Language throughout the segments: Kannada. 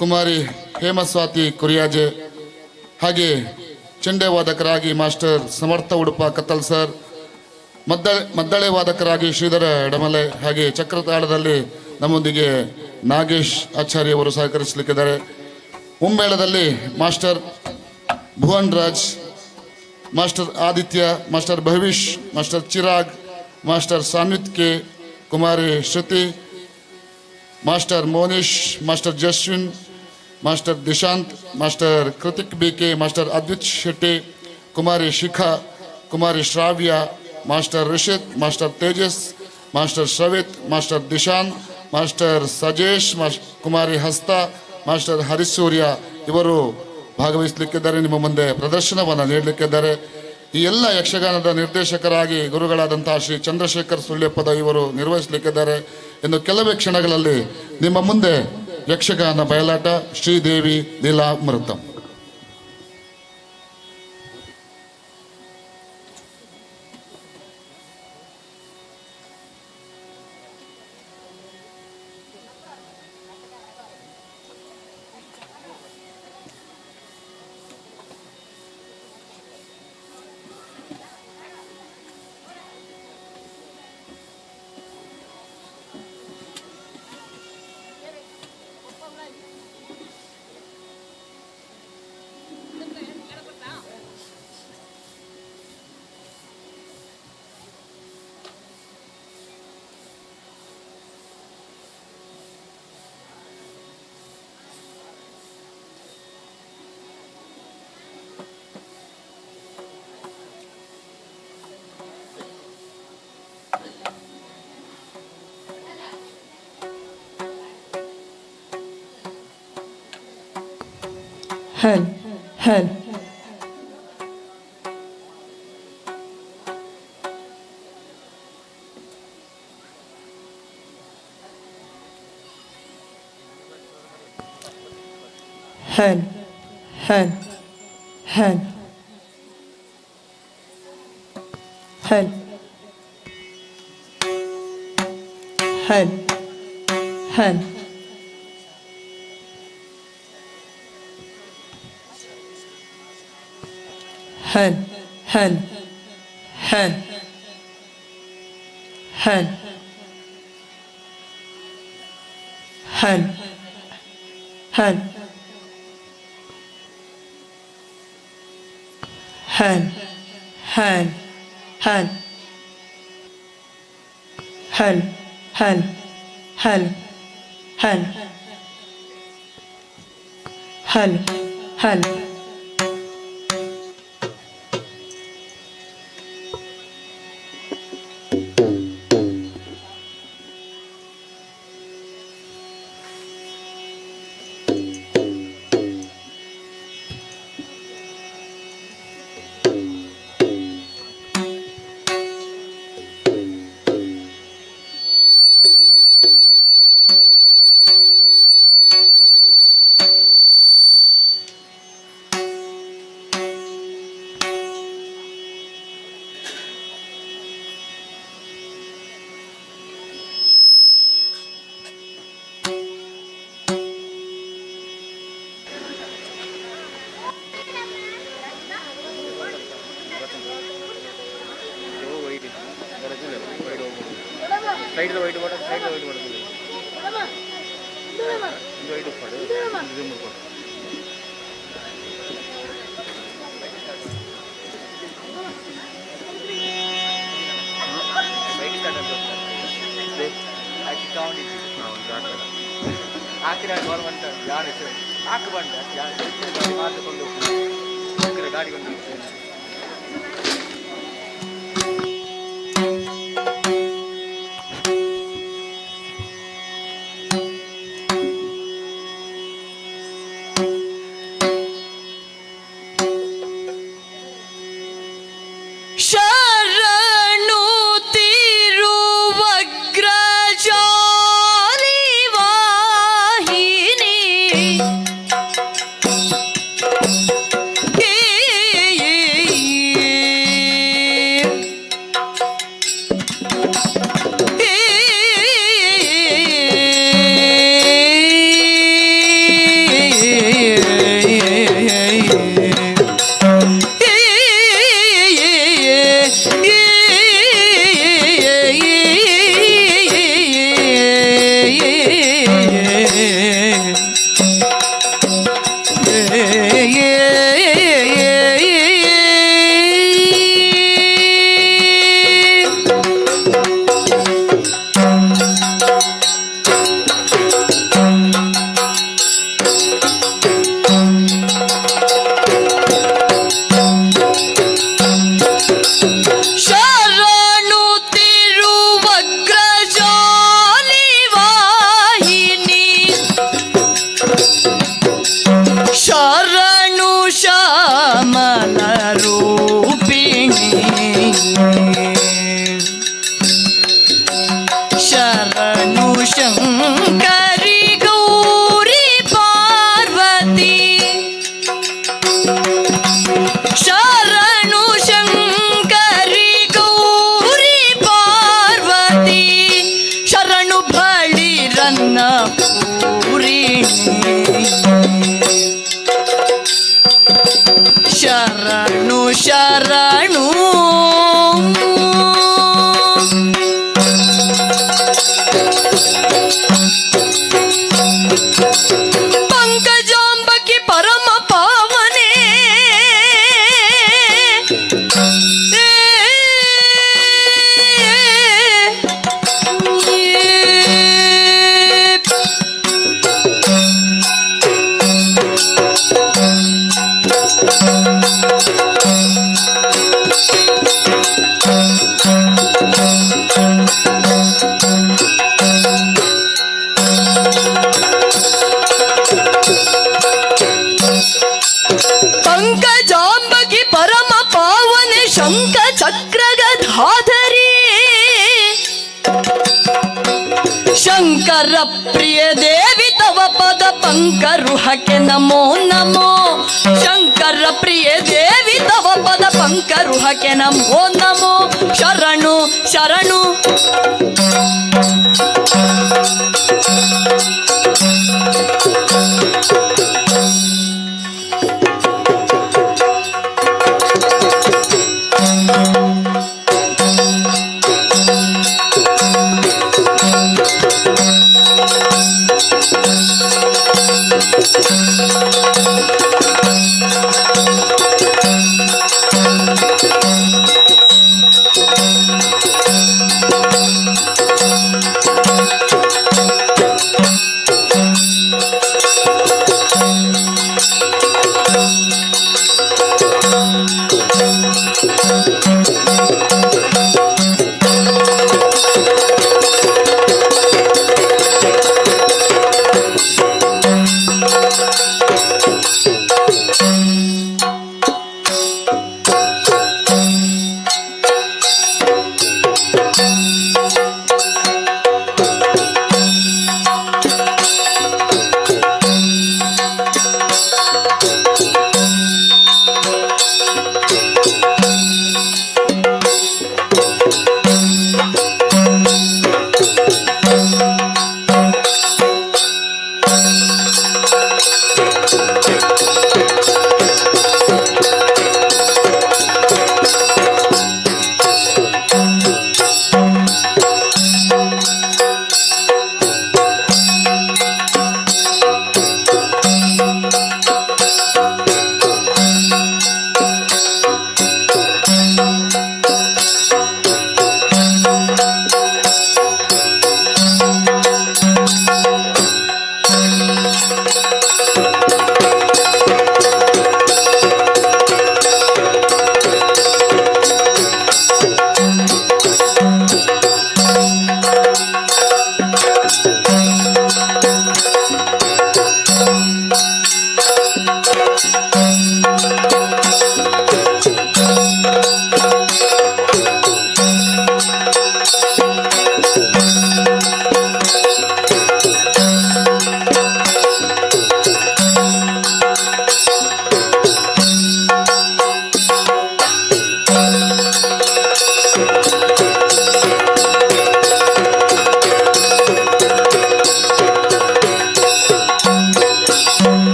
ಕುಮಾರಿ ಹೇಮಸ್ವಾತಿ ಕುರಿಯಾಜೆ, ಹಾಗೆ ಚೆಂಡೆ ವಾದಕರಾಗಿ ಮಾಸ್ಟರ್ ಸಮರ್ಥ ಉಡುಪ ಕತ್ತಲ್ ಸರ್, ಮದ್ದಳೆ ವಾದಕರಾಗಿ ಶ್ರೀಧರ ಎಡಮಲೆ, ಹಾಗೆ ಚಕ್ರತಾಳದಲ್ಲಿ ನಮ್ಮೊಂದಿಗೆ ನಾಗೇಶ್ ಆಚಾರ್ಯ ಅವರು ಸಹಕರಿಸಲಿಕ್ಕಿದ್ದಾರೆ. ಮುಂಮೇಳದಲ್ಲಿ master Bhuvan Raj, master Aditya, master Bhavish, master Chirag, master Sanvith K, ಕುಮಾರಿ Shruthi, master Monish, master Jaswin, master Dishanth, master Krithik B K, master Advith Shetty, ಕುಮಾರಿ ಶಿಖಾ, ಕುಮಾರಿ Shravya, master Rishith, master Tejas, master Shravith, master Dishan, master Sajesh, ಕುಮಾರಿ ಹಸ್ತ, ಮಾಸ್ಟರ್ ಹರಿಸೂರ್ಯ ಇವರು ಭಾಗವಹಿಸಲಿಕ್ಕಿದ್ದಾರೆ. ನಿಮ್ಮ ಮುಂದೆ ಪ್ರದರ್ಶನವನ್ನು ನೀಡಲಿಕ್ಕಿದ್ದಾರೆ. ಈ ಎಲ್ಲ ಯಕ್ಷಗಾನದ ನಿರ್ದೇಶಕರಾಗಿ ಗುರುಗಳಾದಂತಹ ಶ್ರೀ ಚಂದ್ರಶೇಖರ್ ಸುಳ್ಯಪದ ಇವರು ನಿರ್ವಹಿಸಲಿಕ್ಕಿದ್ದಾರೆ. ಇನ್ನು ಕೆಲವೇ ಕ್ಷಣಗಳಲ್ಲಿ ನಿಮ್ಮ ಮುಂದೆ ಯಕ್ಷಗಾನ ಬಯಲಾಟ Sridevi ಲೀಲಾಮೃತಂ. Hal, hal. Hal, hal, hal. Hal. Hal, hal. Hal, hal, hal, hal, hal, hal, hal, hal, hal, hal, hal, hal, hal, hal, hal. Side the white water, side the white water. This white water. This is more. Count it. ಆಕಿರ ಗೌರ್ಮೆಂಟ್ ಯಾರು ಹಾಕ ಬಂದ ಯಾರು ಮಾತುಕೊಂಡು ಹೋಗ್ತಾರೆ ಗಾಡಿ ಬಂದು ಶರಣು ಶರಣು ಪಂಕಜಾಂಬಕಿ ಪರಮ ಪಾವನೆ ಪಂಕಜಾಂಬಕಿ ಪರಮ ಪಾವನೆ ಶಂಖ ಚಕ್ರಗಧಾಧರಿ ಶಂಕರ ಪ್ರಿಯ ದೇವಿ ತವ ಪದ ಪಂಕರುಹಕ್ಕೆ ನಮೋ ನಮೋ ಶಂಕರ ಪ್ರಿಯ ದೇವಿ ತವ ಪದ ಪಂಕರುಹಕ್ಕೆ ನಮೋ ನಮೋ ಶರಣು ಶರಣು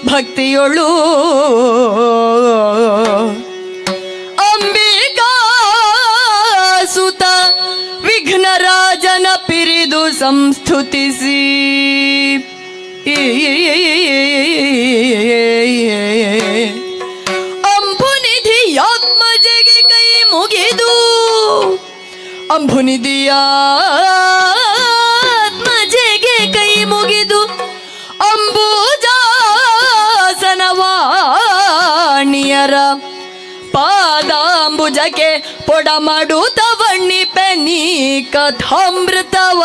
ಭಕ್ತಿಯೊಳು ಅಂಬಿಕಾ ಸುತ ವಿಘ್ನರಾಜನ ಪಿರಿದು ಸಂಸ್ತುತಿಸಿ ಅಂಬುನಿಧಿಯಾತ್ಮಜೆಗೆ ಕೈ ಮುಗಿದು ಅಂಬುನಿಧಿಯಾತ್ಮಜೆಗೆ ಕೈ ಮುಗಿದು ಅಂಬುಜಾಸನವಾಣಿಯರ ಪಾದಾಂಬುಜಕ್ಕೆ ಪೊಡ ಮಾಡುತ್ತವಣ್ಣಿ ಪೆನಿ ಕಥಾಮೃತವ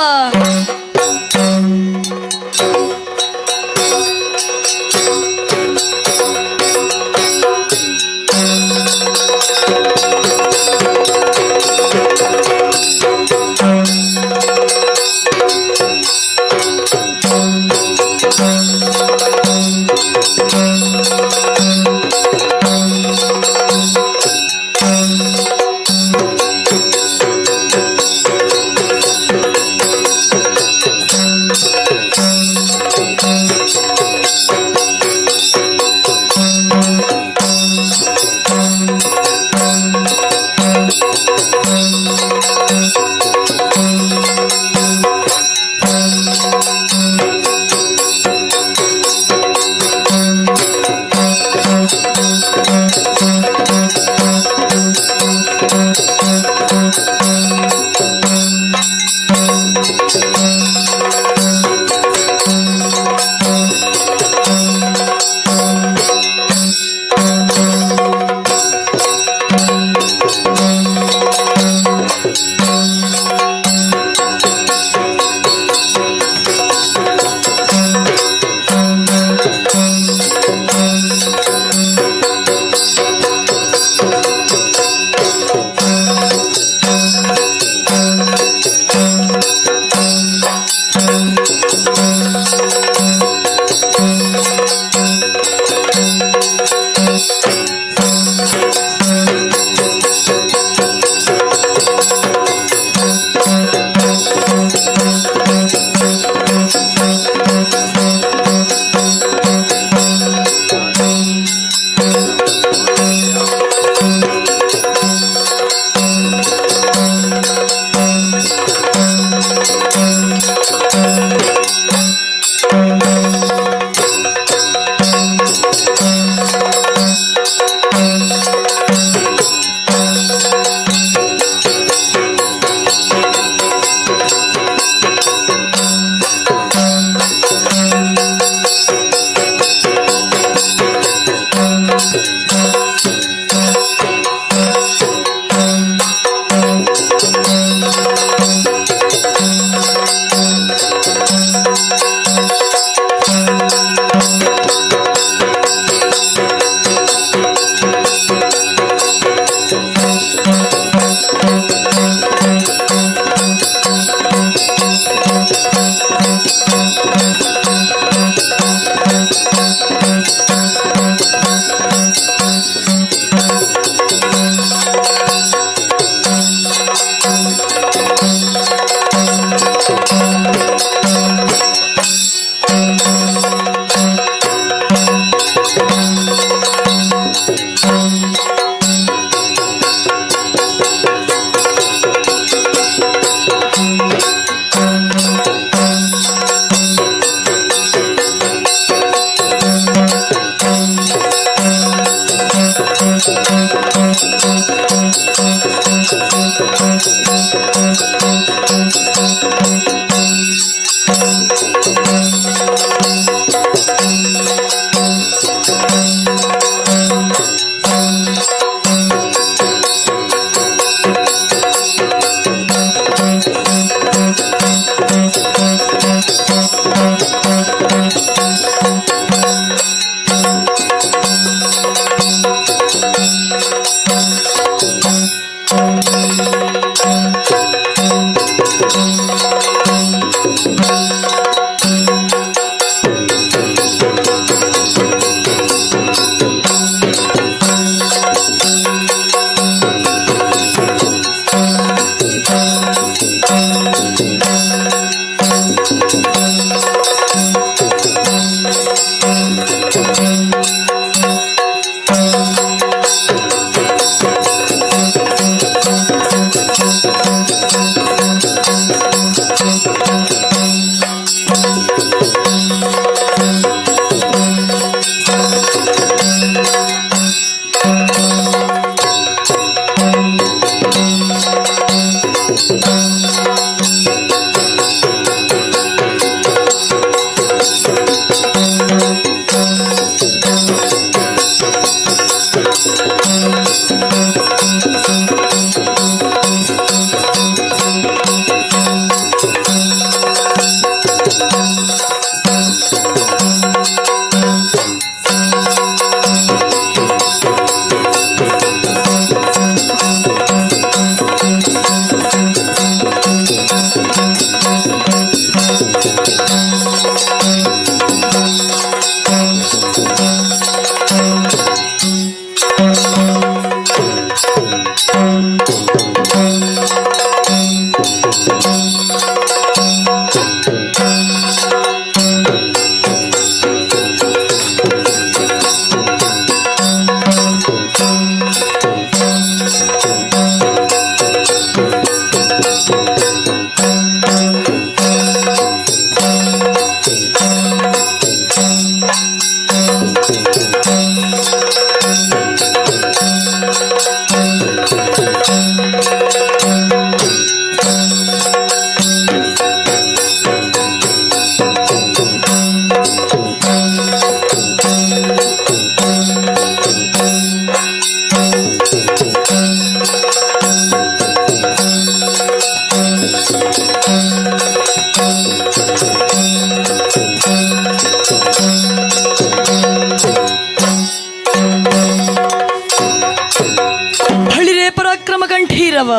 ಗಂಭೀರವ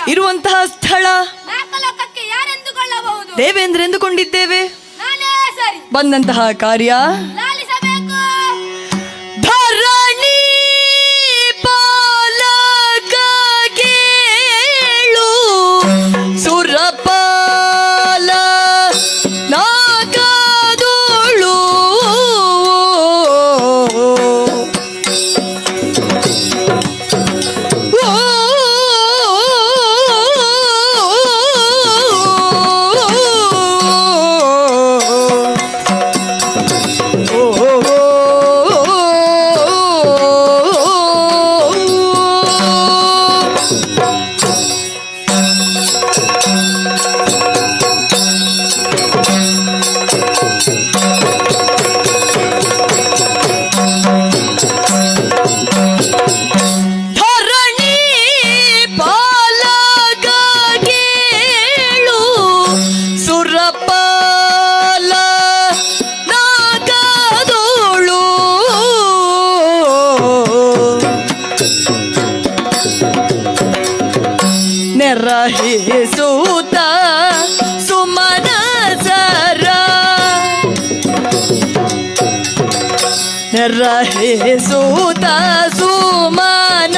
ಇರುವಂತಹ ಸ್ಥಳ ದೇವೇಂದ್ರ ಎಂದುಕೊಂಡಿದ್ದೇವೆ. ಬಂದಂತಹ ಕಾರ್ಯ ಧರಣಿ ಪಾಲಕ ಕೇಳು ಸುರಪಾಲ ನಾಗದೋಳು ರಹಿಸೂತ ಸುಮನಸರ ರಹಿಸೂತ ಸುಮನಸರ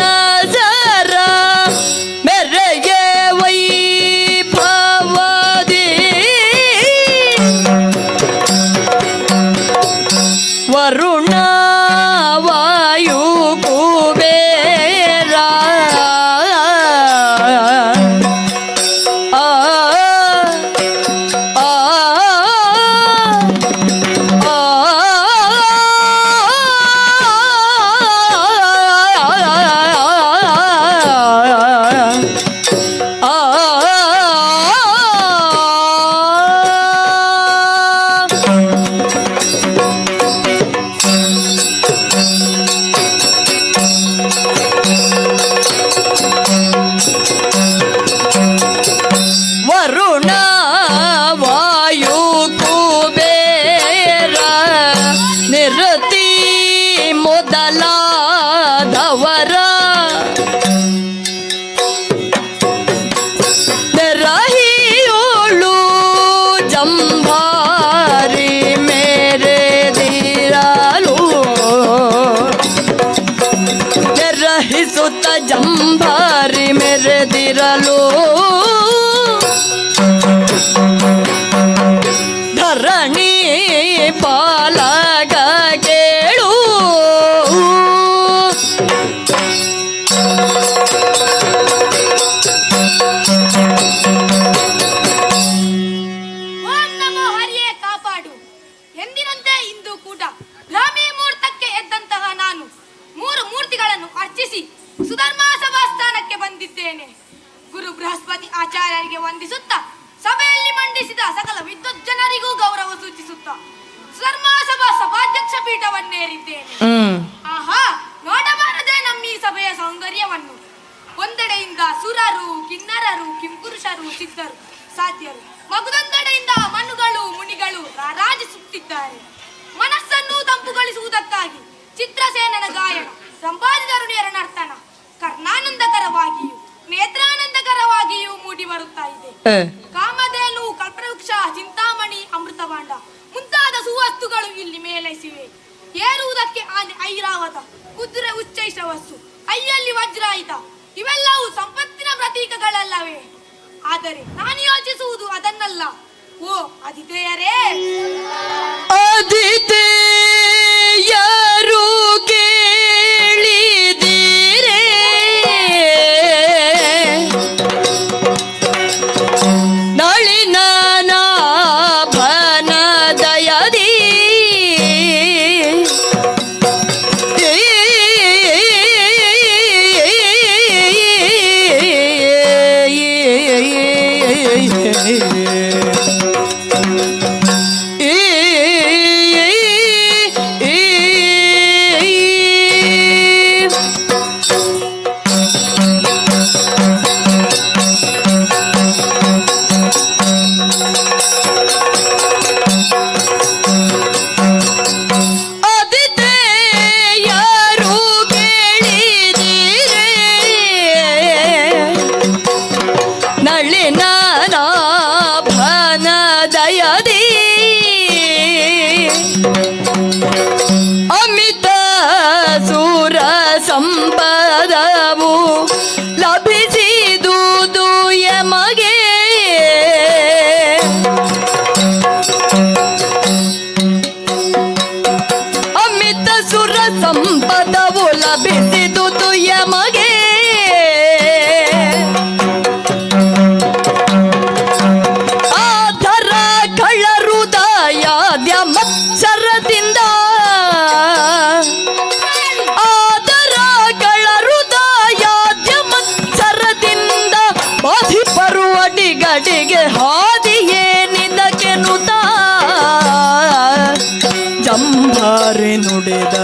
ಮೆರೆಗೆ ವೈಭವದಿ ವರುಣ ವಾಯು ಕುಬೇರ ಕೀರ್ತಿ ಮೊದಲಾದವರ ರಹಿಯೋಳು ಜಂಭಾರಿ ಮೇರೆದಿರಲು ರಹಿಸುತ್ತ ಜಂಭಾರಿ ಮೆರೆದಿರಲು ಧರಣಿ ಪಾಲಗ ಕೇಳು ಓಂ ನಮೋ ಹರಿಯೇ ಕಾಪಾಡು. ಎಂದಿನಂತೆ ಇಂದು ಕೂಡ ಬ್ರಾಹ್ಮಿ ಮುಹೂರ್ತಕ್ಕೆ ಎದ್ದಂತಹ ನಾನು 3 ಮೂರ್ತಿಗಳನ್ನು ಅರ್ಚಿಸಿ ಸುಧರ್ಮ ಸಭಾ ಸ್ಥಾನಕ್ಕೆ ಬಂದಿದ್ದೇನೆ. ಗುರು ಬೃಹಸ್ಪತಿ ಆಚಾರ್ಯರಿಗೆ ವಂದಿಸುತ್ತಾ ಸಭೆಯಲ್ಲಿ ಮಂಡಿಸಿದ ಸಕಲ ವಿದ್ವತ್ ಜನರಿಗೂ ಗೌರವ ಸೂಚಿಸುತ್ತಾ ಸುಧರ್ಮ ಸಭಾ ಸಭಾಧ್ಯಕ್ಷ ಪೀಠವನ್ನೇರಿದ್ದೇನೆ. ಆಹಾ, ನೋಡಬಾರದೆ ನಮ್ಮ ಈ ಸಭೆಯ ಸೌಂದರ್ಯವನ್ನು. ಒಂದೆಡೆಯಿಂದ ಸುರರು, ಕಿನ್ನರರು, ಕಿಂಪುರುಷರು, ಸಿದ್ಧರು, ಸಾಧ್ಯರು, ಮಗುದೊಂದೆಡೆಯಿಂದ ಮನುಗಳು, ಮುನಿಗಳು ರಾರಾಜಿಸುತ್ತಿದ್ದಾರೆ. ಮನಸ್ಸನ್ನು ತಂಪುಗೊಳಿಸುವುದಕ್ಕಾಗಿ ಚಿತ್ರಸೇನನ ಗಾಯನ, ರಂಭಾದಿಧರುಣಿಯರ ನರ್ತನ ಕರ್ಣಾನಂದಕರವಾಗಿಯೂ ನೇತ್ರಾನಂದಕರವಾಗಿಯೂ ಮೂಡಿ ಬರುತ್ತಾ ಇದೆ. ಕಾಮಧೇನು, ಕಲ್ಪವೃಕ್ಷ, ಚಿಂತಾಮಣಿ, ಅಮೃತಭಾಂಡ ಮುಂತಾದ ಸುವಸ್ತುಗಳು ಇಲ್ಲಿ ಮೇಲೈಸಿವೆ. ಏರುವುದಕ್ಕೆ ಆನೆ ಐರಾವತ, ಕುದುರೆ ಉಚ್ಚೈಶ್ರವಸ್ಸು, ಐಯಲ್ಲಿ ವಜ್ರಾಯುಧ ಇವೆಲ್ಲವೂ ಸಂಪತ್ತಿನ ಪ್ರತೀಕಗಳಲ್ಲವೇ? ಆದರೆ ನಾನು ಯೋಚಿಸುವುದು ಅದನ್ನಲ್ಲ. ಓ ಅದಿತೆಯರೇ, ಅದಿತೆಯರು ಕೇಳಿದಿರೇ ನಳಿನಾಭನ ದಯದಿ ಅಮಿತ ಸುರ ಸಂಪದವು ಲಭಿಸಿದುದು ಯಮಗೆ ಅಮಿತ ಸುರ ಸಂಪದವು ಲಭಿಸಿದುದು ಯಮಗೆ ಆಧರ ಕಳ್ಳರುದಯಾದ್ಯ ಮತ್ಸರದಿಂದ ಆದರ ಕಳ್ಳರುದಯಾದ್ಯ ಮತ್ಸರದಿಂದ ಬಾಧಿಪರು ಅಡಿಗಡಿಗೆ ಹಾದಿಯೇನಿದಕ್ಕೆನುತ ಜಂಭಾರಿ ನುಡಿದ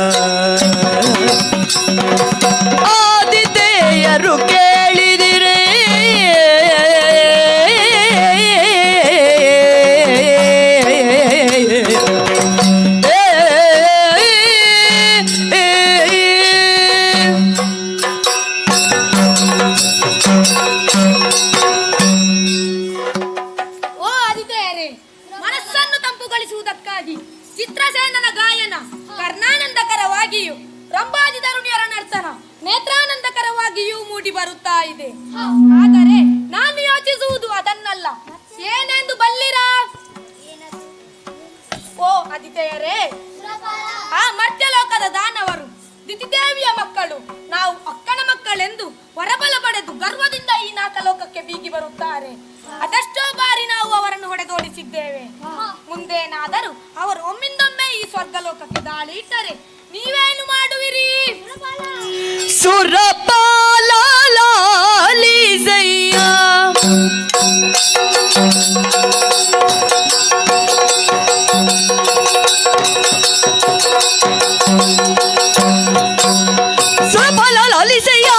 ಆದಿತೆಯರು ಕೇಳಿದಿರೇ ಓ ಅದಿತೆಯರೇ, ಮನಸ್ಸನ್ನು ತಂಪುಗೊಳಿಸುವುದಕ್ಕಾಗಿ ಚಿತ್ರಸೇನನ ಗಾಯನ ಕರ್ಣಾನಂದಕರವಾಗಿಯೂ ರಂಭಾದಿಧರುಣಿಯರ ನರ್ತನ ನೇತ್ರಾನಂದಕರವಾಗಿಯೂ ಮೂಡಿ ಬರುತ್ತಾ ಇದೆ. ಆದರೆ ನಾನು ಯೋಚಿಸುವುದು ಅದನ್ನಲ್ಲ. ಏನೆಂದು ಬಲ್ಲಿರಾ? ಓ ಅದಿತೆಯರೇ, ಆ ಮರ್ತ್ಯಲೋಕದ ದಾನವರು ದಿತಿದೇವಿಯ ಮಕ್ಕಳು ನಾವು ಅಕ್ಕನ ಮಕ್ಕಳೆಂದು ವರಬಲ ಪಡೆದು ಗರ್ವದಿಂದ ಈ ನಾಕಲೋಕಕ್ಕೆ ಬೀಗಿ ಬರುತ್ತಾರೆ. ಅದೆಷ್ಟೋ ಬಾರಿ ನಾವು ಅವರನ್ನು ಹೊಡೆದೋಡಿಸಿದ್ದೇವೆ. ಮುಂದೇನಾದರೂ ಅವರು ಒಮ್ಮಿಂದೊಮ್ಮೆ ಈ ಸ್ವರ್ಗಲೋಕಕ್ಕೆ ದಾಳಿ ಇಟ್ಟರೆ ನೀವೇನು ಮಾಡುವಿರಿ? ಸುರಪಾಲ ಲಾಲಿಸಯ್ಯ ಸುರಪಾಲ ಲಾಲಿಸಯ್ಯ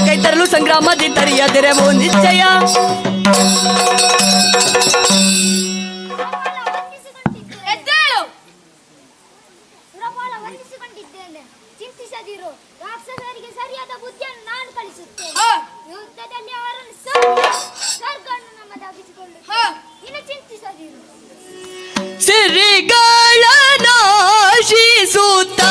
ಕೈ ತರಲು ಸಂಗ್ರಾಮದಿ ತರಿಯದಿರೆವು ನಿಶ್ಚಯ. ಎದ್ದೇಳು. ಸುರಪಾಲ ವಂದಿಸಿಕೊಂಡಿದ್ದೇನೆ, ಚಿಂತಿಸದಿರು. ರಾಕ್ಷಸರಿಗೆ ಸರಿಯಾದ ಬುದ್ಧಿಯನ್ನು ನಾನು ಕಲಿಸುತ್ತೇನೆ. ಹಾ. ಯುದ್ಧದಲ್ಲಿ ಅವರನ್ನು ಸ್ವರ್ಗವನ್ನು ನಮ್ಮದಾಗಿಸಿಕೊಳ್ಳುತ್ತೇನೆ. ಇನ್ನು ಚಿಂತಿಸದಿರು. ಸಿರಿಗಳ ನಾಶಿಸುತ್ತ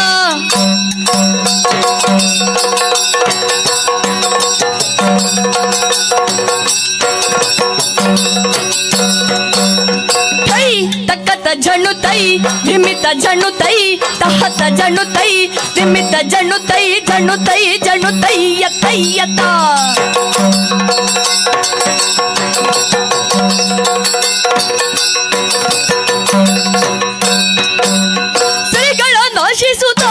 ತೈ ತಕ್ಕತ ಜಣ್ಣು ತೈ ನಿಮಿತ್ತ ಜಣ್ಣು ತೈ ತಹತ ಜಣ್ಣು ತೈ ನಿಮಿತ್ತ ಜಣ್ಣು ತೈ ಜಣ್ಣು ತೈ ಜಣ್ಣು ತೈಯ ತೈಯತ. ಶ್ರೀಗಳ ನಾಶಿಸುತ್ತ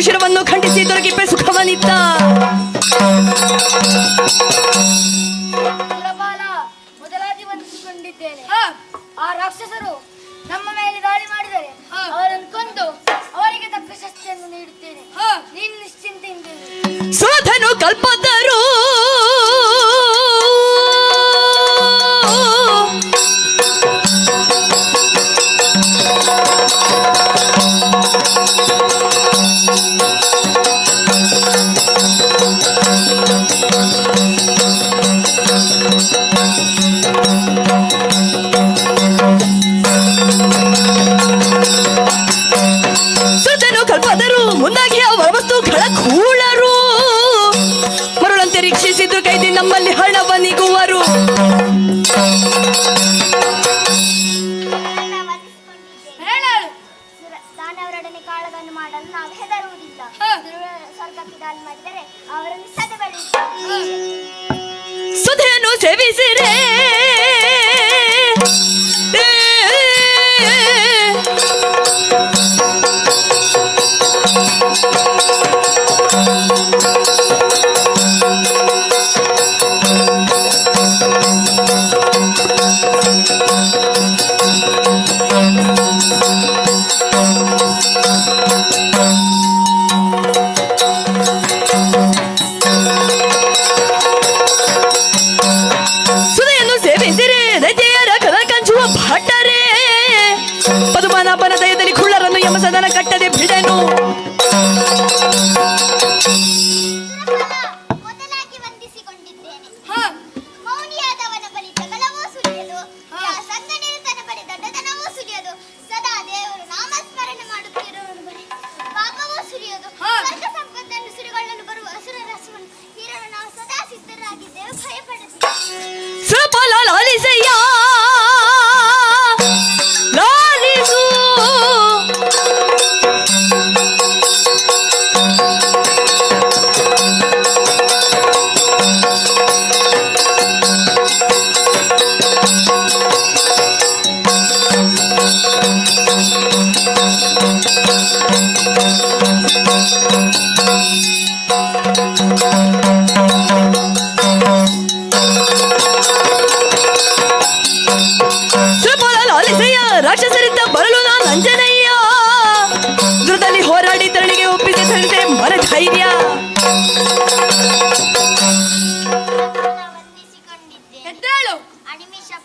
ಶಿರವನ್ನು ಖಂಡಿಸಿ ದೊರಕಿಪೆ ಸುಖವನಿತ್ತ. ಸುರಪಾಲ ಮೊದಲಾಗಿ ವಂದಿಸಿಕೊಂಡಿದ್ದೇನೆ. ಆ ರಾಕ್ಷಸರು ನಮ್ಮ ಮೇಲೆ ದಾಳಿ ಮಾಡಿದರೆ ಅವರನ್ನು ಕೊಂದು ಅವರಿಗೆ ತಕ್ಕ ಶಸ್ತಿಯನ್ನು ನೀಡುತ್ತೇನೆ. ನೀನು ನಿಶ್ಚಿಂತೆಯಿಂದ ಸುಧನು ಕಲ್ಪದರು ಮುಂದಾಗಿ ಅವರ ವಸ್ತುಗಳ ಕೂಳರು ಮರುಳಂತೆ ರೀಕ್ಷಿಸಿದ್ರು ಕೈದಿ ನಮ್ಮಲ್ಲಿ ಹಣವನಿಗುವರು. ದಾನವರೊಡನೆ ಕಾಳಗವನ್ನು ಮಾಡಲು ನಾವು ಹೆದರುವುದಿಲ್ಲ. ಸ್ವರ್ಗಕ್ಕೆ ದಾಳಿ ಮಾಡಿದರೆ ಅವರನ್ನು ಸದೆಬಡಿ ಸುಧೆಯನ್ನು ಸೇವಿಸಿರೇ ಪದುಮನಾಭನ ದಯದಲ್ಲಿ ಕುಳ್ಳರನ್ನು ಯಮಸದನ ಕಟ್ಟದೆ ಬಿಡೆನು. ಮೊದಲಾಗಿ ವಂದಿಸಿಕೊಂಡಿದ್ದೇನೆ. ಮೌನಿಯಾದವನ ಬಳಿ ಜಗಳವೂ ಸುರಿಯದು, ಸಂಗನಿರುತನ ಬಳಿ ದೊಡ್ಡತನವೂ ಸುರಿಯದು, ಸದಾ ದೇವರು ನಾಮಸ್ಮರಣೆ ಮಾಡುತ್ತಿರುವವನ ಬಳಿ ಪಾಪವೂ ಸುರಿಯದು. ಸ್ವರ್ಗ ಸಂಪತ್ತನ್ನು ಸುರಿಗೊಳ್ಳಲು ಬರುವ ಅಸುರ ರಸವನ್ನು ಹೀರಲು ನಾವು ಸದಾ ಸಿದ್ಧರಾಗಿದ್ದೇವೆ, ಭಯಪಡದು. ಸುರಪಾಲ ಲಾಲಿಸಯ್ಯ ಲಾಲಿಸು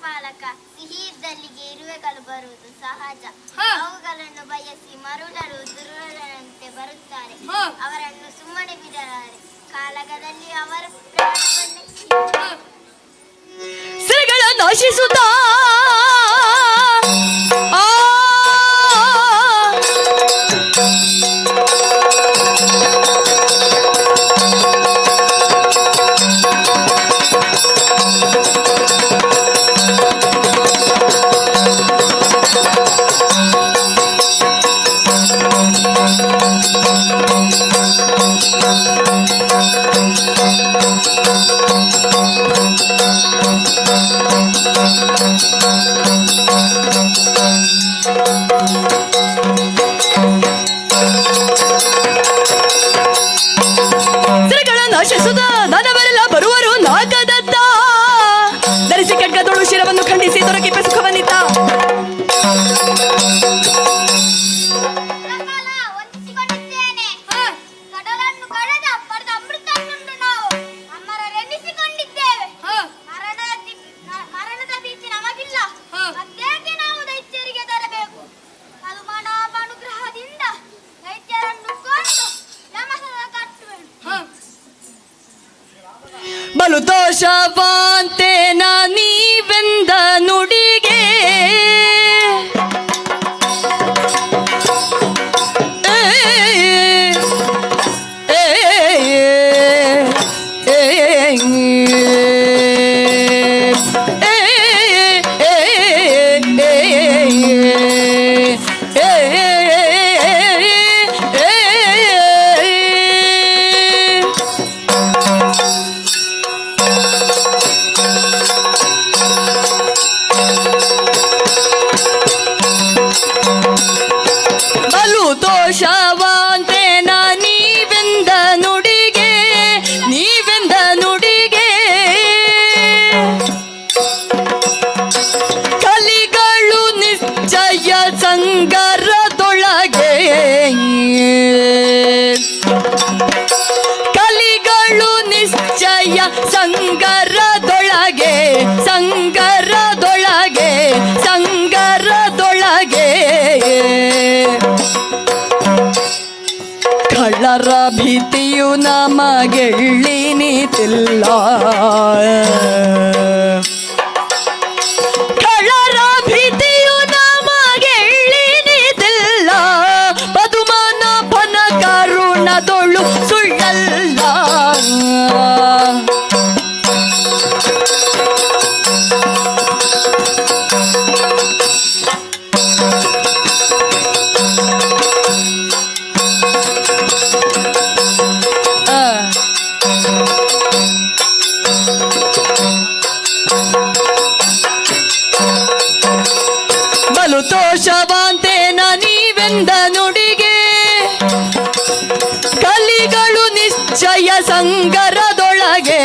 ದ್ವಾರಪಾಲಕ, ಸಿಹಿ ಇದ್ದಲ್ಲಿಗೆ ಇರುವೆಗಳು ಬರುವುದು ಸಹಜ. ಅವುಗಳನ್ನು ಬಯಸಿ ಮರುಳರು ದುರ್ಯೋಧನಂತೆ ಬರುತ್ತಾರೆ. ಅವರನ್ನು ಸುಮ್ಮನೆ ಬಿಡಲಾರೆ. ಕಾಳಗದಲ್ಲಿ ಅವರ ಪ್ರಾಣವನ್ನೇ ಸಿರಿಗಳ ನಾಶಿಸುತ್ತಾ ನಶಿಸುದ ದಾನವರೆಲ್ಲ ಬರುವರು ನಾಗದತ್ತ ಧರಿಸಿ ಖಡ್ಗದೊಳು ಶಿರವನ್ನು ಖಂಡಿಸಿ ದೊರಕಿಪೆ ಸುಖವನ್ನಿತ. ಕಡಲನ್ನು ಕಳೆದ ಪಡೆದ ಅಮೃತವನ್ನು ನಾವು ಅಮರರೆನ್ನಿಸಿಕೊಂಡಿದ್ದೇವೆ. ಮರಣದ ಭೀತಿ ನಮಗಿಲ್ಲ. ಮತ್ತೇಕೆ ನಾವು ದೈತ್ಯರಿಗೆ ತರಬೇಕು? ಪದ್ಮನಾಭ ಅನುಗ್ರಹದಿಂದ ದೈತ್ಯರನ್ನು ಕೊಂದು ಯಮಸದ ಕಟ್ಟುವೆನು. ಬಲು ದೋಷವಾಂತೇನ ನೀವೆಂದ ನುಡಿಗೆ ದೋಷವಾಂತೇನ ನೀವೆಂದ ನುಡಿಗೆ ಕಲಿಗಳು ನಿಶ್ಚಯ ಸಂಗರದೊಳಗೆ ಕಲಿಗಳು ನಿಶ್ಚಯ ಸಂಗರದೊಳಗೆ ಕಳ್ಳರ ಭೀತಿಯು ನಮಗೆಳ್ಳಿನಿತಿಲ್ಲ. ಕಳ್ಳರ ಭೀತಿಯು ನಮಗೆಳ್ಳಿನಿತಿಲ್ಲ. ಪದುಮನಾಭನ ಕರುಣದೊಳು ಸುಳ್ಳಲ್ಲ. ಬಲು ದೋಷವಾಂತೇನ ನೀವೆಂದ ನುಡಿಗೆ ಕಲಿಗಳು ನಿಶ್ಚಯ ಸಂಗರದೊಳಗೆ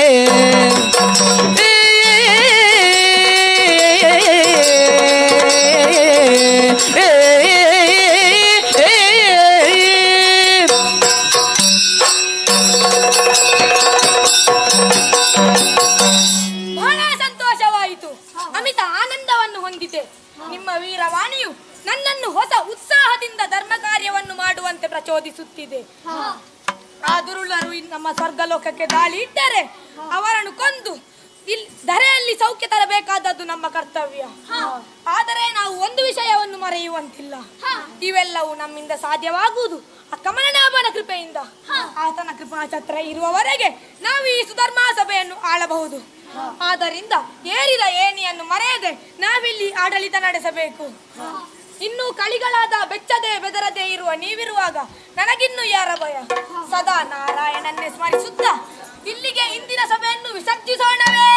ಬಹಳ ಸಂತೋಷವಾಯಿತು. ಅಮಿತ ಆನಂದವನ್ನು ಹೊಂದಿದೆ. ನಿಮ್ಮ ವೀರವಾಣಿಯು ನನ್ನನ್ನು ಹೊಸ ಉತ್ಸಾಹದಿಂದ ಧರ್ಮ ಕಾರ್ಯವನ್ನು ಮಾಡುವಂತೆ ಪ್ರಚೋದಿಸುತ್ತಿದೆ. ಆ ದುರುಳರು ನಮ್ಮ ಸ್ವರ್ಗಲೋಕಕ್ಕೆ ದಾಳಿ ಇಟ್ಟರೆ ಅವರನ್ನು ಕೊಂದು ಧರೆಯಲ್ಲಿ ಸೌಖ್ಯ ತರಬೇಕಾದದ್ದು ನಮ್ಮ ಕರ್ತವ್ಯ. ಆದರೆ ನಾವು ಒಂದು ವಿಷಯವನ್ನು ಮರೆಯುವಂತಿಲ್ಲ. ಇವೆಲ್ಲವೂ ನಮ್ಮಿಂದ ಸಾಧ್ಯವಾಗುವುದು ಆ ಕಮಲನಾಭನ ಕೃಪೆಯಿಂದ. ಆತನ ಕೃಪಾಛತ್ರ ಇರುವವರೆಗೆ ನಾವು ಈ ಸುಧರ್ಮ ಸಭೆಯನ್ನು ಆಳಬಹುದು. ಆದ್ದರಿಂದ ಏರಿದ ಏಣಿಯನ್ನು ಮರೆಯದೆ ನಾವಿಲ್ಲಿ ಆಡಳಿತ ನಡೆಸಬೇಕು. ಇನ್ನು ಕಳಿಗಳಾದ ಬೆಚ್ಚದೆ ಬೆದರದೆ ಇರುವ ನೀವಿರುವಾಗ ನನಗಿನ್ನು ಯಾರ ಭಯ? ಸದಾ ನಾರಾಯಣನ್ನೇ ಸ್ಮರಿಸುತ್ತಾ ಇಲ್ಲಿಗೆ ಇಂದಿನ ಸಭೆಯನ್ನು ವಿಸರ್ಜಿಸೋಣವೇ?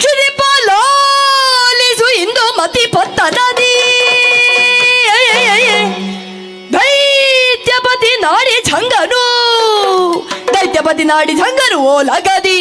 ಕ್ಷಿರಿಪಾಲಿಸು ಇಂದು ಮತಿ ಪತ್ತನದಿ ಝಂಗನು ದೈತ್ಯಪತಿ ನಾಡಿ ಝಂಗನು ಓಲಗದಿ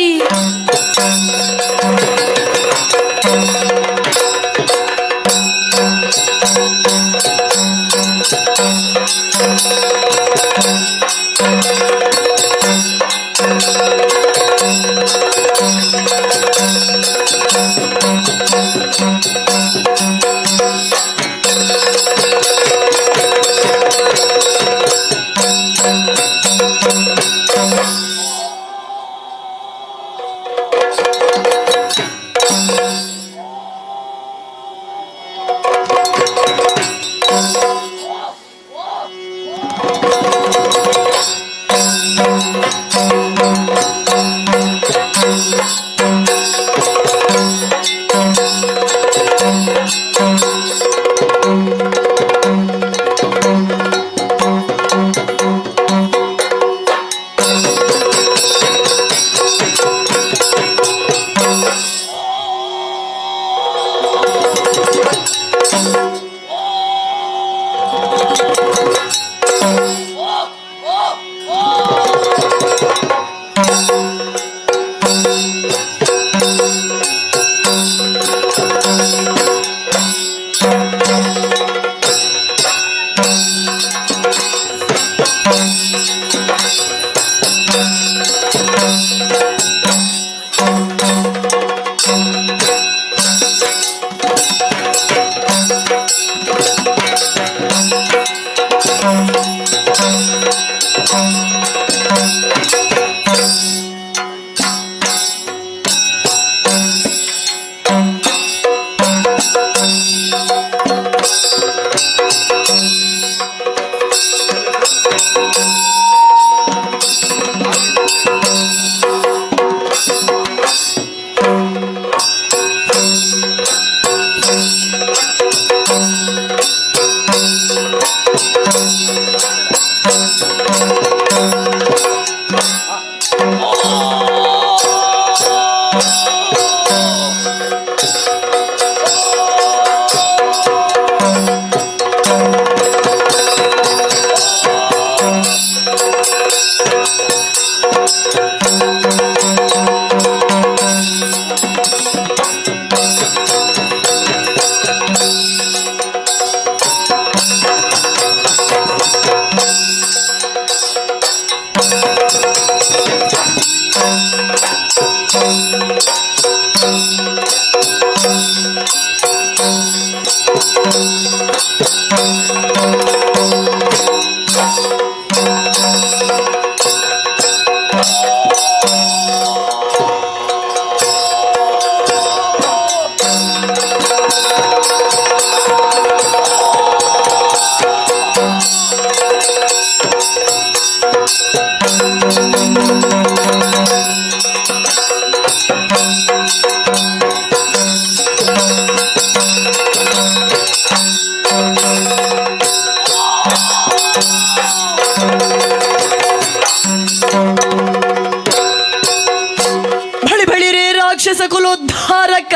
ಕುಲೋದ್ಧಾರಕ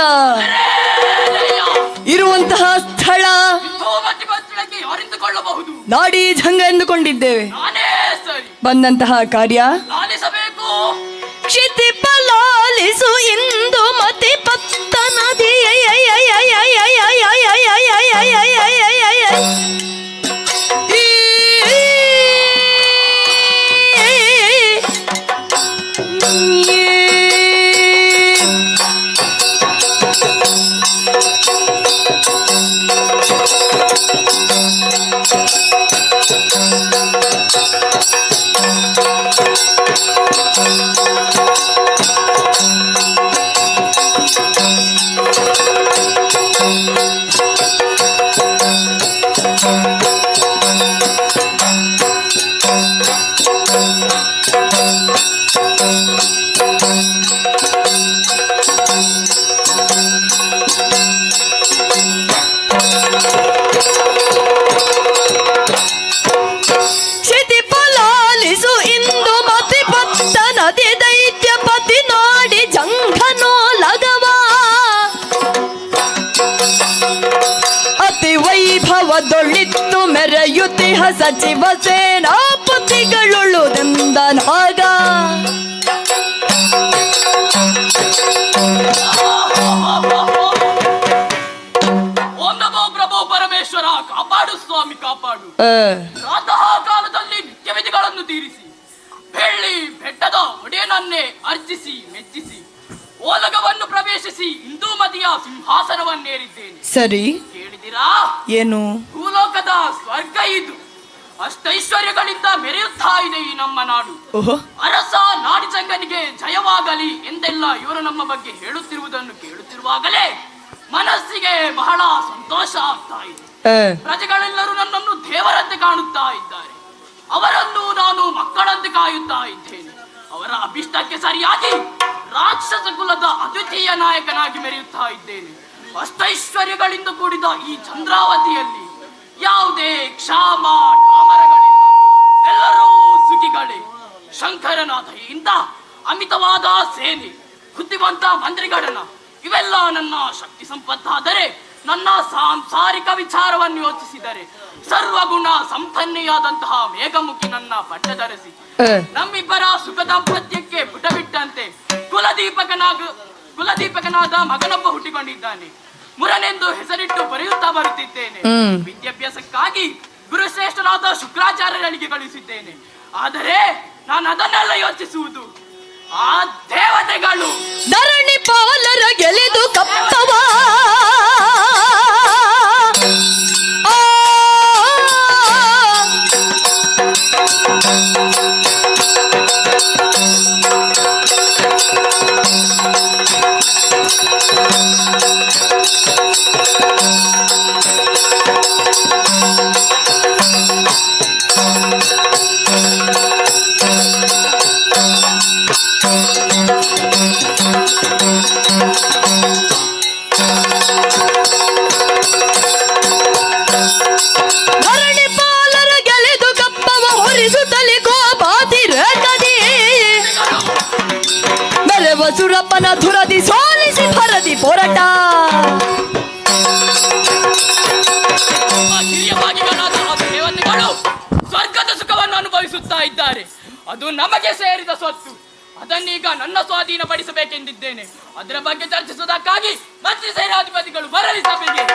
ಇರುವಂತಹ ಸ್ಥಳ ನಾಡಿ ಝಂಗ ಎಂದುಕೊಂಡಿದ್ದೇವೆ. ಬಂದಂತಹ ಕಾರ್ಯ ಕ್ಷಿತಿಪಲಾಲಿಸು ಇಂದು ಮತಿ ಪತ್ತ ನದಿ ದೊಳ್ಳಿತ್ತು ಮೆರೆಯುತ್ತಿಹ ಸಚಿವ ಸೇನಾಪತಿ ದೇವತೆಗಳುಳ್ಳುದೆಂದನಾಗ ಓಂ ನಮೋ ಪ್ರಭೋ ಪರಮೇಶ್ವರ, ಕಾಪಾಡು ಸ್ವಾಮಿ ಕಾಪಾಡು. ಪ್ರಾತಃ ಕಾಲದಲ್ಲಿ ನಿತ್ಯ ವಿಧಿಗಳನ್ನು ತೀರಿಸಿ ಬೆಳ್ಳಿ ಬೆಟ್ಟದ ಒಡೆಯನನ್ನೇ ಅರ್ಜಿಸಿ ಮೆಚ್ಚಿಸಿ ಓಲಗವನ್ನು ಪ್ರವೇಶಿಸಿ ಹಿಂದೂಮತಿಯ ಸಿಂಹಾಸನವನ್ನೇರಿದ್ದೇನೆ. ಸರಿ, ಕೇಳಿದಿರಾ? ಏನು? ಭೂಲೋಕದ ಸ್ವರ್ಗ ಇದು. ಅಷ್ಟೈಶ್ವರ್ಯಗಳಿಂದ ಮೆರೆಯುತ್ತಾ ಇದೆ ಈ ನಮ್ಮ ನಾಡು. ಅರಸ ನಾಡಿಜಂಗನಿಗೆ ಜಯವಾಗಲಿ ಎಂದೆಲ್ಲ ಇವರು ನಮ್ಮ ಬಗ್ಗೆ ಹೇಳುತ್ತಿರುವುದನ್ನು ಕೇಳುತ್ತಿರುವಾಗಲೇ ಮನಸ್ಸಿಗೆ ಬಹಳ ಸಂತೋಷ ಆಗ್ತಾ ಇದೆ. ಪ್ರಜೆಗಳೆಲ್ಲರೂ ನನ್ನನ್ನು ದೇವರಂತೆ ಕಾಣುತ್ತಾ ಇದ್ದಾರೆ. ಅವರನ್ನು ನಾನು ಮಕ್ಕಳಂತೆ ಕಾಯುತ್ತಾ ಇದ್ದೇನೆ. ಅವರ ಅಭಿಷ್ಟಕ್ಕೆ ಸರಿಯಾಗಿ ರಾಕ್ಷಸ ಕುಲದ ಅದ್ವಿತೀಯ ನಾಯಕನಾಗಿ ಮೆರೆಯುತ್ತಾ ಇದ್ದೇನೆ. ಅಷ್ಟೈಶ್ವರ್ಯಗಳಿಂದ ಕೂಡಿದ ಈ ಚಂದ್ರಾವತಿಯಲ್ಲಿ ಯಾವುದೇ ಕ್ಷಾಮ ಡಾಮರಗಳಿಲ್ಲ. ಎಲ್ಲರೂ ಸುಖಿಗಳೇ. ಶಂಕರನ ದಯೆಯಿಂದ ಅಮಿತವಾದ ಸೇನೆ, ಬುದ್ಧಿವಂತ ಮಂತ್ರಿಗಳನ್ನ ಇವೆಲ್ಲ ನನ್ನ ಶಕ್ತಿ ಸಂಪತ್ತಾದರೆ, ನನ್ನ ಸಾಂಸಾರಿಕ ವಿಚಾರವನ್ನು ಯೋಚಿಸಿದರೆ ಸರ್ವಗುಣ ಸಂಪನ್ನೆಯಾದಂತಹ ಮೇಘಮುಖಿ ನನ್ನ ಪಟ್ಟಧರಿಸಿ ನಮ್ಮಿಬ್ಬರ ಸುಖ ದಾಂಪತ್ಯಕ್ಕೆ ಪುಟ ಬಿಟ್ಟಂತೆ ಕುಲದೀಪಕನಾದ ಮಗನೊಬ್ಬ ಹುಟ್ಟಿಕೊಂಡಿದ್ದಾನೆ. ಮುರನೆಂದು ಹೆಸರಿಟ್ಟು ಬರೆಯುತ್ತಾ ಬರುತ್ತಿದ್ದೇನೆ. ವಿದ್ಯಾಭ್ಯಾಸಕ್ಕಾಗಿ ಗುರುಶ್ರೇಷ್ಠರಾದ ಶುಕ್ರಾಚಾರ್ಯರಿಗೆ ಕಳಿಸಿದ್ದೇನೆ. ಆದರೆ ನಾನು ಅದನ್ನೆಲ್ಲ ಯೋಚಿಸುವುದು ಆ ದೇವತೆಗಳು ಧರಣಿ ಪಾಲರ ಗೆಳೆದು ಕಪ್ಪವ ಸುರಪ್ಪನ ಧುರದಿ ಸೋಲಿಸಿ ಭರದಿ ಪೋರಾಟ. ದೇವತೆಗಳು ಸ್ವರ್ಗದ ಸುಖವನ್ನು ಅನುಭವಿಸುತ್ತಾ ಇದ್ದಾರೆ. ಅದು ನಮಗೆ ಸೇರಿದ ಸ್ವತ್ತು. ಅದನ್ನೀಗ ನನ್ನ ಸ್ವಾಧೀನ ಪಡಿಸಬೇಕೆಂದಿದ್ದೇನೆ. ಅದರ ಬಗ್ಗೆ ಚರ್ಚಿಸುವುದಕ್ಕಾಗಿ ಮಂತ್ರಿ ಸೇನಾಧಿಪತಿಗಳು ಬರಲಿ ಸಭೆಗೆ.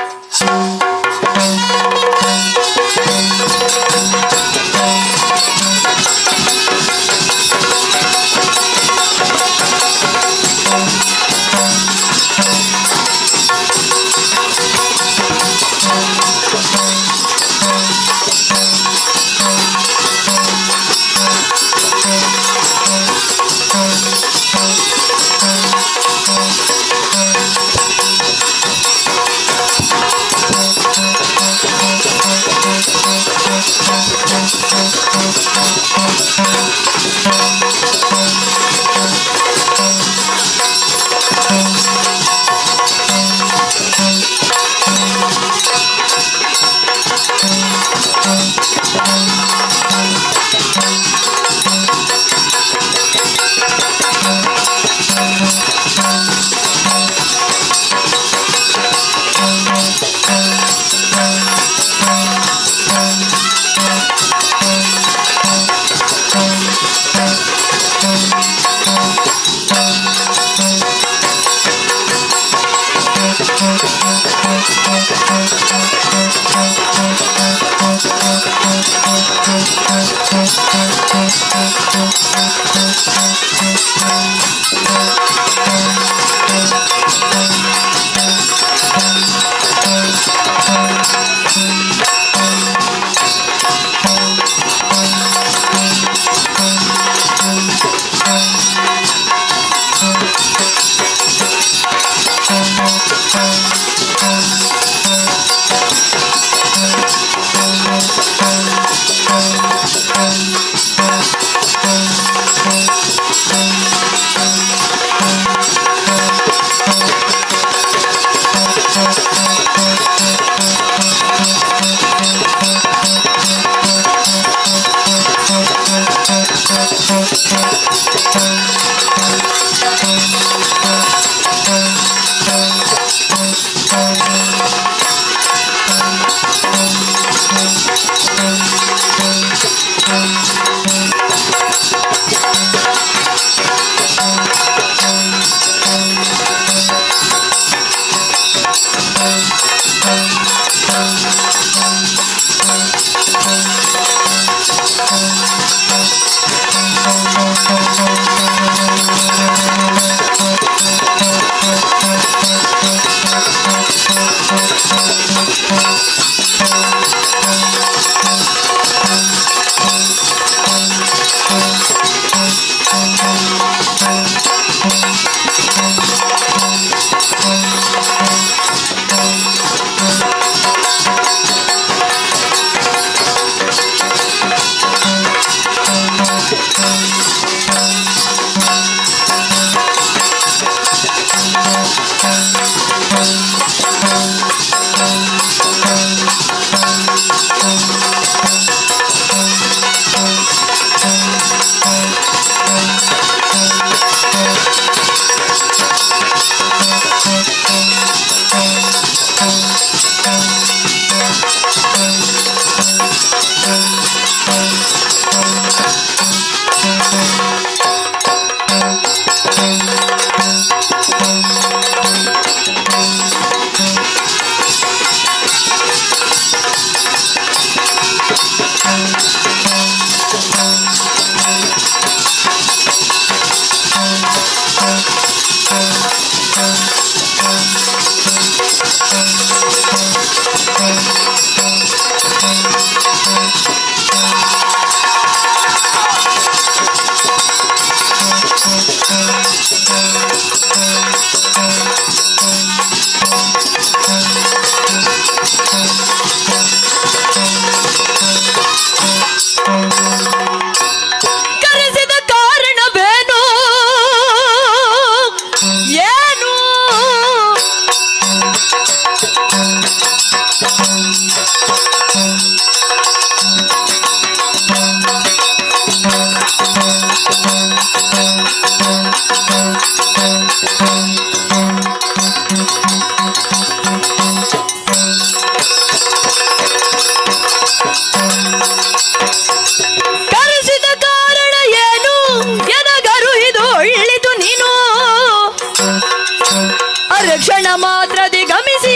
ಕ್ಷಣ ಮಾತ್ರದಿ ಗಮಿಸಿ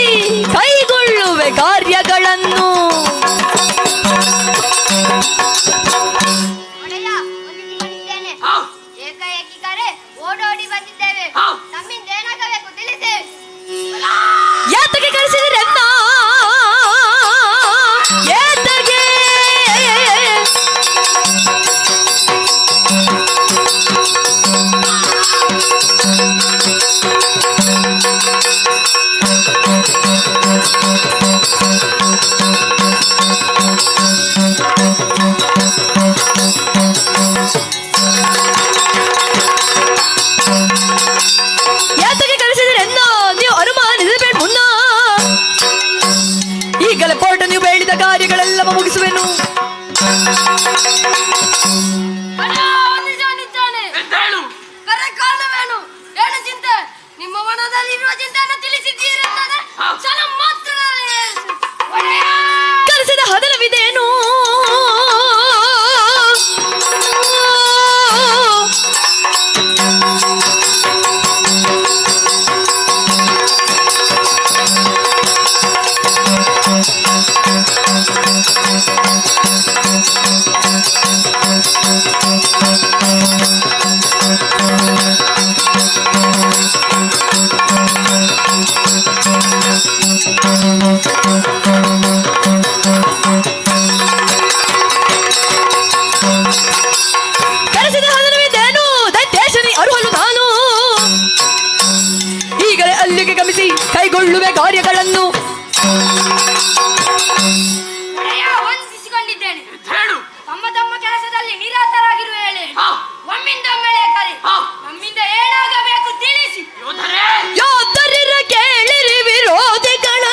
ಕೈಗೊಳ್ಳುವೆ ಕಾರ್ಯಗಳನ್ನು. ಒಡೆಯ, ವಂದಿಸಿಕೊಂಡಿದ್ದೇನೆ. ಏಕಾಏಕಿ ಕರೆ ಓಡೋಡಿ ಬಂದಿದ್ದೇವೆ. ನಮ್ಮಿಂದ ಏನಾಗಬೇಕು ತಿಳಿಸಿ. ಯಾತಕ್ಕೆ ಕರೆಸಿದ್ರೆ ಏತಗೆ ಕಾರ್ಯಗಳೆಲ್ಲ ಮುಗಿಸುವೆನು. ಕರೆ ಕಾರಣವೇನು? ಏನು ಚಿಂತೆ? ನಿಮ್ಮ ಮನದಲ್ಲಿರುವ ಚಿಂತೆಯನ್ನು ತಿಳಿಸಿದ್ದೀರಿ. ಕರೆಸಿದ ಹದನವಿದೇನು? ಕರೆಸಿದ ಹದನವಿದೇನು? ದೈತ್ಯೇಶನಿ ಅರುಹಲು ನಾನು ಈಗಲೇ ಅಲ್ಲಿಗೆ ಗಮಿಸಿ ಕೈಗೊಳ್ಳುವೆ ಕಾರ್ಯಗಳನ್ನು. ವಂದಿಸಿಕೊಂಡಿದ್ದೇನೆ. ತಮ್ಮ ತಮ್ಮ ಕೆಲಸದಲ್ಲಿ ನಿರತರಾಗಿರುವ ವೇಳೆ ಒಮ್ಮಿಂದೊಮ್ಮೆಲೆ ಕರೆ ನಮ್ಮಿಂದ ಏನಾಗಬೇಕು ತಿಳಿಸಿ. ಯೋಧರಿರ ಕೇಳಿರಿ ವಿರೋಧಿಗಳ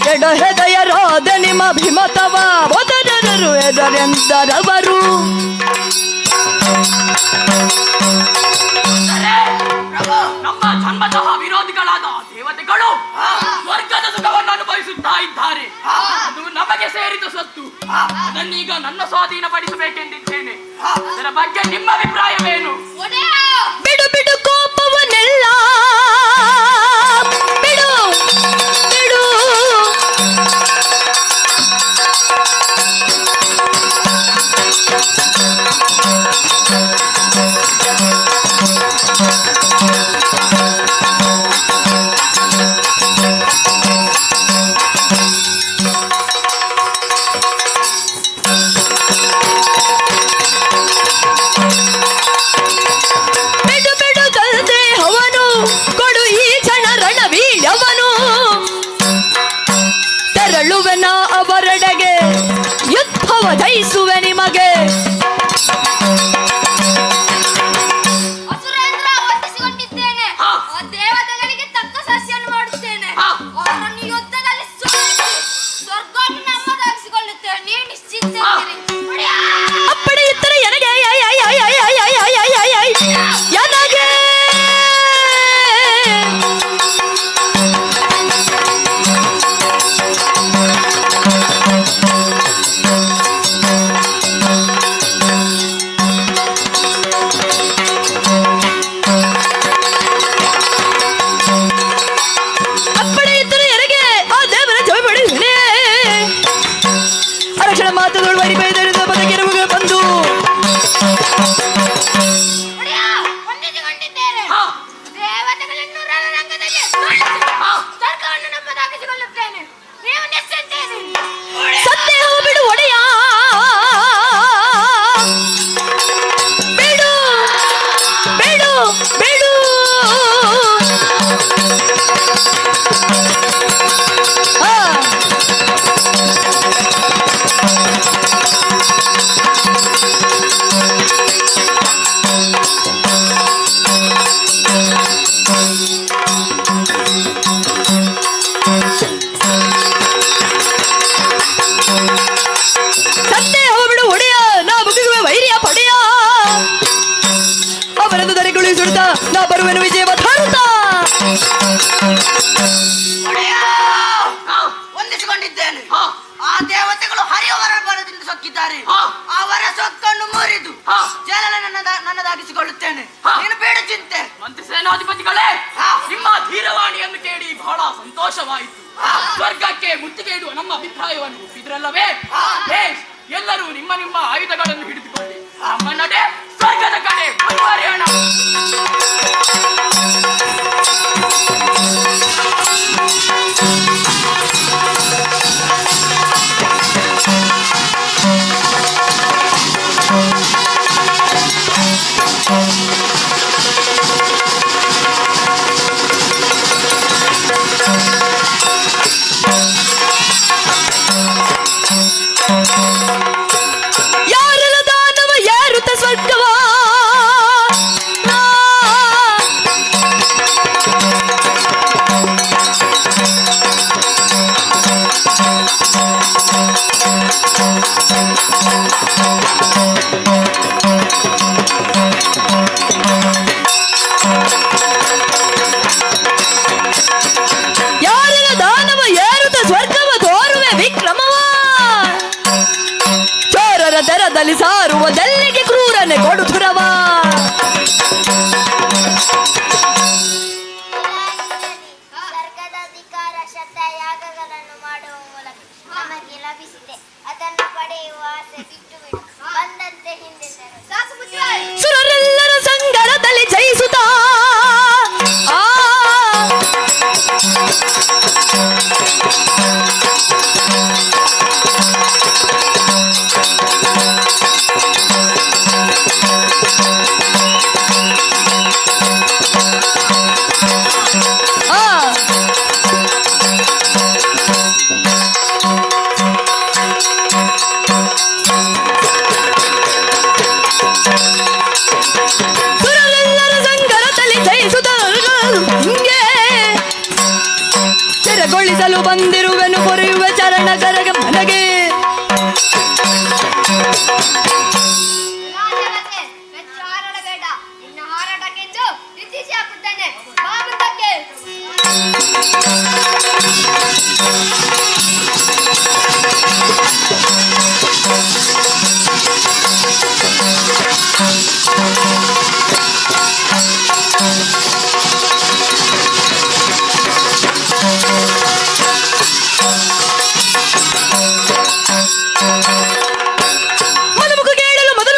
ಕೆಡ ಹೃದಯರಾದ ನಿಮ್ಮ ಭಿಮತವ ಮೊದಲರು ಎದರೆಂದರವರು. ನಮ್ಮ ಜನ್ಮತಃ ವಿರೋಧಿಗಳಾದ ದೇವತೆಗಳು ಸ್ವರ್ಗದ ಸುಖವನ್ನು ಅನುಭವಿಸುತ್ತಾ ಇದ್ದಾರೆ. ಅದು ನಮಗೆ ಸೇರಿದ ಸ್ವತ್ತು. ಅದನ್ನೀಗ ನನ್ನ ಸ್ವಾಧೀನಪಡಿಸಬೇಕೆಂದಿದ್ದೇನೆ. ಅದರ ಬಗ್ಗೆ ನಿಮ್ಮ ಅಭಿಪ್ರಾಯವೇನು? ಬಿಡು ಬಿಡು ಕೋಪವನ್ನೆಲ್ಲ ಬಿಡು ಬಿಡು. ಅವರೆಡೆಗೆ ಯುದ್ಧವ ಜಯಿಸುವೆ ನಿಮಗೆ. ಅಸುರೇಂದ್ರ ಒತ್ತಿಸಿಕೊಂಡಿದ್ದೇನೆ. ಆ ದೇವತೆಗಳಿಗೆ ತಕ್ಕ ಸಸ್ಯವನ್ನು ಮಾಡುತ್ತೇನೆ. ಅವರನ್ನು ಯುದ್ಧದಲ್ಲಿ ಸೋಲಿಸಿ ಸ್ವರ್ಗವನ್ನು ನಮ್ಮದಾಗಿಸಿಕೊಳ್ಳುತ್ತೇವೆ. ನೀವು ನಿಶ್ಚಿಂತೆಯಿರಿ. ಅಪ್ಪಡಿ ಇದ್ದರೆ ನನಗೆ ನನಗೆ ಮಾತುಗಳು ಬರಿಬೈದರಿಂದ ಬದುಕಿರುವಾಗ ಬಂದು ದೇವತೆಗಳನ್ನು ರಣರಂಗದಲ್ಲಿ ಸ್ವರ್ಗವನ್ನು ನಮ್ಮದಾಗಿಸಿಕೊಳ್ಳುತ್ತೇನೆ. ನೀವು ನಿಶ್ಚಿಂತೆಯಿರಿ. ಸಂದೇಹ ಬಿಡು ಒಡೆಯ, ಬಿಡು ಬಿಡು ಬಿಡು. ನಾ ಬರುವೆನು ವಿಜಯ ಭಾರತ. ಹೊಂದಿಸಿಕೊಂಡಿದ್ದೇನೆ. ಆ ದೇವತೆಗಳು ಹರಿಯವರ ಬಲದಿಂದ ಸೊಕ್ಕಿದ್ದಾರೆ. ಅವರ ಸೊಕ್ಕನ್ನು ಮುರಿದು ಜಲನ ನನ್ನದಾಗಿಸಿಕೊಳ್ಳುತ್ತೇನೆ. ನೀನು ಬೇಡ ಚಿಂತೆ. ಮಂತ್ರಿ ಸೇನಾಧಿಪತಿಗಳೇ, ನಿಮ್ಮ ಧೀರವಾಣಿಯನ್ನು ಕೇಳಿ ಬಹಳ ಸಂತೋಷವಾಯಿತು. ಸ್ವರ್ಗಕ್ಕೆ ಮುತ್ತಿಗೆ ಇಡುವ ನಮ್ಮ ಅಭಿಪ್ರಾಯವನ್ನು ಒಪ್ಪಿದ್ರಲ್ಲವೇ? ಎಲ್ಲರೂ ನಿಮ್ಮ ನಿಮ್ಮ ಆಯುಧಗಳನ್ನು ಹಿಡಿದುಕೊಳ್ಳಿ. ನಮ್ಮ ನಡೆ ಸ್ವರ್ಗದ ಕಡೆ ಮುಂದುವರಿಯೋಣ. ಯಾರೆಲ್ಲ ದಾನವ ಯಾರುತ್ತ ಸ್ವರ್ಗವ ಯಾರೆಲ್ಲ ದಾನವ ಏರುತ್ತ ಸ್ವರ್ಗವ ತೋರುವೆ ವಿಕ್ರಮವ. ಚೋರರ ದರದಲ್ಲಿ ಸಾರುವುದೆಲ್ಲಿಗೆ ಕ್ರೂರನೆ ಕೊಡುತ್ತುರವ. ಸ್ವರ್ಗದ ಅಧಿಕಾರ ಶತಯಾಗಗಳನ್ನು ಮಾಡುವ ಮೂಲಕ ನಮಗೆ ಲಭಿಸಿದೆ. ಅದನ್ನು ಪಡೆಯುವ ಆಸೆ ಬಿಟ್ಟು ಬಿಡು. ಬಂದಂತೆ ಹಿಂದೆ ಸಾಕು. ಸುರರೆಲ್ಲರ ಸಂಗಡದಲ್ಲಿ ಜಯಿಸುತ್ತ ಸುರರೆಲ್ಲರ ಸಂಗಡದಲ್ಲಿ ಜಯಿಸುತ್ತ ಹಿಂಗೆ ಚೆರಗೊಳಿಸಲು ಬಂದಿರುವೆನು ಕೊರೆಯುವ ಚರಣ ಕರಗ ಮನಗೆ. ರಾಜವತೆ ಹೆಚ್ಚು ಹಾರಾಡಬೇಡ. ನಿನ್ನ ಹಾರಾಟಕ್ಕೆಂದು ನಿಂದಿಸಿ ಹಾಕುತ್ತೇನೆ. ಬಾ ಮುಂದಕ್ಕೆ. ಮನಮುಖ ಕೇಳಲು ಮೊದಲು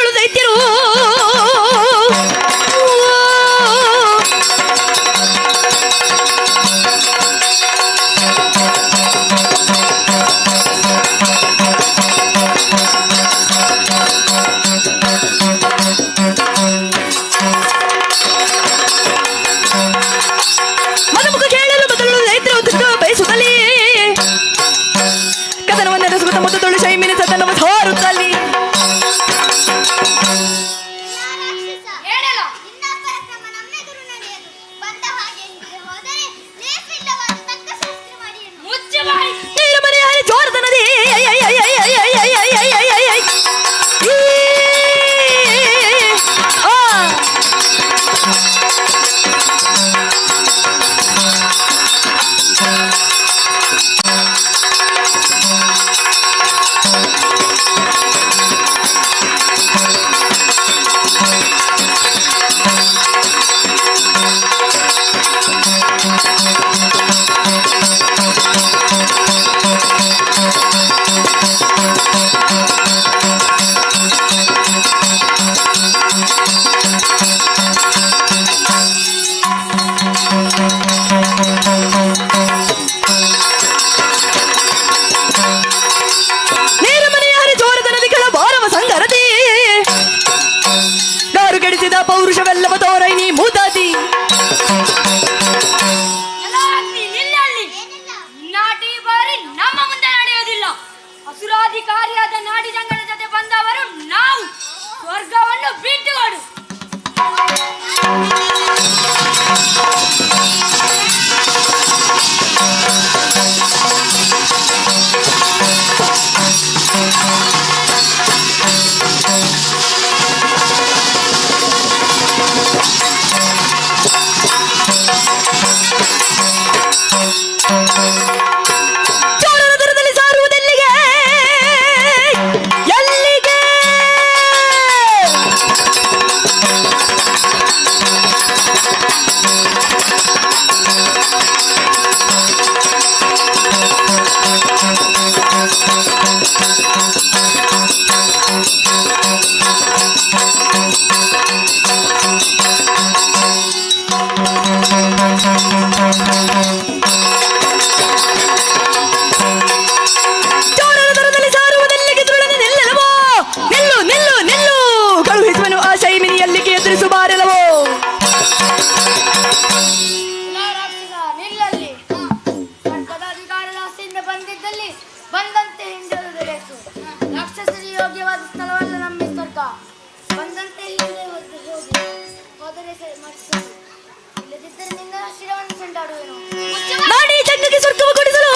ನಾಡಿ ಜಂಗಕ್ಕೆ ಸ್ವರ್ಗವ ಕೊಡಿಸಲು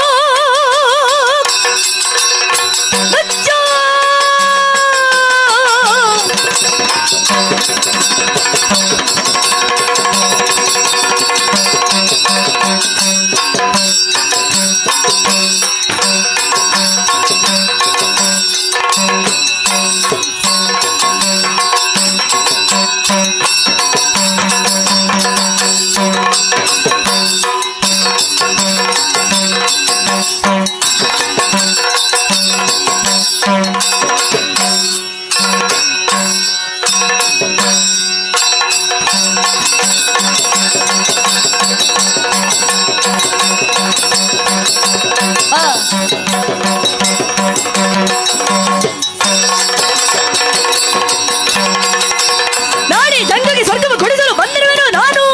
ನಾಡಿ ಜಂಗಕ್ಕೆ ಸ್ವರ್ಗವ ಕೊಡಿಸಲು ಬಂದಿರುವೆನು ನಾನು.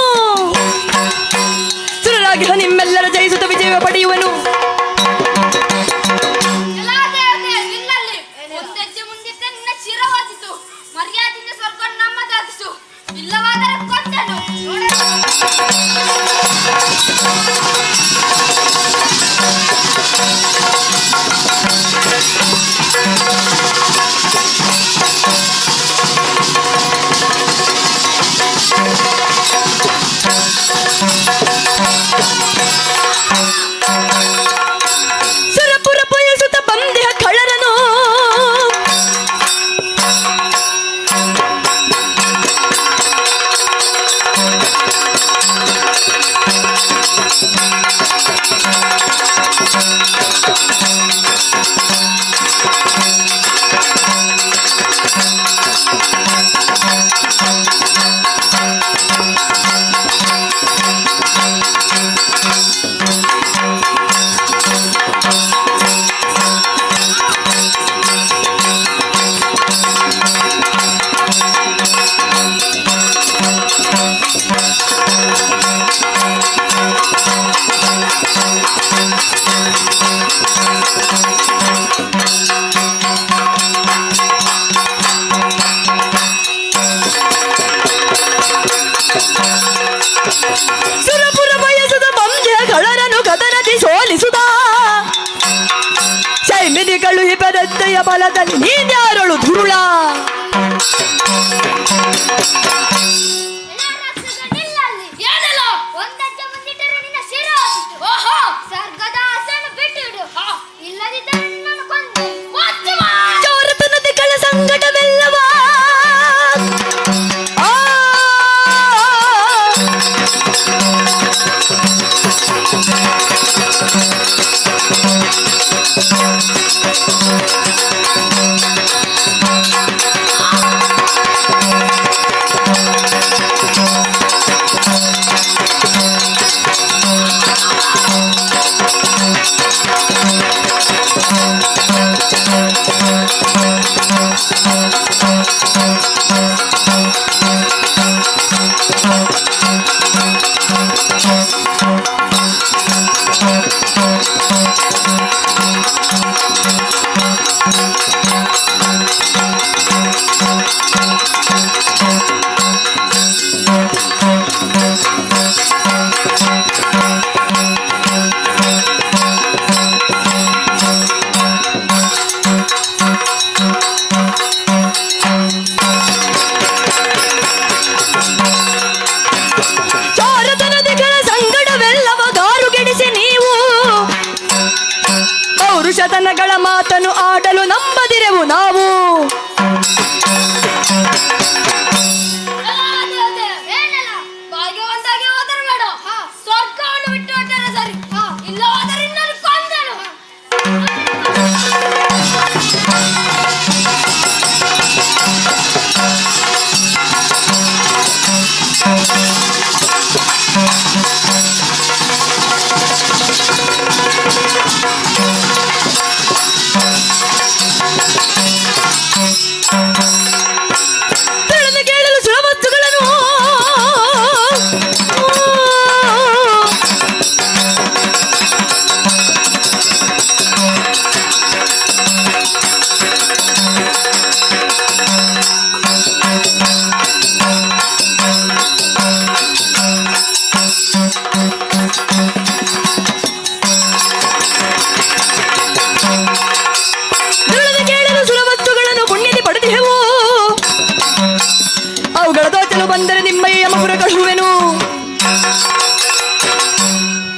ಸುರರಾಗಿ ನಿಮ್ಮೆಲ್ಲರ ಜಯಿಸುತ್ತ ವಿಜಯ ಪಡೆಯುವನು. ಒಂದೆಜ್ಜೆ ಮುಂದಿಟ್ಟೆ ನಿನ್ನ ಶಿರವಾದಿತು. ಮರ್ಯಾದೆಯಿಂದ ಸ್ವರ್ಗ ನಮ್ಮದಾಗಿಸು, ಇಲ್ಲವಾದರೆ ಕೊಂದನು. ಸುರಪುರ ಬಯಸುತ್ತ ಬಂದೆಯ ಕಳ್ಳರನು. ಸುರಪುರ ಬಯಸುತ್ತ ಬಂದೆಯ ಕಳ್ಳರನು ಕದನದಿ ಸೋಲಿಸುತ್ತ ಸೈನಿಕಗಳು ಇಬ್ಬರದ್ದೆಯ ಬಲದಲ್ಲಿ ನೀನ್ಯಾರಳು ಧುರುಳ. ಒಂದೆಜ್ಜೆ ಮುಂದಿಟ್ಟರೆ ನಿನ್ನ ಶಿರವಾದಿತು. ಓಹೋ, ಸ್ವರ್ಗದ ಆಸೆಯನ್ನು ಬಿಟ್ಟಿಡು, ಇಲ್ಲದಿದ್ದರೆ ನಿನ್ನನ್ನು ಕೊಂದೆ. ಚೋರತನದಿಗಳ ಸಂಕಟವೆಲ್ಲವ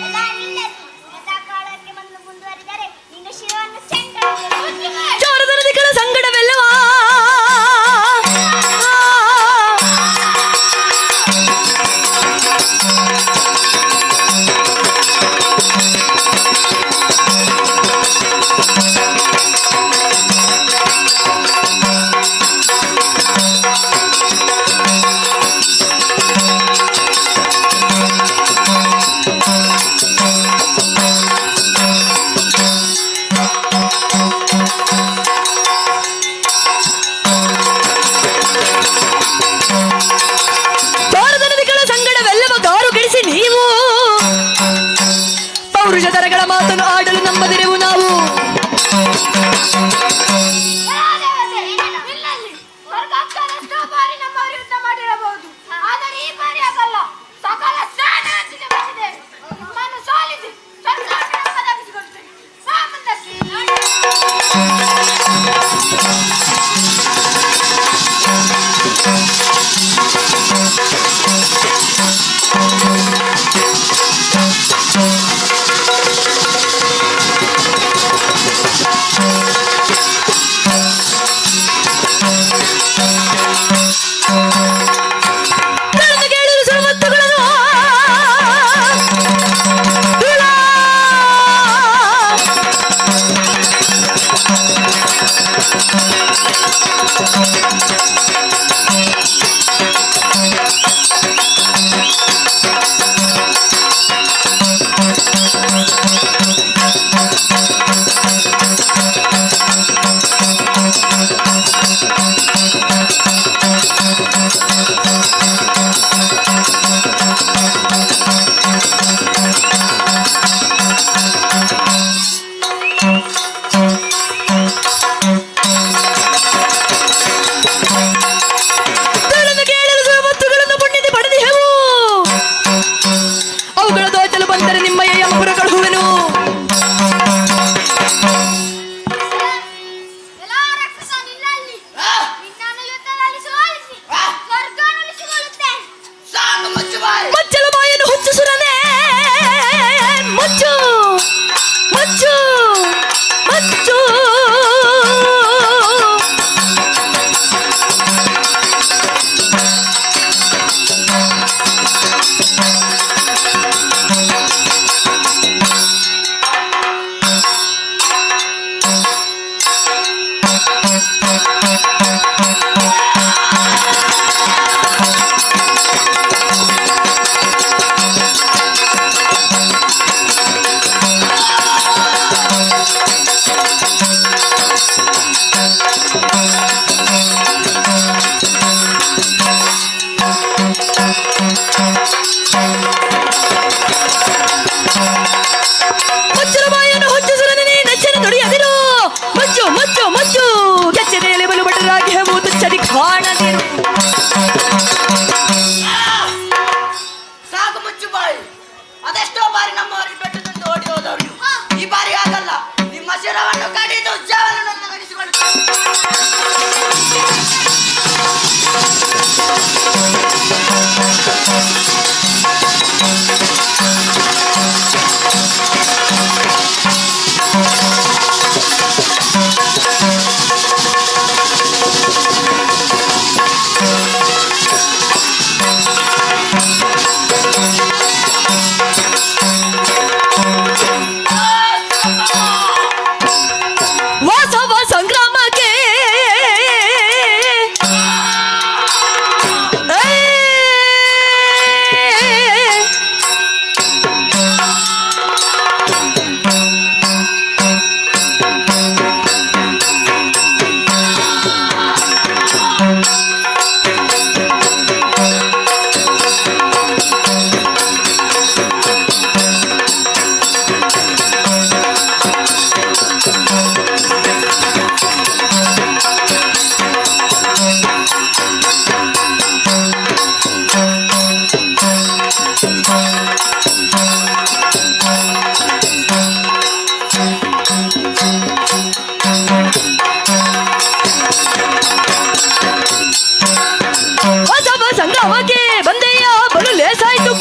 ಎಲ್ಲ ನಿಲ್ಲಲಿ. ಯಥಾಕಾಲಕ್ಕೆ ಬಂದು ಮುಂದುವರಿದರೆ ನಿನ್ನ ಶಿರವನ್ನು ಚೆಂಡಾಗಿ ಚೋರದ ನದಿಗಳ ಸಂಗಡವೆಲ್ಲವಾ ಪೌರುಷ ದರಗಳ ಮಾತನ್ನು ಆಡಲು ನಂಬದಿರೆವು ನಾವು. ನಿಲ್ಲಲ್ಲಿ. ಸ್ವರ್ಗಕ್ಕಾದಷ್ಟೋ ಬಾರಿ ನಮ್ಮ ವಿರುದ್ಧ ಮಾಡಿರಬಹುದು, ಆದರೆ ಈ ಬಾರಿ ಆಗಲ್ಲ. ಸಕಲ ಸೇನೆಯೊಂದಿಗೆ ಬಂದಿದೆ. ನಿಮ್ಮನ್ನು ಸೋಲಿಸಿ ಸ್ವರ್ಗವನ್ನು ನಮ್ಮದಾಗಿಸಿಕೊಳ್ತೇನೆ. ಬಾ ಮುಂದಕ್ಕೆ.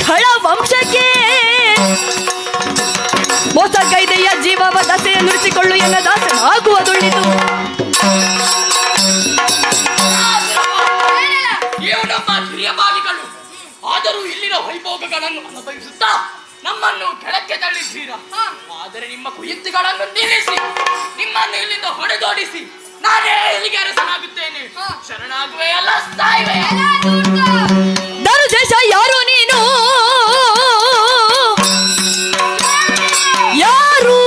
ಖಳ ವಂಶಕ್ಕೆ ಮೋಸಗೈದೆಯ ಜೀವವ ದಸೆಯ ನುಡಿಸಿಕೊಳ್ಳು ಎನ್ನ ದಾಸನಾಗುವುದುಳ್ಳಿತು. ನೀವು ನಮ್ಮ ಹಿರಿಯ ಭಾವಿಗಳು, ಆದರೂ ಇಲ್ಲಿನ ವೈಭೋಗಗಳನ್ನು ಅನುಭವಿಸುತ್ತಾ ನಮ್ಮನ್ನು ಕೆಳಕ್ಕೆ ತಳ್ಳಿದ್ದೀರಾ. ಆದರೆ ನಿಮ್ಮ ಕುಯುಕ್ತಿಗಳನ್ನು ನಿಲ್ಲಿಸಿ ನಿಮ್ಮನ್ನು ಇಲ್ಲಿಂದ ಹೊಡೆದೋಡಿಸಿ ನಾನೇ ಇಲ್ಲಿಗೆ ಅರಸನಾಗುತ್ತೇನೆ. ಶರಣಾಗುವೆ ಅಲ್ಲ ಸಾಯುವೆ. ದೇಶ ಯಾರು ನೀನು? ಯಾರು?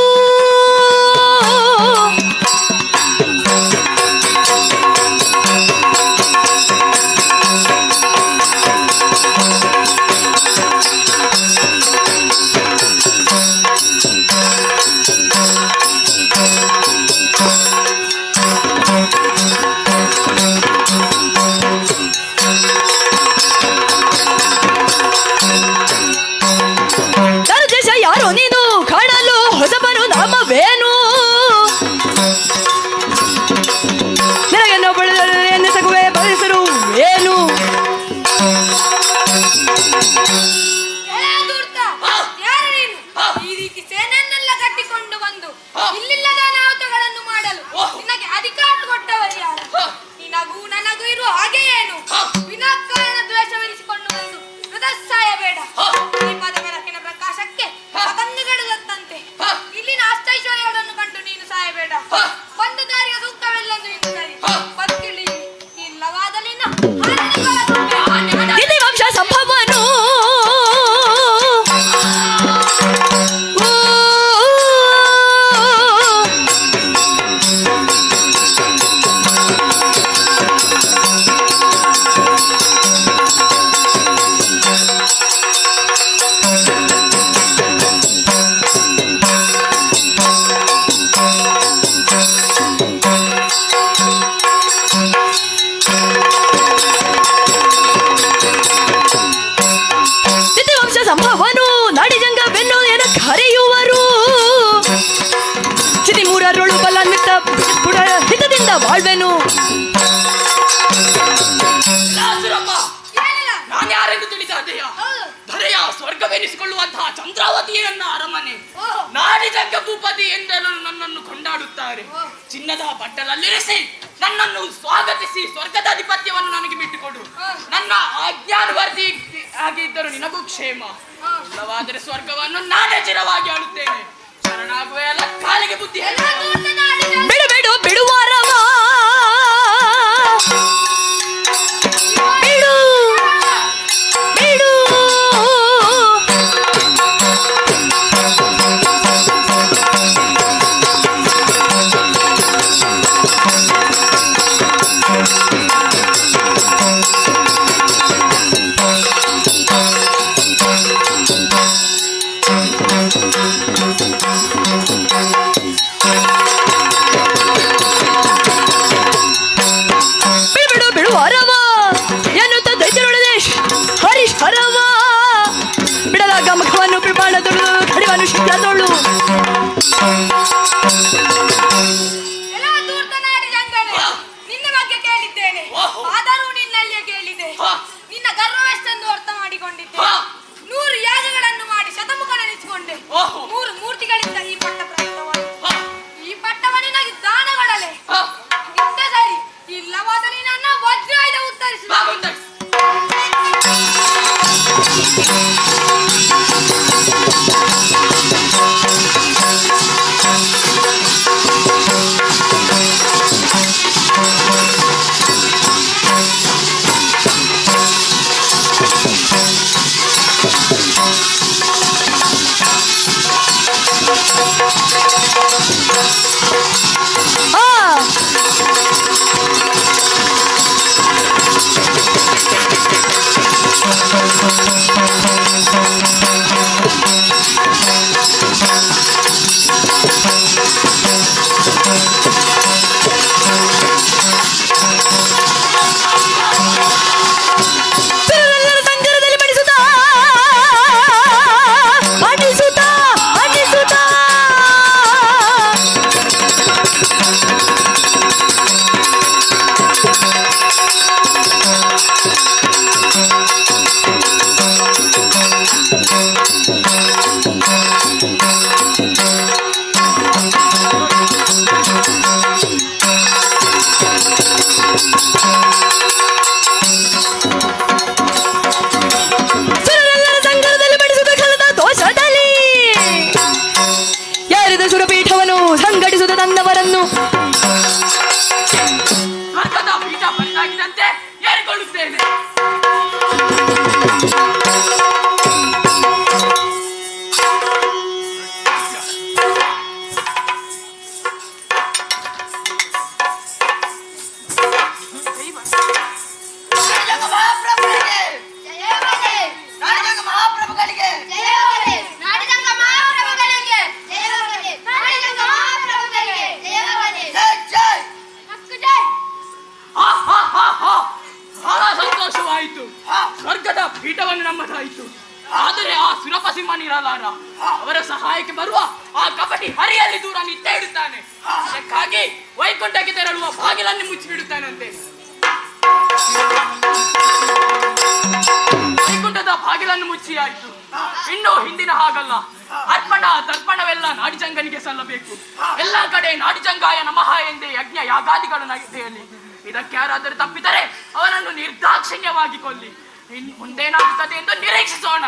ಯಾರೋ ನೀನು ಕಾಣಲು ಹೊಸಬರು ನಾಮವೇನು? ನಿನಗೆನ್ನೋ ಎನ್ನಿಸಗುವೆ ಬಯಸರು ಏನು? ಈ ರೀತಿ ಸೇನೆಯನ್ನೆಲ್ಲ ಕಟ್ಟಿಕೊಂಡು ಬಂದು ಇಲ್ಲಿಲ್ಲದ ಅನಾಹುತಗಳನ್ನು ಮಾಡಲು ನಿನಗೆ ಅಧಿಕಾರ ಕೊಟ್ಟವರು ಯಾರು? ನಿನಗೂ ನನಗೂ ಇರುವ ಹಾಗೆ ಏನು? ವಿನಾಕಾರಣ ದ್ವೇಷವೆನಿಸಿಕೊಂಡು ಬಂದು ಹೃದಯ ಬೇಡ. ಈ ಪದ ಬೆಳಕಿನ ಪ್ರಕಾಶಕ್ಕೆ ಪತಂಗಗಳು ದತ್ತಂತೆ ಇಲ್ಲಿನ ಅಷ್ಟೈಶ್ವರ್ಯಗಳನ್ನು ಕಂಡು ನೀನು ಸಾಯಬೇಡ. ಒಂದು ದಾರಿಯ ಸೂಕ್ತವೆಲ್ಲಂದು ಇನ್ನು ಸರಿ ಬದುಕಿಳಿ ಇಲ್ಲವಾದಲ್ಲಿ ವಂಶ ಸಂಭವನು ಸಂಭವನು ನಾಡಿಜಂಗವೆನ್ನು ಎನ ಕರೆಯುವರು. ಚಿತಿ ಮೂರರೊಳು ಬಲ ಹಿತದಿಂದ ಬಾಳ್ವೆನು. ನಾನು ಯಾರೆಂದು ತಿಳಿದ ಧರೆಯ ಸ್ವರ್ಗವೆನಿಸಿಕೊಳ್ಳುವಂತಹ ಚಂದ್ರಾವತಿಯೇ ನನ್ನ ಅರಮನೆ. ನಾಡಿಜಂಗ ಭೂಪತಿ ಎಂದೆಲ್ಲರೂ ನನ್ನನ್ನು ಕೊಂಡಾಡುತ್ತಾರೆ. ಚಿನ್ನದ ಬಟ್ಟಲಲ್ಲಿರಿಸಿ ನನ್ನನ್ನು ಸ್ವಾಗತಿಸಿ ಸ್ವರ್ಗದ ಅಧಿಪತ್ಯವನ್ನು ನನಗೆ ಬಿಟ್ಟುಕೊಡು. ನನ್ನ ಆಜ್ಞಾನುವರ್ತಿ ಆಗಿದ್ದರೂ ನಿನಗೂ ಕ್ಷೇಮ. ಇಲ್ಲವಾದರೆ ಸ್ವರ್ಗವನ್ನು ನಾನೇ ಚಿರವಾಗಿ ಆಳುತ್ತೇನೆ. ಶರಣಾಗುವೆ ಅಲ್ಲ ಕಾಲಿಗೆ ಬುದ್ಧಿ. ಬಿಡಬೇಡು ಬಿಡುವಾರವ ಬಿಡು ಬಿಡು. ಮಹಾಪ್ರಭುಗಳಿಗೆ ಜಯವಾಗಲಿ. ನಾಡಿದಂಗ ಮಹಾಪ್ರಭುಗಳಿಗೆ ಜಯವಾಗಲಿ. ನಾಡಿದಂಗ ಮಹಾಪ್ರಭುಗಳಿಗೆ ಜಯವಾಗಲಿ. ಜೈ ಜೈ. ಮಸ್ಕು ಜೈ. ಬಹಳ ಸಂತೋಷವಾಯಿತು. ಸ್ವರ್ಗದ ಪೀಠವನ್ನು ನಮ್ಮದಾಯಿತು. ಆದರೆ ಆ ಸುರಪಸಿಂಹನಿರಲಾರ. ಅವರ ಸಹಾಯಕ್ಕೆ ಬರುವ ಆ ಕಪಟಿ ಹರಿಯಲ್ಲಿ ದೂರ ನಿತ್ಯ ಇಡುತ್ತಾನೆ. ಅದಕ್ಕಾಗಿ ವೈಕುಂಠಕ್ಕೆ ತೆರಳುವ ಬಾಗಿಲನ್ನು ಮುಚ್ಚಿಬಿಡುತ್ತಾನಂತೆ. ವೈಕುಂಠದ ಬಾಗಿಲನ್ನು ಮುಚ್ಚಿಯಾಯಿತು. ಇನ್ನು ಹಿಂದಿನ ಹಾಗಲ್ಲ. ಅರ್ಪಣ ತರ್ಪಣವೆಲ್ಲ ನಾಡಿಜಂಗನಿಗೆ ಸಲ್ಲಬೇಕು. ಎಲ್ಲ ಕಡೆ ನಾಡಿಜಂಗಾಯ ನಮಃ ಎಂದೇ ಯಜ್ಞ ಯಾಗಾದಿಗಳು ನಡೆಯಲಿ. ಇದಕ್ಕೆ ಯಾರಾದರೂ ತಪ್ಪಿದರೆ ಅವನನ್ನು ನಿರ್ದಾಕ್ಷಿಣ್ಯವಾಗಿ ಕೊಲ್ಲಿ. ಮುಂದೇನಾಗುತ್ತದೆ ಎಂದು ನಿರೀಕ್ಷಿಸೋಣ.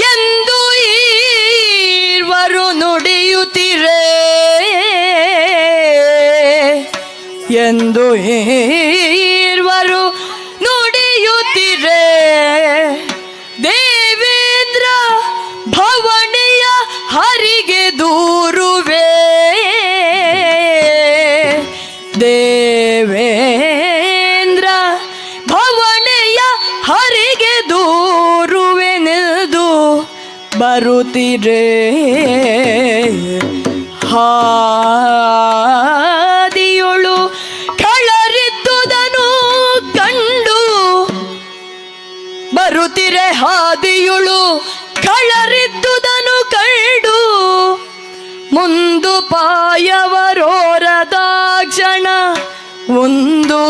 ಎಂದು ಈರ್ವರು ನುಡಿಯುತ್ತಿರೆ, ಎಂದು ಈರ್ವರು ನುಡಿಯುತ್ತಿರೆ. ದೇವೇಂದ್ರ ಭವನೆಯ ಹರಿಗೆ ದೂರುವೆ, ದೇವೇಂದ್ರ ಭವನೆಯ ಹರಿಗೆ ದೂರುವೆನೆದು ಬರುತ್ತಿರೆ. ಹಾದಿಯೊಳು ಕಳರಿದ್ದುದನು ಕಂಡು ಬರುತ್ತಿರೆ. ಹಾದಿಯುಳು ಕಳರಿದ್ದುದನು ಕಂಡು ಮುಂದು ಪಾಯವರೋರದಾಕ್ಷಣ ಒಂದು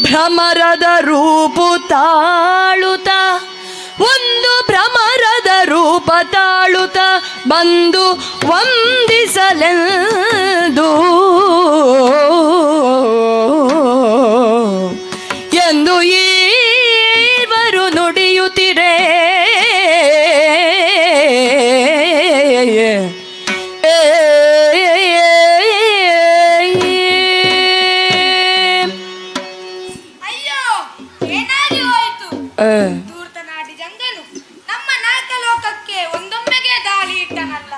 ಭ್ರಮರದ ರೂಪು ತಾಳುತ್ತ, ಒಂದು ಭ್ರಮರದ ರೂಪ ತಾಳುತ್ತ ಬಂದು ವಂದಿಸಲೆಂದು ಎಂದು ಈವರು ನುಡಿಯುತ್ತಿರೆ. ಅಯ್ಯೋ, ಏನಾಗಿ ಹೋಯಿತು? ಧೂರ್ತ ನಾಡಿಜಂಗನು ನಮ್ಮ ನಾಲ್ಕಲೋಕಕ್ಕೆ ಒಂದೊಮ್ಮೆಗೆ ದಾಳಿ ಇಟ್ಟನಲ್ಲ.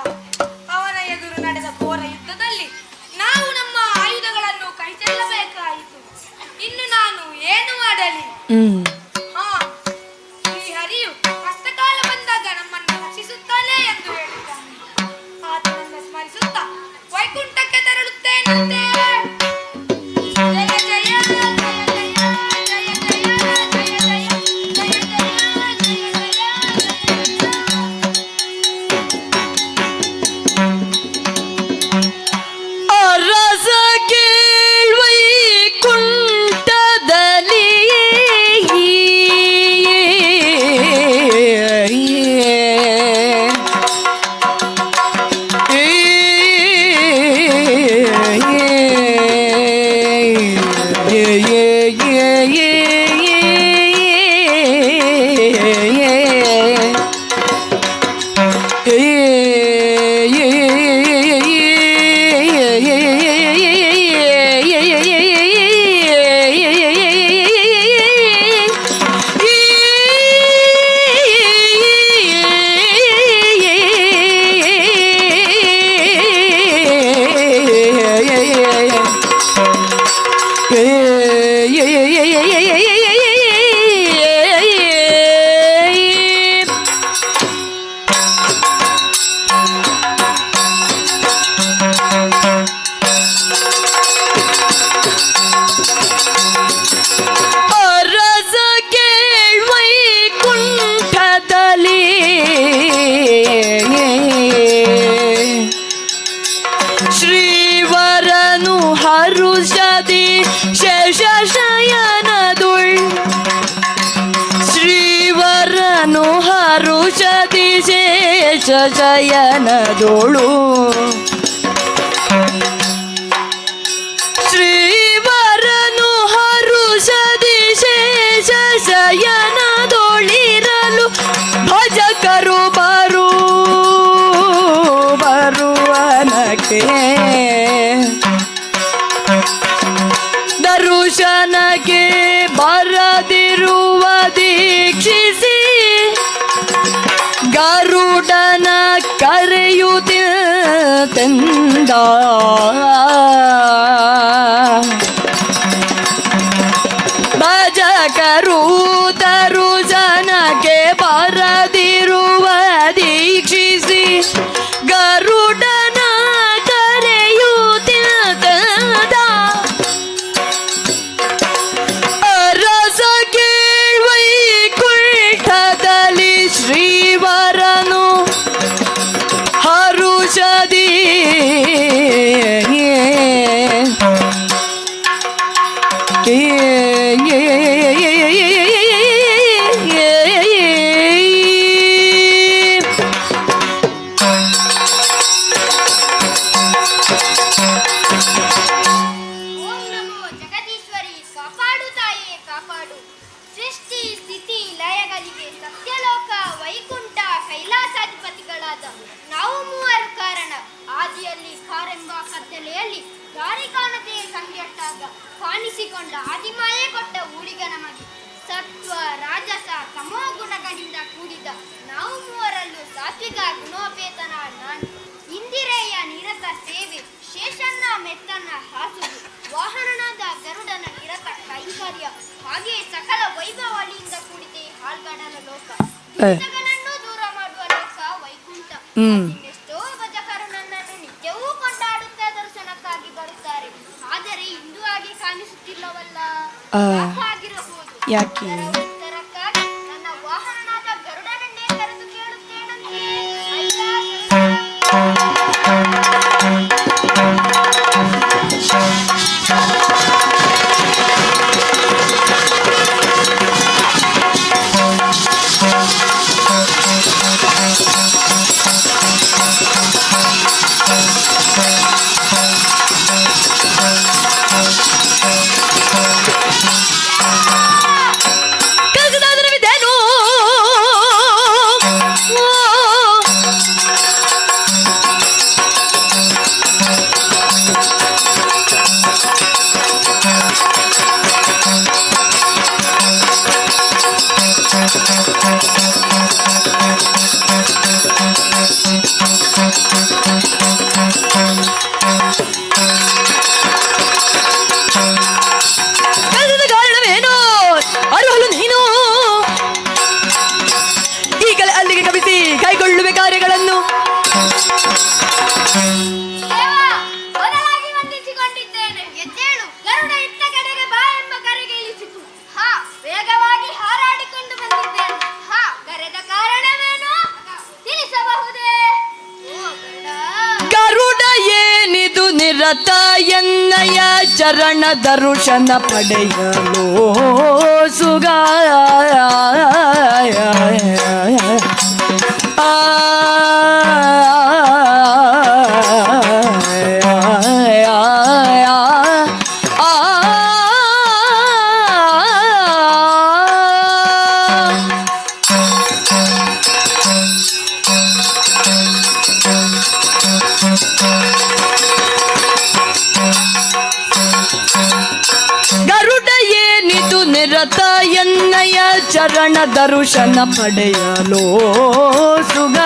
ಅವನ ಎದುರು ನಡೆದ ಘೋರ ಯುದ್ಧದಲ್ಲಿ ನಾವು ನಮ್ಮ ಆಯುಧಗಳನ್ನು ಕೈ ಚೆಲ್ಲಬೇಕಾಯಿತು. ಇನ್ನು ನಾನು ಏನು ಮಾಡಲಿ? ಈ ಹರಿಯು ಕಷ್ಟಕಾಲ ಬಂದಾಗ ನಮ್ಮನ್ನು ರಕ್ಷಿಸುತ್ತಾನೆ ಎಂದು ಹೇಳಿದ್ದಾನೆ. ಆತನನ್ನು ಸ್ಮರಿಸುತ್ತಾ ವೈಕುಂಠಕ್ಕೆ ತೆರಳುತ್ತೇನಂತೆ. ಜಯ ಜಯ ಜಯ ಜಯ ಜಯ ಜಯ ಜಯ ಜಯ ಜಯ ಜಯ ಅರಸ ಕೇಳ್ವೈಕುಂಠದಲ್ಲಿ ಶಯನದೋಳು ಶ್ರೀವರನು ಹರುಷದಿ ಶೇಷ ಶಯನದೋಳಿರಲು ಭಜಕರು ಬರುವನಕ್ಕೆ ದರುಶನಕ್ಕೆ ಬರದಿರುವ ದೀಕ್ಷಿಸಿ ಗರುಡನ ಕರೆಯ ಕರೆಯುತ್ತಿಂದ ಭಜಕರು ತರು ಜನಕ್ಕೆ ಬರದಿರುವ ದೀಕ್ಷಿಸಿ ಗರುಡನ ಕರೆಯುತ್ತಿಂದ ಅರಸ ಕೇಳ್ವೈಕುಂಠದಲ್ಲಿ ಶ್ರೀವರನು ಹರುಷದಿ ಓಂ ನಮೋ ಜಗದೀಶ್ವರಿ ಕಾಪಾಡು ತಾಯೇ ಕಾಪಾಡು. ಸೃಷ್ಟಿ ಸ್ಥಿತಿ ಲಯಗಳಿಗೆ ಸತ್ಯಲೋಕ ವೈಕುಂಠ ಕೈಲಾಸಾಧಿಪತಿಗಳಾದ ನಾವು ಮೂವರು ಕಾರಣ. ಆದಿಯಲ್ಲಿ ಕಾರೆಂಬ ಕತ್ತಲೆಯಲ್ಲಿ ದಾರಿ ಕಾಣದೆ ಕಂಗೆಟ್ಟಾಗ ಕಾಣಿಸಿಕೊಂಡ ಆದಿಮಾಯೆ ಕೊಟ್ಟ ಊಳಿಗ ನಮಗೆ. ಸತ್ವ ರಾಜಸ ತಮೋ ಗುಣಗಳಿಂದ ಕೂಡಿದ ನಾವು ಮೂವರಲ್ಲೂ ಸಾತ್ವಿಕ ಗುಣೋಪೇತನ ನಾನು. ಇಂದಿರೆಯ ನಿರತ ಸೇವೆ, ಶೇಷನ್ನ ಮೆತ್ತನ್ನ ಹಾಸುದು, ವಾಹನನಾದ ಗರುಡನ ನಿರತ ಕೈಂಕರ್ಯ, ಹಾಗೆ ಸಕಲ ವೈಭವಳಿಯಿಂದ ಕೂಡಿದೆ ಹಾಲ್ಗಡಲ ಲೋಕ. ದುರಿತಗಳನ್ನು ದೂರ ಮಾಡುವ ಲೋಕ ವೈಕುಂಠ. ಎಷ್ಟೋ ಭಜಕರು ನನ್ನನ್ನು ನಿತ್ಯವೂ ಕೊಂಡಾಡುತ್ತಾ ದರ್ಶನಕ್ಕಾಗಿ ಬರುತ್ತಾರೆ. ಆದರೆ ಇಂದು ಹಾಗೆ ಕಾಣಿಸುತ್ತಿಲ್ಲವಲ್ಲ. ಆಗಿರಬಹುದು. ಯಾಕೆ? ಉತ್ತರಕ್ಕಾಗಿ ನನ್ನ ವಾಹನನಾದ ಗರುಡನನ್ನೇ ಕರೆದು ಕೇಳುತ್ತೇನಂತೆ. ಕಸದಾದರವಿದೇನು ಕಸದ ಕಾರಣವೇನು ಅರುಹಲು ನೀನು ಈಗಲೇ ಅಲ್ಲಿಗೆ ಕವಿಸಿ ಕೈಗೊಳ್ಳುವೆ ಕಾರ್ಯಗಳನ್ನು. ದೇವ, ಮೊದಲಾಗಿ ವಂದಿಸಿಕೊಂಡಿದ್ದೇನೆ. ಎದ್ದೇಳು, ಗರುಡ ಇತ್ತ ಕಡೆಗೆ ಬಾ ಎಂಬ ಕರೆಗೆ ಇಳಿಸಿತು. ಹಾ, ವೇಗವಾಗಿ ಹಾರಾಡಿಕೊಂಡು ಬಂದಿದ್ದೇನೆ. ಹಾ, ಕರೆದ ಕಾರಣವೇನು ತಿಳಿಸಬಹುದೇ? ಓ ಗರುಡ, ಗರುಡ ಏನಿದು ನಿರತ ಎನ್ನಯ ಚರಣ ದರ್ಶನ ಪಡೆಯಲು ಸುಗ ಗರುಡ ಏನಿದು ನಿರತ ಎನ್ನಯ ಚರಣ ದರ್ಶನ ಪಡೆಯಲು ಸುಗ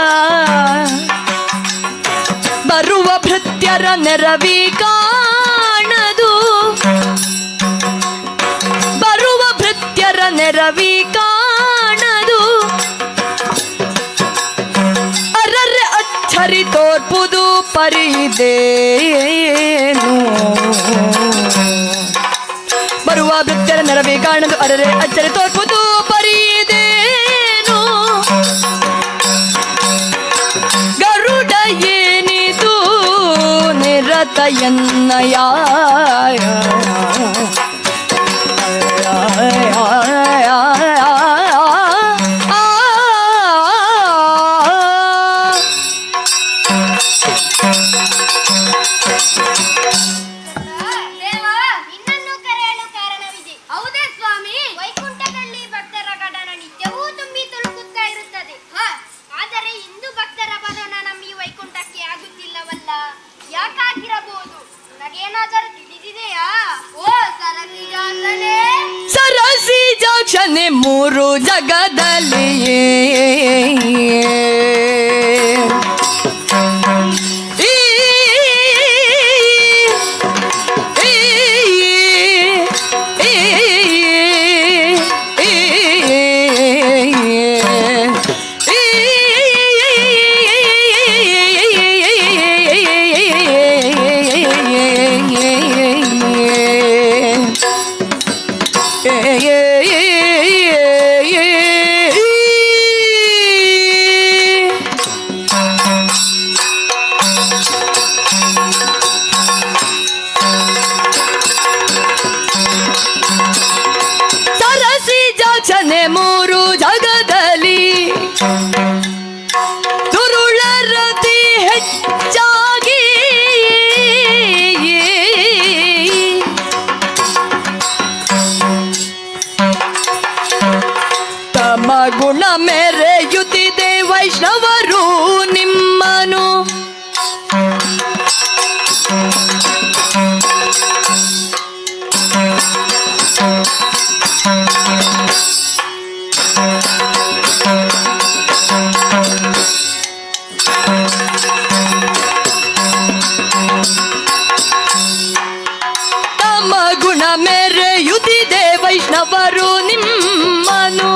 ಬರುವ ಭೃತ್ಯರ ನೆರವಿ ಕಾಣದು, ಬರುವ ಭೃತ್ಯರ ನೆರವಿ ಕಾಣದು. ಅರರೆ ಅಚ್ಚರಿ ತೋರ್ಪುದು ಪರಿದೇನು, ಬರುವ ಭೃತ್ಯರ ನೆರವಿ ಕಾಣದು. ಅರರೆ ಅಚ್ಚರಿ ತೋರ್ಪುದು ಪರಿದೇನು. ಗರುಡ ಏನಿದು ನಿರತ ಎನ್ನಯ ದೇವ, ನಿನ್ನನ್ನು ಕರೆಯಲು ಕಾರಣವಿದೆ. ಹೌದೇ ಸ್ವಾಮಿ? ವೈಕುಂಠದಲ್ಲಿ ಭಕ್ತರ ಗಡನ ನಿತ್ಯವೂ ತುಂಬಿ ತುಳುಕುತ್ತಾ ಇರುತ್ತದೆ. ಆದರೆ ಇಂದು ಭಕ್ತರ ಬರೋಣ ನಮ್ಮ ಈ ವೈಕುಂಠಕ್ಕೆ ಆಗುತ್ತಿಲ್ಲವಲ್ಲ. ಯಾಕಾಗಿರಬಹುದು? ನನಗೇನಾದರೂ ತಿಳಿದಿದೆಯಾ? ಓ ಸರಸಿಜಾಕ್ಷನೇ, ಸರಸಿಜಾಕ್ಷನೇ ಮೂರು ಜಗದಲ್ಲಿ ಸರಸಿ ಜಾಚನೆ ಮೂರು ಜಗದಲ್ಲಿ ದುರುಳರತಿ ಹೆಚ್ಚಾಗಿ ತಮ್ಮ ಗುಣ ಮೆರೆಯುತ್ತಿದೆ ವೈಷ್ಣವರು ನಿಮ್ಮನು ತಮ್ಮ ಗುಣ ಮೆರೆಯುತ್ತಿದೆ ವೈಷ್ಣವರು ನಿಮ್ಮನು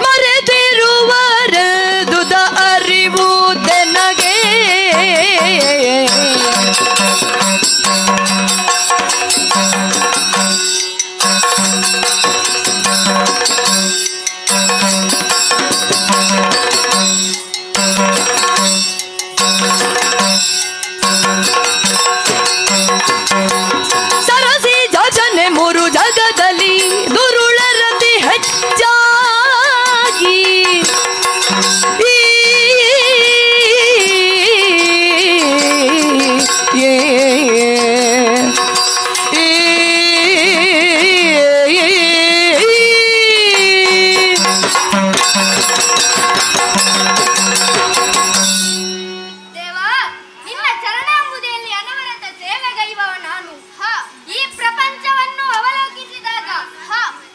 ಮರೆತಿರುವರೆದುದ ಅರಿವು ತೆನಗೆ ಸರಸಿ ಜಾಚನೆ ಮೂರು ಜಗದಲ್ಲಿ ದುರುಳರತಿ ಹೆಚ್ಚಾಗಿ ದೇವಾ, ನಿನ್ನ ಚರಣಾಂಬುದಿಯಲ್ಲಿ ಅನವರತ ಸೇವೆಗೈಯುವವ ನಾನು. ಈ ಪ್ರಪಂಚವನ್ನು ಅವಲೋಕಿಸಿದಾಗ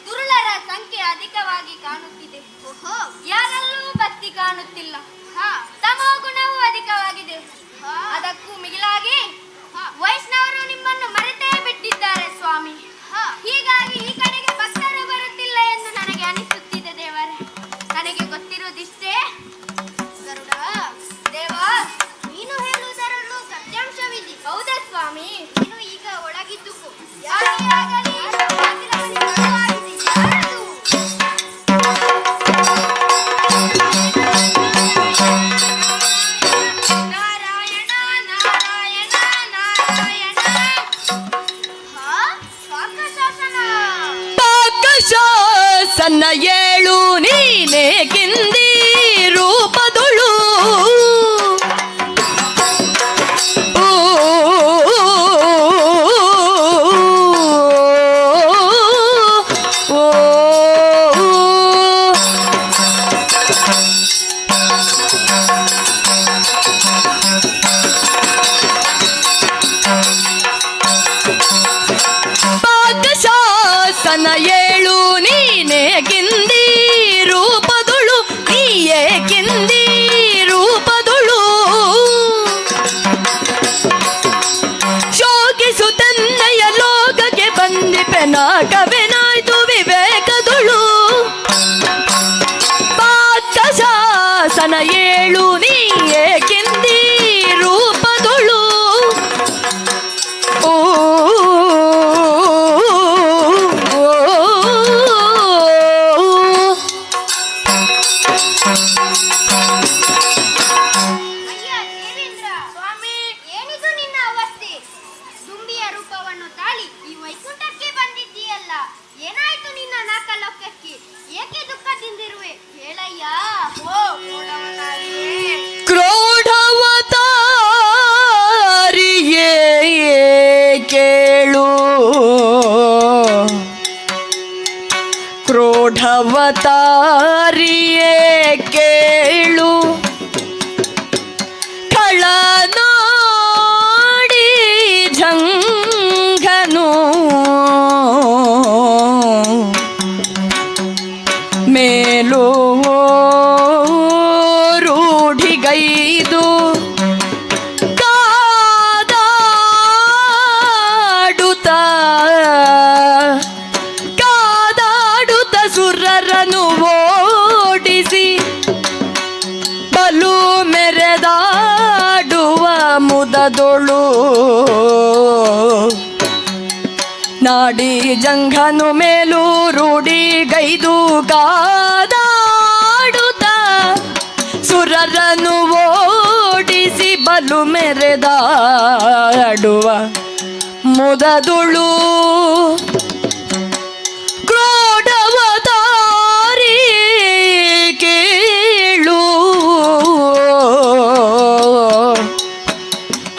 ದುರುಳರ ಸಂಖ್ಯೆ ಅಧಿಕವಾಗಿ ಕಾಣುತ್ತಿದೆ. ಯಾರಲ್ಲೂ ಭಕ್ತಿ ಕಾಣುತ್ತಿಲ್ಲ. ತಮೋ ಗುಣವೂ ಅಧಿಕವಾಗಿದೆ. ಅದಕ್ಕೂ ಮಿಗಿಲಾಗಿ ವೈಷ್ಣವರು ನಿಮ್ಮನ್ನು ಮರೆತೇ ಬಿಟ್ಟಿದ್ದಾರೆ ಸ್ವಾಮಿ. ಹೀಗಾಗಿ ಈ ಕಡೆಗೆ ಭಕ್ತರು ಬರುತ್ತಿಲ್ಲ ಎಂದು ನನಗೆ ಅನಿಸುತ್ತಿದೆ ದೇವರೇ. ನನಗೆ ಗೊತ್ತಿರುವುದಿಷ್ಟೇ. ಗರುಡ ದೇವಾ, ನೀನು ಹೇಳುವುದರಲ್ಲೂ ಸತ್ಯಾಂಶವಿದೆ. ಹೌದಾ ಸ್ವಾಮಿ? ನೀನು ಈಗ ಒಳಗಿದ್ದುಕೋ. ಯಾರಿಗಾಗಲಿ ಬಾಗಿಲ ಬಳಿ ಬರುವಾಗಿದೆ. ಯಾರದು? ನಾರಾಯಣ ನಾರಾಯಣ ನಾರಾಯಣ. ಪಾಕಶಾಸನ. ಪಾಕಶಾಸನ ಏಳು ನೀನೇ ಕಿಂದಿ ರೂಪದೊಳು ಪಾಕಶಾಸನ ಏಳು ನೀನೇ ಕಿಂದಿ ರೂಪದೊಳು ನೀಯೇ ಕಿಂದಿ ರೂಪದೊಳು ಶೋಕಿಸು ತನ್ನಯ ಲೋಕಕ್ಕೆ ಬಂದಿಪೆನ ಕವೆನಾಯ್ತು ವಿವೇಕದೊಳು ಪಾಕಶಾಸನ ಏಳು ನೀಯೇ ಕಿಂದಿ ರೂಪದೊಳು ಓ ಅಯ್ಯ ದೇವೇಂದ್ರ ಸ್ವಾಮಿ, ಏನಿದು ನಿನ್ನ ಅವಸ್ಥೆ? ದುಂಬಿಯ ರೂಪವನ್ನು ತಾಳಿ ಈ ವೈಕುಂಠಕ್ಕೆ ಬಂದಿದ್ದೀಯಲ್ಲ, ಏನಾಯ್ತು ನಿನ್ನ ನಾಕಲೋಕಕ್ಕೆ? ಏಕೆ ದುಃಖದಿಂದಿರುವೆ? ಹೇಳಯ್ಯ. ಓ ಕ್ರೋಢವತಾರಿಯೇ. ಕ್ರೋಢವತಾರಿಯೇ ಕೇಳು ಕ್ರೋಢವತಾರಿಯೇ ಕೇಳು ಖಳನಾಡಿ ಝಂಘನು ಮೇಲು ರೂಢಿಗೈದು ಕಾದಾಡುತ್ತ ಸುರರನು ಓಡಿಸಿ ಬಲು ಮೆರೆದಾಡುವ ಮುದದೊಳು ನಾಡಿ ಜಂಘನು ಮೇಲು ರೂಢಿಗೈದು ಕಾದಾಡುತ್ತ ಸುರರನು ಓಡಿಸಿ ಬಲು ಮೆರೆದಾಡುವ ಮುದದುಳು ಕ್ರೋಢವತಾರಿ ಕೇಳು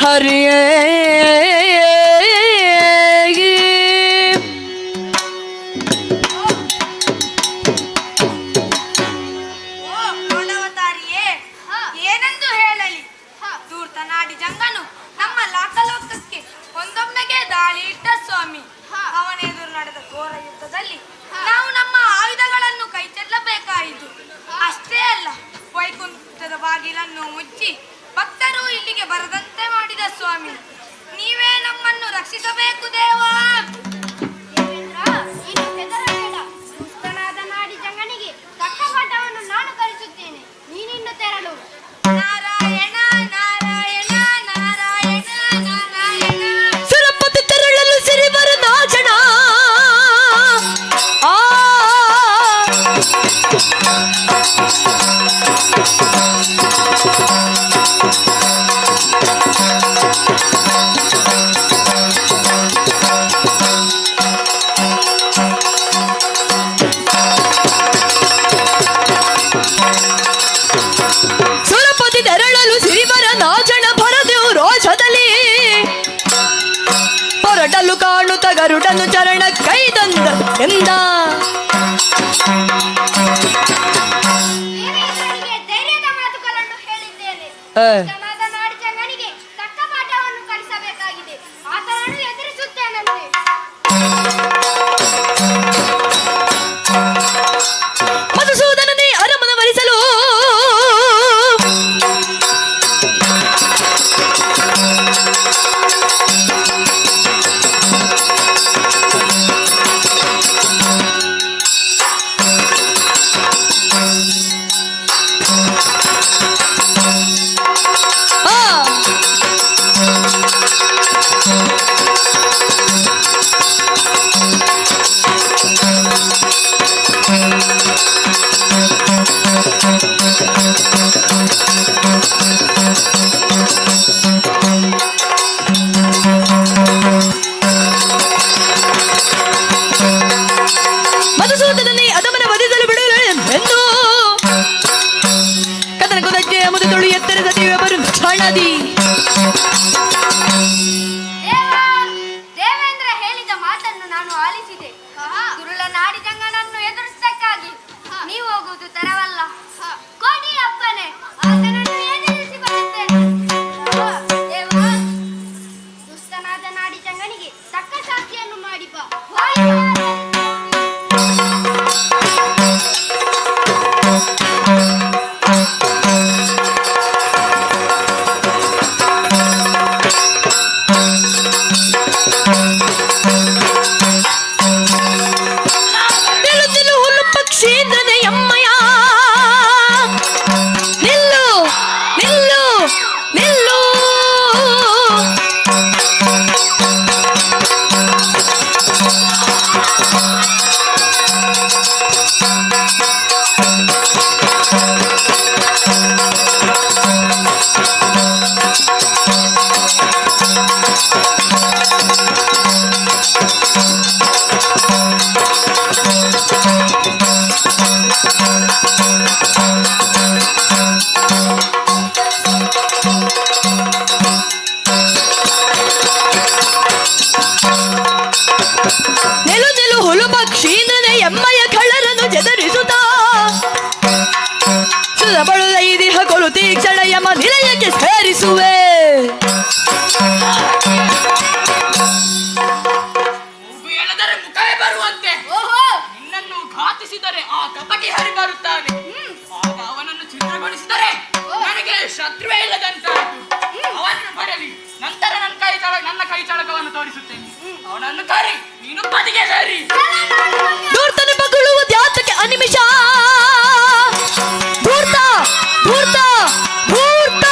ಹರಿಯೇ ಏನೆಂದು ಹೇಳಲಿ, ಧೂರ್ತನಾಡಿ ಜಂಗನು ನಮ್ಮ ಲಾಕಲೋಕಕ್ಕೆ ಒಂದೊಮ್ಮೆಗೆ ದಾಳಿ ಇಟ್ಟ ಸ್ವಾಮಿ. ಅವನೆದುರು ನಡೆದ ಘೋರ ಯುದ್ಧದಲ್ಲಿ ನಾವು ನಮ್ಮ ಆಯುಧಗಳನ್ನು ಕೈ ಚೆಲ್ಲಬೇಕಾಯಿತು. ಅಷ್ಟೇ ಅಲ್ಲ, ವೈಕುಂಠದ ಬಾಗಿಲನ್ನು ಮುಚ್ಚಿ ಭಕ್ತರು ಇಲ್ಲಿಗೆ ಬರದಂತೆ ಮಾಡಿದ ಸ್ವಾಮಿ. ನೀವೇ ನಮ್ಮನ್ನು ರಕ್ಷಿಸಬೇಕು ದೇವಾ. ದುಷ್ಟನಾದ ನಾಡಿ ಜಂಗನಿಗೆ ತಕ್ಕ ಪಾಠವನ್ನು ನಾನು ಕಲಿಸುತ್ತೇನೆ. ನೀನಿನ್ನು ತೆರಳು. ನಾರಾಯಣ ನಾರಾಯಣ ನಾರಾಯಣ ನಾರಾಯಣ. ಸುರಪತಿ ತೆರಳಲು ಸಿರಿವರ ನಾಚಣ ಸುರಪತಿ ತೆರಳಲು ಸಿರಿವರ ನಾಚಣ ಭರದೆವು ರೋಷದಲ್ಲಿ ಹೊರಟಲು ಕಾಣುತ್ತ ಗರುಡನು ಚರಣ ಕೈದಂದ ಎಂದ ಧೈರ್ಯದ ಮಾತುಗಳನ್ನು ಹೇಳಿದ್ದೇನೆ. ದುಷ್ಟನಾದ ನಾಡಿ ಜಂಗನಿಗೆ ತಕ್ಕ ಪಾಠವನ್ನು ಕಲಿಸಬೇಕಾಗಿದೆ. ಆತನನ್ನು ಎದುರಿಸುತ್ತೇನಂತೆ. ಮಧುಸೂದನನೇ ಅರಮನ ವರಿಸಲು ಮಧುಸೂದನನೇ ಅದಮನ ವಧಿಸಲು ಬಿಡಲು ಎಂದು ಕದನ ಕುದಜ್ಜೆಯ ಮುದುತೊಳು ಎತ್ತರ ಸತಿವೆ ಬರು ಕ್ಷಣದಿ ದೇವೇಂದ್ರ ಹೇಳಿದ ಮಾತನ್ನು ನಾನು ಆಲಿಸಿದೆ. ದುರುಳ ನಾಡಿ ಜಂಗನನ್ನು ಎದುರಿಸಕ್ಕಾಗಿ ನೀವು ಹೋಗುವುದು ತರವಲ್ಲ. ಕೋಟಿ ಅಪ್ಪನೆ, ಆತನನ್ನು ಎದುರಿಸಿ ಬರುತ್ತೇನೆ. ದೇವ, ದುಷ್ಟನಾದ ನಾಡಿ ಜಂಗನಿಗೆ ತಕ್ಕ ಶಾಸ್ತಿಯನ್ನು ಮಾಡಿ ಬಾ. ನಿಲ್ಲು ಹುಲ್ಲು ಪಕ್ಷೀಂದ್ರನೆ ಎಮ್ಮಯ್ಯ ನಿಲ್ಲು ನಿಲ್ಲು ನಿಲ್ಲು ನಿಲು ನಿಲು ಹುಲು ಪಕ್ಷೀಂದ್ರನೆ ಎಮ್ಮಯ್ಯ ಕಳ್ಳರನ್ನು ಜೆದರಿಸುತ್ತ ಸುಧಬಳುದ ಈ ದೇಹ ಕೊಲು ತೀಕ್ಷಣ ಯಮ ನಿಲಯಕ್ಕೆ ಸೇರಿಸುವೆ. ಮೂಗು ಎಳೆದರೆ ಮುಖವೇ ಬರುವಂತೆ ನಿನ್ನನ್ನು ಘಾತಿಸಿದರೆ ಆ ಕಪಟಿ ಹರಿ ಬರುತ್ತಾನೆ. ಆಗ ಅವನನ್ನು ಚಿತ್ರಗೊಳಿಸಿದರೆ ನನಗೆ ಶತ್ರುವೇ ಇಲ್ಲದಂತಾಯಿತು. ಅವನನ್ನು ಪಡೆಯಲಿ, ನಂತರ ನನ್ನ ಕೈ ಚಳಕವನ್ನು ತೋರಿಸುತ್ತೇನೆ. ಅವನನ್ನು ಕರಿ, ನೀನು ಪದಿಗೆ ಸೇರಿ. ಧೂರ್ತನೆ ಬಗಳುವುದು ಯಾತಕ್ಕೆ ಅನಿಮಿಷ ಧೂರ್ತ ಧೂರ್ತ ಧೂರ್ತ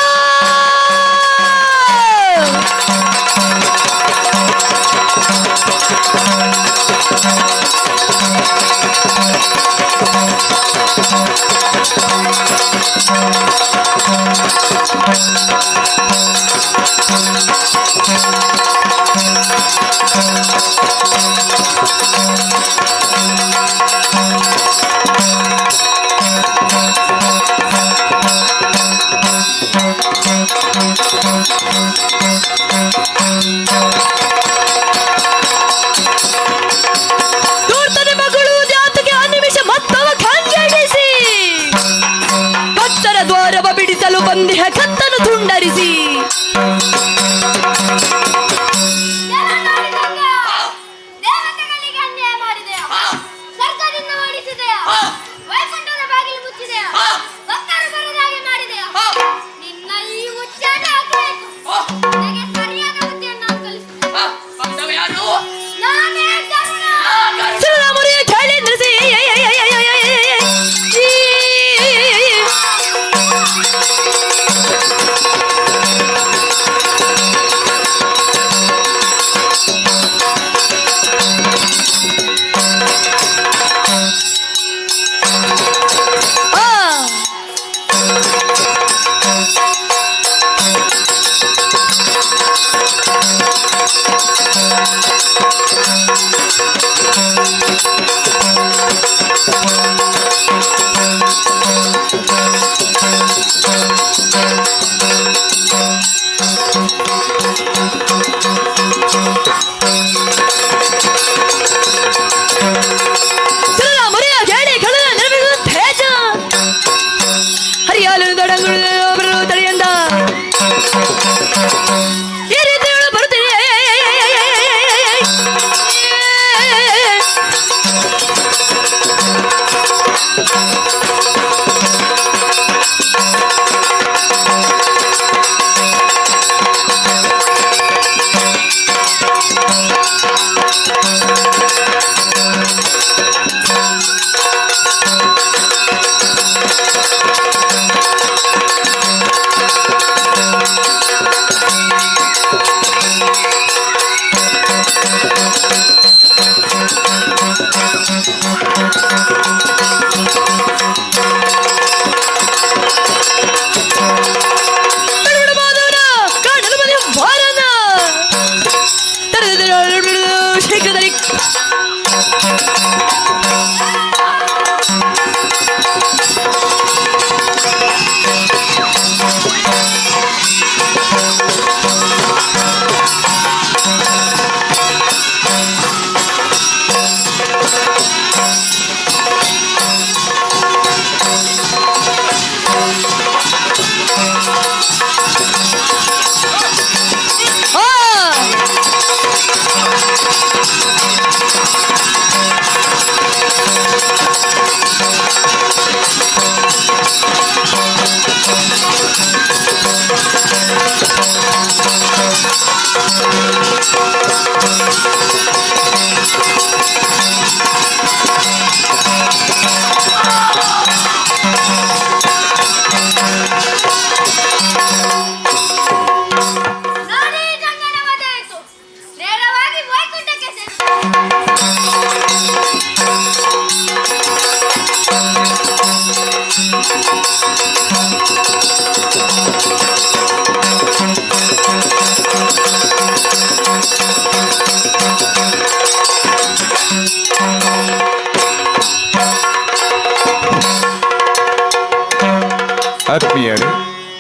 ಆತ್ಮೀಯರೇ,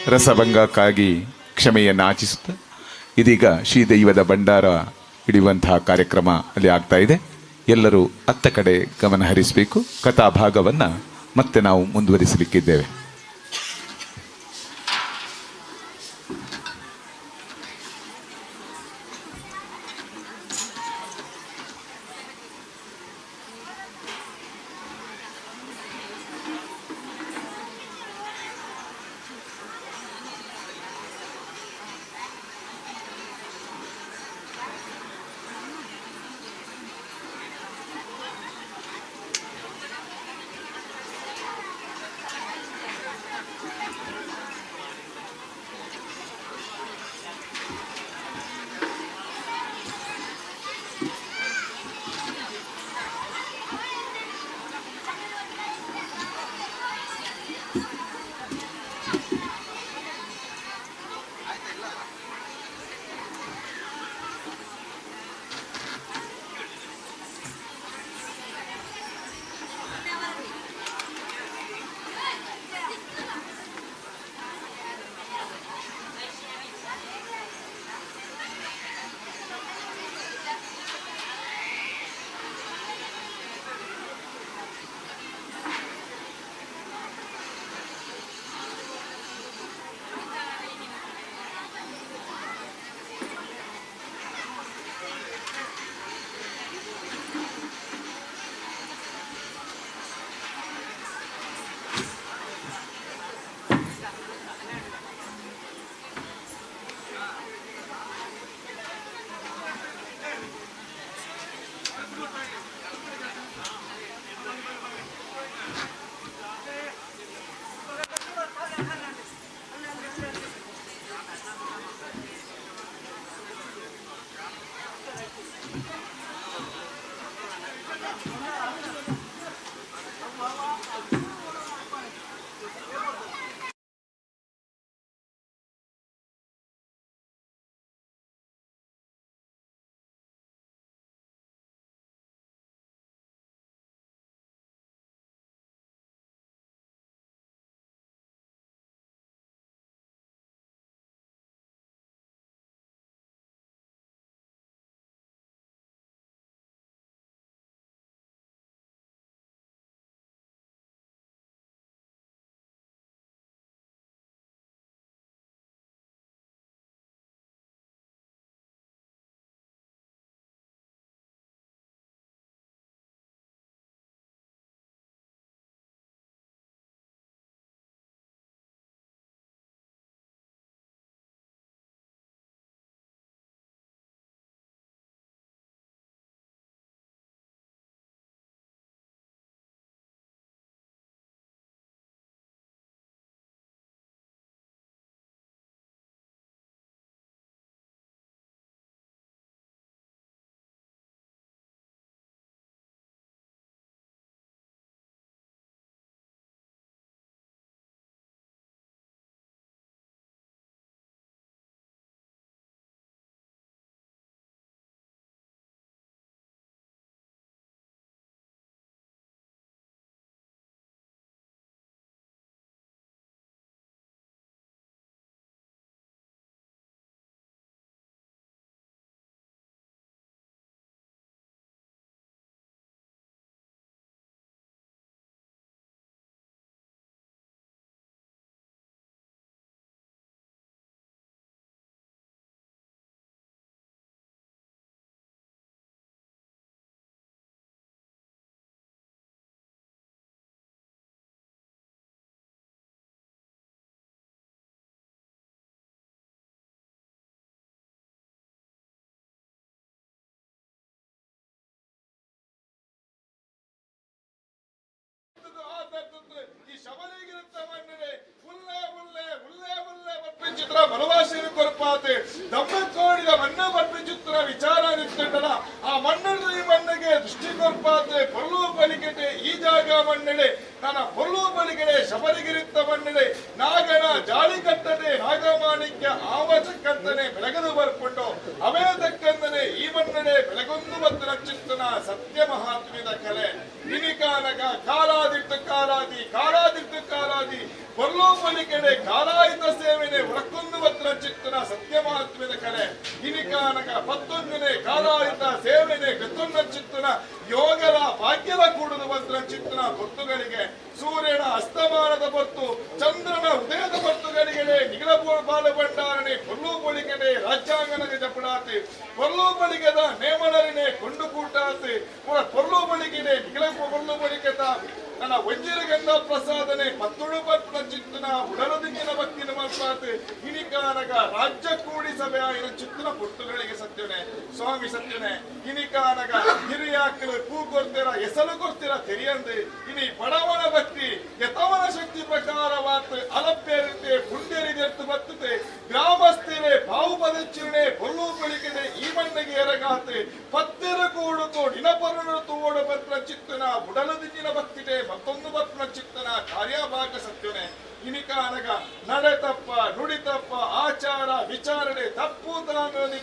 ರಸಭಂಗಕ್ಕಾಗಿ ಕ್ಷಮೆಯನ್ನು ಯಾಚಿಸುತ್ತಾ ಇದೀಗ ಶ್ರೀದೈವದ ಭಂಡಾರ ಹಿಡಿಯುವಂತಹ ಕಾರ್ಯಕ್ರಮ ಅಲ್ಲಿ ಆಗ್ತಾ ಇದೆ. ಎಲ್ಲರೂ ಅತ್ತ ಕಡೆ ಗಮನ ಹರಿಸಬೇಕು. ಕಥಾ ಭಾಗವನ್ನು ಮತ್ತೆ ನಾವು ಮುಂದುವರಿಸಲಿಕ್ಕಿದ್ದೇವೆ. ಶಬರಿಗಿರುತ್ತ ಮಣ್ಣನೆ ಉಲ್ಲೆ ಉಲ್ಲೆ ಉಲ್ಲೆ ಉಲ್ಲೆ ಬರ್ಪಿಂಚಿತ್ರ ಮನವಾಸಿನ ಕೊರಪಾತೆ ದಮ್ಮ ಕೋಡಿದ ಮಣ್ಣು ಬರ್ಪಿಂಚಿತ್ರ ವಿಚಾರ ನಿಂತಂಡನ ಆ ಮಣ್ಣು ಈ ಮಣ್ಣಿಗೆ ದೃಷ್ಟಿ ಕೊರಪಾತೆ ಪೊರ್ಲು ಬಲಿಕೆಟೆ ಈ ಜಾಗ ಮಣ್ಣೆಡೆ ನನ್ನ ಪೊರ್ಲು ಬಲಿಗೆಡೆ ಶಬರಿಗಿರುತ್ತ ಮಣ್ಣೆಡೆ ನಾಗನ ಜಾಳಿ ಕಟ್ಟನೆ ನಾಗಮಾಣಿಕ್ಯ ಆವಚಕ್ಕಂತನೆ ಬೆಳಗದು ಬರ್ಕೊಂಡು ಅವೇ ತಕ್ಕಂದನೆ ಈ ಮಣ್ಣೆಡೆ ಬೆಳಗೊಂದು ಮತ್ತು ರಚಿತ್ತನ ಸತ್ಯ ಮಹಾತ್ಮ್ಯದ ಕಲೆ ಇನಿಕಾನಗ ಕಾಲಾದಿಟ್ಟು ಕಾಲಾದಿ ಕಾಲಾದಿಟ್ಟು ಕಾಲಾದಿ ಪೊರ್ಲು ಬಲಿಗೆಡೆ ಕಾಲಾಯಿತ ಸೇವೆನೆ ಹೊರಕೊಂದು ಮತ್ತು ರಚಿತ್ತನ ಸತ್ಯ ಮಹಾತ್ಮ್ಯದ ಕಲೆ ಇನಿಕಾನಗ 11ನೇ ಕಾಲಾಯಿತ ಸೇವೆನೆ ಗತ್ತೊಂದ ಚಿತ್ತನ ಯೋಗದ ಭಾಗ್ಯದ ಕೂಡುದು ಮಂತ್ರ ಚಿತ್ತನ ಭಕ್ತುಗಳಿಗೆ ಸೂರ್ಯನ ಅಸ್ತಮಾನದ ಬತ್ತು ಚಂದ್ರನ ಹೃದಯದ ಭಕ್ತುಗಳಿಗೆ ನಿಗಲ ಬಾಲ ಭಂಡಾರಣೆ ಪೊರ್ಲು ಬಳಿಗೆಡೆ ರಾಜ್ಯಾಂಗನಗ ಜಪಡಾತಿ ಪೊರ್ಲು ಬಳಿಗದ ನೇಮನರಿನೇ ಕೊಂಡು ಕೂಟಾತಿ ಪೊರ್ಲು ಬಳಿಗೆಡೆ ನಿಗಲ ಪೊರ್ಲು ಬಳಿಗೆದ ನನ್ನ ವಂಜಿರಗಂಧ ಪ್ರಸಾದನೆ ಪತ್ತುಳು ಪತ್ರ ಚಿತ್ತನ ಉಡಲದಿಂಗಿನ ಭಕ್ತಿನ ಮಲ್ಪಾತಿ ಇನಿಕಾನಗ ರಾಜ್ಯ ಕೂಡಿ ಸಭೆ ಆಗಿನ ಚಿತ್ತನ ಪುಟ್ಟುಗಳಿಗೆ ಸತ್ಯನೆ ಸ್ವಾಮಿ ಸತ್ಯನೆ ಇನಿಕಾನಗ ಹಿರಿಯಾಕಲು ಕೂ ಕೊಡ್ತೀರ ಎಸಲು ಕೊಡ್ತೀರ ತೆರಿಯಂದೆ ಇನಿ ಬಡವನ ಭಕ್ತಿ ಯತವನ ಶಕ್ತಿ ಪ್ರಕಾರವಾತ್ ಅಲಭ್ಯರಿತೆ ಪುಣ್ಯರಿದೆತ್ತು ಬರ್ತತೆ ಗ್ರಾಮಸ್ಥರೇ ಬಾವು ಪದಚ್ಚಿರಣೆ ಪೊಲ್ಲು ಬಳಿಕೆಡೆ ಈ ಮಣ್ಣಿಗೆ ಎರಗಾತೆ ಪತ್ತೆರ ಕೂಡು ತೋಡಿನ ಪರುಣ ತೋಡ ಪತ್ರ ಚಿತ್ತನ ಬುಡಲದಿಂಗಿನ ಭಕ್ತಿಗೆ ಮತ್ತೊಂದು ಪತ್ರ ಚಿತ್ತನ ಕಾರ್ಯಭಾಗ ಸತ್ಯನೆ ಇನಿಕಾನಗ ನಡೆತಪ್ಪ ನುಡಿತಪ್ಪ ಆಚಾರ ವಿಚಾರಣೆ ತಪ್ಪು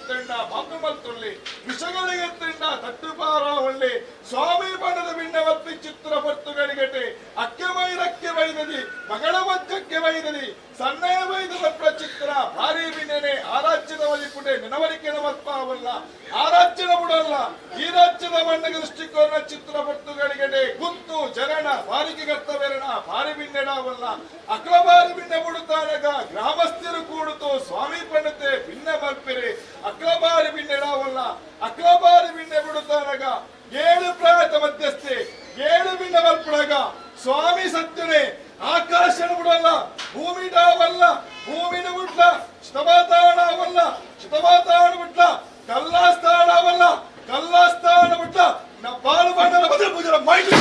ತಾಂಡ ಬಾಪು ಮಲ್ತೊಳ್ಳಿ ವಿಷಗಳಿಗೆ ತಿಂಡ ತಟ್ಟುಪಾರ ಹೊಳ್ಳಿ ಸ್ವಾಮಿ ಬಣ್ಣದ ಬಿಣ್ಣವತ್ತಿ ಚಿತ್ರ ಭರ್ತುಗಳಿಗಟೆ ಅಕ್ಕೆ ವೈರಕ್ಕೆ ವೈದದಿ ಮಗಳ ಮಧ್ಯಕ್ಕೆ ವೈದದಿ ಸಣ್ಣಯ ವೈದ ಭಟ್ರ ಚಿತ್ರ ಭಾರಿ ಬಿಣ್ಣನೆ ಆ ರಾಜ್ಯದ ಒಲಿಪುಟೆ ನೆನವರಿಕೆ ಮತ್ಪಾವಲ್ಲ ಆ ರಾಜ್ಯದ ಬುಡಲ್ಲ ಈ ರಾಜ್ಯದ ಮಣ್ಣಿಗೆ ದೃಷ್ಟಿಕೋನ ಚಿತ್ರ ಭರ್ತುಗಳಿಗಟೆ ಗುತ್ತು ಜನನ ಬಾರಿಗೆ ಗತ್ತವೆರಣ ಭಾರಿ ಬಿಣ್ಣೆಡಾವಲ್ಲ ಅಕ್ಲ ಬಾರಿ ಬಿಣ್ಣೆ ಬಿಡುತ್ತಾನಗ ಗ್ರಾಮಸ್ಥರು ಕೂಡುತ್ತು ಸ್ವಾಮಿ ಪಣ್ಣತೆ ಭಿನ್ನ ಮಲ್ಪಿರಿ ಅಕ್ಲ ಬಾರಿ ಬಿಣ್ಣೆಡಾವಲ್ಲ ಅಕ್ಲ ಬಾರಿ ಬಿಣ್ಣೆ ಬಿಡುತ್ತಾನಗ 7 ಪ್ರಾಯತ ಮಧ್ಯಸ್ಥೆ 7 ಬಿಣ್ಣ ಮಲ್ಪಡಗ ಸ್ವಾಮಿ ಸತ್ಯನೇ ಆಕಾಶನ ಬಿಡಲ್ಲ ಭೂಮಿ ಡಾವಲ್ಲ ಭೂಮಿನ ಬಿಡ್ಲ ಶತಮಾತಾಣವಲ್ಲ ಶತಮಾತಾಣ ಬಿಡ್ಲ ಕಲ್ಲಾಸ್ಥಾನವಲ್ಲ ಕಲ್ಲಾಸ್ಥಾನ ಬಿಡ್ಲ ನಾ ಬಾಳು ಬಣ್ಣನ ಬದಲು ಪೂಜನ ಮೈಂಡ್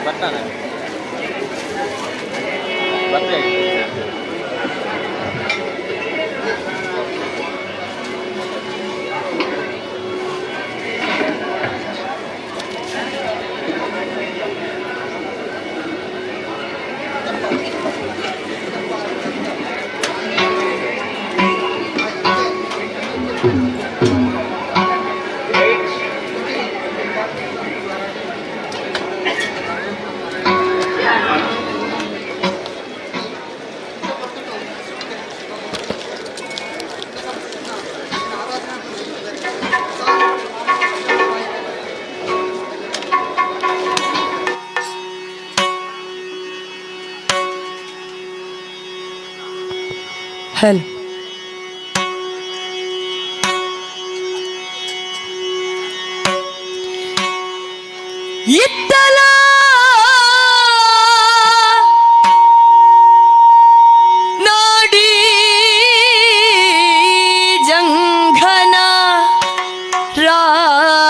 ಬರ್ತಾನೆ ಬರ್ತಾ ಹಲ್ ಇತ್ತಲ ನಾಡಿ ಜಂಘನ ರಾಣಿಯಾಗಿ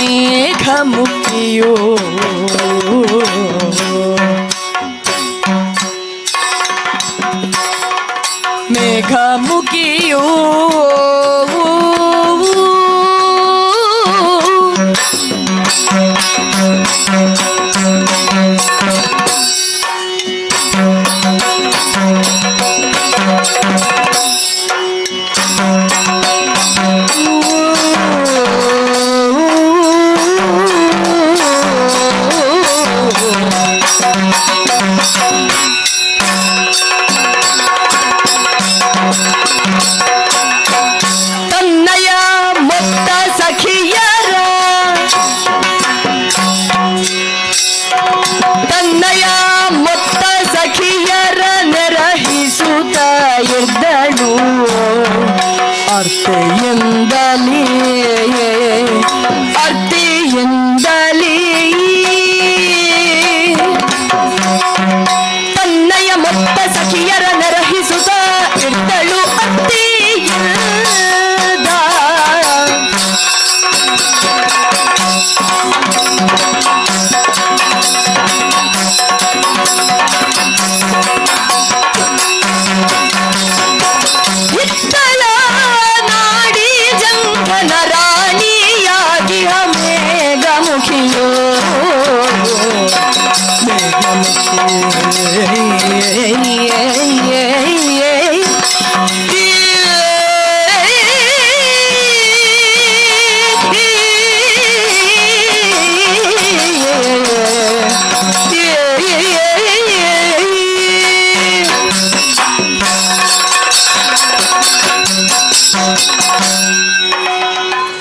ಮೇಘಮುಖಿಯೋ ಮೇಘಮುಖಿಯೋ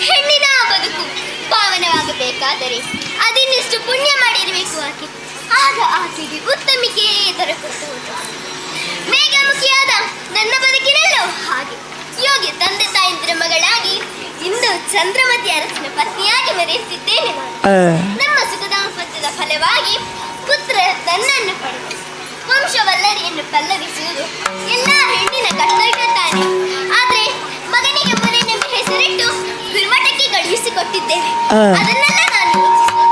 ಹೆಣ್ಣಿನ ಬದುಕು ಪಾವನವಾಗಬೇಕಾದರೆ ಅದಿನ್ನಿಷ್ಟು ಪುಣ್ಯ ಮಾಡಿರಬೇಕು ಆಕೆ. ಆಗ ಆಕೆಗೆ ಉತ್ತಮಿಕೆಯೇ ದೊರಕುವುದು. ಮೇಘಮುಖಿಯಾದ ನನ್ನ ಬದುಕಿನಲ್ಲೂ ಹಾಗೆ ಯೋಗಿ ತಂದೆ ತಾಯಿಂದ್ರ ಮಗಳಾಗಿ ಇಂದು ಚಂದ್ರಮತಿ ಅರಸನ ಪತ್ನಿಯಾಗಿ ಮೆರೆಯುತ್ತಿದ್ದೇನೆ. ನಮ್ಮ ಸುಖ ದಾಂಪತ್ಯದ ಫಲವಾಗಿ ಪುತ್ರ ತನ್ನನ್ನು ಪಡೆದು ವಂಶವಲ್ಲರಿಯನ್ನು ಪಲ್ಲವಿಸುವುದು ಎಲ್ಲ ಹೆಣ್ಣಿನ ಕರ್ತವ್ಯ ತಾನೆ. ಆದ್ರೆ ಮಗನಿಗೆ ಮುನಿನೆಂಬ ಹೆಸರಿಟ್ಟು ಗುರುಮಠಕ್ಕೆ ಕಳುಹಿಸಿಕೊಟ್ಟಿದ್ದೇವೆ. ಅದನ್ನೆಲ್ಲ ನಾನು ಯೋಚಿಸಿದೆ.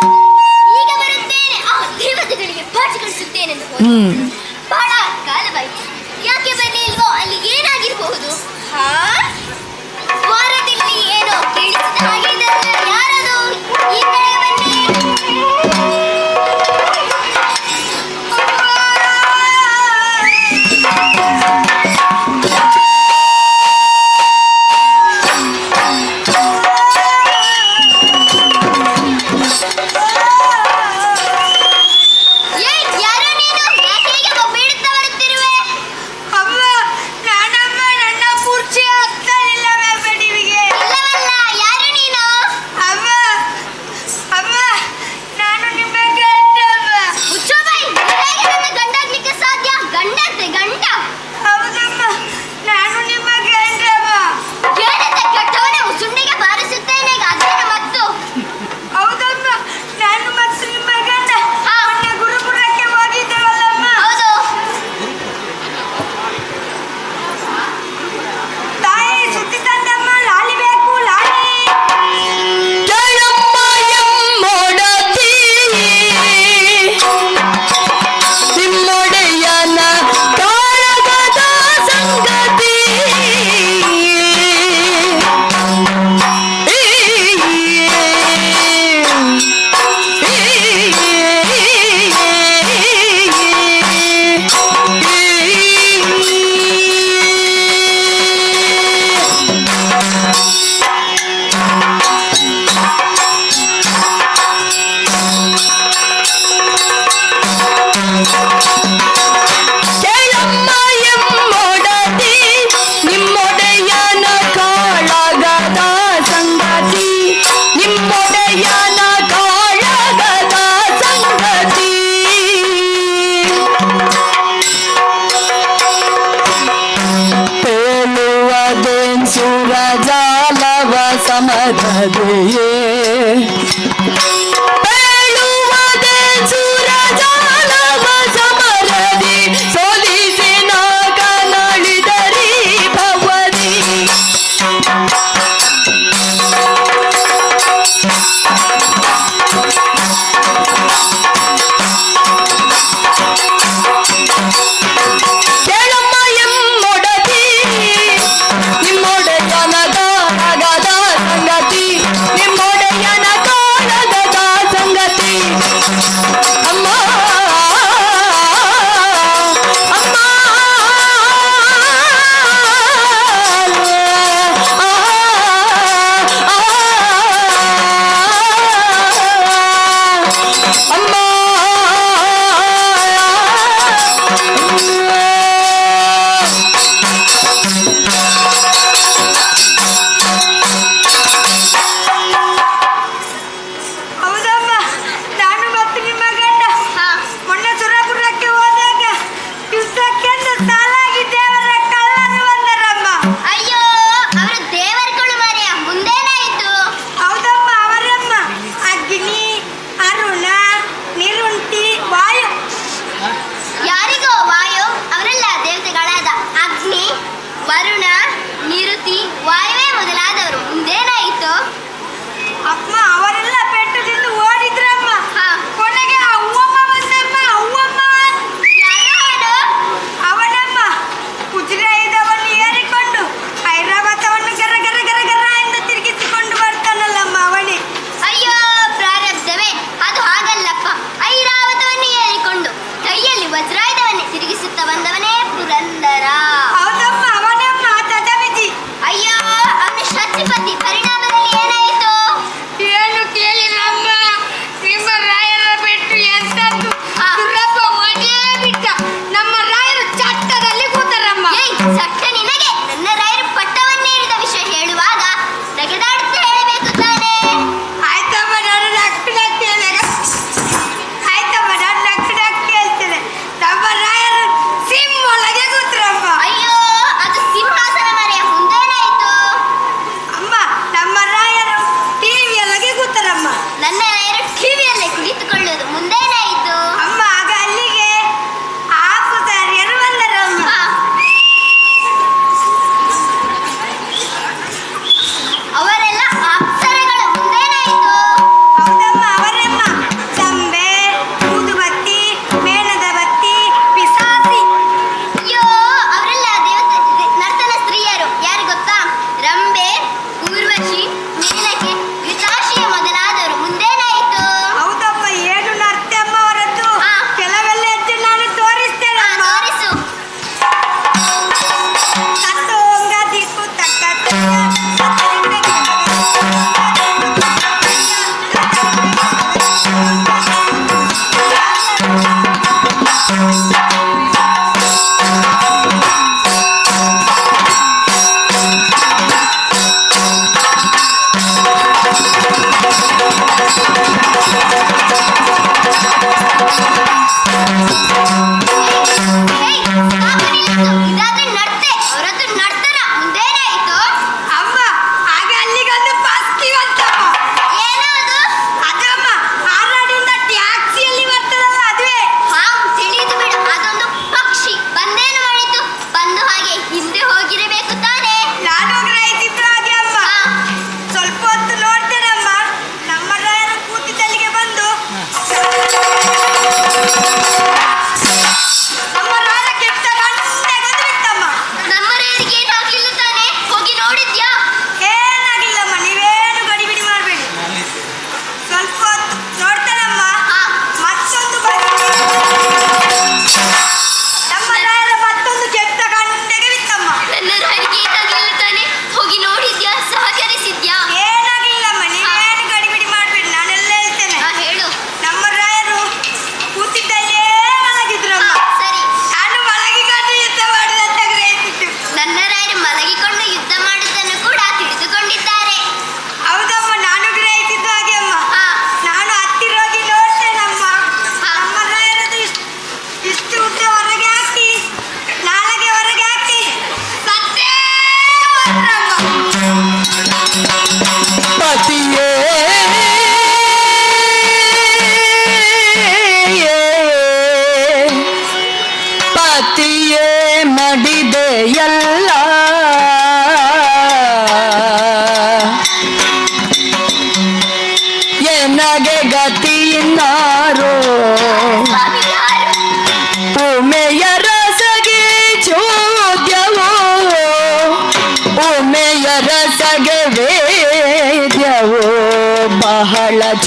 ಈಗ ಬರುತ್ತೇನೆ, ಆ ದೇವತೆಗಳಿಗೆ ಪಾಠ ಕಲಿಸುತ್ತೇನೆಂದು ಬಹಳ ಕಾಲವಾಯಿತು. ಯಾಕೆ ಬರಲಿಲ್ವೋ? ಅಲ್ಲಿ ಏನಾಗಿರಬಹುದು? ವಾರದಲ್ಲಿ ಏನೋ ಕೇಳಿಸಿದ ಹಾಗೆ ಇದೆಲ್ಲ ಯಾರದು? ಈ ಕಡೆ ಬನ್ನಿ. ಯಾರೋ ನೀನು? ಯಾಕೆ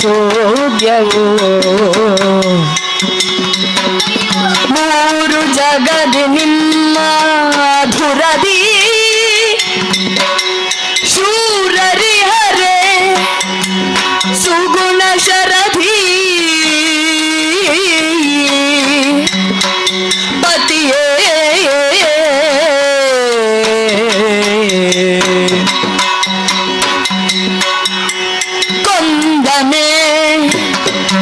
ಚೋದ್ಯವು ಮೂರು ಜಗದಿ ನಿಮ್ಮ ಧುರದಿ ಶೂರರಿ ಹರೆ ಸುಗುಣ ಶರಧಿ ಪತಿಯೇ ಕೊಂದನೆ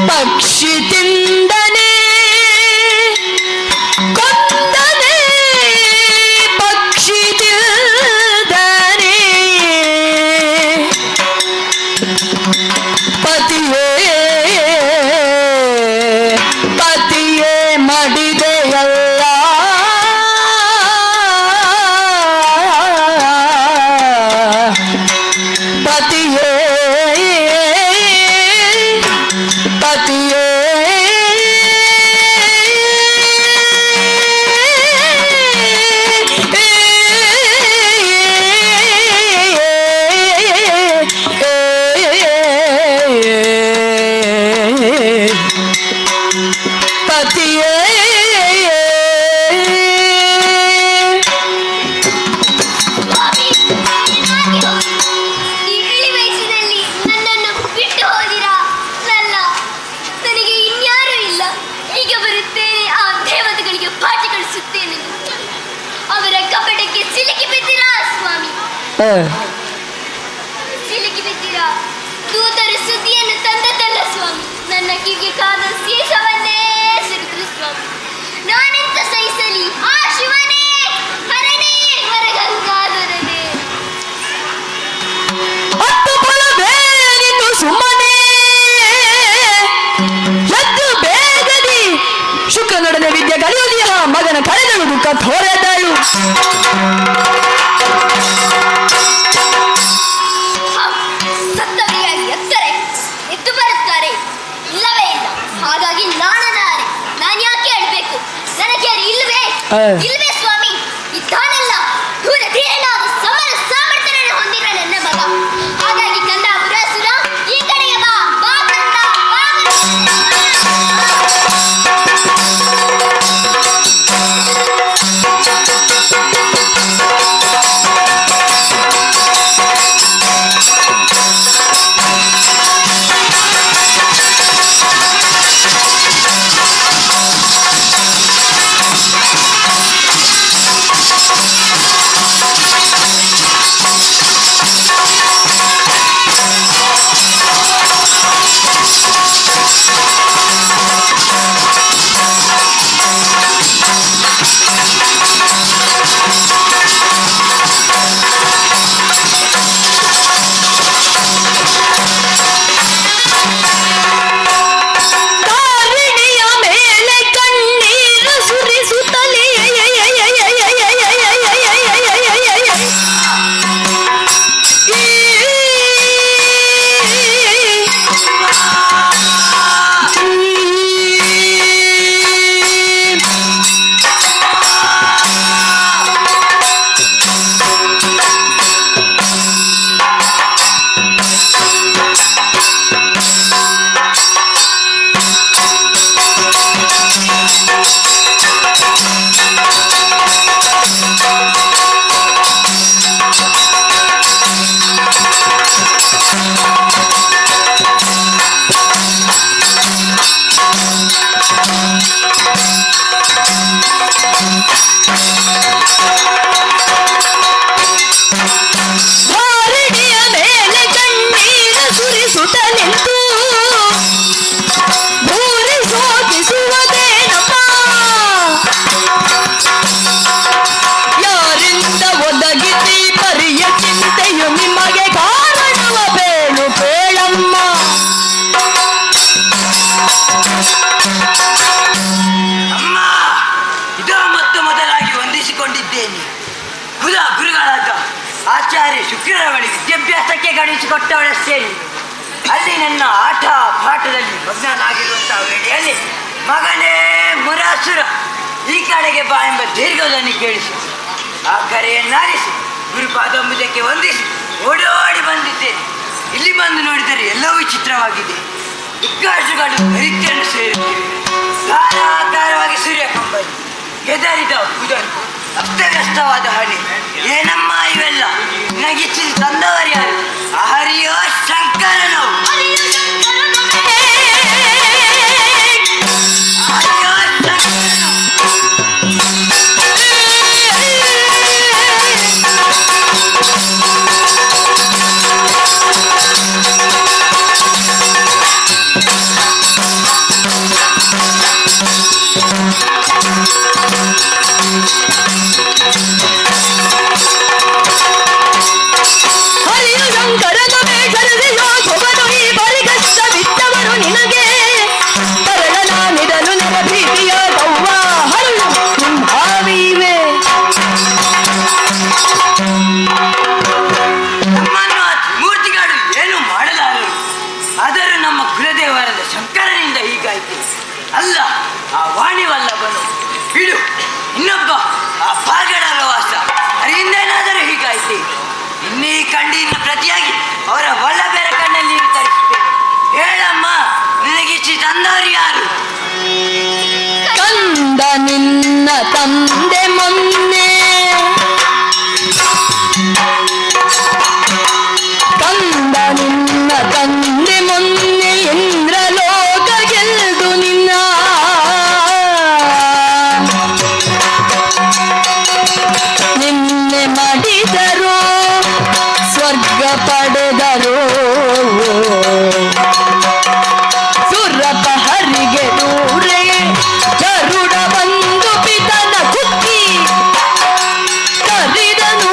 ಪಕ್ಷಿ ತಿಂದನೆ ಕೊಂದನೆ ಪಕ್ಷಿ ತಿಂದನೆ ಪತಿಯೇ ಪತಿಯೇ ಮಡಿದೆಯಲ್ಲ ಪತಿಯೇ ಪತಿಯೇ ಪತಿಯೇ ಈ ಇಳಿ ವಯಸ್ಸಿನಲ್ಲಿ ನನ್ನನ್ನು ಬಿಟ್ಟು ಹೋದಿರಾ? ನನ್ನ ನನಗೆ ಇನ್ಯಾರೂ ಇಲ್ಲ. ಈಗ ಬರುತ್ತೇನೆ, ಆ ದೇವತೆಗಳಿಗೆ ಪಾಠ ಕಳಿಸುತ್ತೇನೆ. ಅವರ ಕಪಟಕ್ಕೆ ಸಿಲುಕಿ ಬಿದ್ದೀರಾ ಸ್ವಾಮಿ? ಸಿಲುಕಿ ಬಿದ್ದೀರಾ? ದೂತರು ಸುದ್ದಿಯನ್ನು ತಂದದ್ದಲ್ಲ ಸ್ವಾಮಿ, ನನ್ನ ಕಿವಿಗೆ ಕಾದ ಶೇಷವನ್ನೇ ಸಿಡಿದ್ರು ಸ್ವಾಮಿ. ನಾನೆಂತ ಸಹಿಸಲಿ? ಆ ಶಿವನೇ, ಹರನೇ, ವರಗಂಗಾಧರನೇ. ಹತ್ತು ಫಲವೇನಿನ್ನು ಸುಮ್ಮನೆ ಎದ್ದು ಬೇಗದಿ ಶುಕ್ರನೊಡನೆ ವಿದ್ಯೆ ಕಲಿಯುವುದಿಯ ಮಗನ ಕಳೆದಳು ದುಃಖ ತೋರೆದಳು. ಸತ್ತವರಿಗಾಗಿ ಎತ್ತರೆ ಎದ್ದು ಬರುತ್ತಾರೆ, ಇಲ್ಲವೇ ಇಲ್ಲ. ಹಾಗಾಗಿ ನಾನನಾರೆ ನಾನು ಯಾಕೆ ಹೇಳ್ಬೇಕು? ನನಗೆ ಯಾರು ಇಲ್ವೇ? ಇಲ್ವೇ ಸ್ವಾಮಿ? ಇದ್ದಾನಲ್ಲ, ದೂರ ಧೀರನಾದ ಸಮರ ಸಾಮರ್ಥ್ಯವನ್ನು ಹೊಂದಿರೋ ನನ್ನ ಮಗ. ಹಾಗಾಗಿ ಕಂದ ಪುರಾಸುರ, ಈ ಕಡೆಗೆ ಬಾ, ಬಾ ಕಂದ, ಬಾ ತಾರಿಣಿಯ ಮೇಲೆ ಕಣ್ಣೀರು ಸುರಿಸುತ್ತಲೇ ತಾರಿಣಿಯ ಮೇಲೆ ಕಣ್ಣೀರು ಸುರಿಸುತ್ತಲೆಂದು ಭೂರಿ ಶೋಧಿಸುವುದೇನಪ್ಪ? ಯಾರಿಂದ ಒದಗಿಸಿ ಪರಿಯ ಚಿಂತೆಯು ನಿಮಗೆ ಕಾರಣವ ಬೇಳು ಬೇಳಮ್ಮ. ಅಮ್ಮ, ಇದೋ ಮತ್ತು ಮೊದಲಾಗಿ ವಂದಿಸಿಕೊಂಡಿದ್ದೇನೆ. ಗುರುಗಳಾದ ಆಚಾರ್ಯ ಶುಕ್ರರ ಬಳಿ ವಿದ್ಯಾಭ್ಯಾಸಕ್ಕೆ ಗಣಿಸಿಕೊಟ್ಟವಳಷ್ಟೇ. ಅಲ್ಲಿ ನನ್ನ ಆಟ ಪಾಠದಲ್ಲಿ ಮಗ್ನನಾಗಿರುವಂತಹ ವೇಳೆಯಲ್ಲಿ ಮಗನೇ ಮುರಾಸುರ, ಈ ಕಡೆಗೆ ಬಾ ಎಂಬ ದೀರ್ಘದಲ್ಲಿ ಕೇಳಿಸಿ ಆ ಕರೆಯನ್ನಾಲಿಸಿ ಗುರುಪಾದೋಮುಜಕ್ಕೆ ವಂದಿಸಿ ಓಡೋಡಿ ಬಂದಿದ್ದೇನೆ. ಇಲ್ಲಿ ಬಂದು ನೋಡಿದರೆ ಎಲ್ಲವೂ ವಿಚಿತ್ರವಾಗಿದೆ. ದಿಗ್ಗಜಗಳು ದರಿದ್ರನ್ನು ಸೇರುತ್ತಿವೆ. ಧಾರಾಕಾರವಾಗಿ ಸೂರ್ಯಕಂಬನಿ ಹೆದರಿದ ಉದನ್ ಅಸ್ತವ್ಯಸ್ತವಾದ ಹಣೆ. ಏನಮ್ಮ ಇವೆಲ್ಲ ನಗಿಸಿ ತಂದವರು ಯಾರು? ಹರಿಯೋ ಶಂಕರನು. ಹರಿಯೋ ಶಂಕರನು. ಅಲ್ಲ ಆ ವಾಣಿವಲ್ಲಭನು ಬಿಡು, ಇನ್ನೊಬ್ಬ ಆ ಪಾಗಡರ ವಾಸ ಅದರಿಂದೇನಾದರೂ ಹೀಗಾಯ್ತು. ಇನ್ನೀ ಕಂಡಿನ ಪ್ರತಿಯಾಗಿ ಅವರ ಒಳ್ಳ ಬೇರೆ ಕಣ್ಣಲ್ಲಿ ನೀರು ತರಿಸುತ್ತೇನೆ. ಹೇಳಮ್ಮ, ನಿನಗಿಚ್ಚಿ ತಂದವರು ಯಾರು? ಕಂದ ನಿನ್ನ ತಂದೆ ಮೊನ್ನೆ, ಕಂದ ನಿನ್ನ ತಂದೆ ಮೊನ್ನೆ ಇಂದ್ರಲೋಕ ಗೆಲ್ದು ನಿನ್ನ ನಿನ್ನೆ ಮಾಡಿದರು ಸ್ವರ್ಗ ಪಡೆದರು. ಸುರಪಹರಿಗೆ ದೂರೇ ಗರುಡ ಬಂದು ಪಿತನ ಕುಕ್ಕಿ ಕರಿದನು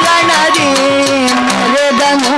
ರಣದಿ ಮರೆದನು.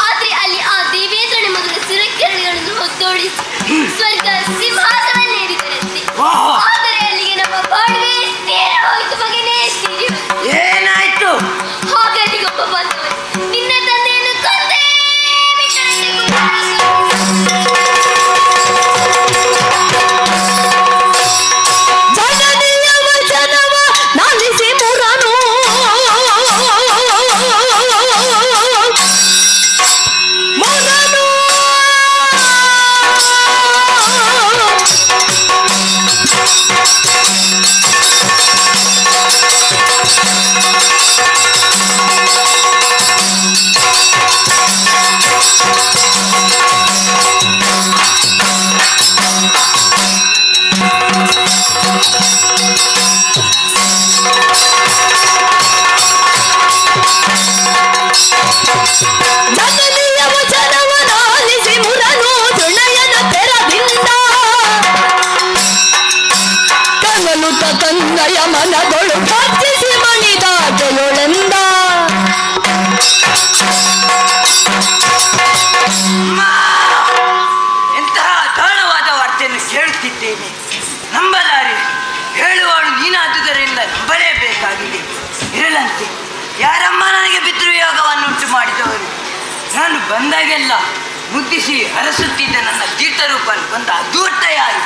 ಆದ್ರೆ ಅಲ್ಲಿ ಆ ದೇವೇಂದ್ರನ ಮಗನ ಸುರಕಿರಣಗಳನ್ನು ಹೊತ್ತೋಡಿಸಿ ಸ್ವರ್ಗ ಸಿಂಹಾಸನನ್ನೇರಿದರಂತೆ. ಆದರೆ ಅಲ್ಲಿಗೆ ನಮ್ಮ ಬಾಳ್ವೆ ತೀರ ಹೋಯಿತು ಮಗನೇ. ಏನಾಯ್ತು? ಹಾಗಾಗಿ ಒಬ್ಬ ಬಂದವರು ನಿನ್ನ ತಂದೆಯನ್ನು ಕೊಂದೇ ಜನನಿಯ ವಚನವ ನಾಲಿಸಿ ಮುರನು ಜನನಿಯ ವಚನವ ನಾಲಿಸಿ ಮುರನು ತುಣಯನ ತೆರದಿಂದ ಕನಲುತ ತನ್ನಯ ಮನಗಳು ಭಜಿಸಿ ಮಣಿದಾಟೆಯೊಳೆಂದ. ಎಂತಹ ದಾರುಣವಾದ ವಾರ್ತೆಯನ್ನು ಕೇಳುತ್ತಿದ್ದೇನೆ, ನಂಬಲಾರೆ. ಹೇಳುವವಳು ನೀನಾದುದರಿಂದ ನಂಬಲೇಬೇಕಾಗಿದೆ. ಇರಲಂತೆ, ಯಾರಮ್ಮ ನನಗೆ ಪಿತೃಯೋಗವನ್ನುಂಟು ಮಾಡಿದವರು? ನಾನು ಬಂದಾಗೆಲ್ಲ ಮುದ್ದಿಸಿ ಹರಸುತ್ತಿದ್ದ ನನ್ನ ತೀರ್ಥರೂಪನ್ನು ಕೊಂದ ಅದೂರ್ತ ಯಾರು?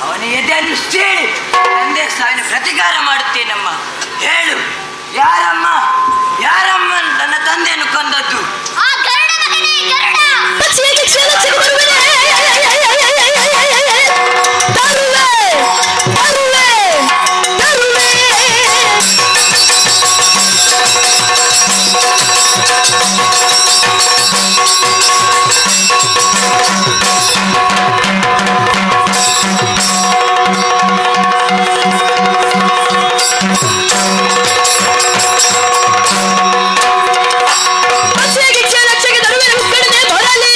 ಅವನ ಎದೆಯನ್ನು ಸೇರಿ ತಂದೆ ಸಾವಿನ ಪ್ರತಿಕಾರ ಮಾಡುತ್ತೇನಮ್ಮ. ಹೇಳು, ಯಾರಮ್ಮ, ಯಾರಮ್ಮ ನನ್ನ ತಂದೆಯನ್ನು ಕೊಂದದ್ದು? ಆ ಗರುಡ ಮಗನೇ, ಗರುಡ. ರಕ್ಷೆಗೆ ತರುವೆ ಉಕ್ಕಡನೆ ಬರಲಿ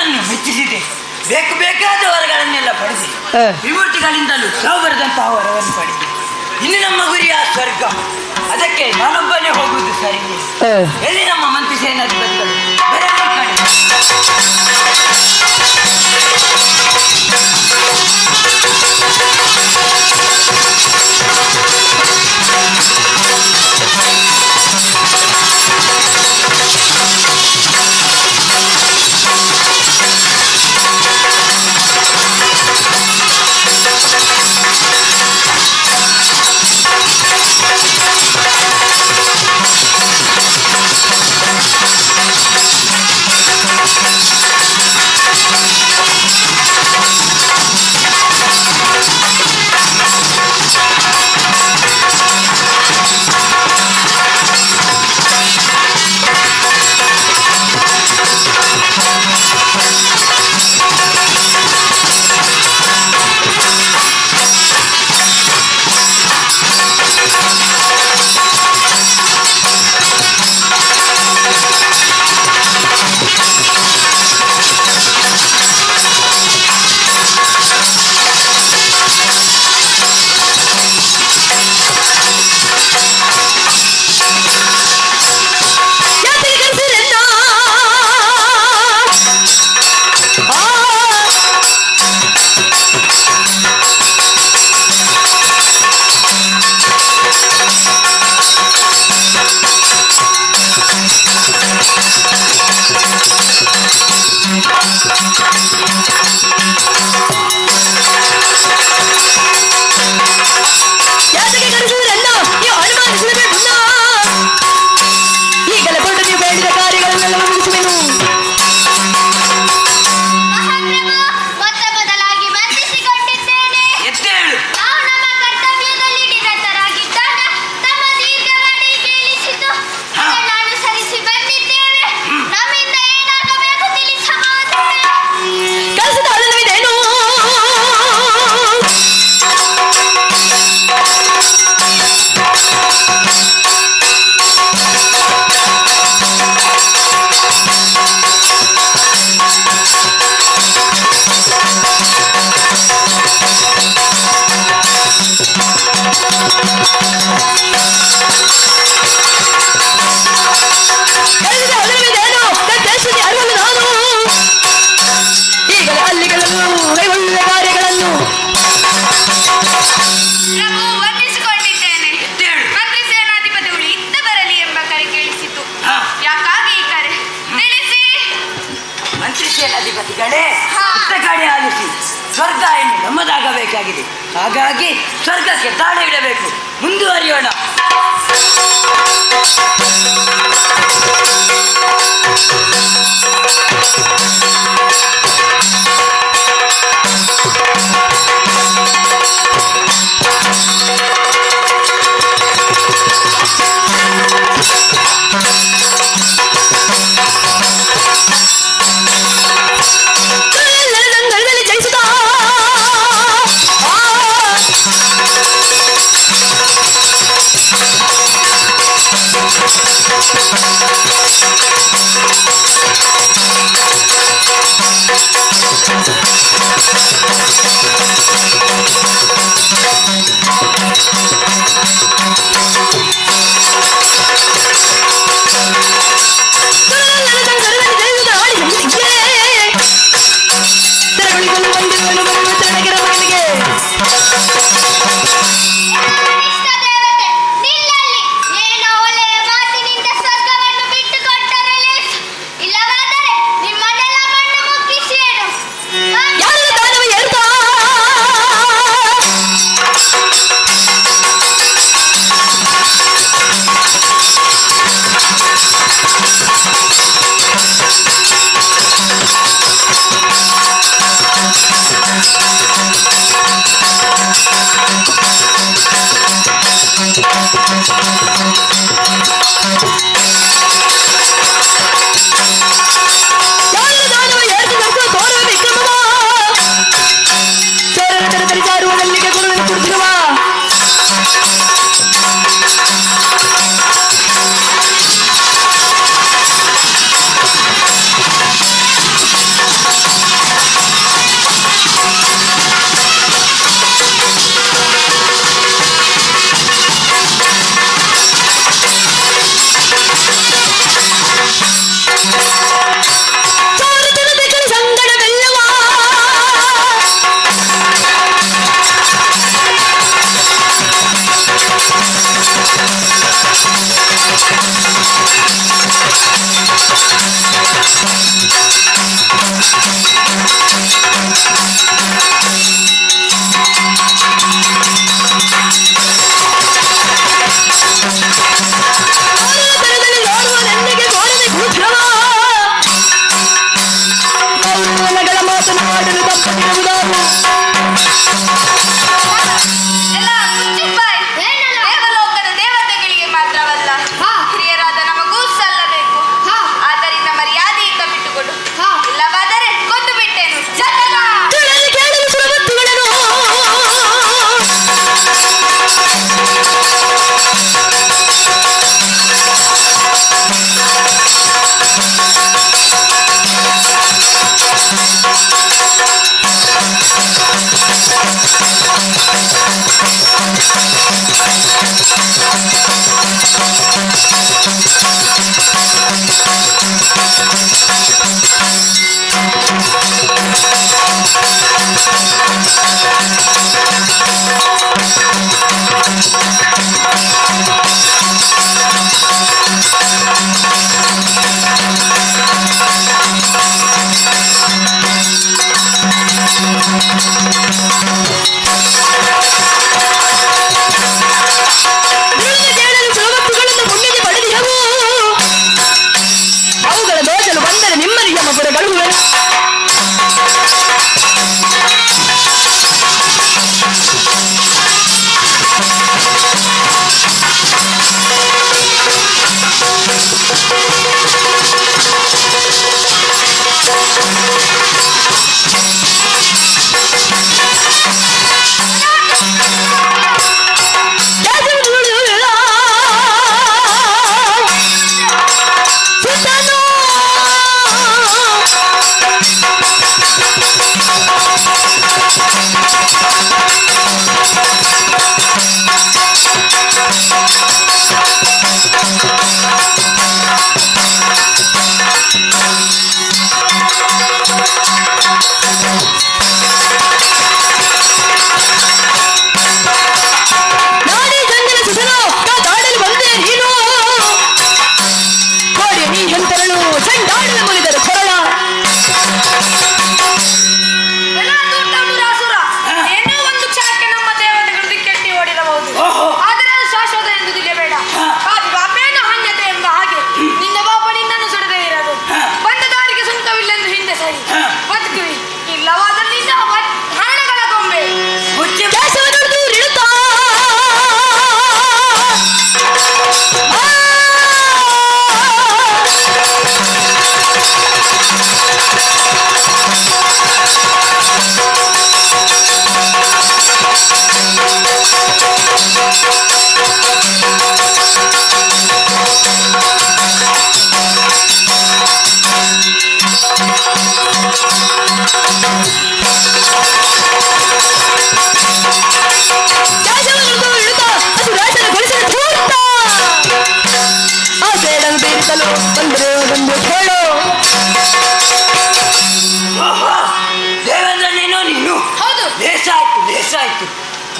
ನನ್ನನ್ನು ಮೆಚ್ಚಿಸಿದೆ. ಬೇಕಾದ ವರಗಳನ್ನೆಲ್ಲ ಪಡೆದೆ. ವಿಮೂರ್ತಿಗಳಿಂದಲೂ ಸಾವರದಂತಹ ವರವನ್ನು ಪಡೆದೆ. ಇನ್ನು ನಮ್ಮ ಗುರಿಯ ಸ್ವರ್ಗ. ಅದಕ್ಕೆ ನಾನೊಬ್ಬನೇ ಹೋಗುವುದು ಸರಿ. ಎಲ್ಲಿ ನಮ್ಮ ಮಂತ್ರಿ ಸೇನಾಧಿಪತಿಗಳು? ಬರಲಿ ಕಣೆ. ಅಧಿಪತಿಗಳೇ, ಪುಸ್ತಕಾಣಿ ಆಲಿಸಿ. ಸ್ವರ್ಗ ಇನ್ನು ನಮ್ಮದಾಗಬೇಕಾಗಿದೆ. ಹಾಗಾಗಿ ಸ್ವರ್ಗಕ್ಕೆ ತಾಳೆ ಇಡಬೇಕು. ಮುಂದುವರಿಯೋಣ. ಮಾತನಾಡಲು ತಪ್ಪಿರುವುದಾವು. ಎಲ್ಲ ಮುಚ್ಚಿಪ್ಪಾಯ್. ದೇವಲೋಕದ ದೇವತೆಗಳಿಗೆ ಮಾತ್ರವಲ್ಲ, ಹಿರಿಯರಾದ ನಮಗೂ ಸಲ್ಲಬೇಕು. ಆದ್ದರಿಂದ ಮರ್ಯಾದೆಯಿಂದ ಬಿಟ್ಟುಕೊಡು, ಇಲ್ಲವಾದರೆ ಕೊಂದು ಬಿಟ್ಟೇನು. ಕೇಳಲು ಸುರವತ್ತುಗಳನ್ನು ಅವುಗಳ ದೋಷಲು ಬಂದರೆ ನಿಮ್ಮ ನಿಯಮಪುರ ಗಳುವೆ.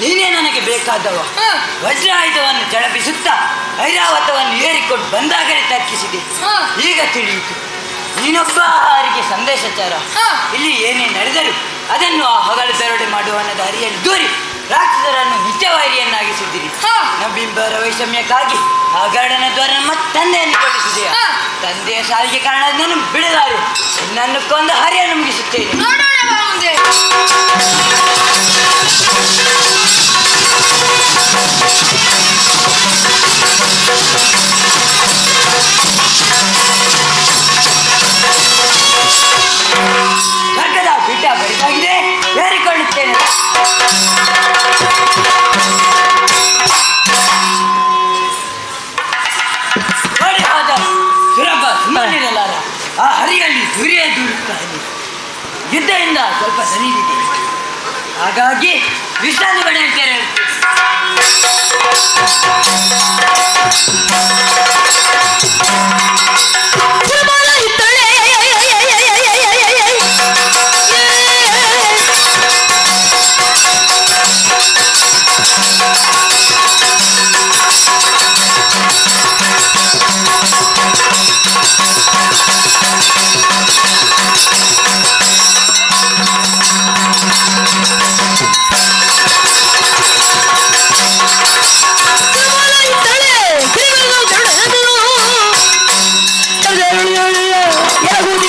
ನೀನೇ ನನಗೆ ಬೇಕಾದವ. ವಜ್ರಾಯುಧವನ್ನು ಜಳಪಿಸುತ್ತಾ ಐರಾವತವನ್ನು ಏರಿಕೊಂಡು ಬಂದಾಗಲೇ ತರ್ಕಿಸಿದೆ. ಈಗ ತಿಳಿಯಿತು ನೀನೊಬ್ಬ ಅವರಿಗೆ ಸಂದೇಶಚಾರ. ಇಲ್ಲಿ ಏನೇ ನಡೆದರೂ ಅದನ್ನು ಆ ಹಗಲು ದರೋಡೆ ಮಾಡುವನ ದಾರಿಯಲ್ಲಿ ದೂರಿ ರಾಕ್ಷಸರನ್ನು ನಿತ್ಯವೈರಿಯನ್ನಾಗಿಸಿದ್ದೀರಿ. ನಮ್ಮಿಬ್ಬರ ವೈಷಮ್ಯಕ್ಕಾಗಿ ಆ ಗರಡನ ದ್ವಾರ ತಂದೆಯನ್ನು ಕೊಡಿಸಿದೆಯಾ? ತಂದೆಯ ಸಾವಿಗೆ ಕಾರಣ ನಾನು ಬಿಡಲಾರೆ. ನನ್ನನ್ನು ಕೊಂದು ಹರಿಯನ್ನು ಮುಗಿಸುತ್ತೇನೆ. ಸ್ವರ್ಗದ ಬಿಟ್ಟ ಬರಿದಾಗಿದೆ, ಏರಿಕೊಳ್ಳುತ್ತೇನೆ. ನೋಡಿ ಹೋದ ಸುರಭ ಸುಮ್ಮನಿರಲಾರ. ಆ ಹರಿಯಲ್ಲಿ ದುರಿಯೇ ದೂರುತ್ತಾರೆ. ಯುದ್ಧದಿಂದ ಸ್ವಲ್ಪ ಸರಿದಿದೆ, ಹಾಗಾಗಿ ವಿಶ್ರಾಂತಿ ಪಡೆಯುತ್ತೇನೆ. Yahu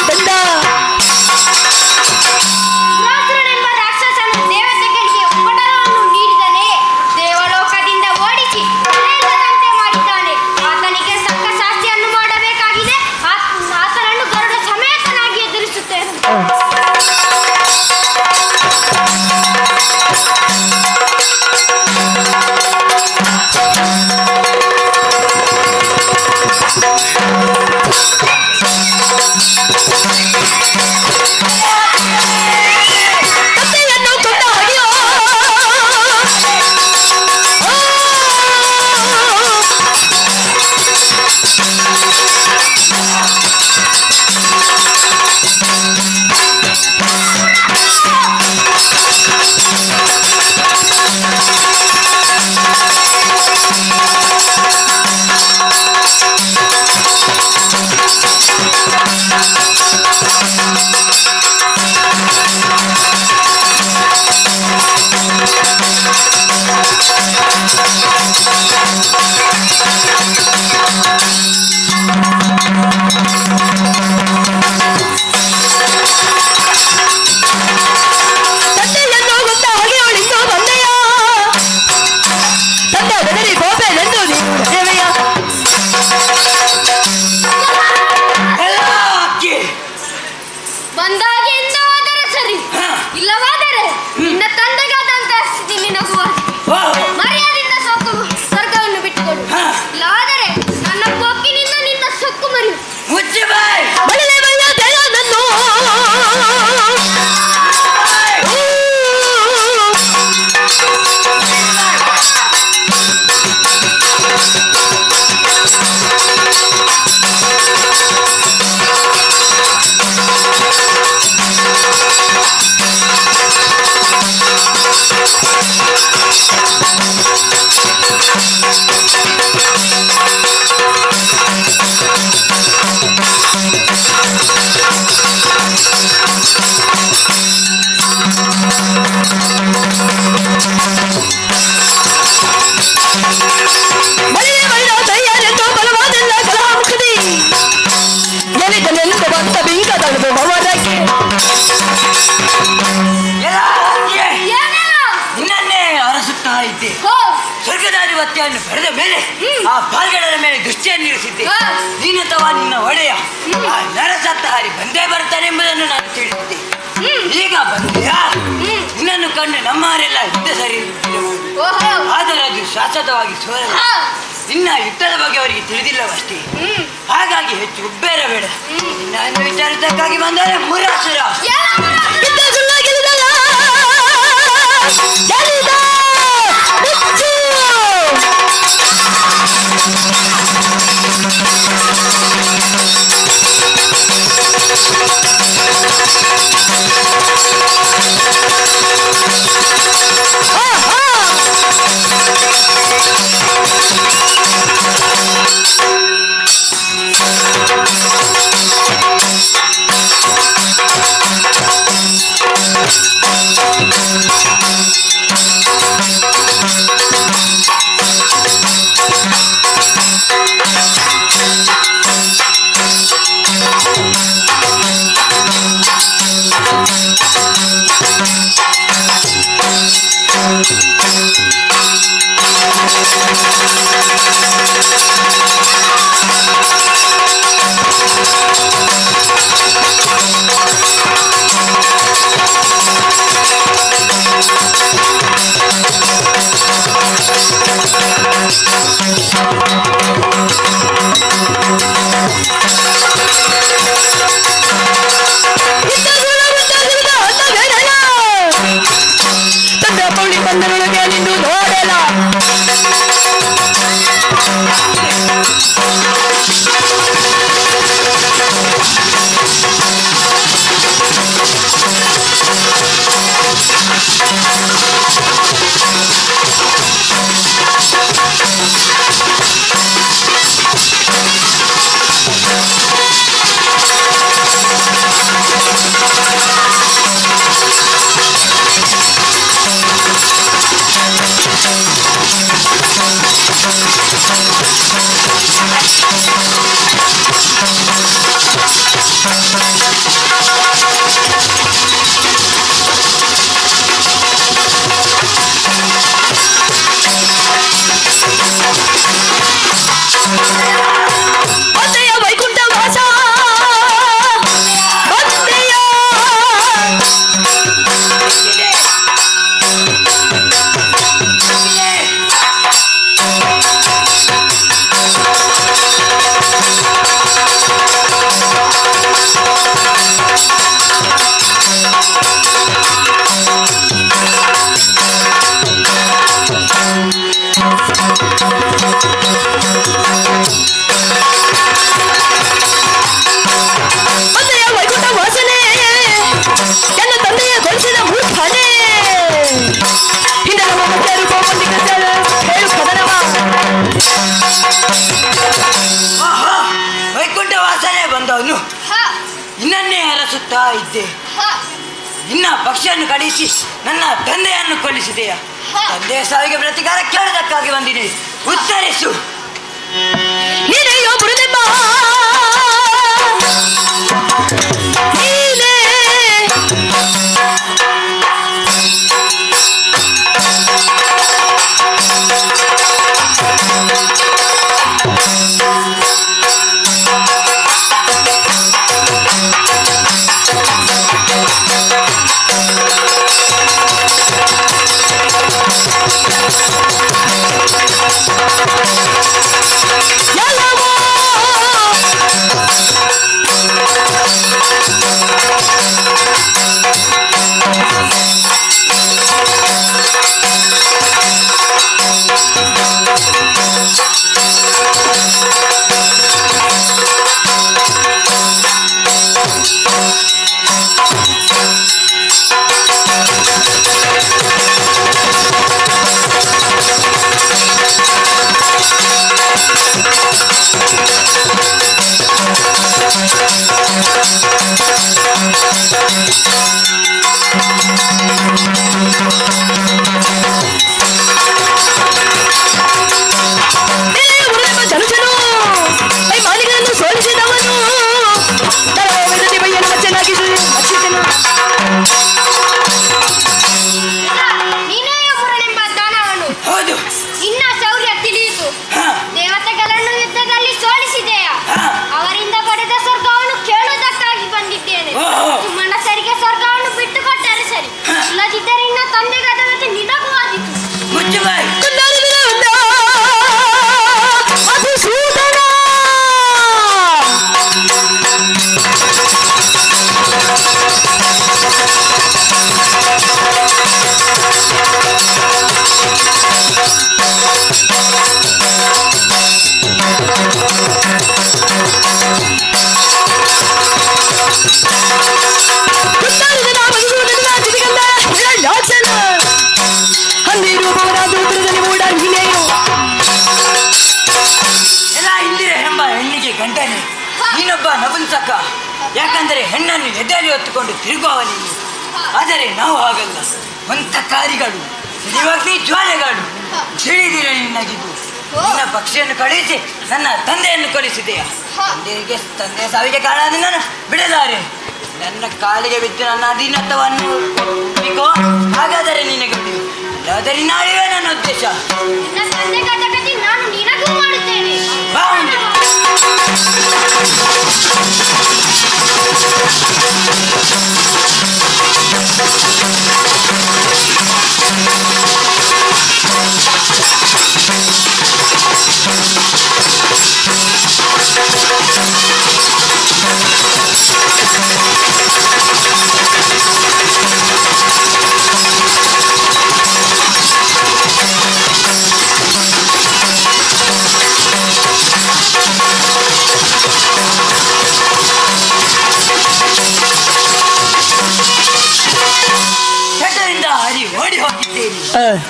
ಪಾಲನ್ನು ಪಡೆದ ಮೇಲೆ ಆ ಪಾಲ್ಗಳ ಮೇಲೆ ದೃಷ್ಟಿಯನ್ನು ಇರಿಸಿದ್ದೆ. ನೀನತವಾ ನಿನ್ನ ಒಡೆಯ ಆ ನರಸತ್ತಹಾರಿ ಬಂದೇ ಬರ್ತಾನೆ ಎಂಬುದನ್ನು ನಾನು ತಿಳಿದಿದ್ದೆ. ಈಗ ಬಂದೆಯಾ? ನಿನ್ನನ್ನು ಕಂಡು ನಮ್ಮವರೆಲ್ಲ ಯುದ್ಧ ಸರಿ, ಆದರೆ ಅದು ಶಾಶ್ವತವಾಗಿ ಸೋಲಲ್ಲ. ನಿನ್ನ ಯುದ್ಧದ ಬಗ್ಗೆ ಅವರಿಗೆ ತಿಳಿದಿಲ್ಲವಷ್ಟೇ. ಹಾಗಾಗಿ ಹೆಚ್ಚು ಉಬ್ಬೇರಬೇಡ. ನಿನ್ನ ವಿಚಾರಿಸಕ್ಕಾಗಿ ಬಂದರೆ ಮುರಾಸುರ ಇದ್ದೆ. ನಿನ್ನ ಪಕ್ಷಿಯನ್ನು ಕಡಿಸಿ ನನ್ನ ತಂದೆಯನ್ನು ಕೊಲ್ಲಿಸಿದೆಯಾ? ತಂದೆಯ ಸಾವಿಗೆ ಪ್ರತಿಕಾರ ಕೇಳೋದಕ್ಕಾಗಿ ಬಂದಿದೆ. ಉತ್ತರಿಸು. ಹೌದು, ನಿನ್ನ ಶೌರ್ಯ ತಿಳಿಯುವ ಎದೆಯಲ್ಲಿ ಹೊತ್ತುಕೊಂಡು ತಿರುಗುವವನಿಗೆ. ಆದರೆ ನಾವು ಹಾಗಲ್ಲ, ಕಾರಿಗಳು ಸಿಡಿವಾಗ್ಲಿ ಜ್ವಾಲೆಗಳು ತಿಳಿದಿರ ನಿನ್ನಗಿದ್ದು. ನಿನ್ನ ಪಕ್ಷಿಯನ್ನು ಕಳುಹಿಸಿ ನನ್ನ ತಂದೆಯನ್ನು ಕಳಿಸಿದೆಯಾ? ತಂದೆಯ ಸಾವಿಗೆ ಕಾರಣ ನಾನು ಬಿಡಲಾರೆ. ನನ್ನ ಕಾಲಿಗೆ ಬಿದ್ದು ನನ್ನ ಅಧೀನತ್ವವನ್ನು ಬಿಕೋ, ಹಾಗಾದರೆ ನಿನಗೆ ಬಿಡು. ಆದರೆ ನಾಳೆಯೇ ನನ್ನ ಉದ್ದೇಶ. ನಾನು ನಿನಗೂ ಮಾಡುತ್ತೇನೆ.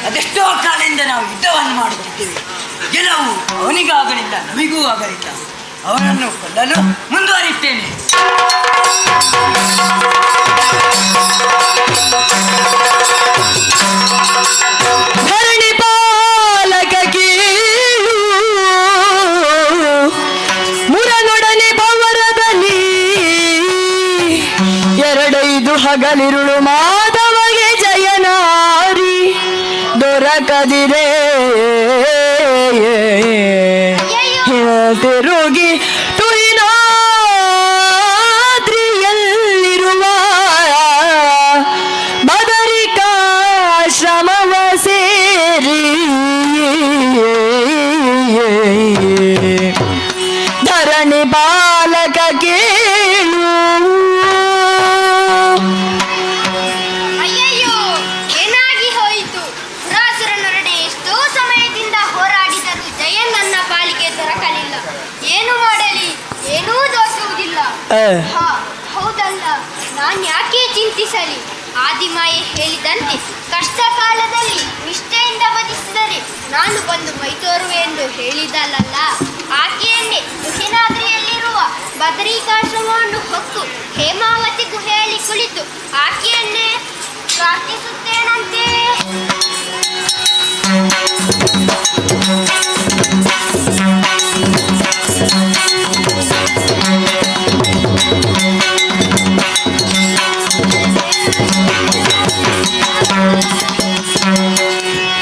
ಅದೆಷ್ಟೋ ಕಾಲದಿಂದ ನಾವು ಯುದ್ಧವನ್ನು ಮಾಡುತ್ತಿದ್ದೇವೆ. ಗೆಲುವು ಅವನಿಗಾಗಲಿಲ್ಲ, ನಮಿಗೂ ಆಗಲಿಲ್ಲ. ಅವನನ್ನು ಕೊಲ್ಲಲು ಮುಂದುವರಿಯುತ್ತೇನೆ. ಧರಣಿ ಪಾಲಕ ಕೀಳು ಮುರನೊಡನೆ ಭವರದಲ್ಲಿ ಎರಡೈದು ಹಗಲಿರುಳು ಮಾಧವಗೆ ಜಯನಾರಿ ದೊರಕದಿರೆ ತಿರುಗಿ ತುಯಿನಾದ್ರಿಯಲ್ಲಿರುವ ಬದರಿಕಾಶ್ರಮವ ಸೇರಿ ಧರಣಿ ಬಾಲಕ ಕೇಳು. ಅಯ್ಯಯ್ಯೋ, ಏನಾಗಿ ಹೋಯಿತು? ಪುರಾಸುರನೊಡನೆ ಎಷ್ಟೋ ಸಮಯದಿಂದ ಹೋರಾಡಿದರೂ ಜಯ ನನ್ನ ಪಾಲಿಗೆ ದೊರಕಲಿಲ್ಲ. ಏನು ಮಾಡಲಿ? ಏನೂ ದೋಚುವುದಿಲ್ಲ. ಹೌದಲ್ಲ, ನಾನು ಯಾಕೆ ಚಿಂತಿಸಲಿ? ಆದಿಮಾಯೆ ಹೇಳಿದಂತೆ ಕಷ್ಟ ಕಾಲದಲ್ಲಿ ನಿಷ್ಠೆಯಿಂದ ಬದಿಸಿದರೆ ನಾನು ಬಂದು ಮೈ ತೋರುವೆ ಎಂದು ಹೇಳಿದಲ್ಲ. ಆಕೆಯನ್ನೇ ದುಹಿನಾದ್ರಿಯಲ್ಲಿರುವ ಬದರಿಕಾಶ್ರಮವನ್ನು ಹೊಕ್ಕು ಹೇಮಾವತಿ ಗುಹೆಯಲ್ಲಿ ಕುಳಿತು ಆಕೆಯನ್ನೇ ಪ್ರಾರ್ಥಿಸುತ್ತೇನಂತೆ.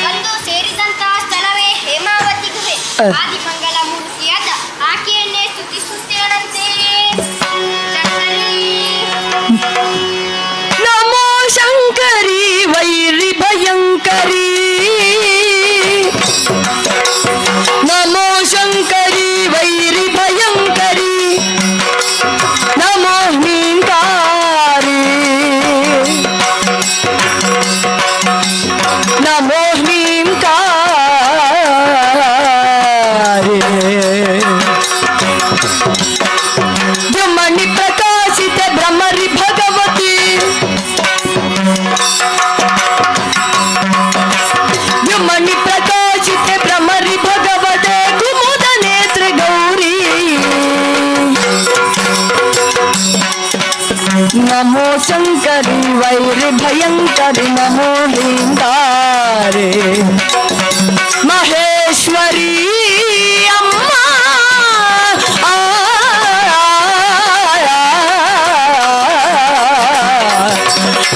ಬಂದು ಸೇರಿದಂತಹ ಸ್ಥಳವೇ ಹೇಮಾವತಿ ಗುಹೆ. ಆದಿಮಂಗಲ ಮೂರ್ತಿಯಾದ ಆಕೆಯನ್ನೇ ಸ್ತುತಿಸುತ್ತೇನಂತೆ. ನಮೋ ಶಂಕರಿ ವೈರಿ ಭಯಂಕರಿ, ನಮೋ ಶಂಕರಿ ವೈರಿ ಭಯಂಕರಿ, ನಮೋ ನೀಂಕಾರಿ, ನಮೋ ನೀಂಕಾರಿ. ಬ್ರಹ್ಮಣಿ ಪ್ರಕಾಶಿತ ಬ್ರಹ್ಮರಿ ಭಗವತಿ, ಬ್ರಹ್ಮಣಿ ಪ್ರಕಾಶಿತ ಬ್ರಹ್ಮರಿ ಭಗವತೆ ಕುಮುದ ನೇತ್ರ ಗೌರಿ. ನಮೋ ಶಂಕರಿ ವೈರಿ ಭಯಂಕರಿ, ನಮೋ ಹಿಂಗಾರೆ ಮಹೇಶ್ವರಿ ಅಮ್ಮ.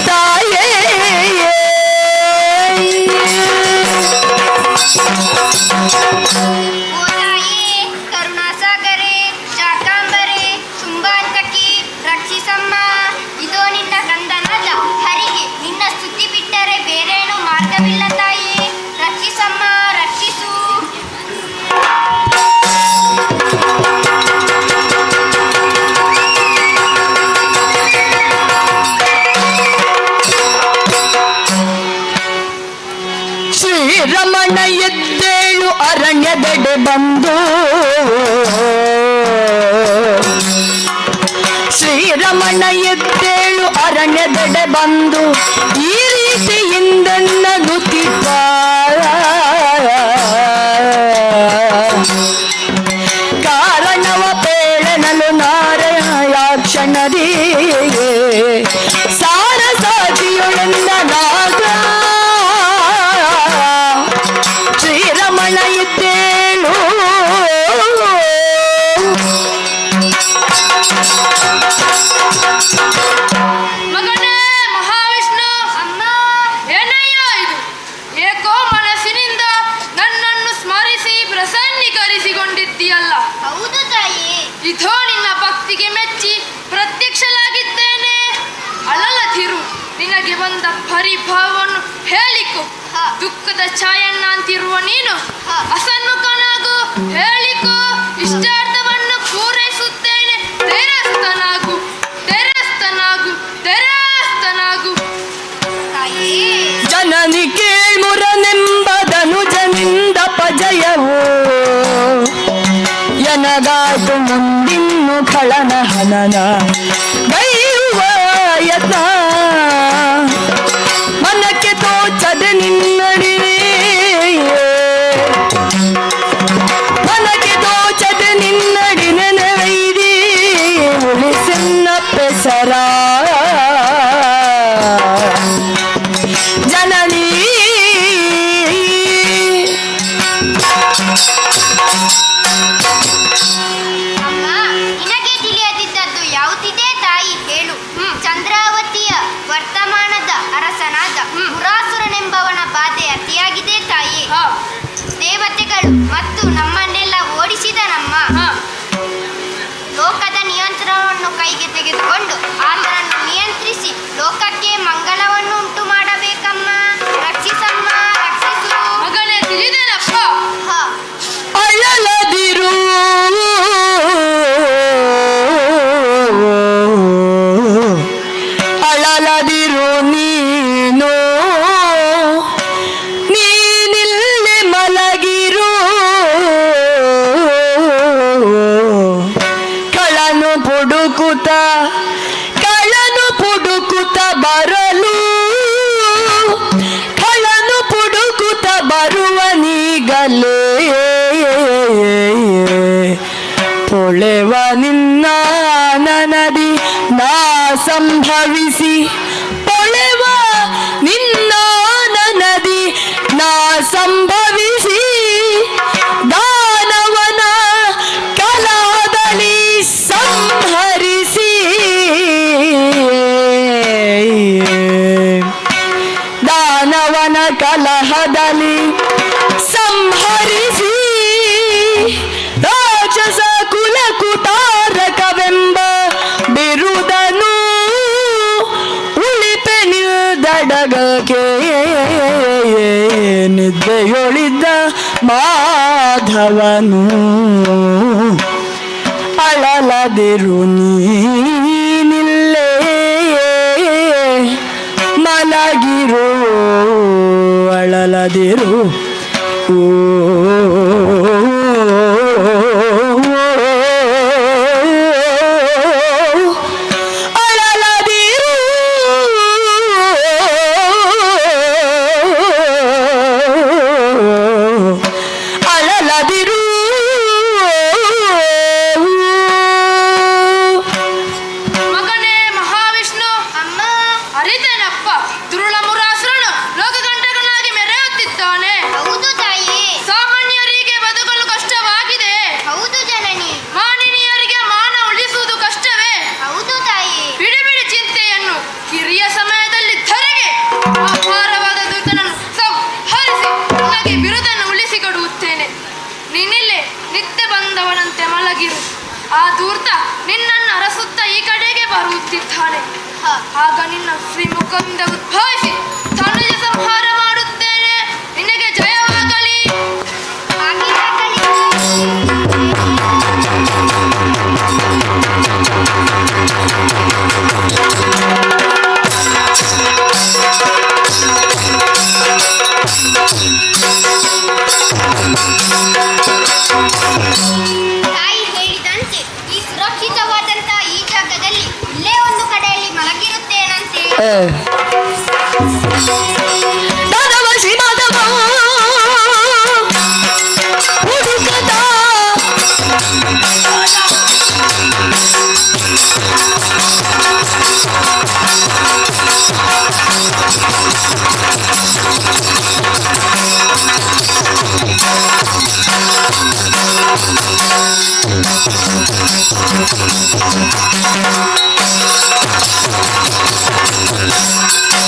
ತಾಯೇ ಓದಾಯೇ ಕರುಣಾಸಾಗರೆ ಶಾಕಾಂಬರೆ ಶುಂಭಾಂತಕಿ ರಕ್ಷಿಸಮ್ಮ. ಇದೋ ನಿನ್ನ ಕಂದನಾದ ಹರಿಗೆ ನಿನ್ನ ಸ್ತುತಿ ಬಿಟ್ಟರೆ ಬೇರೇನು ಮಾರ್ಗವಿಲ್ಲ ತಾಯಿ. ರಕ್ಷಿಸಮ್ಮ, ರಕ್ಷಿಸು. ಶ್ರೀರಮಣ ಎದ್ದೇಳು ಅರಣ್ಯದೆಡೆ ಬಂದು, ಶ್ರೀರಮಣ ಎದ್ದೇಳು ಅರಣ್ಯದೆಡೆ ಬಂದು ಈ ರೀತಿಯಿಂದನ್ನ ನುತಿಪ. ಕಾರಣವ ಪೇಳನಲು ನಾರಾಯಣಾಕ್ಷಣದಿ ನಿನಗೆ ಬಂದ ಪರಿಭಾವವನ್ನು ಹೇಳಿಕೊ. ದುಃಖದ ಛಾಯಣ್ಣ ಅಂತಿರುವ ನೀನು ಅಸನ್ಮುಖನಾಗು, ಹೇಳಿಕೊ. ಇಷ್ಟಾರ್ಥವನ್ನು ಪೂರೈಸುತ್ತೇನೆ. ತೆರಸ್ತನಾಗು, ತೆರಸ್ತನಾಗು, ತೆರಸ್ತನಾಗು. ಜನನಿ ಕೇಳ್ಮುರನೆಂಬದನು ಜನಿಂದ ಪಜಯವು ಎನಗಾತು ಮುಂದಿನ್ನು ಖಳನ ಹನನ ಗೈಯುವ ಯತ್ನ ಮನಕ್ಕೆ ತೋಚದೆ ನಿನ್ನಡಿವೆ, ಮನಕ್ಕೆ ತೋಚದೆ ನಿನ್ನಡಿ ನೆನವೈದಿ ಉಳಿಸಿನ್ನ ಪೆಸರ ಜನನಿ. ಅಮ್ಮ, ನಿನಗೆ ತಿಳಿಯದಿದ್ದದ್ದು ಯಾವುದಿದೆ ತಾಯಿ ಹೇಳು. ಚಂದ್ರಾವತಿಯ ವರ್ತಮಾನದ ಅರಸನಾದ ಪುರಾಸುರನೆಂಬವನ ಬಾಧೆ ಅತಿಯಾಗಿದೆ ತಾಯಿ. ದೇವತೆಗಳು ಮತ್ತು ನಮ್ಮನ್ನೆಲ್ಲ ಓಡಿಸಿದ ನಮ್ಮ ಲೋಕದ ನಿಯಂತ್ರಣವನ್ನು ಕೈಗೆ ತೆಗೆದುಕೊಂಡು ಆತನನ್ನು ನಿಯಂತ್ರಿಸಿ ಲೋಕಕ್ಕೆ ಮಂಗಳವನ್ನು ಉಂಟು ಮಾಡಬೇಕಮ್ಮ. ರಕ್ಷಿಸಮ್ಮ, ರಕ್ಷಿಸು. ಮಗನೇ ತಿಳಿದೇನಪ್ಪ. ಅಳಲದಿರು ಅಳಲದಿರು ನೀನು, ನೀನಿಲ್ಲೆ ಮಲಗಿರು. ಕಳನು ಪುಡುಕುತ ಕಳನು ಪುಡುಕುತ ಬರಲು, ಕಳನು ಪುಡುಕುತ ಬರುವನೀಗಲೇ ಪೊಳೆವ ನಿನ್ನ ನನದಿ ನಾ ಸಂಭವಿಸಿ, ಪೊಳೆವ ನಿನ್ನ ನನದಿ ನಾ ಸಂಭವಿಸಿ ದಾನವನ ಕಲಹದಲ್ಲಿ ಸಂಹರಿಸಿ, ದಾನವನ ಕಲಹದಲ್ಲಿ ಸಂಹರಿಸಿ ರಾಕ್ಷಸ ಕುಲ ಕುಟಾರಕವೆಂಬ ಬಿರುದನು ಉಳಿಪೆ ನಿಲ್ದಡಗಕ್ಕೆ ನಿದ್ದೆಯೊಳಿದ್ದ ಮಾಧವನು. ಅಳಲದಿರು ನೀನಿಲ್ಲೇ ಮಲಗಿರು, ಅಳಲದಿರು. ಅಳಲದಿರು ಅಳಲದಿರು. ಮಗನೇ ಮಹಾವಿಷ್ಣು. ಅಮ್ಮ, ಅರಿತೇನಪ್ಪ, ದುರುಳ ಮುರಾಸುರನು ಲೋಕಕಂಟಕನಾಗಿ ಮೆರೆಯುತ್ತಿದ್ದಾನೆ. ಹೌದು ತಾಯಿ. ಸಾಮಾನ್ಯರಿಗೆ ಬದುಕಲು ಕಷ್ಟವಾಗಿದೆ. ಹೌದು ಜನನಿ. ಮಾನಿನಿಯರಿಗೆ ಮಾನ ಉಳಿಸುವುದು ಕಷ್ಟವೇ. ಹೌದು ತಾಯಿ. ಬಿಡಿ ಬಿಡಿ ಚಿಂತೆಯನ್ನು, ಕಿರಿಯ ಸಮಯದಲ್ಲಿ ಧರೆಗೆ ಅಪಾರವಾದ ದುರ್ತನನ್ನು ಸಂಹರಿಸಿ ನಿನಗೆ ಬಿರುದನ್ನು ಉಳಿಸಿಕೊಡುತ್ತೇನೆ. ನೀನಿಲ್ಲೇ ನಿತ್ಯ ಬಂದವನಂತೆ ಮಲಗಿರು. ಆ ಧೂರ್ತ ನಿನ್ನನ್ನು ಅರಸುತ್ತ ಈ ಕಡೆಗೆ ಬರುತ್ತಿದ್ದಾನೆ. ಆಗ ನಿನ್ನ ಶ್ರೀಮುಖದಿಂದ ಉದ್ಭವಿಸಿ ತನುಜ ಸಂಹಾರ ಮಾಡುತ್ತೇನೆ. ನಿನಗೆ ಜಯವಾಗಲಿ. ಆಗಿರಾಗಲಿ. ತಾಯಿ ಹೇಳಿದಂತೆ ಈ ಸುರಕ್ಷಿತವಾದಂತಹ ಈ ಜಾಗದಲ್ಲಿ ಇಲ್ಲೇ ಒಂದು ಕಡೆಯಲ್ಲಿ ಮಲಗಿರುತ್ತೇನಂತೆ. ದಾನವ ಶ್ರೀ ಮಾಧವ ಹುಡುಕದ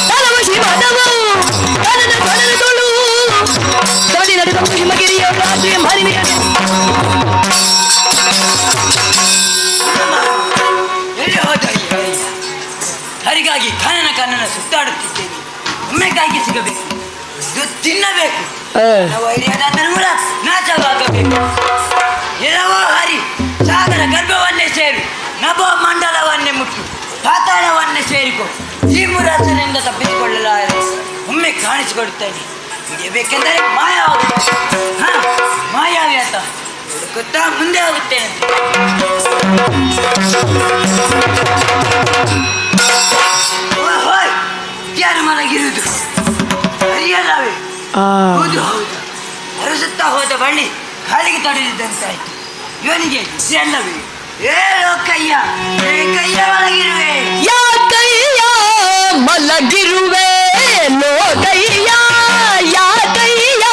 ದಾನವ ಶ್ರೀ ಮಾಧವ ಸುತ್ತಾಡುತ್ತಿದ್ದೇನೆ. ಒಮ್ಮೆ ಕೈಗೆ ಸಿಗಬೇಕು, ಇದು ತಿನ್ನಬೇಕು. ವೈರ್ಯದಾದರೂ ಕೂಡ ನಾಶವಾಗಬೇಕು. ಎರವೋ ಹರಿ ಸಾಗರ ಗರ್ಭವನ್ನೇ ಸೇರು, ನಭೋ ಮಂಡಲವನ್ನೇ ಮುಟ್ಟು, ಪಾತಾಳವನ್ನೇ ಸೇರಿಕೊ. ಈ ಮುರಾಸನಿಂದ ತಪ್ಪಿಸಿಕೊಳ್ಳಲಾರೆ. ಒಮ್ಮೆ ಕಾಣಿಸಿಕೊಡುತ್ತೇನೆ. ಹಿಡಿಯಬೇಕೆಂದರೆ ಮಾಯವಾಗುತ್ತೆ. ಮಾಯಾವಿ ಅಂತ ಹುಡುಕುತ್ತಾ ಮುಂದೆ ಹೋಗುತ್ತೇನೆ. ಯಾರು ಮಲಗಿರುವುದು ಸರಿಯಲ್ಲವೇ? ಹೌದು ಹೌದು, ಅರಸುತ್ತಾ ಹೋದ ಬಳ್ಳಿ ಕಾಲಿಗೆ ತಡೆದಿದ್ದಂತಾಯ್ತು. ಇವನಿಗೆ ಅಲ್ಲವೇ? ಹೇಳೋ ಕಯ್ಯ, ಕಯ್ಯ ಮಲಗಿರುವೆ. ಯಾ ಕೈಯ ಮಲಗಿರುವೆ ಲೋಕಯ್ಯ, ಯಾ ಕೈಯ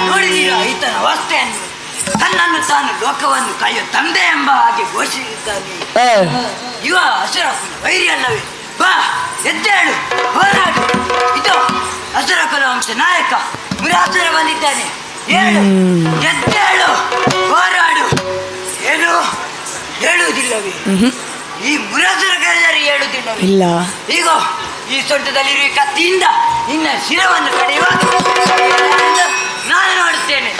ನೋಡಿದೀರಾ ಈತನ ಅವಸ್ಥೆಯನ್ನು? ತನ್ನನ್ನು ತಾನು ಲೋಕವನ್ನು ಕಾಯುವ ತಂದೆ ಎಂಬ ಹಾಗೆ ಘೋಷಿಸಿದ್ದಾನೆ. ಇವ ಅಸುರಕುಲ ವೈರಿ ಅಲ್ಲವೇ? ಬಾ ಎದ್ದೇಳು, ಹೋರಾಡು. ಇದು ಅಸುರಕುಲ ವಂಶ ನಾಯಕ ಮುರಾಸುರ ಬಂದಿದ್ದಾನೆ. ಹೇಳು, ಎದ್ದೇಳು, ಹೋರಾಡು. ಏನು ಹೇಳುವುದಿಲ್ಲವೇ? ಈ ಮುರಾಸುರ ಕರೆದರೆ ಹೇಳುವುದಿಲ್ಲವೇ? ಇಲ್ಲ. ಈಗ ಈ ಸೊಂಟದಲ್ಲಿರುವ ಕತ್ತಿಯಿಂದ ನಿನ್ನ ಶಿರವನ್ನು ಕಡೆಯುವಾಗ ನಾನು ನೋಡುತ್ತೇನೆ.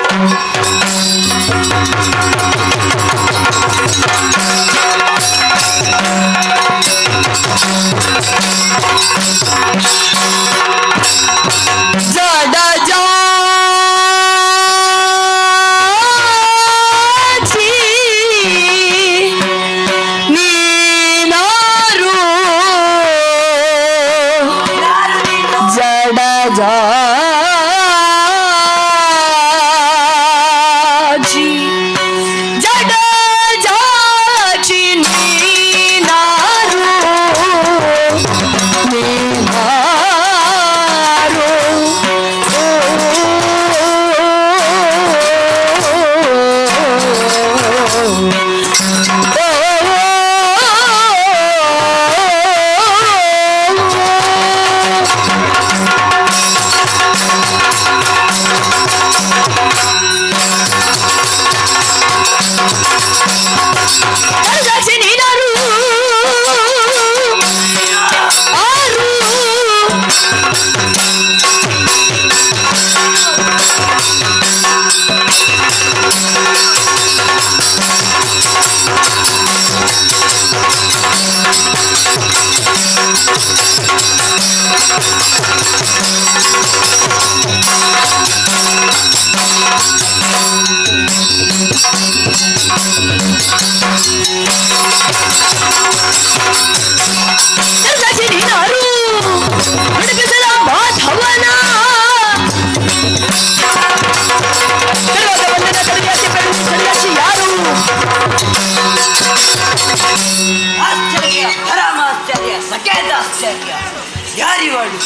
ಯಾರಿವಳು?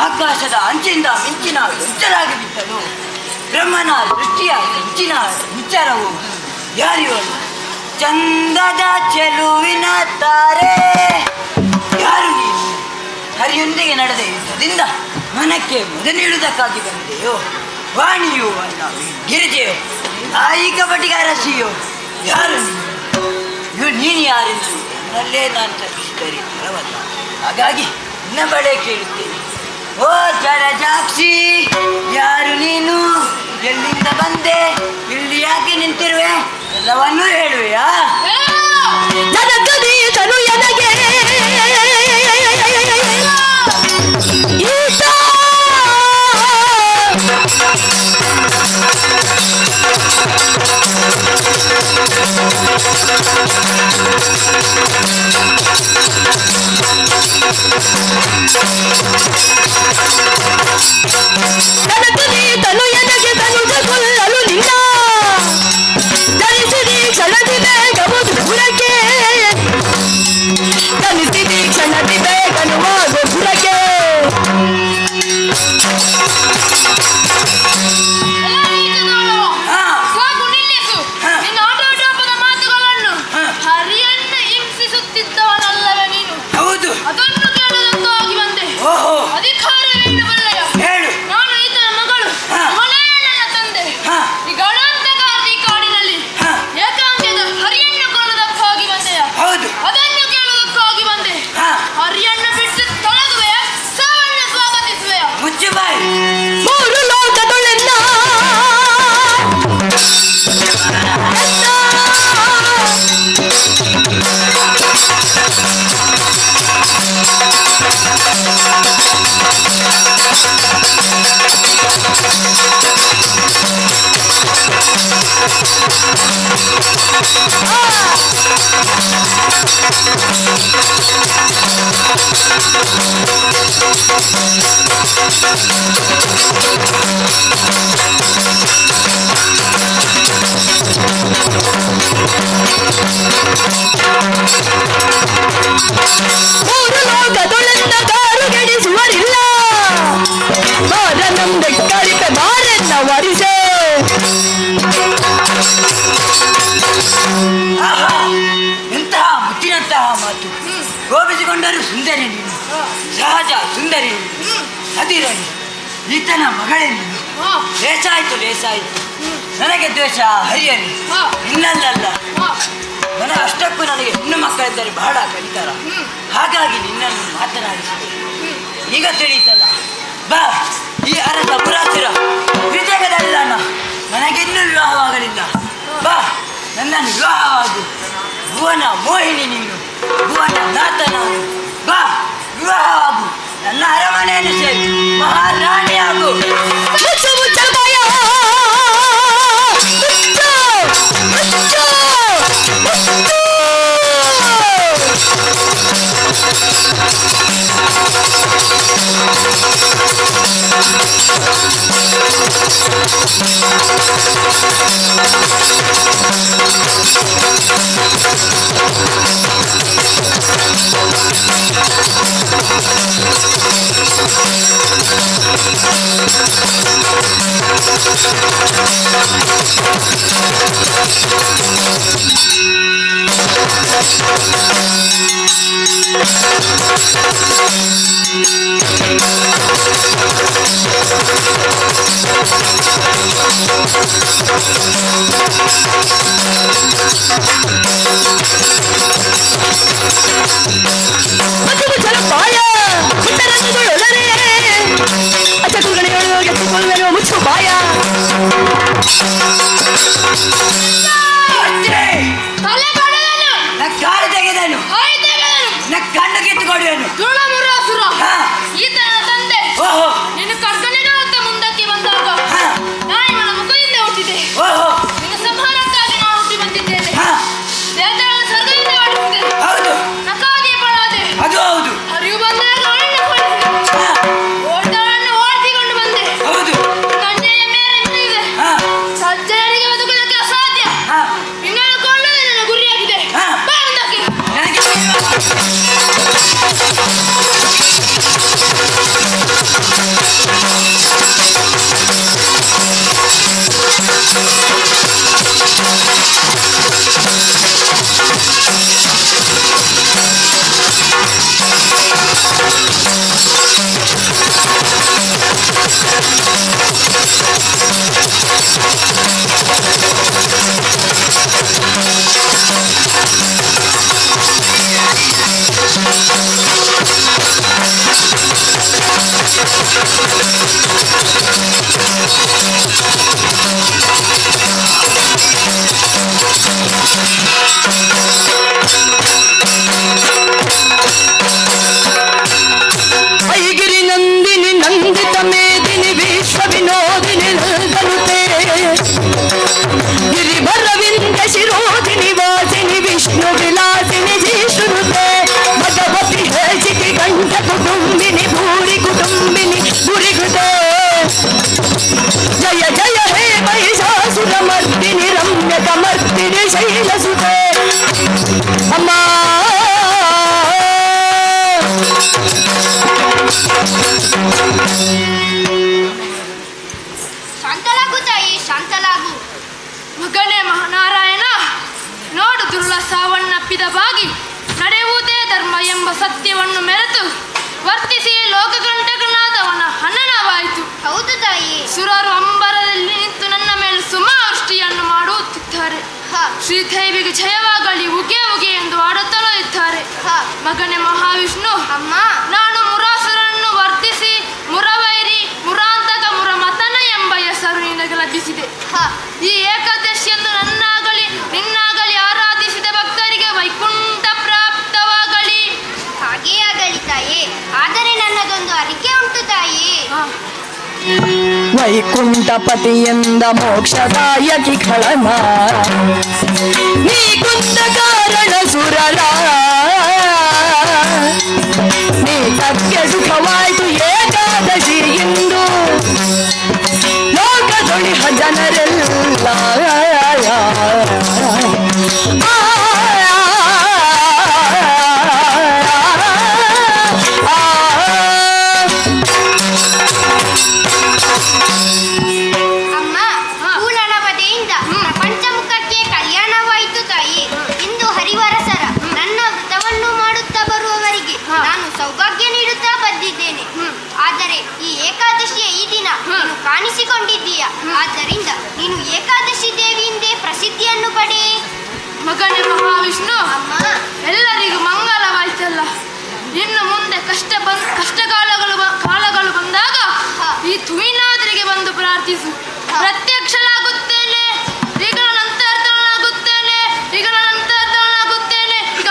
ಆಕಾಶದ ಅಂಚಿಂದ ಮಿಂಚಿನ ಗೊಂಚಲಾಗಿ ಬಿದ್ದಳು. ಬ್ರಹ್ಮನ ದೃಷ್ಟಿಯ ಮಿಂಚಿನ ವಿಚಾರವು ಯಾರಿವಳು? ಚಂದದ ಚೆಲುವಿನ ತಾರೆ ಯಾರು ನೀನು? ಹರಿಯೊಂದಿಗೆ ನಡೆದ ಯುದ್ಧದಿಂದ ಮನಕ್ಕೆ ಮುದ ನೀಡುವುದಕ್ಕಾಗಿ ಬಂದೆಯೋ? ವಾಣಿಯೋ ಅಲ್ಲ ಗಿರಿಜೆಯೋ ನಾಯಿಕ ಬಟಿಗಾರ ಸಿಯೋ? ಯಾರು ನೀನು? ನೀನು ಯಾರೆಂದು ನನ್ನಲ್ಲೇ ನಾನು ತಪ್ಪಿಸಿದರೆ ಬರವಲ್ಲ. ಹಾಗಾಗಿ ನಿನ್ನ ಬಳೆ ಕೇಳುತ್ತೇನೆ. ಓ ಜಲಜಾಕ್ಷಿ, ಯಾರು ನೀನು? ಎಲ್ಲಿಂದ ಬಂದೆ? ಇಲ್ಲಿ ಯಾಕೆ ನಿಂತಿರುವೆ? ಎಲ್ಲವನ್ನೂ ಹೇಳುವೆಯಾ? ನನಗೆ ಕನಕದಿ ತನು ಎನಗೆ ತನುಜ ಕೊಲ್ಲಲು ನಿನ್ನ ಧರಿಸಿದಿ ಕ್ಷಣದಿ ಬೇಗವು ದುರಕ್ಕೆ ಕನಿಸಿದಿ ಕ್ಷಣದಿ ಬೇಗನುವಾಗೋ ದುರಕ್ಕೆ ಸಾಕು ನಿಲ್ಲಿಸು ನಿನ್ನ ಆಟೋಟೋಪದ ಮಾತುಗಳನ್ನು ಹರಿಯನ್ನು ಹಿಂಸಿಸುತ್ತಿದ್ದವನಲ್ಲವೇ ನೀನು ಹೌದು. ಅದನ್ನು ಕೇಳದಂತೂ ಆಗಿ ಬಂದೆ. ಓಹೋ. ಅಧಿಕಾರವೆಂದು ಬಲ್ಲೆಯ ಹೇಳು. ನಾನು ಈತನ ಮಗಳು ಇವನೇ ನನ್ನ ತಂದೆ. ಈ ಗಳಂತಕಾರಿ ಕಾಡಿನಲ್ಲಿ ಏಕಾಂಗಿಯಾದ ಹರಿಯನ್ನು ಕೊಲ್ಲುವುದಕ್ಕಾಗಿ ಬಂದೆಯ. ಹೌದು. ಅದನ್ನು ಕೇಳುವುದಕ್ಕಾಗಿ ಬಂದೆ. ಹರಿಯನ್ನು ಬಿಟ್ಟು ತೊಲಗುವೆಯ, ಸಾವನ್ನು ಸ್ವಾಗತಿಸುವೆಯ. ಮುಚ್ಚು ಬಾಯಿ. ಮೂರು ಲೋಕದೊಳೆನ್ನ ಮೂರು ಲೋಕದೊಳೆನ್ನ ಗಾರುಗೆಡಿಸುವರಿಲ್ಲ ಮಾರ ನಮ್ದೆ ಕರಿಪೆ ಮಾರೆನ್ನ ವರಿಸೆ ಆಹಾ, ಎಂತಹ ಮುತ್ತಿನಂತಹ ಮಾತು. ಕೋಪಿಸಿಕೊಂಡರೂ ಸುಂದರಿ ನೀನು, ಸಹಜ ಸುಂದರಿ ನೀನು, ಅದಿರಲಿ ಈತನ ಮಗಳೇ ನೀನು. ಲೇಸಾಯ್ತು ಲೇಸಾಯ್ತು, ನನಗೆ ದ್ವೇಷ ಹರಿಯಲಿ, ಇನ್ನಲ್ಲಲ್ಲ. ಅಷ್ಟಕ್ಕೂ ನನಗೆ ಹೆಣ್ಣು ಮಕ್ಕಳಿದ್ದರೆ ಬಹಳ ಕಲಿತಾರ, ಹಾಗಾಗಿ ನಿನ್ನನ್ನು ಮಾತನಾಡಿಸಿದೆ. ಈಗ ತಿಳಿತಲ್ಲ, ಬಾ ಈ ಅರಸ ಪುರಾಸುರ ವಿಜಯದಲ್ಲ, ನನಗಿನ್ನೂ ವಿವಾಹವಾಗಲಿಲ್ಲ. ಬಾ ನನ್ನನ್ನು ವಿವಾಹವಾಗು, ಭುವನ ಮೋಹಿನಿ ನೀನು, ಭುವನ ನಾಥ ನಾನು. ಬಾ ವಿವಾಹವಾಗು, ನನ್ನ ಅರಮನೆಯನ್ನು ಸೇರಿ ಮಹಾರಾಣಿಯಾಗು. ಮುಚ್ಚು ಮುಚ್ಚು ಭಯ ಮುಚ್ಚು ಮುಚ್ಚು ಮುಚ್ಚು ಮುಚ್ಚು ಬಾಯ ಕಾಲು ತೆಗೆದನು, ಕಣ್ಣು ಕಿತ್ತುಕೊಡುವನು. ಈತನ ತಂದೆ ನಿನ್ನ ಕರ್ತನಿಗೆ ಮುಂದಕ್ಕೆ ಬಂದಾಗ ನಾನು ಇವನ ಮುಖದಿಂದ ಹುಟ್ಟಿದೆ. ನಿನ್ನ ಸಂಹಾರಕ್ಕಾಗಿ ನಾನು ಹುಟ್ಟಿ ಬಂದಿದ್ದೇನೆ. ದೇವತೆಗಳನ್ನು ಸ್ವರ್ಗದಿಂದ ಮಾಡಿಸಿದೆ. ನಕ್ಕಾಗಿ ಪಡಾದೆ. ಅದು ಹೌದು. ಹರಿವು ಬಂದೆ ಜಯವಾಗಲಿ ಉಗೆ ಉಗೆ ಎಂದು ಆಡುತ್ತಲೂ ಇದ್ದಾರೆ. ಮಗನೇ ಮಹಾವಿಷ್ಣು, ಅಮ್ಮ, ನಾನು ಮುರಾಸುರನ್ನು ವರ್ಧಿಸಿ ಮುರವೈರಿ ಮುರಾಂತಕ ಮುರಮತನ ಎಂಬ ಹೆಸರು ನಿನಗೆ ಲಭಿಸಿದೆ. ಈ ಏಕಾದಶಿಯನ್ನು ನನ್ನಾಗಲಿ ನಿನ್ನಾಗಲಿ ಆರಾಧಿಸಿದ ಭಕ್ತರಿಗೆ ವೈಕುಂಠ ಪ್ರಾಪ್ತವಾಗಲಿ. ಹಾಗೇ ಆಗಲಿ ತಾಯಿ. ಆದರೆ ನನ್ನದೊಂದು ಅರಿಕೆ ಉಂಟು ತಾಯಿ. ವೈಕುಂಠಪತಿಯಿಂದ ಮೋಕ್ಷದಾಯಕಿ ಖಳನ ನೀ ಕುಂದ ಕಾರಣ ಸುರರ ನೀ ತಕ್ಕೆ ಸುಖವಾಯ್ತು ಏಕಾದಶಿ ಎಂದು ಲೋಕದೊಳಿಹ ಜನರೆಲ್ಲ ಅಮ್ಮ, ಕೂಲನವದೆಯಿಂದ ಪಂಚಮುಖಕ್ಕೆ ಕಲ್ಯಾಣವಾಯಿತು ತಾಯಿ. ಇಂದು ಹರಿವರಸರ ನನ್ನ ವ್ರತವನ್ನು ಮಾಡುತ್ತಾ ಬರುವವರಿಗೆ ನಾನು ಸೌಭಾಗ್ಯ ನೀಡುತ್ತಾ ಬಂದಿದ್ದೇನೆ. ಆದರೆ ಈ ಏಕಾದಶಿಯ ಈ ದಿನ ನೀನು ಕಾಣಿಸಿಕೊಂಡಿದ್ದೀಯ. ಆದ್ದರಿಂದ ನೀನು ಏಕಾದಶಿ ದೇವಿಯಿಂದೇ ಪ್ರಸಿದ್ಧಿಯನ್ನು ಪಡೆ. ಮಗನೇ ಮಹಾವಿಷ್ಣು, ಅಮ್ಮ, ಎಲ್ಲರಿಗೂ ಮಂಗಲವಾಯ್ತಲ್ಲ. ಇನ್ನು ಮುಂದೆ ಕಾಲಗಳು ಬಂದಾಗ ಈ ತುಮಿನಾದ್ರಿಗೆ ಬಂದು ಪ್ರಾರ್ಥಿಸು. ಪ್ರತ್ಯಕ್ಷನಾಗುತ್ತೇನೆ, ಈಗ ನಂತರದವನಾಗುತ್ತೇನೆ, ಈಗ ನಂತರದವನಾಗುತ್ತೇನೆ, ಈಗ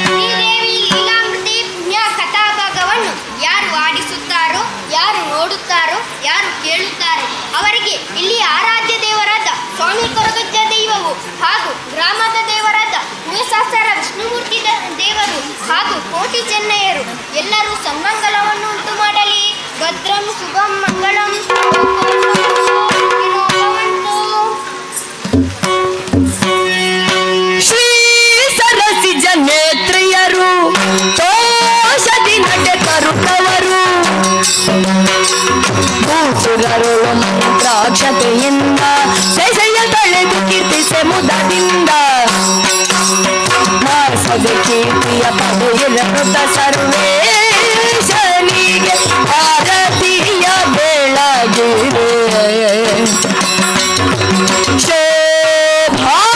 ಶ್ರೀದೇವಿ ಲೀಲಾಮೃತಿ ಪುಣ್ಯ ಕಥಾಭಾಗವನ್ನು ಯಾರು ಆಡಿಸುತ್ತಾರೋ, ಯಾರು ನೋಡುತ್ತಾರೋ, ಯಾರು ಕೇಳುತ್ತಾರೋ ಅವರಿಗೆ ಇಲ್ಲಿ ಆರಾಧ್ಯ ದೇವರಾದ ಸ್ವಾಮಿ ಕೊರಗಜ್ಜ ದೈವವು ಹಾಗೂ ಗ್ರಾಮದ ದೇವರಾದ ಕುಯಸಾಸರ ವಿಷ್ಣುಮೂರ್ತಿ ದೇವರು ಹಾಗೂ ಕೋಟಿ ಚೆನ್ನಯ್ಯರು ಎಲ್ಲರೂ ಸನ್ಮಂಗಲವನ್ನು ಉಂಟು ಮಾಡಲಿ. ಭದ್ರಂ ಶುಭಂ ಮಂಗಳಂ ಶ್ರೀ ಸರಸಿಜ ನೇತ್ರಿಯರು ತೋಷದಿ ನಡೆ ತರುತ್ತವರು ಭೂಸುರರು ಮಂತ್ರಾಕ್ಷತೆಯಿಂದ ಸೆಸೆಯ ತಳೆದು ಕೀರ್ತಿಸೆ ಮುದದಿಂದ ಮಾಸದ ಕೀರ್ತಿಯ ಪಡೆಯಿರನುತ ಸರ್ವೇಶನಿಗೆ ಆರತಿಯ ಬೆಳಗಿರೆ ಶೋಭಾನೆ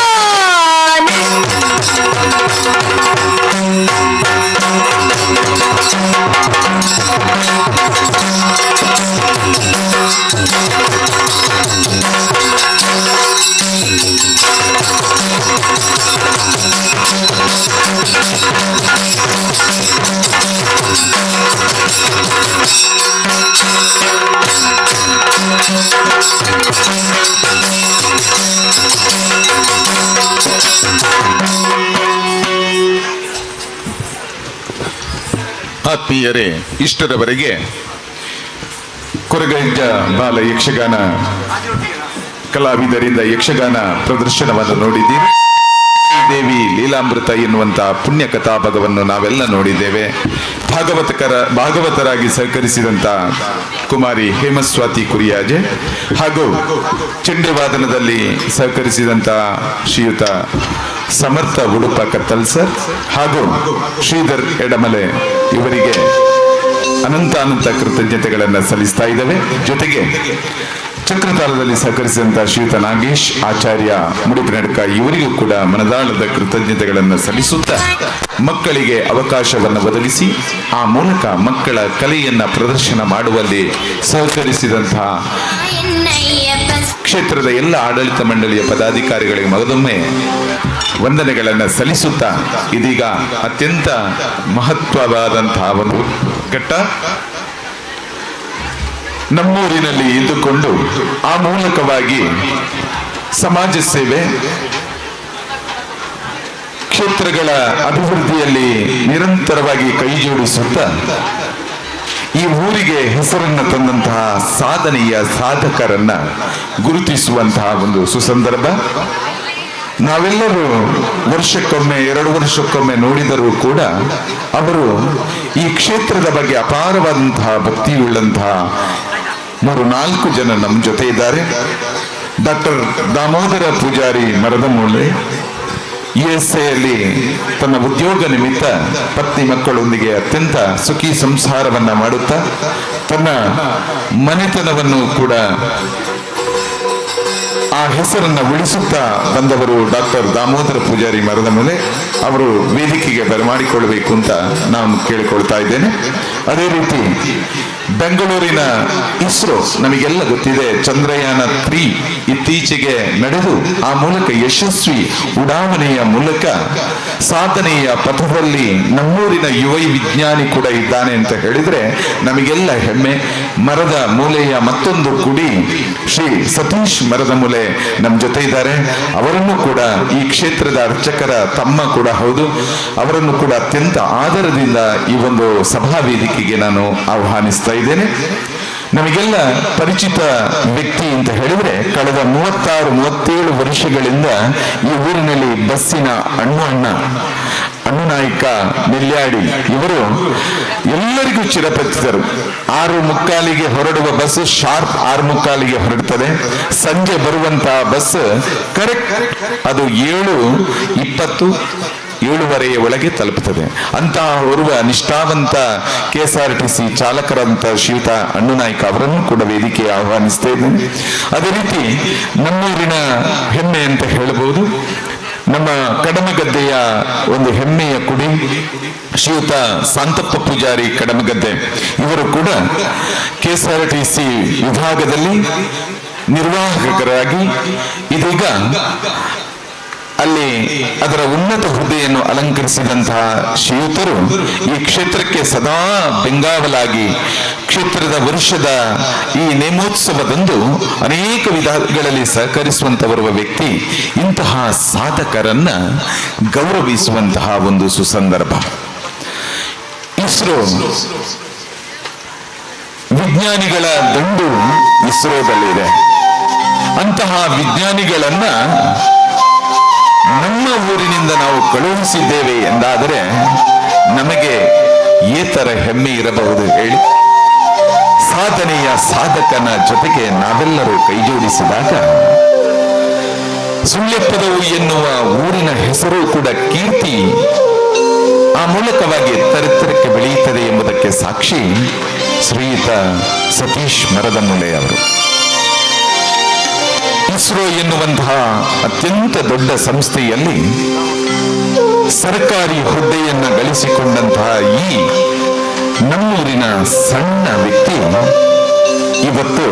ಆತ್ಮೀಯರೇ, ಇಷ್ಟರವರೆಗೆ ಕೊರಗಜ್ಜ ಬಾಲ ಯಕ್ಷಗಾನ ಕಲಾವಿದರಿಂದ ಯಕ್ಷಗಾನ ಪ್ರದರ್ಶನವನ್ನು ನೋಡಿದ್ದೀರಿ. ದೇವಿ ಲೀಲಾಮೃತ ಎನ್ನುವಂತಹ ಪುಣ್ಯ ಕಥಾಭಾಗವನ್ನು ನಾವೆಲ್ಲ ನೋಡಿದ್ದೇವೆ. ಭಾಗವತರಾಗಿ ಸಹಕರಿಸಿದಂತ ಕುಮಾರಿ ಹೇಮಸ್ವಾತಿ ಕುರಿಯಾಜೆ ಹಾಗೂ ಚೆಂಡೆವಾದನದಲ್ಲಿ ಸಹಕರಿಸಿದಂತ ಶ್ರೀಯುತ ಸಮರ್ಥ ಉಡುಪ ಕತ್ತಲ್ ಸರ್ ಹಾಗೂ ಶ್ರೀಧರ್ ಎಡಮಲೆ ಇವರಿಗೆ ಅನಂತ ಕೃತಜ್ಞತೆಗಳನ್ನು ಸಲ್ಲಿಸ್ತಾ ಇದ್ದೇವೆ. ಜೊತೆಗೆ ಚಕ್ರತಾಳದಲ್ಲಿ ಸಹಕರಿಸಿದಂತಹ ಶ್ರೀಯುತ ನಾಗೇಶ್ ಆಚಾರ್ಯ ಮುಡಿಪಿನಡ್ಕ ಇವರಿಗೂ ಕೂಡ ಮನದಾಳದ ಕೃತಜ್ಞತೆಗಳನ್ನು ಸಲ್ಲಿಸುತ್ತಾ ಮಕ್ಕಳಿಗೆ ಅವಕಾಶವನ್ನು ಒದಗಿಸಿ ಆ ಮೂಲಕ ಮಕ್ಕಳ ಕಲೆಯನ್ನ ಪ್ರದರ್ಶನ ಮಾಡುವಲ್ಲಿ ಸಹಕರಿಸಿದಂತಹ ಕ್ಷೇತ್ರದ ಎಲ್ಲ ಆಡಳಿತ ಮಂಡಳಿಯ ಪದಾಧಿಕಾರಿಗಳಿಗೆ ಮಗದೊಮ್ಮೆ ವಂದನೆಗಳನ್ನು ಸಲ್ಲಿಸುತ್ತಾ ಇದೀಗ ಅತ್ಯಂತ ಮಹತ್ವವಾದಂತಹ ಒಂದು ಘಟ್ಟ ನಮ್ಮೂರಿನಲ್ಲಿ ಇದ್ದುಕೊಂಡು ಆ ಮೂಲಕವಾಗಿ ಸಮಾಜ ಸೇವೆ ಕ್ಷೇತ್ರಗಳ ಅಭಿವೃದ್ಧಿಯಲ್ಲಿ ನಿರಂತರವಾಗಿ ಕೈ ಜೋಡಿಸುತ್ತಾ ಈ ಊರಿಗೆ ಹೆಸರನ್ನು ತಂದಂತಹ ಸಾಧನೆಯ ಸಾಧಕರನ್ನ ಗುರುತಿಸುವಂತಹ ಒಂದು ಸುಸಂದರ್ಭ. ನಾವೆಲ್ಲರೂ ವರ್ಷಕ್ಕೊಮ್ಮೆ 2 ವರ್ಷಕ್ಕೊಮ್ಮೆ ನೋಡಿದರೂ ಕೂಡ ಅವರು ಈ ಕ್ಷೇತ್ರದ ಬಗ್ಗೆ ಅಪಾರವಾದಂತಹ ಭಕ್ತಿಯುಳ್ಳಂತಹ 3-4 ಜನ ನಮ್ಮ ಜೊತೆ ಇದ್ದಾರೆ. ಡಾಕ್ಟರ್ ದಾಮೋದರ ಪೂಜಾರಿ ಮರದಮೂಲೆ, USA ತನ್ನ ಉದ್ಯೋಗ ನಿಮಿತ್ತ ಪತ್ನಿ ಮಕ್ಕಳೊಂದಿಗೆ ಅತ್ಯಂತ ಸುಖಿ ಸಂಸಾರವನ್ನ ಮಾಡುತ್ತಾ ತನ್ನ ಮನೆತನವನ್ನು ಕೂಡ ಆ ಹೆಸರನ್ನ ಉಳಿಸುತ್ತಾ ಬಂದವರು ಡಾಕ್ಟರ್ ದಾಮೋದರ ಪೂಜಾರಿ ಮರದ ಮೇಲೆ. ಅವರು ವೇದಿಕೆಗೆ ಬರಮಾಡಿಕೊಳ್ಳಬೇಕು ಅಂತ ನಾನು ಕೇಳಿಕೊಳ್ತಾ ಇದ್ದೇನೆ. ಅದೇ ರೀತಿ ಬೆಂಗಳೂರಿನ ಇಸ್ರೋ, ನಮಗೆಲ್ಲ ಗೊತ್ತಿದೆ, ಚಂದ್ರಯಾನ 3 ಇತ್ತೀಚೆಗೆ ನಡೆದು ಆ ಮೂಲಕ ಯಶಸ್ವಿ ಉಡಾವಣೆಯ ಮೂಲಕ ಸಾಧನೆಯ ಪಥದಲ್ಲಿ ನಮ್ಮೂರಿನ ಯುವ ವಿಜ್ಞಾನಿ ಕೂಡ ಇದ್ದಾನೆ ಅಂತ ಹೇಳಿದ್ರೆ ನಮಗೆಲ್ಲ ಹೆಮ್ಮೆ. ಮರದ ಮೂಲೆಯ ಮತ್ತೊಂದು ಕುಡಿ ಶ್ರೀ ಸತೀಶ್ ಮರದ ಮೂಲೆ ನಮ್ಮ ಜೊತೆ ಇದ್ದಾರೆ. ಅವರನ್ನು ಕೂಡ ಈ ಕ್ಷೇತ್ರದ ಅರ್ಚಕರ ತಮ್ಮ ಕೂಡ ಹೌದು. ಅವರನ್ನು ಕೂಡ ಅತ್ಯಂತ ಆದರದಿಂದ ಈ ಒಂದು ಸಭಾ ವೇದಿಕೆಗೆ ನಾನು ಆಹ್ವಾನಿಸ್ತಾ ಇದ್ದೇನೆ. ನಮಗೆಲ್ಲ ಪರಿಚಿತ ವ್ಯಕ್ತಿ ಅಂತ ಹೇಳಿದ್ರೆ ಕಳೆದ 36-37 ವರ್ಷಗಳಿಂದ ಈ ಊರಿನಲ್ಲಿ ಬಸ್ಸಿನ ಅಣ್ಣು ನಾಯಕ ನೆಲ್ಯಾಡಿ ಇವರು ಎಲ್ಲರಿಗೂ ಚಿರಪರಿಚಿತರು. 6:45 ಹೊರಡುವ ಬಸ್ ಶಾರ್ಪ್ 6:45 ಹೊರಡುತ್ತದೆ. ಸಂಜೆ ಬರುವಂತಹ ಬಸ್ ಕರೆಕ್ಟ್ ಅದು 7:20 7:15 ಒಳಗೆ ತಲುಪುತ್ತದೆ. ಅಂತಹ ಓರ್ವ ನಿಷ್ಠಾವಂತ KSRTC ಚಾಲಕರಂತ ಶ್ರೀಯುತ ಅಣ್ಣುನಾಯ್ಕ ಅವರನ್ನು ಕೂಡ ವೇದಿಕೆಗೆ ಆಹ್ವಾನಿಸ್ತಾ ಇದ್ದೇನೆ. ಅದೇ ರೀತಿ ನಮ್ಮೂರಿನ ಹೆಮ್ಮೆ ಅಂತ ಹೇಳಬಹುದು, ನಮ್ಮ ಕಡಮಗದ್ದೆಯ ಒಂದು ಹೆಮ್ಮೆಯ ಕುಡಿ ಶ್ರೀಯುತ ಶಾಂತಪ್ಪ ಪೂಜಾರಿ ಕಡಮಗದ್ದೆ ಇವರು ಕೂಡ KSRTC ವಿಭಾಗದಲ್ಲಿ ನಿರ್ವಾಹಕರಾಗಿ ಇದೀಗ ಅಲ್ಲಿ ಅದರ ಉನ್ನತ ಹುದ್ದೆಯನ್ನು ಅಲಂಕರಿಸಿದಂತಹ ಶ್ರೀಯುತರು ಈ ಕ್ಷೇತ್ರಕ್ಕೆ ಸದಾ ಬೆಂಗಾವಲಾಗಿ ಕ್ಷೇತ್ರದ ವರ್ಷದ ಈ ನೇಮೋತ್ಸವದಂದು ಅನೇಕ ವಿಧಗಳಲ್ಲಿ ಸಹಕರಿಸುವಂತ ವ್ಯಕ್ತಿ. ಇಂತಹ ಸಾಧಕರನ್ನ ಗೌರವಿಸುವಂತಹ ಒಂದು ಸುಸಂದರ್ಭ. ಇಸ್ರೋ ವಿಜ್ಞಾನಿಗಳ ದಂಡು ಇಸ್ರೋದಲ್ಲಿದೆ. ಅಂತಹ ವಿಜ್ಞಾನಿಗಳನ್ನ ನಮ್ಮ ಊರಿನಿಂದ ನಾವು ಕಳುಹಿಸಿದ್ದೇವೆ ಎಂದಾದರೆ ನಮಗೆ ಏತರ ಹೆಮ್ಮೆ ಇರಬಹುದು ಹೇಳಿ. ಸಾಧನೆಯ ಸಾಧಕನ ಜೊತೆಗೆ ನಾವೆಲ್ಲರೂ ಕೈ ಜೋಡಿಸಿದಾಗ ಸುಳ್ಯಪದವು ಎನ್ನುವ ಊರಿನ ಹೆಸರು ಕೂಡ ಕೀರ್ತಿ ಆ ಮೂಲಕವಾಗಿ ಎತ್ತರೆತ್ತರಕ್ಕೆ ಬೆಳೆಯುತ್ತದೆ ಎಂಬುದಕ್ಕೆ ಸಾಕ್ಷಿ ಶ್ರೀಯುತ ಸತೀಶ್ ಮರದಮೂಲೆ ಅವರು. ಇಸ್ರೋ ಎನ್ನುವಂತಹ ಅತ್ಯಂತ ದೊಡ್ಡ ಸಂಸ್ಥೆಯಲ್ಲಿ ಸರ್ಕಾರಿ ಹುದ್ದೆಯನ್ನ ಗಳಿಸಿಕೊಂಡಂತಹ ಈ ನಮ್ಮೂರಿನ ಸಣ್ಣ ವ್ಯಕ್ತಿ ಇವತ್ತು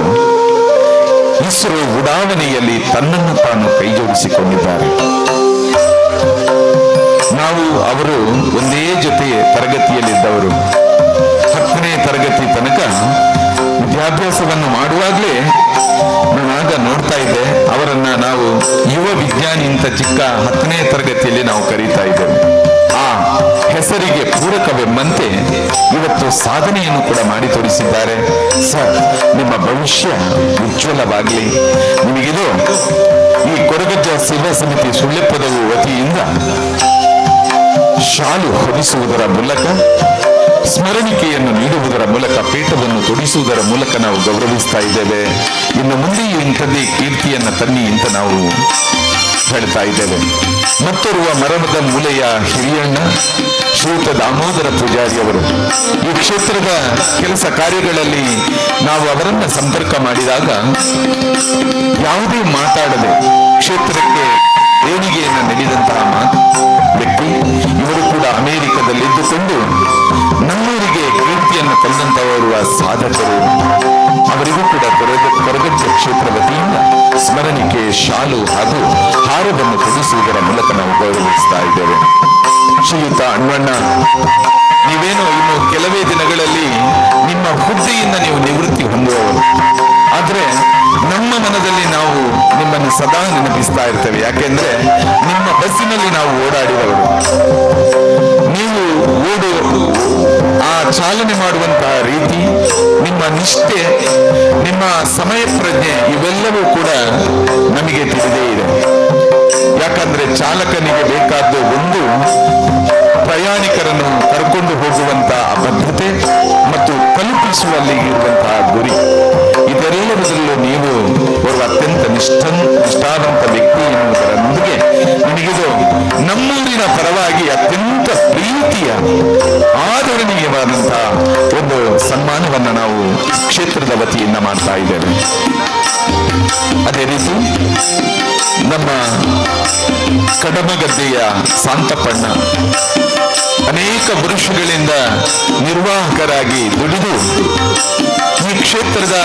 ಇಸ್ರೋ ಉಡಾವಣೆಯಲ್ಲಿ ತನ್ನನ್ನು ತಾನು ಕೈಜೋಡಿಸಿಕೊಂಡಿದ್ದಾರೆ. ನಾವು ಅವರು ಒಂದೇ ಜೊತೆ ತರಗತಿಯಲ್ಲಿದ್ದವರು. 10ನೇ ತರಗತಿ ತನಕ ವಿದ್ಯಾಭ್ಯಾಸವನ್ನು ಮಾಡುವಾಗಲೇ ನಾನಾಗ ನೋಡ್ತಾ ಇದ್ದೆ ಅವರನ್ನ ನಾವು ಯುವ ವಿಜ್ಞಾನಿ ಅಂತ ಚಿಕ್ಕ 10ನೇ ತರಗತಿಯಲ್ಲಿ ನಾವು ಕರೀತಾ ಇದ್ದೇವೆ. ಆ ಹೆಸರಿಗೆ ಪೂರಕವೆಂಬಂತೆ ಇವತ್ತು ಸಾಧನೆಯನ್ನು ಕೂಡ ಮಾಡಿ ತೋರಿಸಿದ್ದಾರೆ. ಸರ್, ನಿಮ್ಮ ಭವಿಷ್ಯ ಉಜ್ವಲವಾಗಲಿ. ನಿಮಗಿದು ಈ ಕೊರಗಜ್ಜ ಸೇವಾ ಸಮಿತಿ ಸುಳ್ಯಪದವು ವತಿಯಿಂದ ಶಾಲು ಹೊದಿಸುವುದರ ಮೂಲಕ, ಸ್ಮರಣಿಕೆಯನ್ನು ನೀಡುವುದರ ಮೂಲಕ, ಪೀಠವನ್ನು ತೊಡಿಸುವುದರ ಮೂಲಕ ನಾವು ಗೌರವಿಸ್ತಾ ಇದ್ದೇವೆ. ಇನ್ನು ಮುಂದೆಯೂ ಇಂಥದ್ದೇ ಕೀರ್ತಿಯನ್ನ ತನ್ನಿ ಅಂತ ನಾವು ಹೇಳ್ತಾ ಇದ್ದೇವೆ. ಮತ್ತೋರ್ವ ಮರದ ಮೂಲೆಯ ಹಿರಿಯಣ್ಣ ಶ್ರೀಯುತ ದಾಮೋದರ ಪೂಜಾರಿ ಅವರು ಈ ಕ್ಷೇತ್ರದ ಕೆಲಸ ಕಾರ್ಯಗಳಲ್ಲಿ ನಾವು ಅವರನ್ನ ಸಂಪರ್ಕ ಮಾಡಿದಾಗ ಯಾವುದೇ ಮಾತಾಡದೆ ಕ್ಷೇತ್ರಕ್ಕೆ ದೇಣಿಗೆಯನ್ನು ನೀಡಿದಂತಹ ವ್ಯಕ್ತಿ ಇವರು ಕೂಡ ಅಮೆರಿಕದಲ್ಲಿದ್ದುಕೊಂಡು ನಮ್ಮೂರಿಗೆ ಕೀರ್ತಿಯನ್ನು ತಂದಂತವರು ಸಾಧಕರು. ಅವರಿಗೂ ಕೂಡ ಕೊರಗಜ್ಜ ಕ್ಷೇತ್ರ ವತಿಯಿಂದ ಸ್ಮರಣಿಕೆ, ಶಾಲು ಹಾಗೂ ಹಾರವನ್ನು ತೊಡಿಸುವುದರ ಮೂಲಕ ನಾವು ಗೌರವಿಸ್ತಾ ಇದ್ದೇವೆ. ಶ್ರೀಯುತ ಅಣ್ಣಣ್ಣ, ನೀವೇನೋ ಇನ್ನು ಕೆಲವೇ ದಿನಗಳಲ್ಲಿ ನಿಮ್ಮ ಹುದ್ದೆಯಿಂದ ನೀವು ನಿವೃತ್ತಿ ಹೊಂದುವವರು. ಆದ್ರೆ ನಮ್ಮ ಮನದಲ್ಲಿ ನಾವು ನಿಮ್ಮನ್ನು ಸದಾ ನೆನಪಿಸ್ತಾ ಇರ್ತೇವೆ. ಯಾಕೆಂದ್ರೆ ನಿಮ್ಮ ಬಸ್ಸಿನಲ್ಲಿ ನಾವು ಓಡಾಡಿದವರು. ನೀವು ಆ ಚಾಲನೆ ಮಾಡುವಂತಹ ರೀತಿ, ನಿಮ್ಮ ನಿಷ್ಠೆ, ನಿಮ್ಮ ಸಮಯ ಪ್ರಜ್ಞೆ ಇವೆಲ್ಲವೂ ಕೂಡ ನಮಗೆ ತಿಳಿದೇ ಇದೆ. ಯಾಕಂದ್ರೆ ಚಾಲಕನಿಗೆ ಬೇಕಾದ್ದು ಒಂದು ಪ್ರಯಾಣಿಕರನ್ನು ಕರ್ಕೊಂಡು ಹೋಗುವಂತಹ ಭದ್ರತೆ ಮತ್ತು ತಲುಪಿಸುವಲ್ಲಿ ಇರುವಂತಹ ಗುರಿ. ಇದೆಲ್ಲದರಲ್ಲೂ ನೀವು ಒಂದು ಅತ್ಯಂತ ನಿಷ್ಠಾವಂತ ವ್ಯಕ್ತಿ ಎನ್ನುವುದರೊಂದಿಗೆ ನಿಮಗಿದು ನಮ್ಮ ಮಾಡ್ತಾ ಇದ್ದೇವೆ. ಅದೇ ರೀತಿ ನಮ್ಮ ಕಡಮಗದ್ದೆಯ ಶಾಂತಪ್ಪಣ್ಣ ಅನೇಕ ವರ್ಷಗಳಿಂದ ನಿರ್ವಾಹಕರಾಗಿ ದುಡಿದು ಈ ಕ್ಷೇತ್ರದ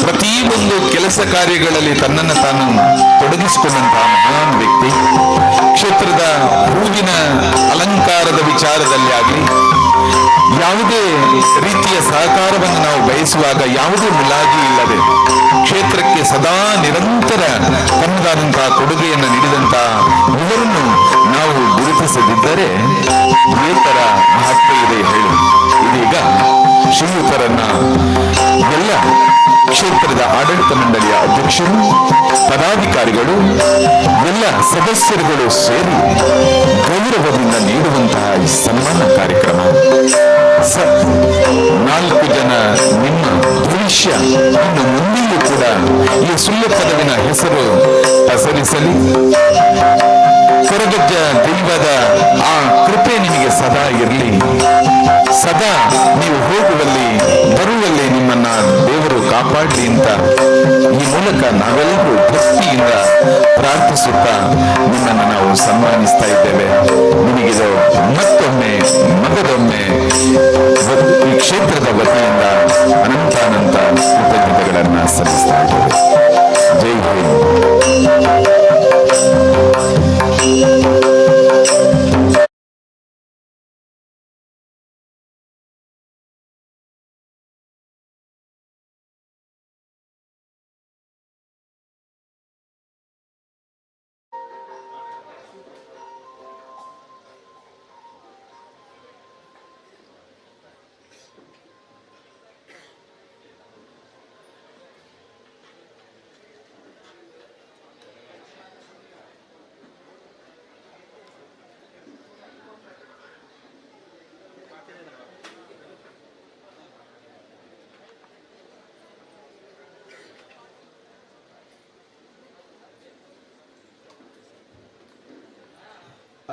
ಪ್ರತಿಯೊಂದು ಕೆಲಸ ಕಾರ್ಯಗಳಲ್ಲಿ ತನ್ನನ್ನು ತಾನು ತೊಡಗಿಸಿಕೊಂಡಂತಹ ಮಹಾನ್ ವ್ಯಕ್ತಿ. ಕ್ಷೇತ್ರದ ಹೂವಿನ ಅಲಂಕಾರದ ವಿಚಾರದಲ್ಲಿ ಆಗಲಿ, ಯಾವುದೇ ರೀತಿಯ ಸಹಕಾರವನ್ನು ನಾವು ಬಯಸುವಾಗ ಯಾವುದೇ ಮುಲಾಜಿ ಇಲ್ಲದೆ ಕ್ಷೇತ್ರಕ್ಕೆ ಸದಾ ನಿರಂತರ ತನ್ನದಾದಂತಹ ಕೊಡುಗೆಯನ್ನು ನೀಡಿದಂತಹ ಇವರನ್ನು ನಾವು ಗುರುತಿಸದಿದ್ದರೆ ಏತರ ಮಹತ್ವ ಇದೆ ಹೇಳಿ. ಇದೀಗ ಶ್ರೀಯುತರನ್ನ ಎಲ್ಲ ಕ್ಷೇತ್ರದ ಆಡಳಿತ ಮಂಡಳಿಯ ಅಧ್ಯಕ್ಷರು, ಪದಾಧಿಕಾರಿಗಳು, ಎಲ್ಲ ಸದಸ್ಯರುಗಳು ಸೇರಿ ಗೌರವದಿಂದ ನೀಡುವಂತಹ ಈ ಸನ್ಮಾನ ಕಾರ್ಯಕ್ರಮ. 4 ಜನ ನಿಮ್ಮ ಭವಿಷ್ಯ ಇನ್ನು ಮುಂದೆಯೂ ಕೂಡ ಈ ಸುಳ್ಯಪದವಿನ ಹೆಸರು ಪಸರಿಸಲಿ. ಕೊರಗಜ್ಜ ದೈವದ ಆ ಕೃಪೆ ನಿಮಗೆ ಸದಾ ಇರಲಿ. ಸದಾ ನೀವು ಹೋಗುವಲ್ಲಿ ಬರುವಲ್ಲಿ ನಿಮ್ಮನ್ನ ದೇವರು ಕಾಪಾಡಲಿ ಅಂತ ಈ ಮೂಲಕ ನಾವೆಲ್ಲರೂ ಭಕ್ತಿಯಿಂದ ಪ್ರಾರ್ಥಿಸುತ್ತಾ ನಿಮ್ಮನ್ನು ನಾವು ಸನ್ಮಾನಿಸ್ತಾ ಇದ್ದೇವೆ. ನಿಮಗಿದು ಮತ್ತೊಮ್ಮೆ ಮಗದೊಮ್ಮೆ ಈ ಕ್ಷೇತ್ರದ ವತಿಯಿಂದ ಅನಂತಾನಂತ ಕೃತಜ್ಞತೆಗಳನ್ನ ಸಲ್ಲಿಸ್ತಾ ಇದ್ದೇವೆ. ಜೈ ಹಿಂದ್.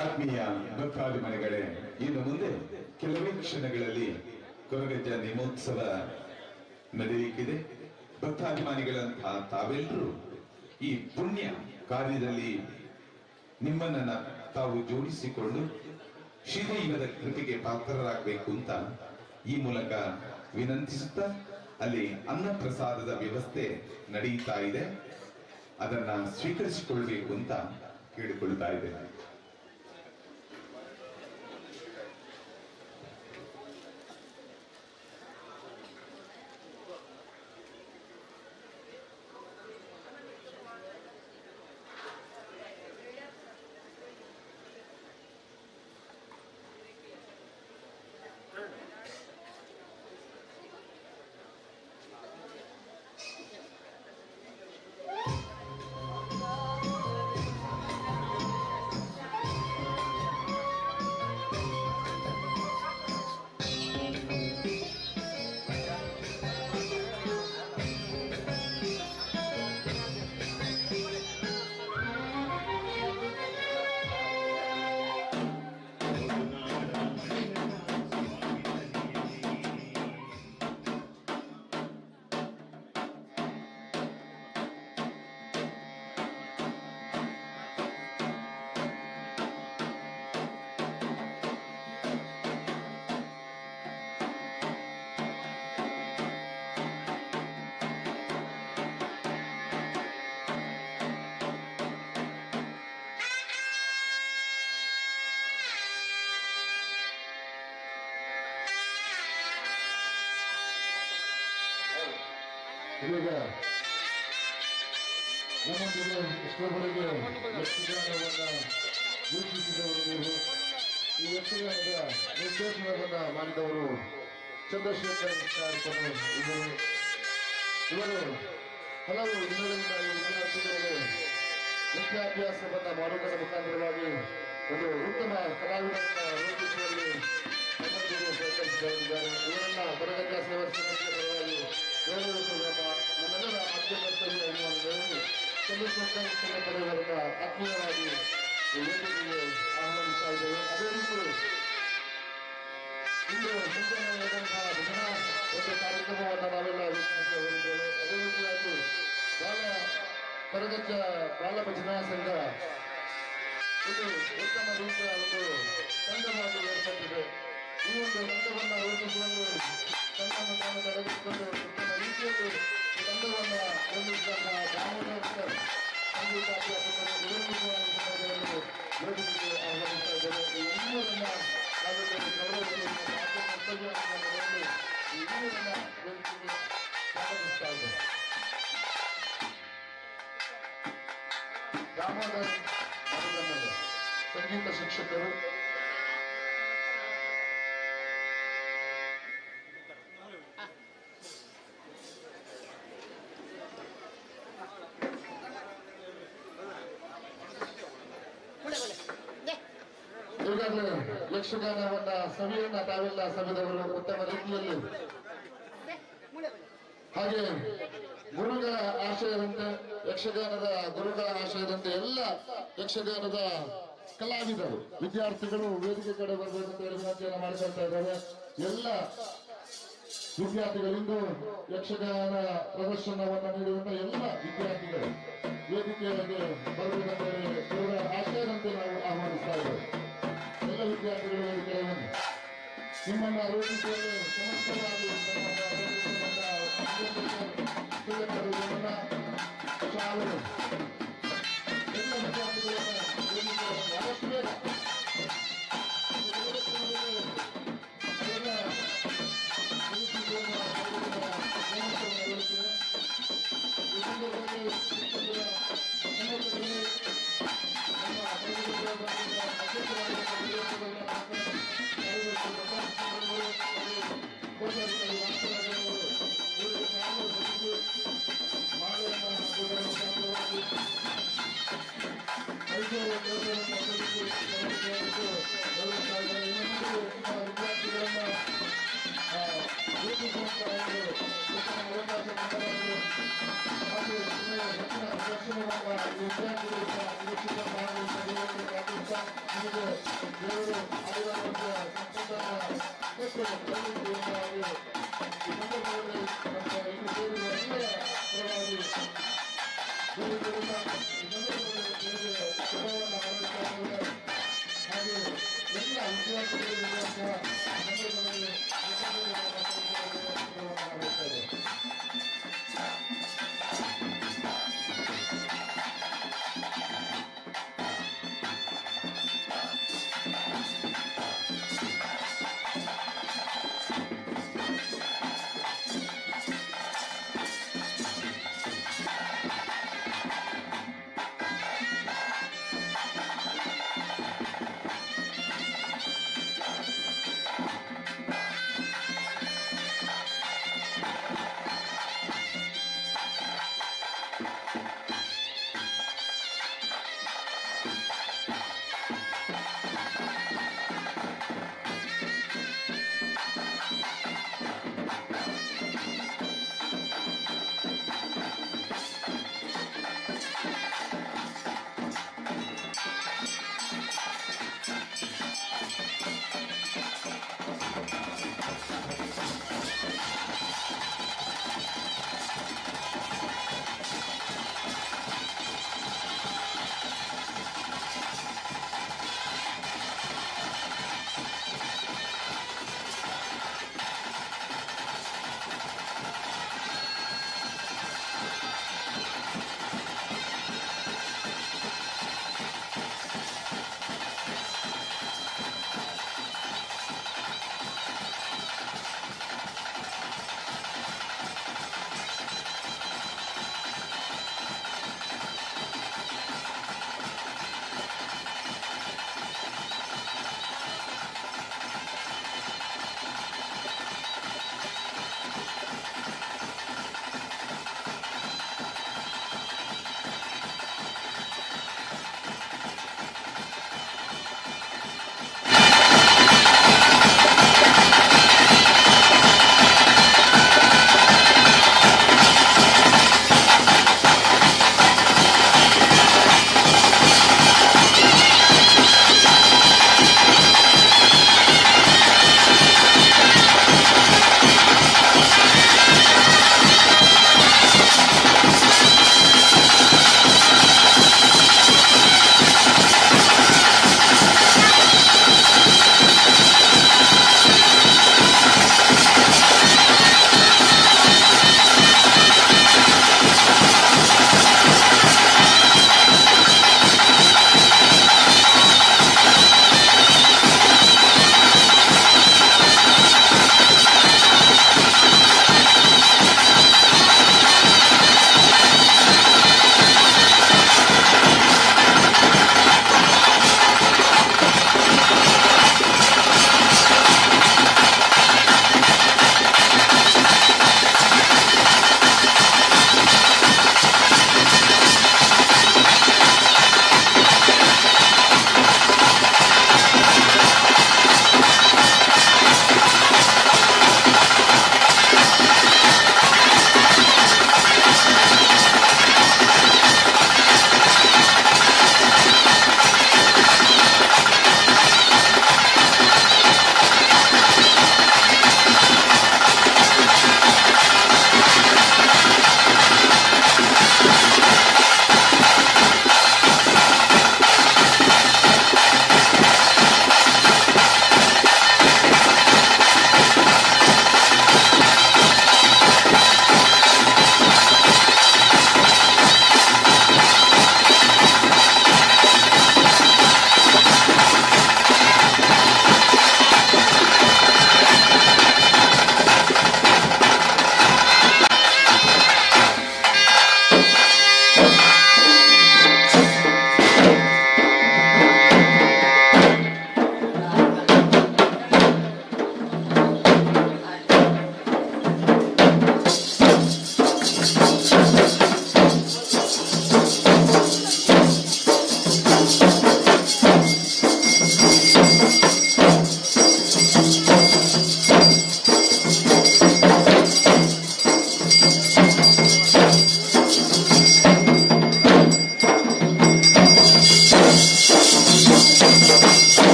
ಆತ್ಮೀಯ ಭಕ್ತಾಭಿಮಾನಿಗಳೇ, ಇನ್ನು ಮುಂದೆ ಕೆಲವೇ ಕ್ಷಣಗಳಲ್ಲಿ ಕೊರಗಜ್ಜ ನೇಮೋತ್ಸವ ನಡೆಯಲಿಕ್ಕಿದೆ. ಭಕ್ತಾಭಿಮಾನಿಗಳಂತಹ ತಾವೆಲ್ಲರೂ ಈ ಪುಣ್ಯ ಕಾರ್ಯದಲ್ಲಿ ನಿಮ್ಮನ್ನ ತಾವು ಜೋಡಿಸಿಕೊಂಡು ಶ್ರೀದೈವದ ಕೃಪೆಗೆ ಪಾತ್ರರಾಗಬೇಕು ಅಂತ ಈ ಮೂಲಕ ವಿನಂತಿಸುತ್ತಾ, ಅಲ್ಲಿ ಅನ್ನ ಪ್ರಸಾದದ ವ್ಯವಸ್ಥೆ ನಡೆಯುತ್ತಾ ಇದೆ, ಅದನ್ನ ಸ್ವೀಕರಿಸಿಕೊಳ್ಬೇಕು ಅಂತ ಕೇಳಿಕೊಳ್ತಾ ಇದ್ದೇನೆ. ಈಗ ನಮ್ಮೊಂದಿಗೆ ಇಷ್ಟರವರೆಗೆ ಯಕ್ಷಗಾನವನ್ನು ವೀಕ್ಷಿಸಿದವರು ನೀವು. ಈ ಯಕ್ಷಗಾನದ ನಿರ್ದೇಶನವನ್ನು ಮಾಡಿದವರು ಚಂದ್ರಶೇಖರ್ ಇವರು. ಇವರು ಹಲವು ದಿನಗಳಿಂದ ಈ ವಿದ್ಯಾರ್ಥಿಗಳಿಗೆ ವಿದ್ಯಾಭ್ಯಾಸವನ್ನು ಮಾಡುವುದರ ಮುಖಾಂತರವಾಗಿ ಒಂದು ಉತ್ತಮ ಕಲಾವಿದರನ್ನು ರೂಪಿಸುವಲ್ಲಿ ನಮ್ಮೊಂದಿಗೆ ಸಹಕರಿಸಿದ್ದಾರೆ. ಇವರನ್ನ ಕೊರಗಜ್ಜ ಸೇವಾ ಸಮಿತಿಯ ನಮ್ಮೆಲ್ಲರ ಆದ್ಯ ಕರ್ತವ್ಯ ಎನ್ನುವುದನ್ನು ಚಂದ್ರಶೇಖರ್ ಆತ್ಮೀಯವಾಗಿ ವೇದಿಕೆಗೆ ಆಹ್ವಾನಿಸ್ತಾ ಇದ್ದೇವೆ. ಅದೇ ರೀತಿ ಇಂದು ಮುಂಜಾನೆ ಭಜನಾ ಒಂದು ಕಾರ್ಯಕ್ರಮವನ್ನು ನಾವೆಲ್ಲ ವೀಕ್ಷಿಸಿದ್ದೇವೆ. ಅದೇ ರೀತಿಯಾಗಿ ಕರಗಜ್ಜ ಬಾಲ ಭಜನಾ ಸಂಘ ಇದು ಉತ್ತಮ ರೀತಿಯ ಒಂದು ತಂಡವಾಗಿ ಏರ್ಪಟ್ಟಿದೆ. ಈ ಒಂದು ತಂಡವನ್ನು ರೂಪಿಸುವುದು ತನ್ನನ್ನು ತಾನು ತೊಡಗಿಸಿಕೊಂಡು ಉತ್ತಮ ರೀತಿಯಲ್ಲಿ ಈ ತಂಡವನ್ನು ಹೊಂದಿದ್ದಂತಹ ದಾಮೋದರ ಸಂಗೀತ ಅಧ್ಯಾಪಕರು ವೇದಿಕೆಗೆ ಆಹ್ವಾನಿಸ್ತಾ ಇದ್ದಾರೆ. ಈ ಇನ್ನೂರನ್ನ ನಾವೆಲ್ಲರೂ ಗೌರವಿಸಿ ಕರ್ತವ್ಯವನ್ನು ನಡೆಸಲು ಈ ಇನ್ನೂರನ್ನ ವೇದಿಕೆಗೆ ಸ್ವಾಗತಿಸ್ತಾ ಇದ್ದಾರೆ. ದಾಮೋದರ ಸಂಗೀತ ಶಿಕ್ಷಕರು ಈಗಾಗಲೇ ಯಕ್ಷಗಾನವನ್ನ ಸವಿಯನ್ನ ತಾವೆಲ್ಲ ಸವಿದವರು ಉತ್ತಮ ರೀತಿಯಲ್ಲಿ, ಹಾಗೆ ಗುರುಗಳ ಆಶಯದಂತೆ ಯಕ್ಷಗಾನದ ಗುರುಗಳ ಆಶಯದಂತೆ ಎಲ್ಲ ಯಕ್ಷಗಾನದ ಕಲಾವಿದರು ವಿದ್ಯಾರ್ಥಿಗಳು ವೇದಿಕೆ ಕಡೆ ಬರಬೇಕಂತ ಹೇಳಿ ವಿನಂತಿಯನ್ನು ಮಾಡಿಕೊಳ್ತಾ ಇದ್ದಾರೆ. ಎಲ್ಲ ವಿದ್ಯಾರ್ಥಿಗಳಿಂದ ಯಕ್ಷಗಾನ ಪ್ರದರ್ಶನವನ್ನು ನೀಡಿದಂತ ಎಲ್ಲ ವಿದ್ಯಾರ್ಥಿಗಳು ವೇದಿಕೆಗೆ ಬರಬೇಕಂತ ಹೇಳಿ ಗುರುಗಳ ಆಶಯದಂತೆ ನಾವು ಆಹ್ವಾನಿಸ್ತಾ ಇದ್ದೇವೆ. ಎಲ್ಲ ವಿದ್ಯಾರ್ಥಿಗಳು ವೇದಿಕೆಗೆ ಬನ್ನಿ. ನಿಮ್ಮನ್ನ ರೂಪಿಸುವಲ್ಲಿ ಸಮರ್ಥವಾಗಿ ಶಾಲೆಗಳು ಎಲ್ಲ ವಿದ್ಯಾರ್ಥಿಗಳನ್ನು ಆದಷ್ಟು ಬೇಗ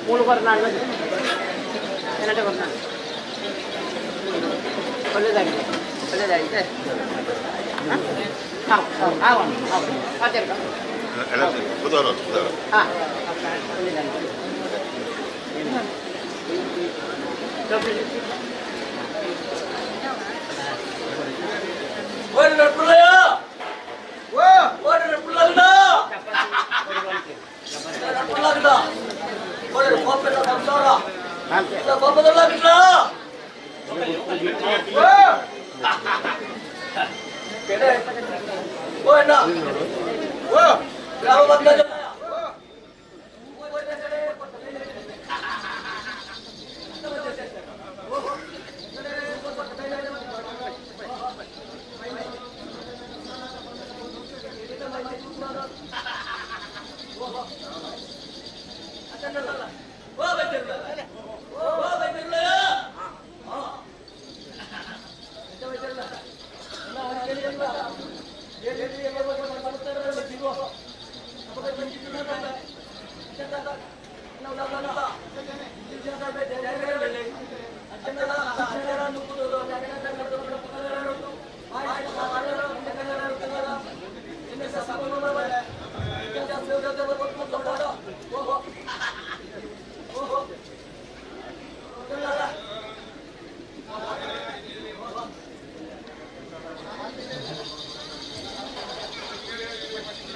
ಮೂರು ಬರ್ನಾಡು ಏನಂటే ಬರ್ನಾಡು ಒಳ್ಳೆದಾಗಿದೆ ಒಳ್ಳೆದಾಗಿದೆ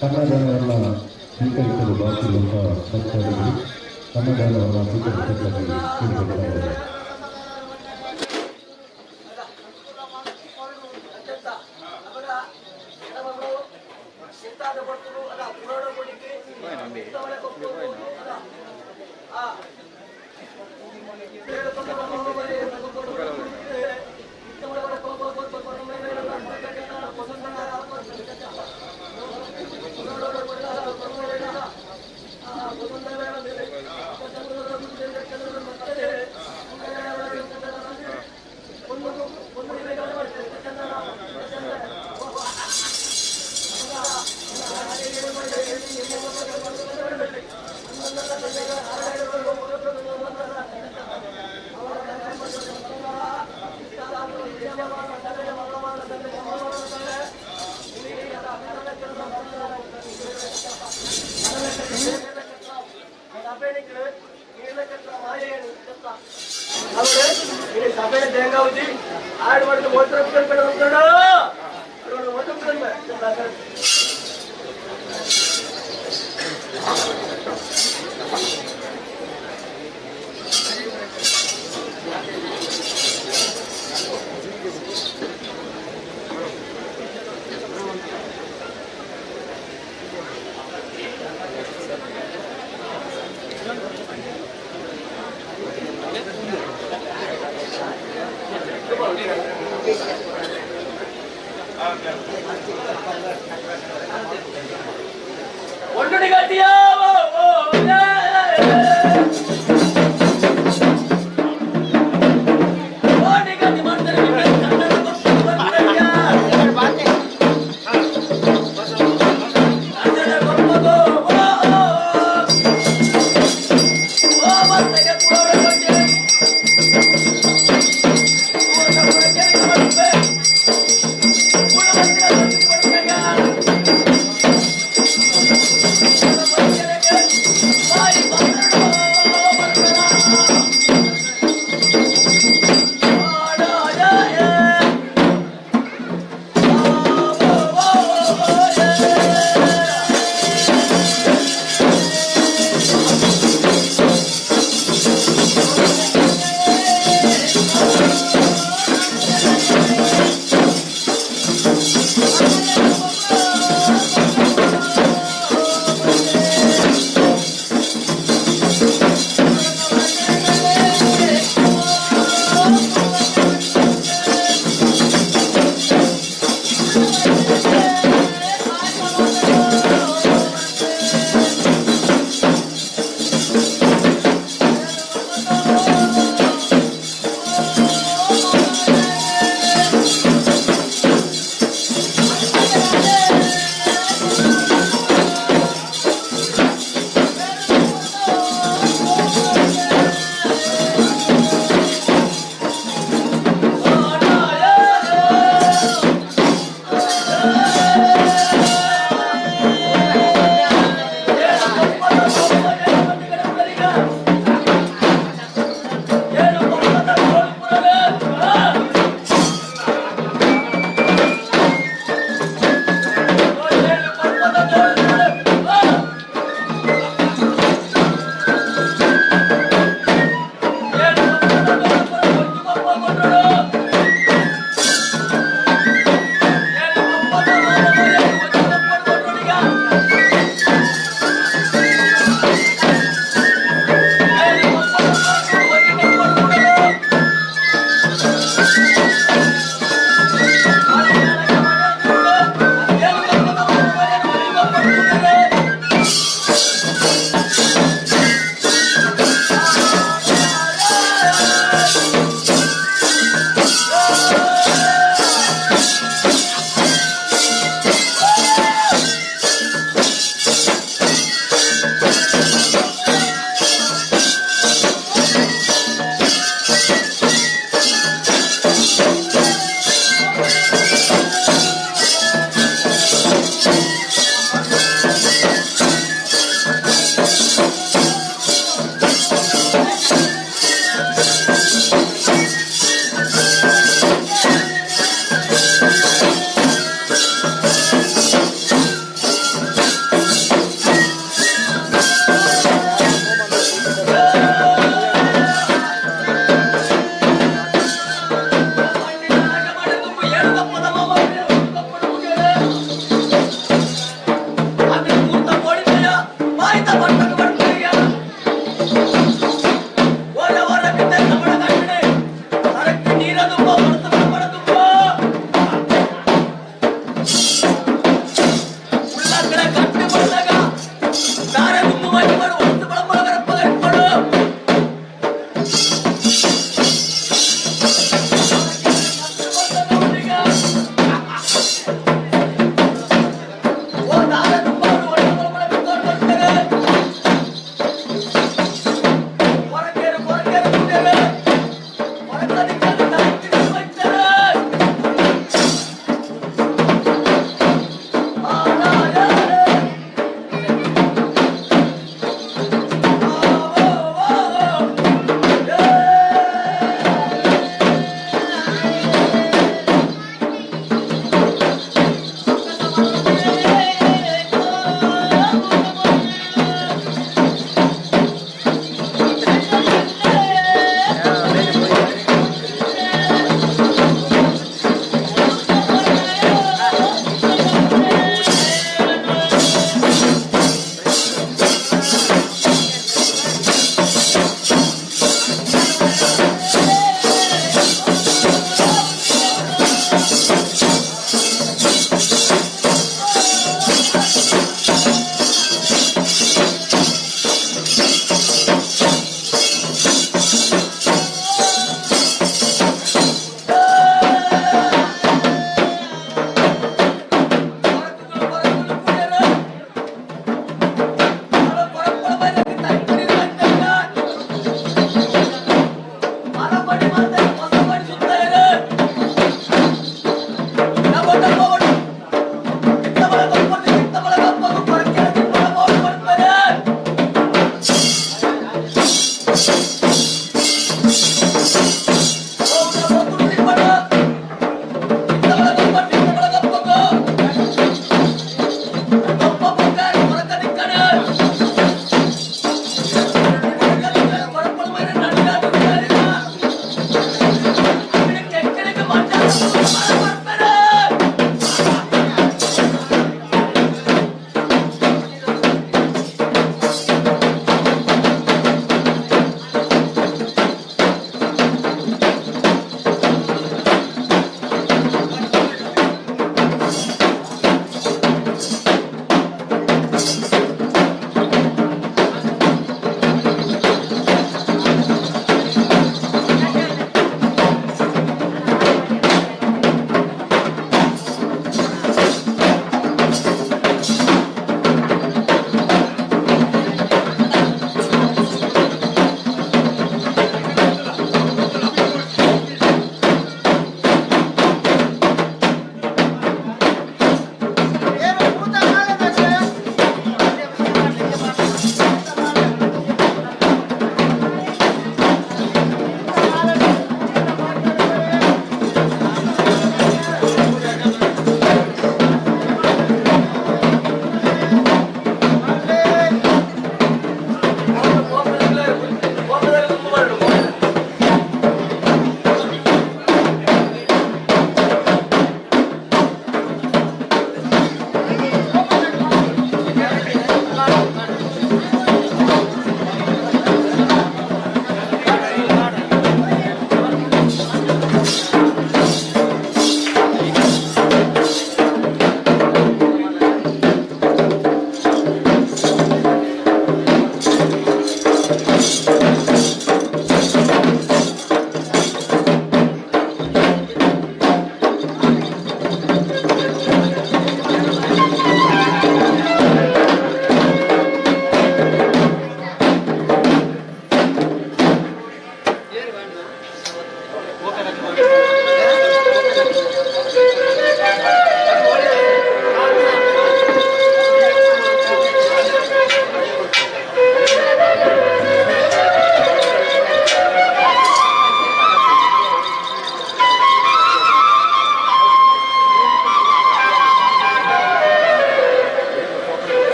ಕನ್ನಡವನ್ನು ಸ್ವೀಕರಿಸಲು ಬಾಕಿರುವಂತಹ ಭಕ್ತಾದಿಗಳು ಕನ್ನಡವನ್ನು ಸ್ವೀಕರಿಸಬೇಕಾಗಿ ಕೇಳಿಕೊಳ್ಳಲಾಗಿದೆ.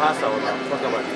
ಹಾಂ ಸರ್ ಓಕೆ ಮಾಡಿ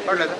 ಒಳ್ಳೇದು.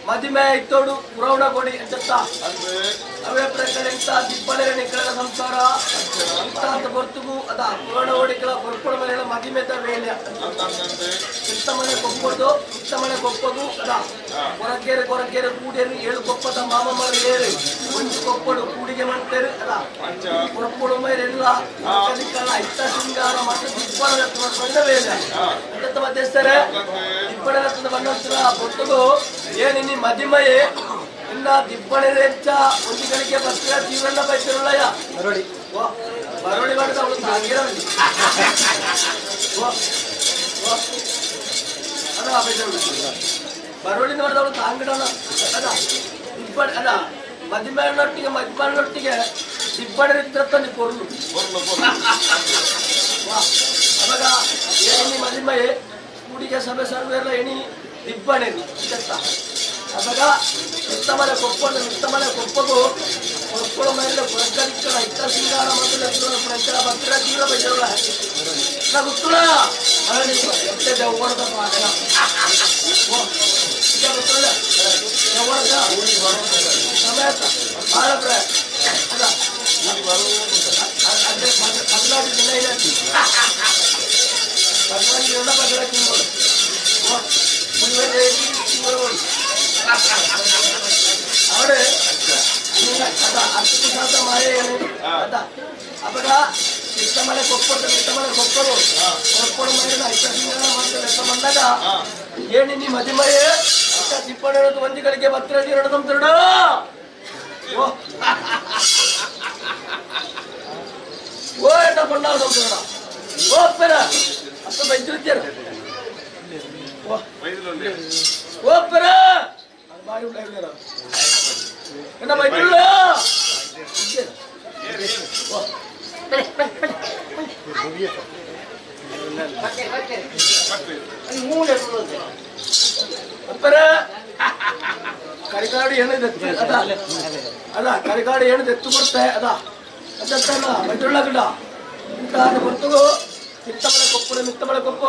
మధ్యమే ఇత్తోడు పురవణ కొడి అని చెప్తా అవే ప్రకారం ఎంత దిబ్బలేని ఇక్కడ సంసార అంత పొత్తుకు ಅದ ಪುರಾಣ ಓಡಿಕಲ ಕೊರ್ಪಡ ಮನೆಯ ಮದಿಮೆತ ವೇಲ್ಯ ಚಿತ್ತಮನೆ ಕೊಪ್ಪದು ಚಿತ್ತಮನೆ ಕೊಪ್ಪದು ಅದ ಕೊರಕೆರೆ ಕೊರಕೆರೆ ಕೂಡಿಯರು 7 ಕೊಪ್ಪದ ಮಾಮಮ್ಮರ ಏರು ಒಂದು ಕೊಪ್ಪಡು ಕೂಡಿಗೆ ಮಾಡ್ತಾರೆ ಅದ ಕೊರಪಡು ಮೇರೆಲ್ಲ ಕಲಿಕಲ ಇತ್ತ ಸಿಂಗಾರ ಮತ್ತು ದಿಬ್ಬಳ ರತ್ನ ಬಂದ ವೇಲ್ಯ ಅಂತ ಮಧ್ಯಸ್ಥರೆ ದಿಬ್ಬಳ ರತ್ನ ಬಂದಸ್ತ್ರ పొత్తుకు ಏನಿನಿ ಮದಿಮೆಯೇ ಇನ್ನ ದಿಬ್ಬಳೆ ರೆಚ್ಚ ಒಂದು ಗಳಿಗೆ ಬಸ್ತಿರ ಜೀವನ ಬೈತಿರಲ್ಲಯ್ಯ ಬರೋಡಿ ಬರೋಡಿ ಮಾಡಿದ ಅವಳು ಸಾಗಿರಲಿ ಅದ ಬರೋಡಿ ನೋಡಿದವಳು ತಾಂಗಿಡೋಣ ಅದ ದಿಬ್ಬಳೆ ಅದ ಮದಿಮೆಯೊಟ್ಟಿಗೆ ದಿಬ್ಬಳೆ ಇತ್ತ ನೀ ಕೊರ್ಲು ಅವಾಗ ಏನಿ ಮದಿಮೆಯೇ ಕೂಡಿಗೆ ಸಭೆ ಸರ್ವೆಲ್ಲ ಎಣಿ ದಿಬ್ಬಣೆ చెత్త అసగా మిత్తమల కొప్పకు కొప్పల ಮೇಲೆ ಪ್ರಕರಿಕಳ ಇತ್ತ ಸಿಂಗಾರ ಮತ್ತು ಲಕ್ಷಣ ಪ್ರಚಾರ ಭಕ್ತರ ಜೀವ ಬಜರಲ್ಲ ನಾ ಗುತ್ತುಳ ಅರಳಿ ಎತ್ತೆ ದೇವರದ ಪಾದನ ಓ ಈಗ ಗುತ್ತುಳ ದೇವರದ ಸಮೇತ ಬಾಳಪ್ರ ಅದ ಅದೇ ಬದಲಾಗಿ ದಿನ ಇದೆ ಬದಲಾಗಿ ಎಲ್ಲ ಬದಲಾಗಿ ನೋಡು അവിടെ ಅರ್ಥಶಾಸ್ತ್ರ ಮಾಯೆ ಅವಾಗ ಇಷ್ಟಮನೆ ಕೊಪ್ಪಡು ಕೊಪ್ಪಡು ಮೈನ ಐತಿಹಾಸಿಕ ಮತ್ತು ಲೆಕ್ಕ ಬಂದಾಗ ಏನಿ ಮದಿಮಯೇ ತಿಪ್ಪಣೆ ಒಂದಿಗಳಿಗೆ ಬತ್ತಿರ ಎರಡು ತಂತ್ರಡು ಓ ಎಂಟ ಕೊಂಡಾವ ತಂತ್ರಡ ಓ ಪೆರ ಅಷ್ಟು ಬೈತಿರ್ತೀರ ಓಪರ ಬಾರಿ ಉಂಟಾಗಿದ್ದಾರ என்ன ಬೈತಿಲ್ಲ ಕರಿಕಾಡು ಏನಿದೆ ಅದ ಕರಿಕಾಡು ಏನಿದೆ ಎತ್ತು ಕೊಡ್ತೆ ಅದ ಅದಲ್ಲ ಬೈತಿಲ್ಲ ಗಿಡ ಇಂತ ಬರ್ತಗೋ ಮಿತ್ತಮಳೆ ಕೊಪ್ಪು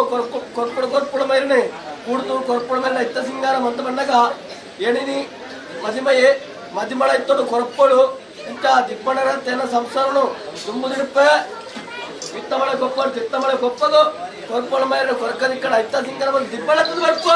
ಕೊರ್ಪುಡ ಮೈರನೆ ಕೂಡ್ದು ಕೊರ್ಪುಡ ಮೇಲೆ ಇತ್ತ ಸಿಂಗಾರ ಮಂತ ಬಂದಾಗ ಏನಿನಿ ಮದಿಮಳ ಇತ್ತೋಡು ಕೊರಪ್ಪಳು ಇಂತ ದಿಬ್ಬಣರ ತೇನ ಸಂಸಾರನು ತುಂಬುದಿಡುಪ ಮಿತ್ತಮಳೆ ಕೊಪ್ಪಡು ತಿತ್ತಮಳೆ ಕೊಪ್ಪದು ಕೊರ್ಪುಳ ಮೈರನೆ ಕೊರಕದ ಕಡೆ ಇತ್ತ ಸಿಂಗಾರ ಬಂದು ದಿಬ್ಬಳದ್ದು ಬರ್ಪ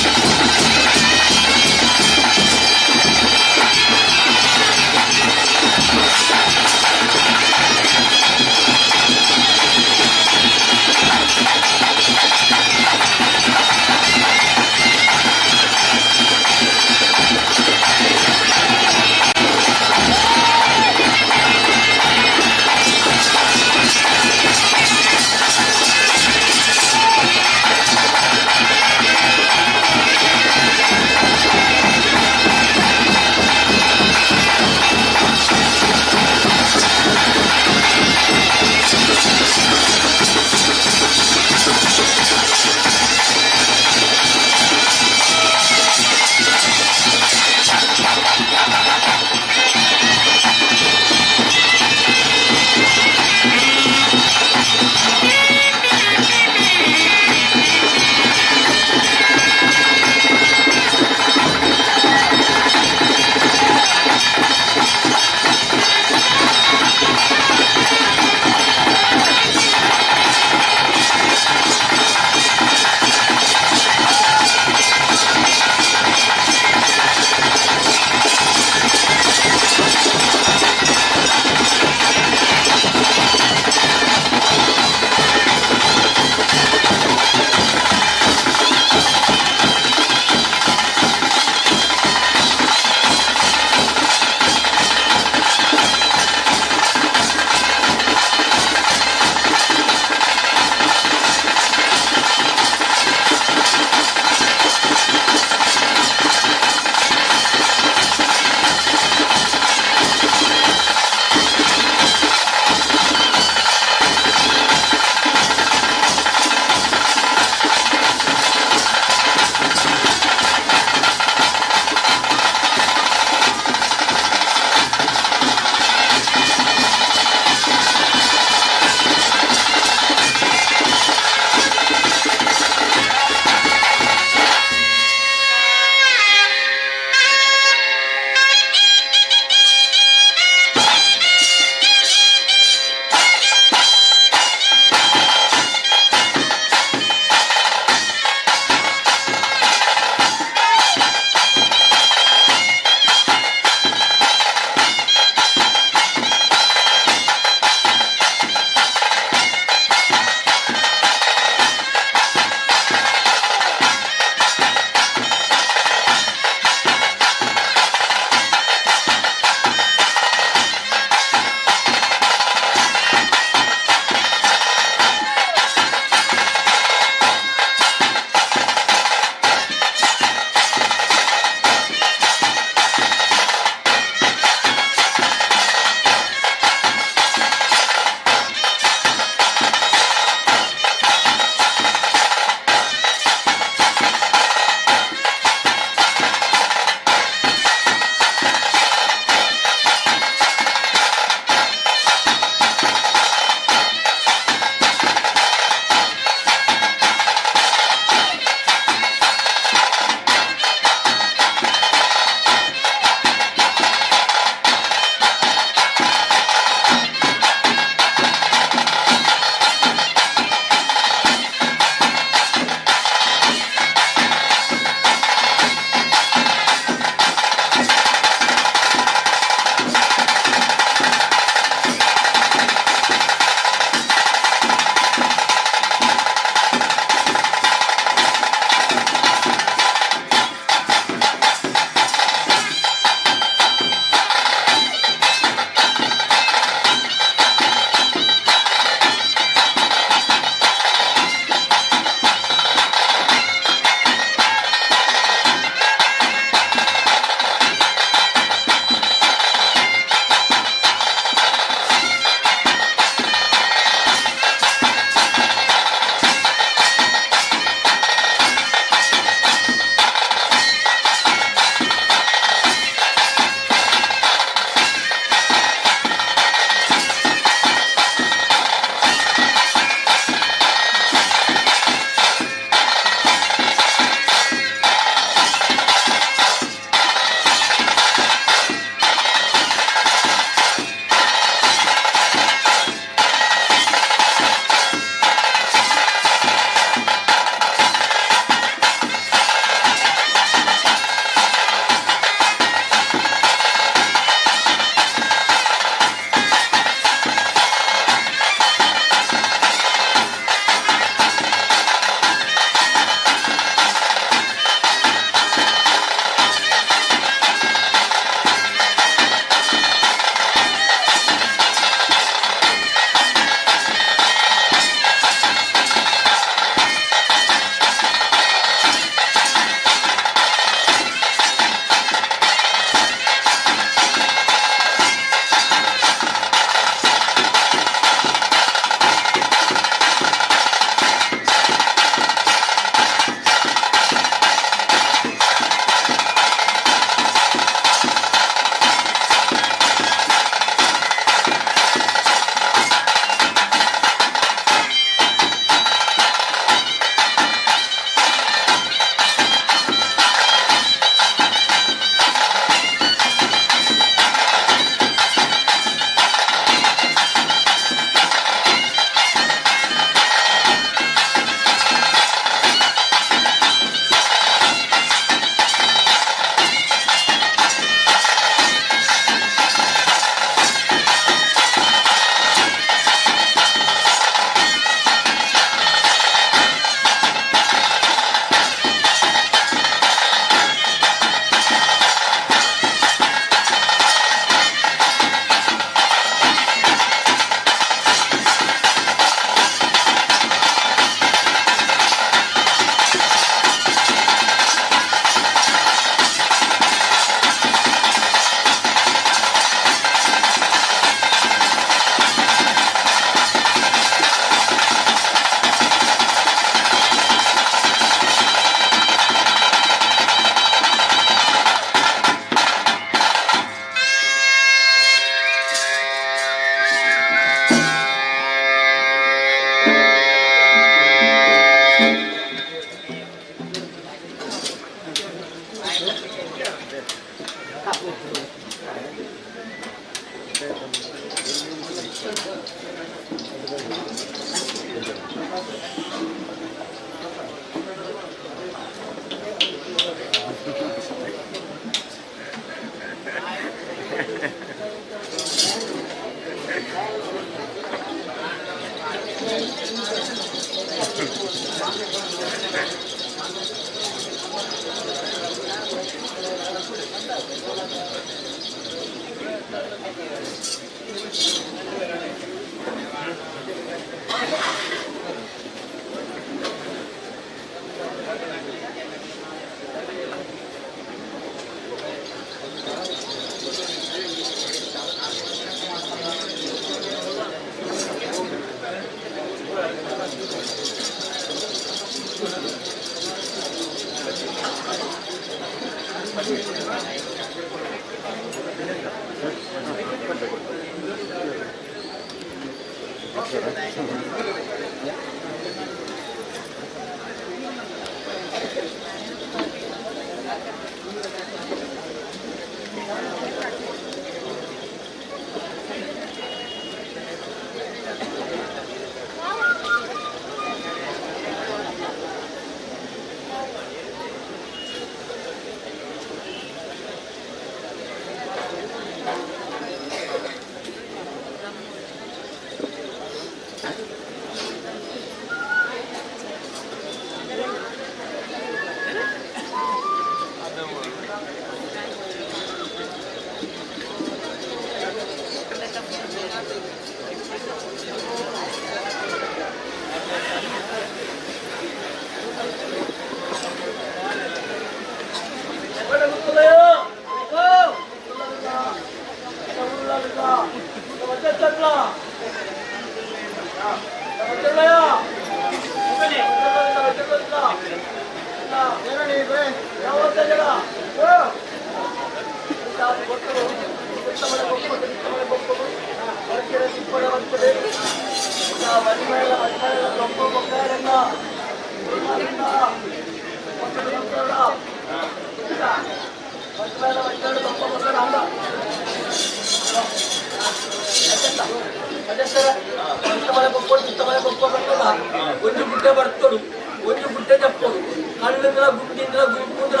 ಒಂದು ಗುಡ್ಡೆ ಬರ್ತಡು ಒಂದು ಗುಡ್ಡೆ ಚಪ್ಪಡು ಕಳ್ಳಿಂದ್ರ ಗುಡ್ಡಿಂದ್ರ ಗುಂದ್ರ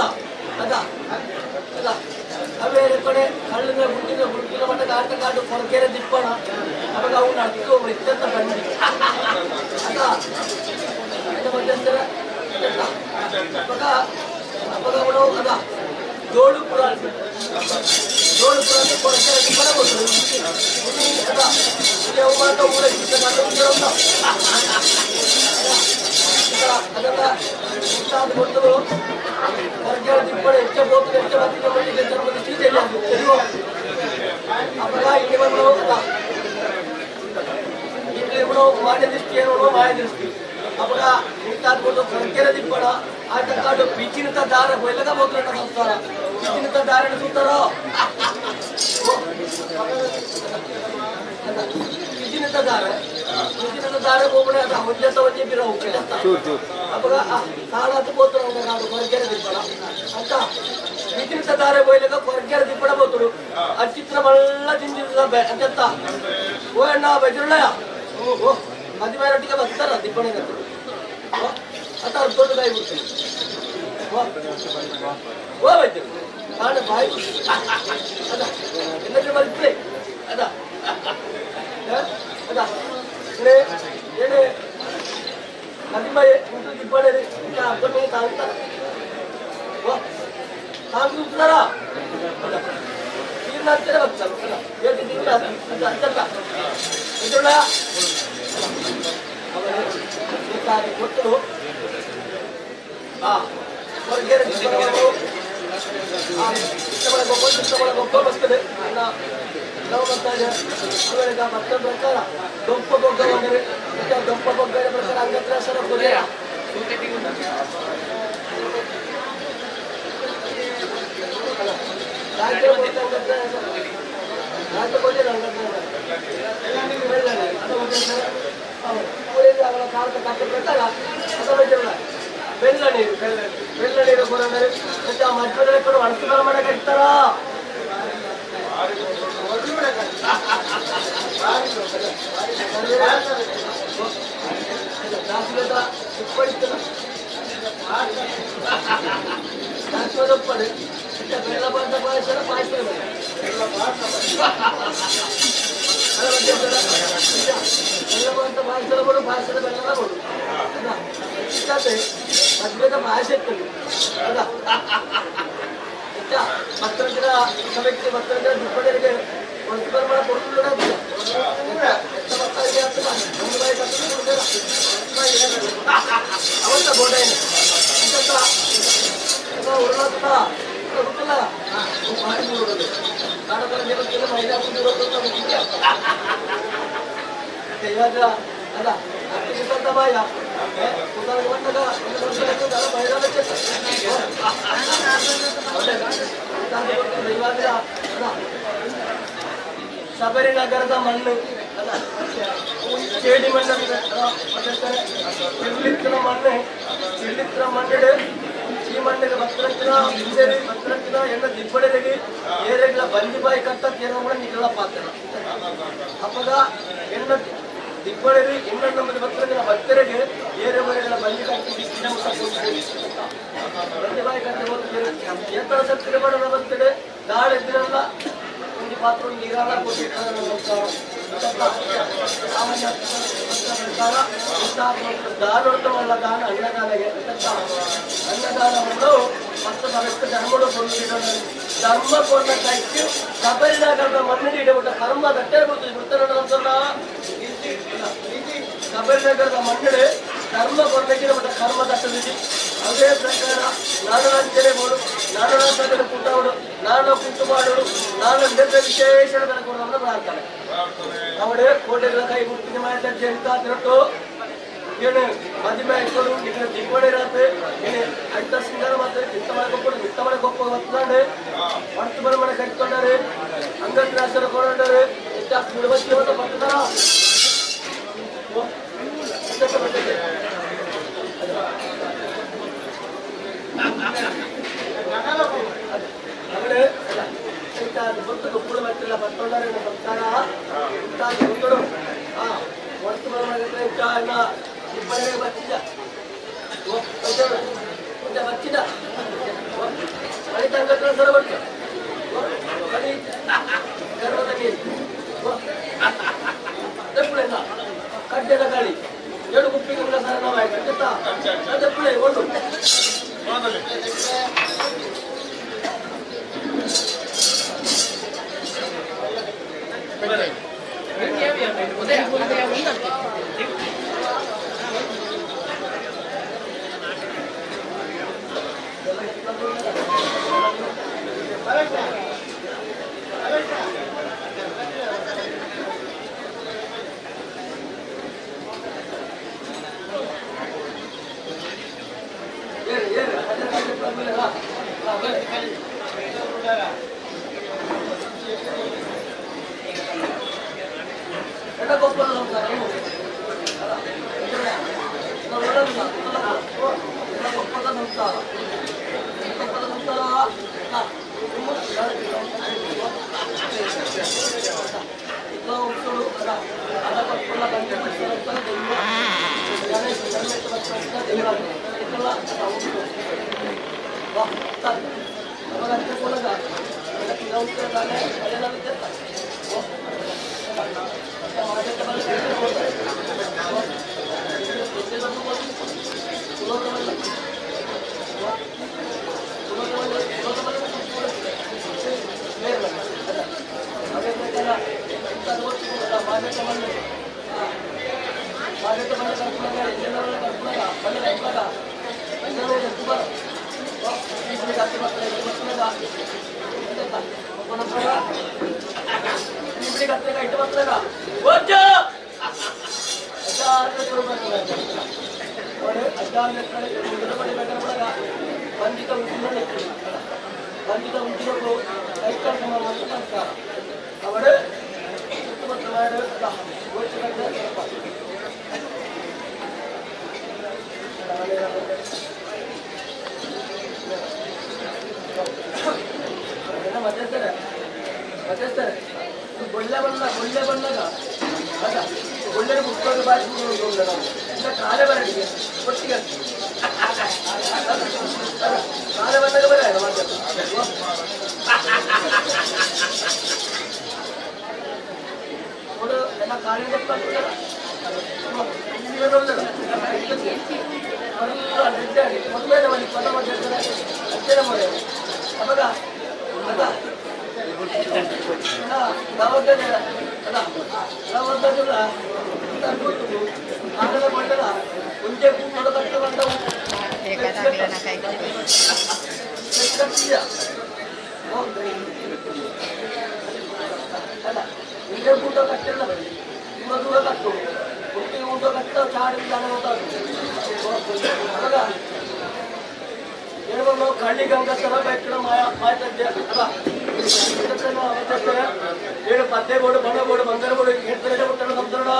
ಅದ ಅದ ಅವೇ ಕಡೆ ಕಳ್ಳಿಂದ್ರ ಗುಡ್ಡಿಂದ್ರ ಗುಡ್ಡಿನ ಮಟ್ಟ ಕಾಟ ಕಾಡು ಕೊರಕೆರೆ ದಿಪ್ಪಣ ಅವಾಗ ಅವನು ಅಷ್ಟು ಇತ್ತಂತ ಬಂದಿ ಅದ ಮಧ್ಯಂತರ ಅವಾಗ ಅವಾಗ ಅವನು ಅದ ಜೋಳು ಪುರ ಜೋಳು ಪುರ ಕೊರಕೆರೆ ದಿಪ್ಪಣ ಬಂದರು ಅದ ಇಲ್ಲಿ ಅವಮಾನ ಊರ ಅದೆಲ್ಲ ಕೊಟ್ಟರು ಹೊರಗೆ ದಿಪ್ಪಡೆ ಹೆಚ್ಚ ಹೋಗ್ತದೆ ಹೆಚ್ಚ ಬರ್ತಿಗೆ ಜನರಿಗೆ ಸೀಟೆಲ್ಲ ಅವಾಗ ಇಲ್ಲಿ ಬಂದು ಇಲ್ಲಿ ಇವನು ಮಾನ್ಯ ದೃಷ್ಟಿ ಏನೋ ಮಾಯ ದೃಷ್ಟಿ ಅವಾಗ ಇಂತಾದ್ಬಿಟ್ಟು ಹೊರಗೆರೆ ದಿಪ್ಪಡ ಆಟ ಕಾಡು ಪಿಚಿನಿತ ದಾರ ಎಲ್ಲದ ಹೋಗ್ಲಣ್ಣ ಸಂಸಾರ ಪಿಚಿನಿತ ದಾರ ಸುತ್ತಾರೋ ಪಿಚಿನಿತ ದಾರ ಹೋಗ್ಬಿಡ ಅದ ಹೊಂಜತ್ತ ಹೊಂಜಿ ಬಿರ ಹೋಗ್ಬಿಡ ಅವಾಗ ಸಾಲಾತ ಬೋತರು ನಾಡು ಹೊರಗೆರೆ ದಿಪ್ಪಡ ಅಂತ ಪಿಚಿನಿತ ದಾರ ಹೋಯ್ಲಕ ಹೊರಗೆರೆ ದಿಪ್ಪಡ ಬೋತರು ಆ ಚಿತ್ರ ಮಳ್ಳ ತಿಂದಿದ್ದ ಅಂತ ಓ ಅಣ್ಣ ಬಜ್ರಳ್ಳಯ್ಯ ಓ ಮದುವೆರೊಟ್ಟಿಗೆ ಬರ್ತಾರ ದಿಪ್ಪಣೆ ಅತ್ತ ದೊಡ್ಡ ಕಾಯಿ ಬಿಡ್ತೀನಿ ಓ ಬೈತು ಕಾಣ ಬಾಯಿ ಅದ ಎಲ್ಲಕ್ಕೆ ಬರ್ತದೆ ಅದ ಅದ ಏನೇ ಮದುವೆ ದಿಪ್ಪಣೆ ಅಪ್ಪನೇ ತಾಳ್ತಾರ ತಾಳ್ತಾರ ನೀರಿನ ಹತ್ತಿರ ಬರ್ತಾರೆ ಏಕೆ ತಿಂಗಳ ಅಂತ ಕೊಟ್ಟರು ಹೊರಗೆರೆ ಗೊಬ್ಬ ಬರ್ತದೆ ನಾವು ಬರ್ತಾ ಇದೆ ಆಮೇಲೆ ಮತ್ತೆ ಪ್ರಕಾರ ದೊಪ್ಪ ಗೊಗ್ಗ ಬಂದರೆ ದೊಪ್ಪ ಗೊಗ್ಗರ ಪ್ರಕಾರ ಅಂಗತ್ರ ಸರ ಕೊನೆಯ ರಾಜ್ಯ ಕೊಟ್ಟಿಲ್ಲ ಅವಳ ಕಾಲದ ಕಟ್ಟ ಪ್ರಕಾರ ಬೆಲ್ಲ ನೀರು ಕೊಡಂದ್ರೆ ಮತ್ತೆ ಆ ಮಧ್ಯದಲ್ಲಿ ಕೂಡ ಅಣಸುಗಾರ ಮಾಡಕ್ಕೆ ಇರ್ತಾರ ನಾಸಿಗದ ಉಪ್ಪಡಿಸ್ತದ ನಾಸಿಗದ ಉಪ್ಪಡಿ ಬೆಲ್ಲ ಬಂದ ಪಾಯಸದ ಪಾಯಸ ಬೆಲ್ಲ ಬಂದ ಪಾಯಸದ ಕೊಡು ಪಾಯಸದ ಬೆಲ್ಲದ ಕೊಡು ಇಷ್ಟೇ ಮದ್ವೆದ ಪಾಯಸ ಇರ್ತದೆ ಅದ ಮಕ್ಕಳಿಗೆ ವ್ಯಕ್ತಿ ಮಕ್ಕಳಿಗೆ ದುಪ್ಪಡಿಗೆ ಒಂದು ಪ್ರಮಾಣ ಕೊಡ್ತಿಲ್ಲ ಮಕ್ಕಳಿಗೆ ಅವತ್ತ ಗೋಡ ಏನು ಉರುಳಾತ ಗೊತ್ತಿಲ್ಲ ಮಾಡಿ ನೋಡೋದು ಕಾಡದಲ್ಲಿ ಗೊತ್ತಿಲ್ಲ ಮಹಿಳಾ ಇವಾಗ ಅಲ್ಲ ಅರ್ಥ ಬಾಯ ಶಬರಿನಗರದ ಮಣ್ಣು ಚೇಡಿ ಮಣ್ಣು ಚಿರ್ಲಿತ್ರ ಮಣ್ಣು ಚಿರ್ಲಿತ್ರ ಮಣ್ಣಿಡು ಈ ಮಣ್ಣಿಗೆ ಭತ್ತರಂಚಿನ ಹಿಂದೇರಿ ಭತ್ತರಂಚಿನ ಎಣ್ಣ ದಿಬ್ಬಡೆಗೆ ಏರೆಗಳ ಬಂದಿಬಾಯಿ ಕಟ್ಟ ಕೇರಳ ನಿಗಳ ಪಾತ್ರ ಅಪ್ಪಗ ಎಣ್ಣ ದಿಬ್ಬಡೆರಿ ಎಣ್ಣ ನಮ್ಮದು ಭತ್ತರಂಚಿನ ಭತ್ತರಿಗೆ ಏರೆ ಮನೆಗಳ ಬಂದಿ ಕಟ್ಟಿ ಬಂದಿಬಾಯಿ ಕಟ್ಟಿ ಹೋಗ್ತಾರೆ ಎತ್ತರ ಸತ್ತಿರ ಬಡದ ಬರ್ತಡೆ ದಾಳ ಎದ್ದಿರಲ್ಲ ಒಂದು ಪಾತ್ರ ನೀರಾಳ ಸಾಮಾನ್ಯ ದಾನೋತ್ತಮಲ್ಲ ದಾನ ಅನ್ನದಾನಗೆ ಅನ್ನದಾನವನ್ನು ಮತ್ತು ಅದಕ್ಕೆ ಧರ್ಮಗಳು ಕೊಂಡಿರೋದು ಧರ್ಮ ಕೊಂಡ ಕೈಗೆ ಶಬರಿನಗರದ ಮಣ್ಣಿಗೆ ಇಡಬಿಟ್ಟ ಕರ್ಮ ದಟ್ಟೆ ಬಿಡ್ತಾರ ಶಬರಿನಗರದ ಮಣ್ಣಿಡೆ ಧರ್ಮ ಕೊಂಡಕ್ಕಿರಬಿಟ್ಟ ಕರ್ಮ ದಟ್ಟದಿದೆ ಅದೇ ಪ್ರಕಾರ ನಾನು ಅಂಚನೆ ಮಾಡು ನಾನು ಸಗಡೆ ಕುಟ್ಟವಡು ನಾನು ಕುಟ್ಟು ಮಾಡೋಡು ನಾನು ನೆಟ್ಟ ವಿಶೇಷ ಕೊಡೋದನ್ನು ಮಾಡ್ತಾನೆ ಅವಡೆ ಕೋಟೆಗಳ ಕೈ ಗುರುತಿನ ಮಾತಾಡಿ ಅಂತ ತಿರಟ್ಟು ಏನು ಮದುವೆ ಆಯ್ತು ಈಗ ದೀಪಾವಳಿ ರಾತ್ರಿ ಏನು ಅಡ್ಡ ಸಿಂಗಾರ ಮಾತ್ರ ನಿತ್ತ ಮಾಡ್ಕೊಂಡು ನಿತ್ತ ಮಾಡಕ್ಕೆ ಒಪ್ಪ ಹೊತ್ಕೊಂಡೆ ಹೊರತು ಬರ ಮನೆ ಕಟ್ಕೊಂಡಾರೆ ಅಂಗಡಿ ರಾಷ್ಟ್ರ ಕೊಂಡಾರೆ ಎಷ್ಟು ಬಿಡುವಕ್ಕೆ ಅಂತ ಬರ್ತಾರ ಉಪ್ಪುಳು ಮತ್ತಿಲ್ಲ ಬರ್ಕೊಂಡಾರೆ ಬರ್ತಾರ ಹೊರತು ಬರ ಮನೆ ಇಬ್ಬರಿಗೆ ಬಚ್ಚಿದ ಬಚ್ಚಿದ ಮನೆ ತಂಗತ್ರ ಸರ ಬಟ್ಟು ಗರ್ಭದ ನೀರು ಕಡ್ಡೆದ ಗಾಳಿ ಎರಡು ಗುಪ್ಪಿಗೆ ಸರ ನಾವು ದಪ್ಪಳೆ ಒಂದು ಒಳ್ಳೆ ಬಣ್ಣಗ ಒಳ್ಳೆ ಪುಸ್ತಕ ಭಾಷೆ ಕಾಲೇ ಬರಲಿಕ್ಕೆ ಒಟ್ಟಿಗೆ ಕಾಲೇ ಬಂದಾಗ ಬರ ನೋಡು ಎಲ್ಲ ಕಾಲಿಗೆ ಮೊದಲೇ ಮನೆ ಪದ ಮಾಡ್ತಾರೆ ಅಜ್ಜನ ಮನೆ ಅವಾಗ ಆಗಲ ಮಂಡಲ ಒಂದೇ ಕೂಟದ ಕಟ್ಟ ಬಂದವು ಅಲ್ಲ ಒಂದೇ ಕೂಟ ಕಟ್ಟಿಲ್ಲ ನಿಮ್ಮ ದೂರ ಕಟ್ಟು ಒಟ್ಟಿಗೆ ಊಟ ಕಟ್ಟ ಚಾಡಿ ಅವಾಗ ಏನೋ ಕಳ್ಳಿ ಗಂಗಸರ ಬೆಟ್ಟಡ ಮಾಯ್ತದ್ದೆ ಏಳು ಪದ್ದೆಗೋಡು ಬಣ್ಣಗೋಡು ಬಂಗಾರಗೋಡು ಹೇಳ್ತಾರೆ ಮುಟ್ಟಣ ಸಂತರಣ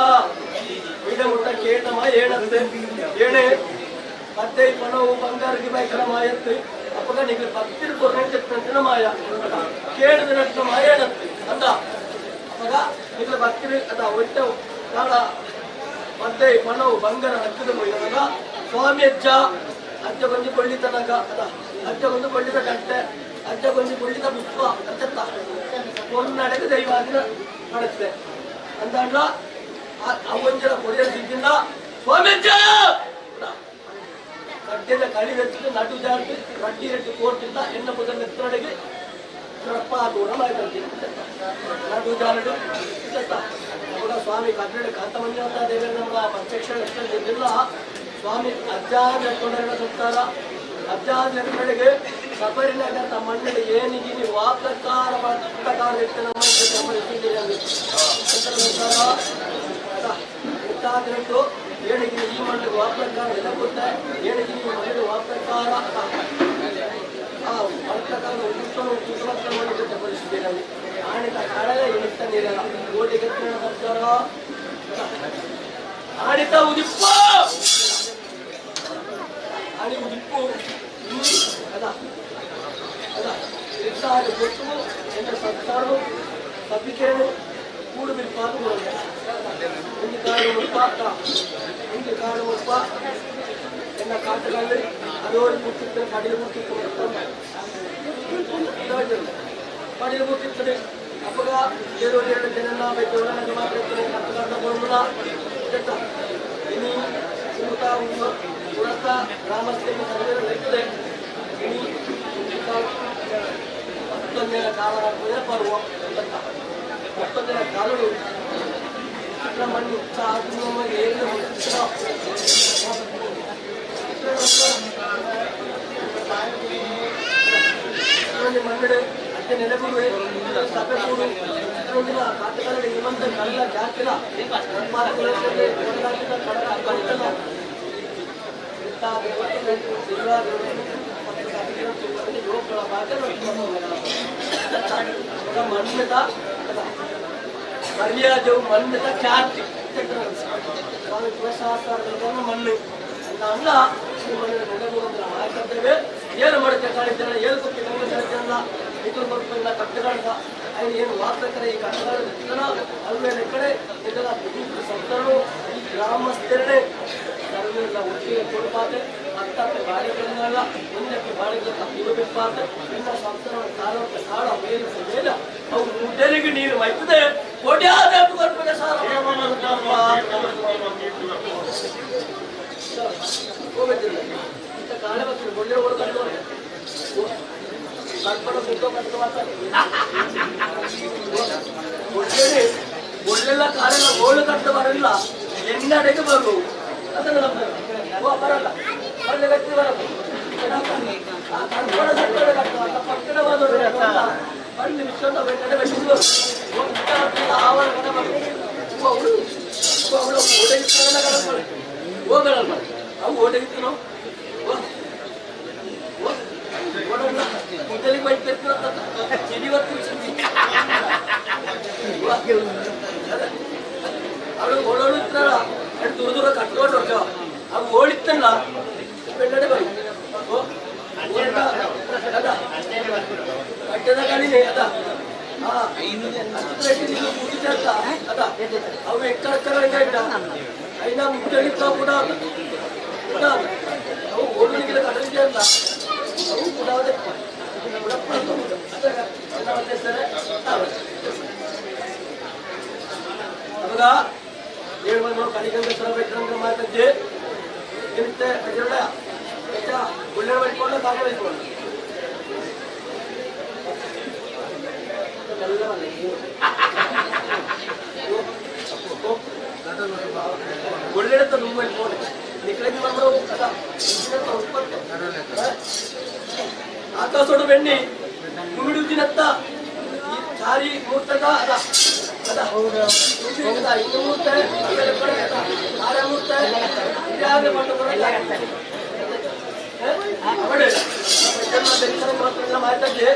ಈಗ ಮುಟ್ಟ ಕೇತಮ ಏನಂತೆ ಏನೇ ಪದ್ದೆ ಪಣವು ಬಂಗಾರಕ್ಕೆ ಬೈಕರ ಮಾಯತ್ತೆ ಅಪ್ಪಗ ನಿಮಗೆ ಪತ್ತಿರು ಕೊರ್ನೆಂತಿನ ಮಾಯ ಕೇಳಿದ ನಟ್ಟ ಮಾಯ ಏನಂತೆ ಅಂದ ಅಪ್ಪಗ ನಿಮಗೆ ಪತ್ತಿರು ಅದ ಒಟ್ಟು ಕಾಳ ಪದ್ದೆ ಪಣವು ಬಂಗಾರ ಹಚ್ಚಿದ ಮೊಯ್ದಾಗ ಸ್ವಾಮಿ ಅಜ್ಜ ಅಜ್ಜ ಕೊಂಚ ಕೊಳ್ಳಿತ ನಗ ಅದ ಅಜ್ಜ ಕೊಂಚ ಕೊಳ್ಳಿತ ಗಂಟೆ ಅಜ್ಜ ಕೊಂಚ ಕೊಳ್ಳಿತ ಪುಷ್ಪ ಅಚ್ಚತ್ತ ಒಂದೆಡೆಗೆ ದೈವಾದಿನ ಮಾಡುತ್ತೆ ಅಂದಾಂಡ್ಲ ಅವಂಜನ ಕೊಡಿಯೋದಿದ್ದಿಂದ ಸ್ವಾಮೀಜ ಗಡ್ಡೆದ ಕಳಿ ಹೆಚ್ಚಿಗೆ ನಡು ಜಾತಿ ರಡ್ಡಿ ರೆಡ್ಡಿ ಕೋರ್ತಿಂದ ಎನ್ನ ಬುಧ ನೆತ್ತರಡೆಗೆ ರಪ್ಪ ದೂರ ಮಾಡ್ಕೊಳ್ತೀನಿ ನಡು ಜಾರಡು ಅವಾಗ ಸ್ವಾಮಿ ಕನ್ನಡ ಕಾಂತಮಂಜ ದೇವೇಂದ್ರ ನಮ್ಮ ಪ್ರತ್ಯಕ್ಷ ಎಷ್ಟಿಲ್ಲ ಸ್ವಾಮಿ ಅಜ್ಜಾದ ಕೊಂಡರ ಸಂಸ್ಕಾರ ಅಜ್ಜಾದ ಕಡೆಗೆ ಶಬರಿನಗರ ತಮ್ಮಣ್ಣಗೆ ಏನಿಗೆ ನೀವು ವಾಪ್ರಕಾರ ಗೊತ್ತಾದ್ರಟ್ಟು ಏನಿಗೆ ಈ ಮಣ್ಣಿಗೆ ವಾಪ್ರಕಾರ ಎಲ್ಲ ಗೊತ್ತಾ ಏನಿಗೆ ನೀವು ಮನೆಗೆ ವಾಪ್ರಕಾರ ಆ ವಾಪ್ರಕಾರ ಉತ್ಸವ ಮಾಡಿದ ಪರಿಸ್ಥಿತಿಯಲ್ಲಿ ಆಣಿತ ಕಾಡಗ ಎಣಿಸ್ತಾ ನೀರಲ್ಲ ಕೋಟಿಗೆ ಸಂಸ್ಕಾರ ಆಣಿತ ಉದಿಪ್ಪ आणि उदिप्पू अदा अदा इत्ताद ಗೊತ್ತು ಎಂತ ಸಂಸಾರವು ಸಬ್ಬಿಕೇನು ಕೂಡು ಬಿಲ್ಪಾದು ಬರುತ್ತೆ ಒಂದು ಕಾಡು ಮುಪ್ಪ ಎನ್ನ ಕಾಟಗಳಲ್ಲಿ ಅದೋರು ಮುಟ್ಟಿರ್ತಾರೆ ಕಡಿಲು ಮುಟ್ಟಿರ್ತಾರೆ ಕಡಿಲು ಮುಟ್ಟಿರ್ತಾರೆ ಅಪ್ಪಗ ಎರಡು ಜನ ಬೇಕವರ ನನಗೆ ಮಾತ್ರ ಕಟ್ಟಗಾಟ ಬರೋದಿಲ್ಲ ಇನ್ನು ಪುರತ ಗ್ರಾಮಸ್ಥರಿಗೆ ಸರ್ವೇರುತ್ತೆ ಮತ್ತೊಂದಿನ ಕಾಲ ಪರ್ವ ಮತ್ತೊಂದಿನ ಕಾಲಗಳು ಮಣ್ಣು ಏನು ಮಣ್ಣು ಅತ್ತೆ ನೆಲೆಗುರುವೆ ಸಭೆ ಕೂಡು ಇಷ್ಟೊಂದಿನ ಕಾಟಗಾರರಿಗೆ ನಿಮ್ಮಂತ ಕಲ್ಲ ಜಾತಿಲ ಮನ್ಯತ ಮರ್ಯಾದೆವು ಮನ್ಯತ ಖ್ಯಾತಿ ಸ್ವಾಮಿ ಪುರಸಹಸ್ರ ಮಣ್ಣು ಅಲ್ಲ ಈ ಮಣ್ಣಿನ ನೆಲೆಗುರು ಮಾಡ್ತಿದ್ದೇವೆ ಏನು ಮಾಡುತ್ತೆ ಕಾಣಿದ್ದೇನೆ ಏನು ಕೊಟ್ಟು ಗಂಗೆ ಹೇಳ್ತೇನಲ್ಲ ಇದು ಬರ್ತಿಲ್ಲ ಕಟ್ಟಗಾಡ ಏನು ವಾಸ್ತಕರ ಈ ಕಟ್ಟಗಾಡ ಅಲ್ಮೇಲೆ ಕಡೆ ಇದೆಲ್ಲ ಸಂತರು ಈ ಗ್ರಾಮಸ್ಥರೇ ಸರ್ವೆಲ್ಲ ಒಟ್ಟಿಗೆ ಕೊಡ್ಪಾತೆ ಹತ್ತಕ್ಕೆ ಬಾಳೆಗಳನ್ನೆಲ್ಲ ಮುಂದಕ್ಕೆ ಬಾಳೆಗಳ ಇರಬೇಕಾದ್ರೆ ಇನ್ನ ಸಂತರ ಕಾಲಕ್ಕೆ ಕಾಳ ಮೇಲೆ ಅವು ಮುದ್ದೆಲಿಗೆ ನೀರು ಮೈತದೆ ಕೊಡ್ಯಾದ ಬರ್ಬೇಕು ಸಾರ ಹೋಗುತ್ತಿಲ್ಲ ಇಂಥ ಕಾಳೆ ಬರ್ತೀನಿ ಒಳ್ಳೆ ಹೊಡ್ಕೊಂಡು ಕರ್ಕೊಂಡು ಸುತ್ತ ಕಟ್ಟು ಮಾತಾಡಿ ಒಳ್ಳೆಲ್ಲ ಕಾಲೆಲ್ಲ ಓಳು ಕಟ್ಟು ಬರಲ್ಲ ಎನ್ನಡೆಗೆ ಬರು ಅದನ್ನು ಬರಲ್ಲ ಒಳ್ಳೆ ವ್ಯಕ್ತಿ ಬರಲ್ಲ ಬಂದು ವಿಶ್ವದ ಬೆಟ್ಟದ ಬೆಟ್ಟಿದ್ರು ಆವರ ಅವಳು ಹೋಗಲ್ಲ ಅವು ಓಡಗಿತ್ತು ಓಡಲ್ಲ ಮೊದಲಿಗೆ ಬೈತಿರ್ತೀರ ಇವತ್ತು ಅವಳು ಓಡೋಳು ಇರ್ತಾರ ದೂರ ದೂರ ಕಟ್ಕೊಂಡು ಹೊರಟ ಅವು ಓಡಿತ್ತಲ್ಲ ಬೆಳ್ಳಡೆ ಬೈ ಕಟ್ಟದ ಗಾಡಿನೇ ಅದ ಅದ ಅವು ಎಕ್ಕಡ ಇಟ್ಟ అయినా ముఖ్యంగా కూడా ಅವು ಓದುನಿಗೆ ಕಡಲಿಗೆ ಅಲ್ಲ ಅವು ಕೂಡ ಅವಾಗ 7 ಮಂದಿ ಕಡಿಗಂಗೆ ತರಬೇಕಂದ್ರೆ ಮಾತಂತೆ ಇರುತ್ತೆ ಅದೆಲ್ಲ ಒಳ್ಳೆ ಬೈಕೊಂಡು ಭಾಗವಹಿಸ್ಕೊಂಡು ಒಳ್ಳೆತ ತುಂಬ ಇಟ್ಕೊಂಡು ನಿಕ್ಲಕ್ಕೆ ಬಂದ್ರು ಆಕಾಶೋಡು ಬೆಣ್ಣಿ ಮುಗಿಡುತ್ತಿನತ್ತ ಸಾರಿ ಮೂರ್ತದ ಅದ ಅದ ಇನ್ನು ಮೂರ್ತ ಆರ ಮೂರ್ತ ಇದ್ಯಾವೆ ಮಾಡ್ಕೊಂಡು ಅವಡೆ ಮಾತ್ರ ಮಾಹಿತಿ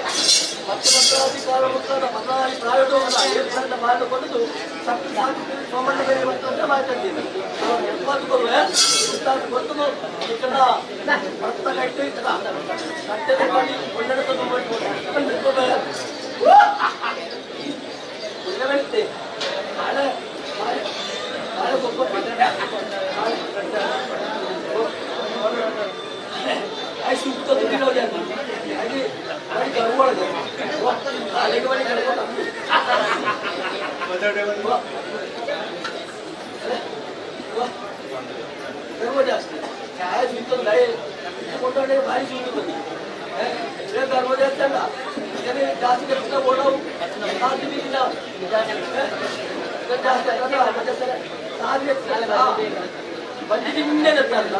ಮತ್ತು ಅಧಿಕಾರ ಮುಕ್ತಾದ ಪದ್ನಾಲಿ ಪ್ರಾಯೋಗವನ್ನು 7% ಮಾಡಿಕೊಂಡು ಸೋಮಣ್ಣ ಬೇರೆ ಮತ್ತು ಮಾಹಿತಿ ಕೊಡುವೆ ಗೊತ್ತು ఇక్కడ ಭತ್ತ ಕಟ್ಟಿ ಕಟ್ಟೆ ಮಾಡಿ ಒಳ್ಳೆ ಒಳ್ಳೆ ನಾಳೆ ನಾಳೆ ಗೊಬ್ಬರ ಸುತ್ತ ತುಗಿರೋದು ಹಾಗೆ ಗರ್ವೊಳಗೆ ಅಲ್ಲಿಗೆ ಮನೆ ಕಳ್ಕೊಂಡು ಗರ್ವ ಜಾಸ್ತಿ ಛಾಯೆ ಸುತ್ತದ ಕೊಂಡೋಡೆ ಭಾರಿ ಸುತ್ತದ ಗರ್ವ ಜಾಸ್ತಿ ಅಲ್ಲ ಜಾಸ್ತಿ ಪುಟ್ಟ ಓಡವು ಜಾಸ್ತಿ ಜಾಸ್ತಿ ಬಂದಿದ್ದು ಇನ್ನೇನಲ್ಲ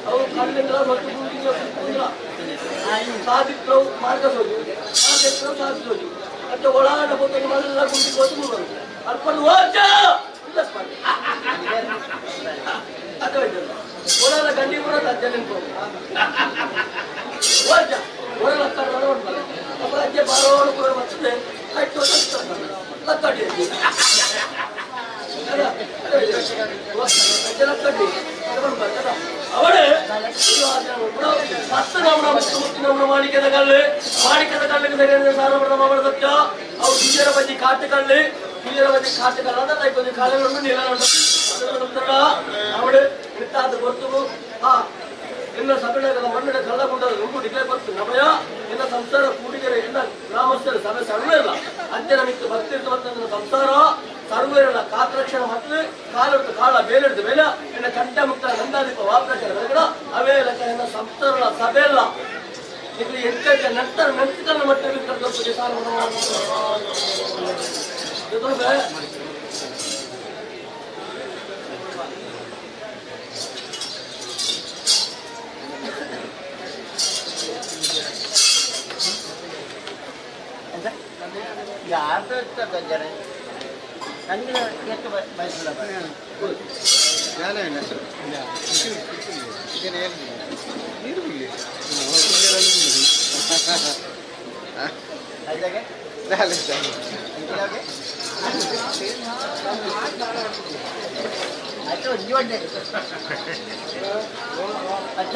ಅವು ಕಣ್ಣಿಂದ ಮತ್ತು ಸಾಧಿಕ್ರವು ಮಾರ್ಗಸೋದು ಸಾಧಿಕ್ರವು ಸಾಧಿಸೋದು ಮತ್ತು ಒಳಾಡ ಹೋಗಿ ಮನೆಲ್ಲ ಗುಂಡಿ ಗೊತ್ತು ಅರ್ಪಣೆ ಹೋಚ ಅದು ಒಳಾಡ ಗಂಡಿ ಬರೋದು ಅಜ್ಜ ನೆನ್ಪು ಹೋಚ ಒಳಲ ಕರ್ನಾಡ ಉಂಟಲ್ಲ ಅಪ್ಪ ಅಜ್ಜೆ ಬಾರೋಡು ಕೂಡ ಬರ್ತದೆ ಕಟ್ಟು ಲಕ್ಕಡಿ ಲಕ್ಕಡಿ ಅವಡೆ ನಮ್ಮ ಮಾಣಿಕ್ಯದ ಕಲ್ಲು ಮಾಣಿಕ್ಯದ ಕಲ್ಲಿಗೆ ಸಾರಪಡ ಮಾಡದಕ್ಕ ಅವು ಬೀಜರ ಬಜ್ಜಿ ಕಾಟುಕಲ್ಲು ಬೀಜರ ಬಜ್ಜಿ ಕಾಟುಕಲ್ಲು ಅದಲ್ಲ ಕೊಂಚ ಕಾಲಗಳನ್ನು ನೀರ ಅವಡೆ ಇಟ್ಟಾದ ಗೊತ್ತು ಎಲ್ಲ ಸಗಣದ ಮಣ್ಣಿನ ಕಳ್ಳ ಗುಂಡದ ನುಂಗು ಡಿಕ್ಲೇರ್ ಬರ್ತು ನಮಯ ಎಲ್ಲ ಸಂಸಾರ ಕೂಡಿಗೆರೆ ಎಲ್ಲ ಗ್ರಾಮಸ್ಥರ ಸಭೆ ಸರ್ವೇಲ್ಲ ಅಂತ್ಯನ ಮಿತ್ತು ಭಕ್ತಿರ್ತವಂತ ಸಂಸಾರ ಸರ್ವೇರಲ್ಲ ಕಾತ್ರಕ್ಷಣ ಮತ್ತು ಕಾಲಿಡ್ತು ಕಾಳ ಬೇಲಿಡ್ತು ಬೇಲ ಎನ್ನ ಕಂಠ ಮುಕ್ತ ನಂದಾದೀಪ ವಾಪ್ರಚಾರ ಬೆಳಗಡ ಅವೇ ಲೆಕ್ಕ ಎನ್ನ ಸಂಸಾರ ಸಭೆಯಲ್ಲ ಇಲ್ಲಿ ಎಂಟಕ್ಕೆ ನಂತರ ಮೆಂತಿಕಲ್ಲ ಮಟ್ಟದಲ್ಲಿ ಕರೆದೊಪ್ಪಿಗೆ ಸಾಲ ಯಾರ್ದು ಇರ್ತದೆ ನನಗೆ ಎಷ್ಟು ಬಯಸಿಲ್ಲ ನೀರು ಆಯ್ತು ಜೀವನ ಅಜ್ಜ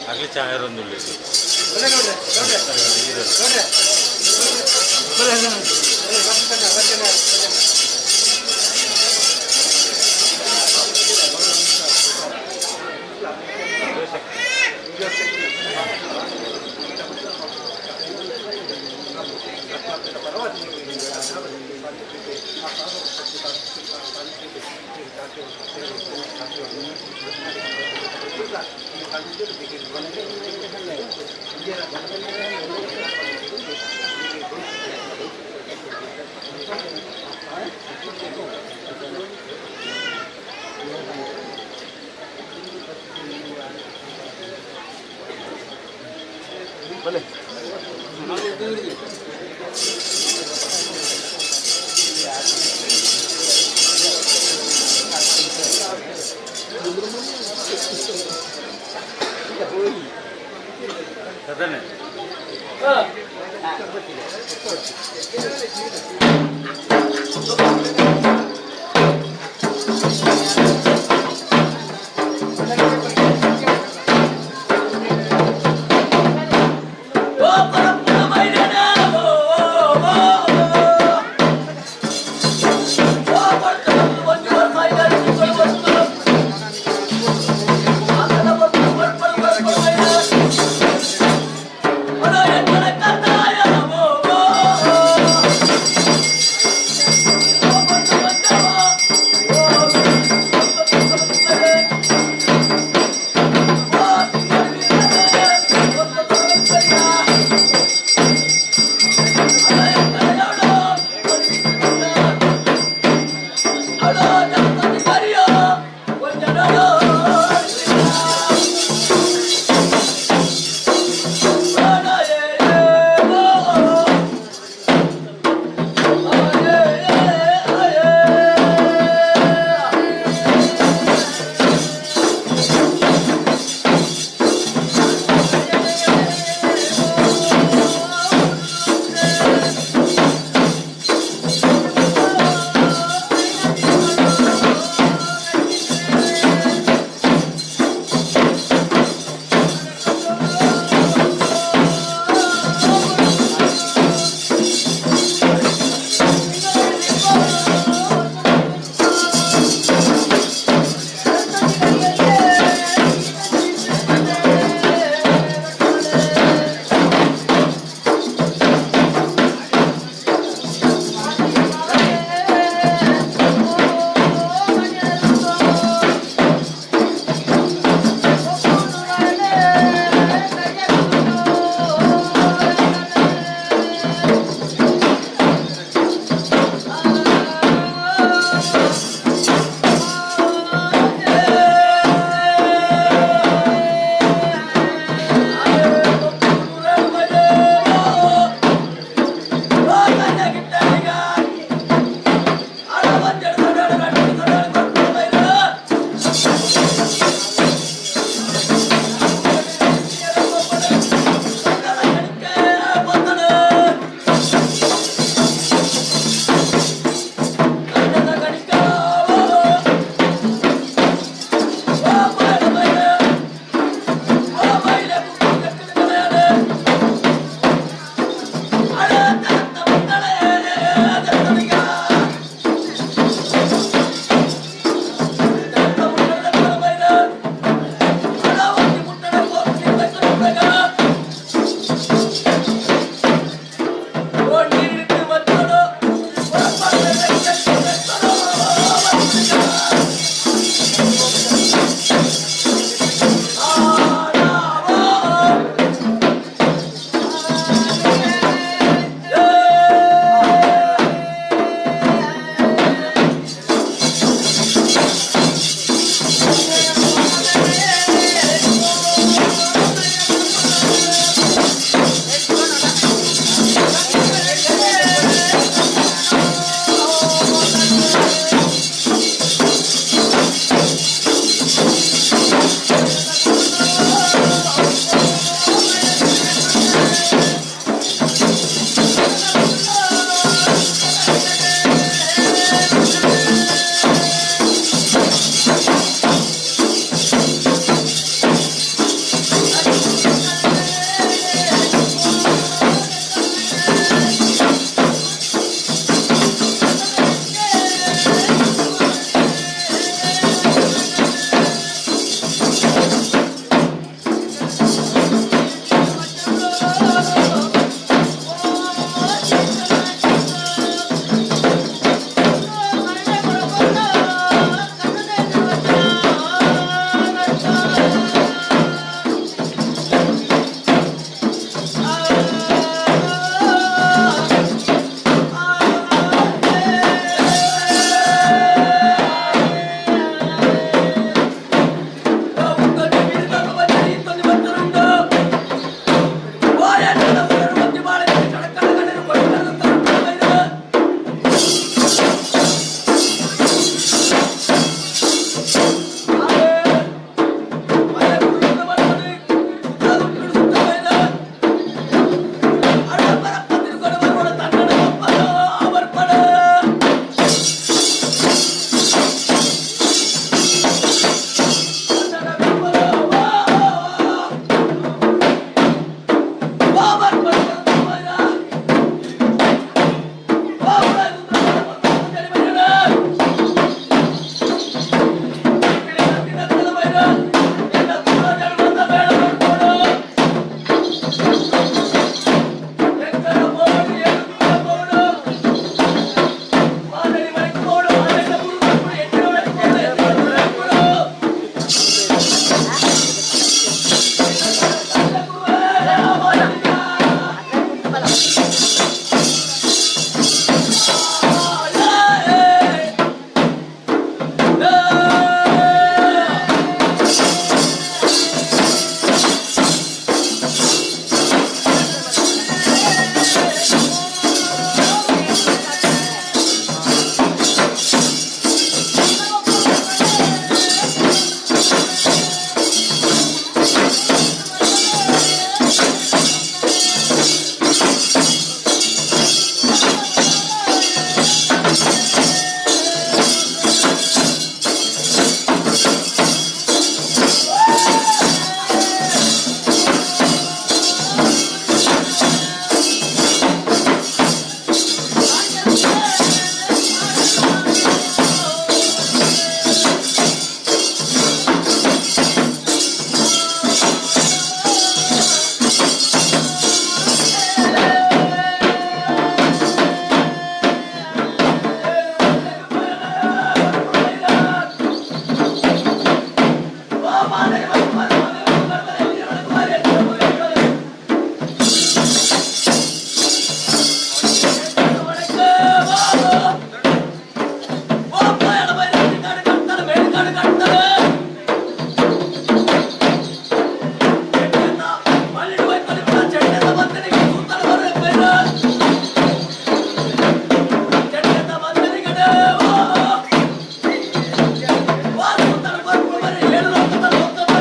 ಆಗಲಿ ಚಾಯರೊಂದು ಅದನ್ನೇ Oh,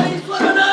ಈಶ್ವರನ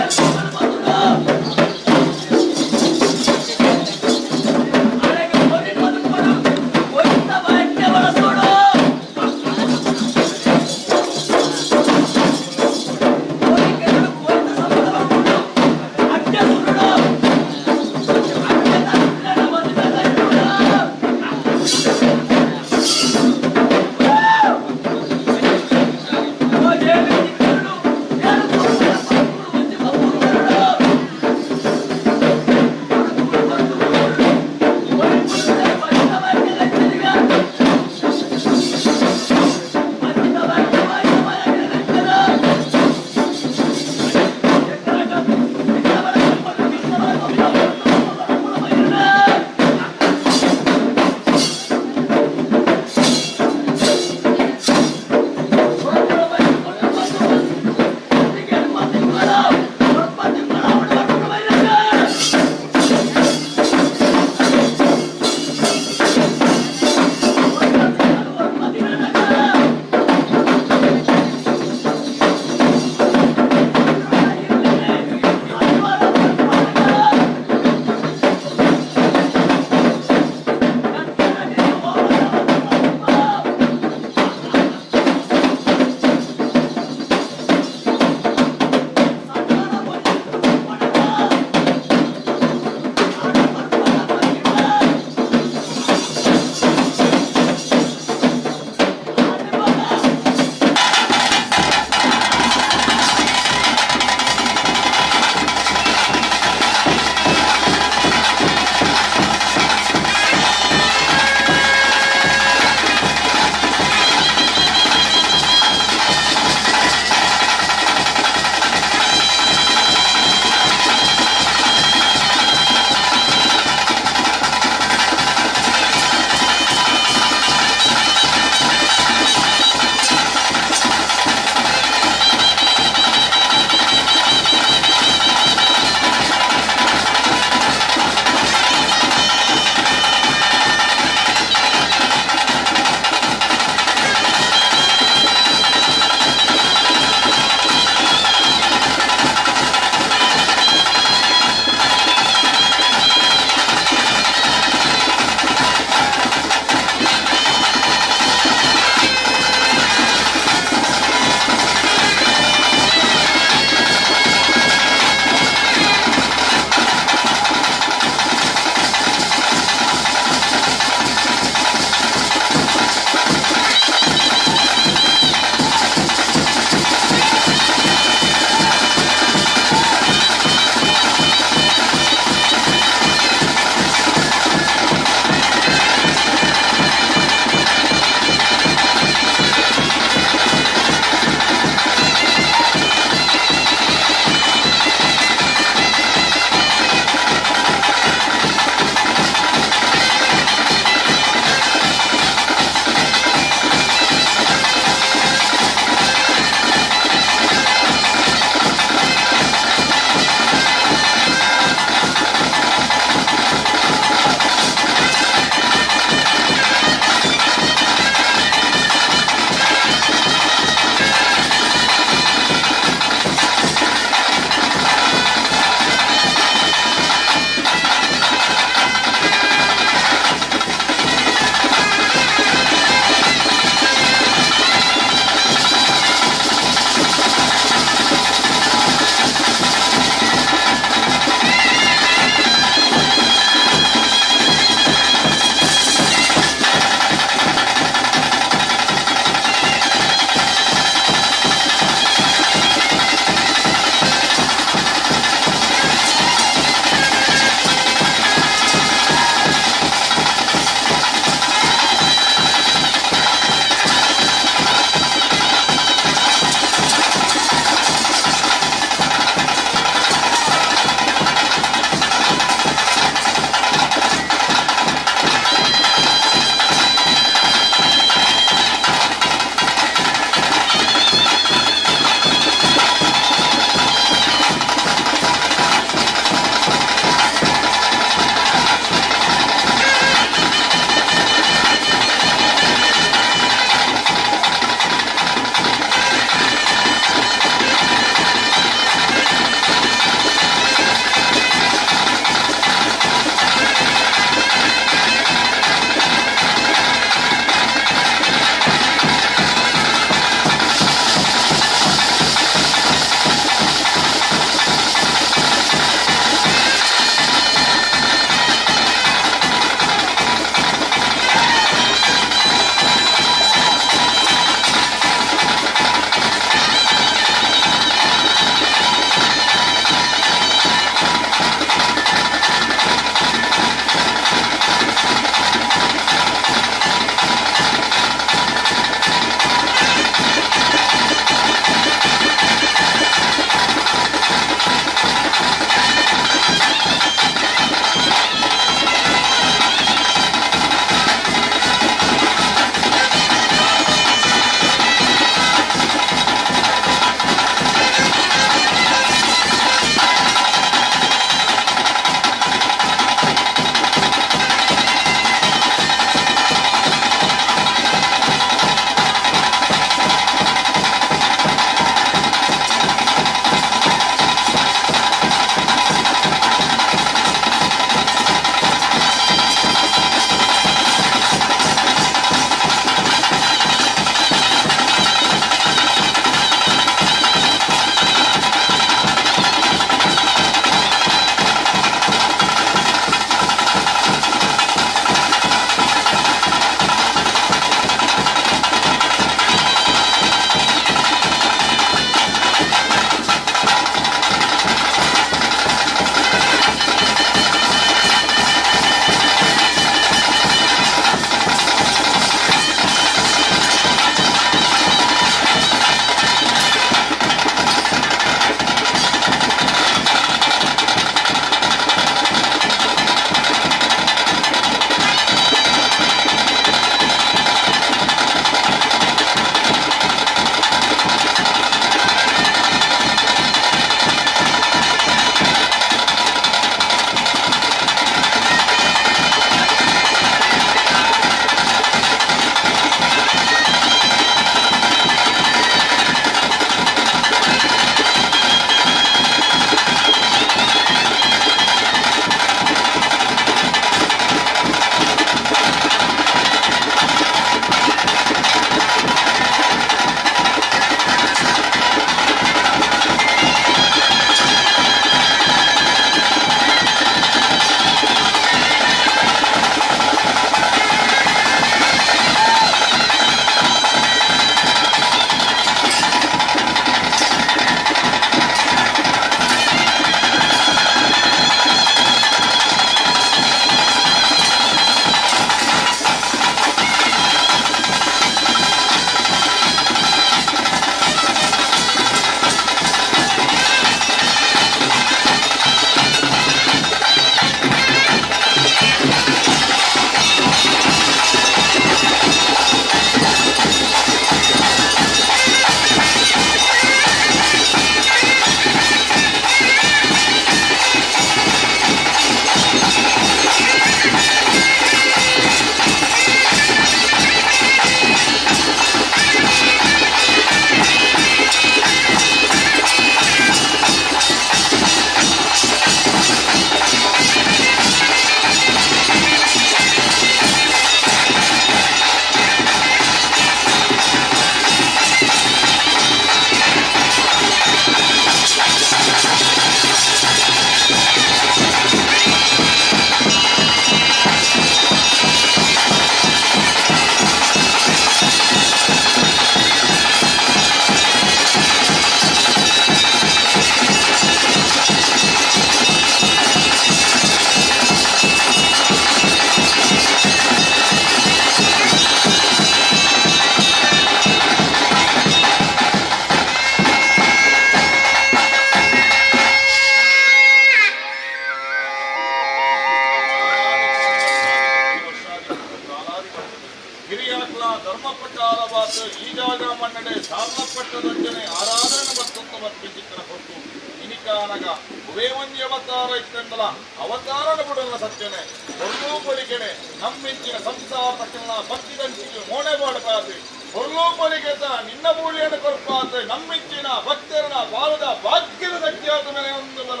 ಕಾನಗ ಉವೇಮಂದಿ ಅವತಾರ ಇತ್ತಂದಲ ಅವತಾರನ ಬಿಡಲ್ಲ ಸತ್ಯನೆ ಹೊರಲೂ ಬಲಿಗೆನೆ ನಮ್ಮಿಂಚಿನ ಸಂಸಾರ ತಕ್ಕನ ಭಕ್ತಿದಂಚಿಗೆ ಮೋಣೆ ಮಾಡಬಾರ್ದು ಹೊರಲೂ ಬಲಿಗೆತ ನಿನ್ನ ಮೂಳಿಯನ್ನು ಕೊರಪಾದ್ರೆ ನಮ್ಮಿಂಚಿನ ಭಕ್ತರನ ಭಾವದ ಭಾಗ್ಯದ ಸತ್ಯಾದ ಮೆರೆಯೊಂದು ಬಲ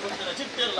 ಸತ್ಯನೆ ಚಿಟ್ಟಿಲ್ಲ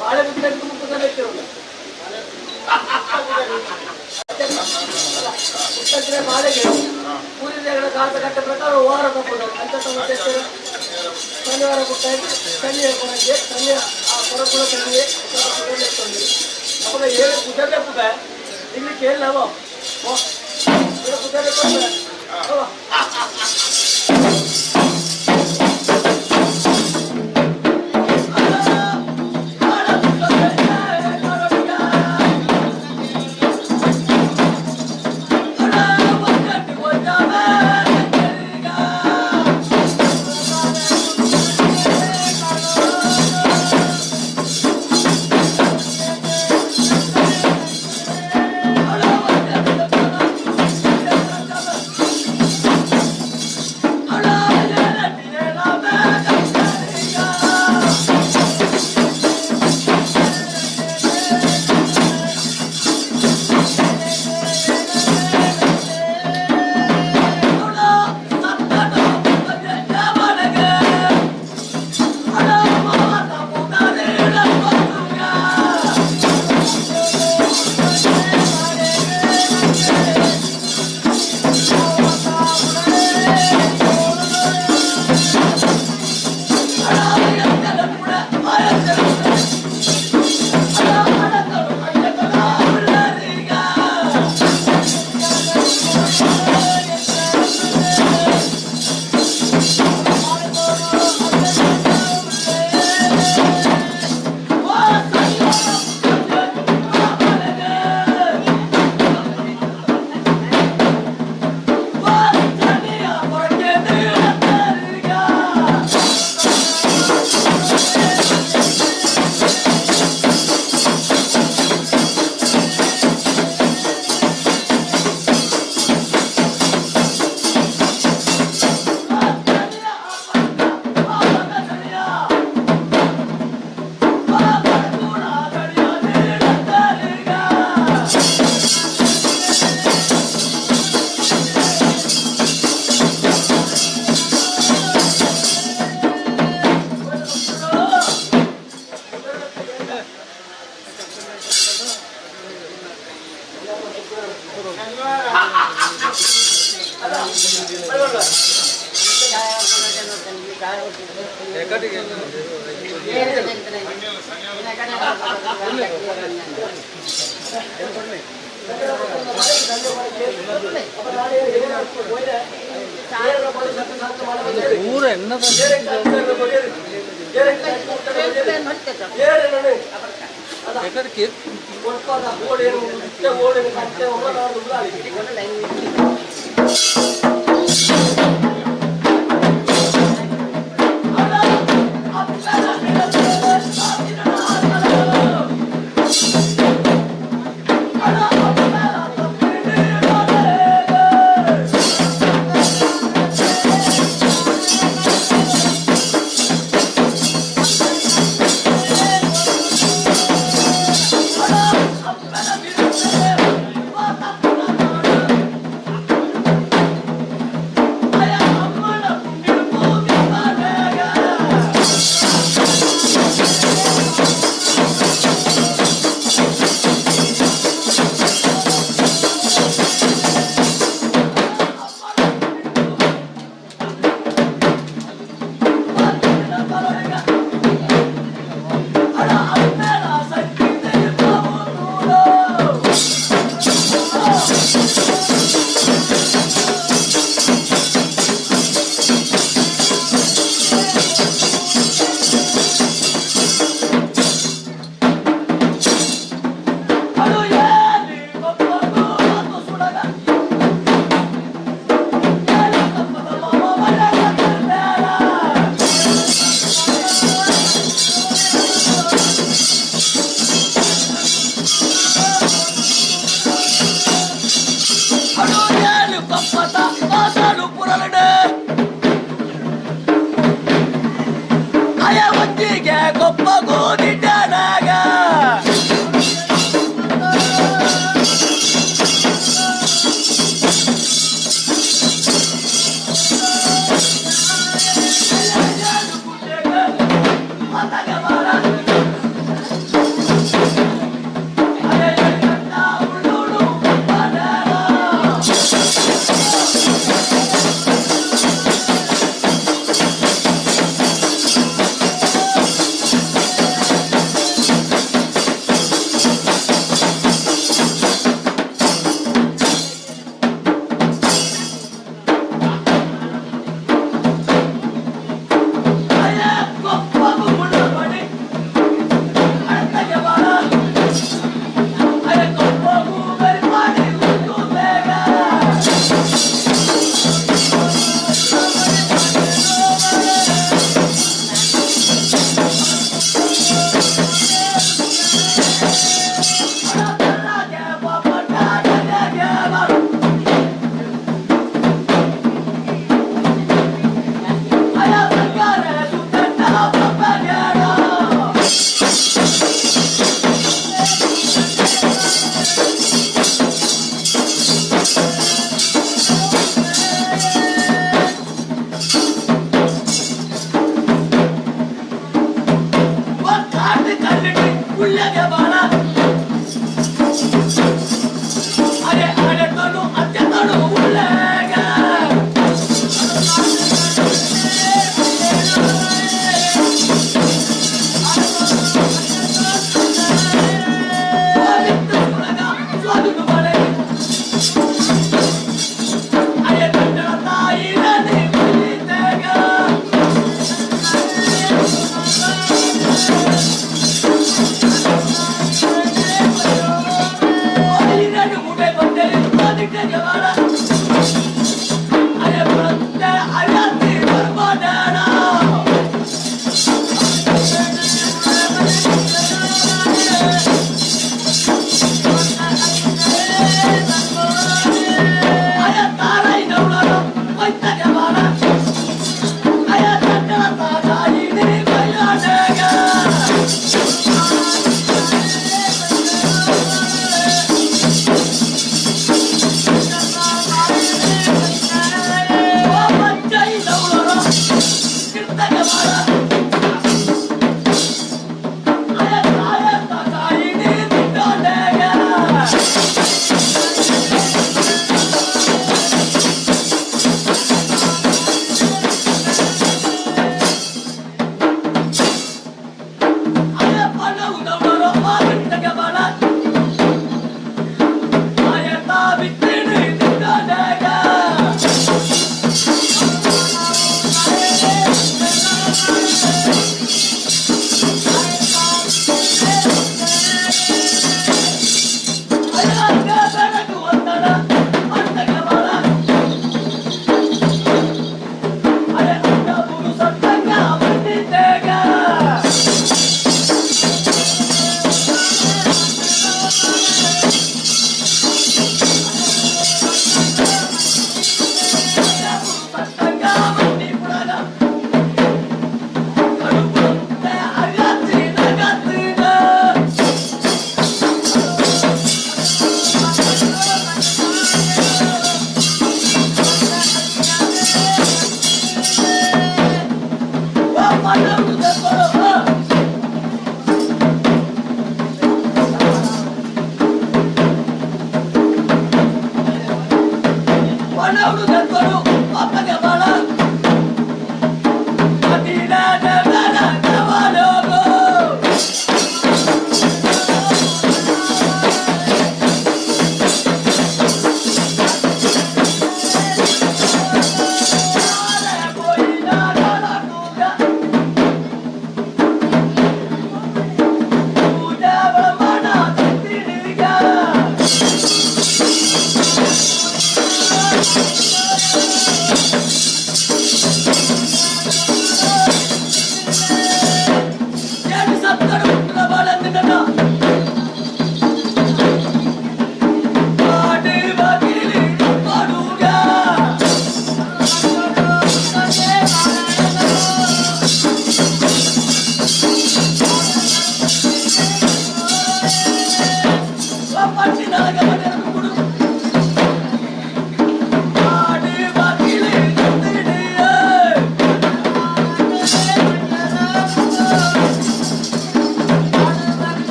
ಬಾಳೆ ಬಿಟ್ಟು ಬಾಳೆಗೆ ಪೂರಿಗಳ ಕಾಲದ ಕಟ್ಟ ಪ್ರಕಾರ ವಾರ ತಗೊಂಡು ಅಂತ ಶನಿವಾರ ಬಿಟ್ಟ ಶನಿಯ ಕೊನೆಗೆ ಶನಿಯ ಆ ಕೊರಕುಳ ಕಣ್ಣಿಗೆ ನಮಗೆ ಹೇಳಿ ಕುದರೇ ಪುಟ ಇಲ್ಲಿ ಕೇಳವ ಕುದರೇ ಪುಟ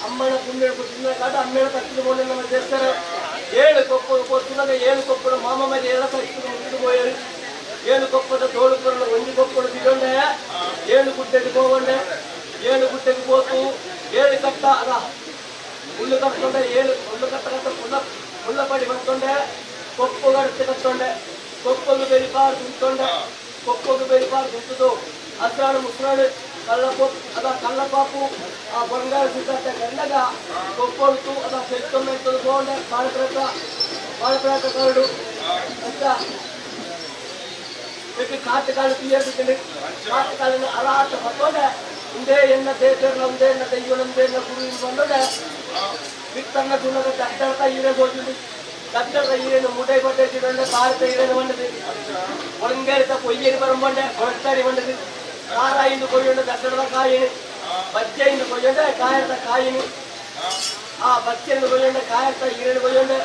అమ్మన పుణ్యుడు తిన్న కాదు అమ్మేడ తక్కువ పోలే మనం చేస్తారు 7 కొప్పలు పోతున్నగా 7 కొప్పలు మామ మరి ఎలా తక్కువ ముందుకు పోయారు 7 కొప్పలు తోడు కొరలు 1 కొప్పలు దిగండి 7 గుట్టెకి పోవండి 7 గుట్టెకి పోతూ 7 కట్ట అలా ముళ్ళు కట్టుకుంటే 7 ముళ్ళు కట్ట ముళ్ళపడి పడుతుండే కొప్పు కడితే కట్టండి కొప్పలు ಬೆರಿಪಾರು ದುಂಟೊಂಡೆ ಕೊಪ್ಪೊಂದು ಬೆರಿಪಾರು ದುಂಟುದು ಅಸ್ರಾಡು ಮುಸ್ರಾಡು ಕಲ್ಲಪಾಪು ಆ ಬಂಗಾರ ಸಿದ್ಧಾರ್ಥ ಕಂಡಾಗ ಕೊಪ್ಪೊಳ್ತು ಅದ ಸೆತ್ತೊಮ್ಮೆ ತಗೊಂಡೆ ಬಾಳಪ್ರಾಟ ಕರಡು ಅಂತ ಕಾಟುಕಾಳು ತೀಯರ್ಬಿಟ್ಟಿದೆ ಕಾಟುಕಾಲಿನ ಅರಾಟ ಬರ್ತೋಡೆ ಒಂದೇ ಎಣ್ಣ ದೇಶರ್ಲ ಒಂದೇ ಎಣ್ಣ ದೈವ ಒಂದೇ ಎಣ್ಣ ಗುರು ಬಂದೋಡೆ ಬಿತ್ತನ್ನ ತಿನ್ನೋದ ಕಟ್ಟಡ ಹೀರೆ ಹೋಗಿದ್ದು ಕಟ್ಟಡ ಹೀರೇನು ಮುಟೈ ಬಟ್ಟೆ ತಿಂಡೆ ಭಾರತ ಹೀರೇನು ಬಂಡದು ಒಳಂಗೇರಿತ ಕೊಯ್ಯೇರಿ ಬರಂಬಂಡೆ ಕೊಳತ್ತಾರಿ ಬಂಡದು ಕಾರಾಯಿಂದ ಕೊಯ್ಯೊಂಡೆ ಕಟ್ಟಡದ ಕಾಯಿನಿ ಬಚ್ಚೆಯಿಂದ ಕೊಯ್ಯೊಂಡೆ ಕಾಯದ ಕಾಯಿನಿ ಆ ಬಚ್ಚೆಯಿಂದ ಕೊಯ್ಯೊಂಡೆ ಕಾಯದ ಹೀರೇನು ಕೊಯ್ಯೊಂಡೆ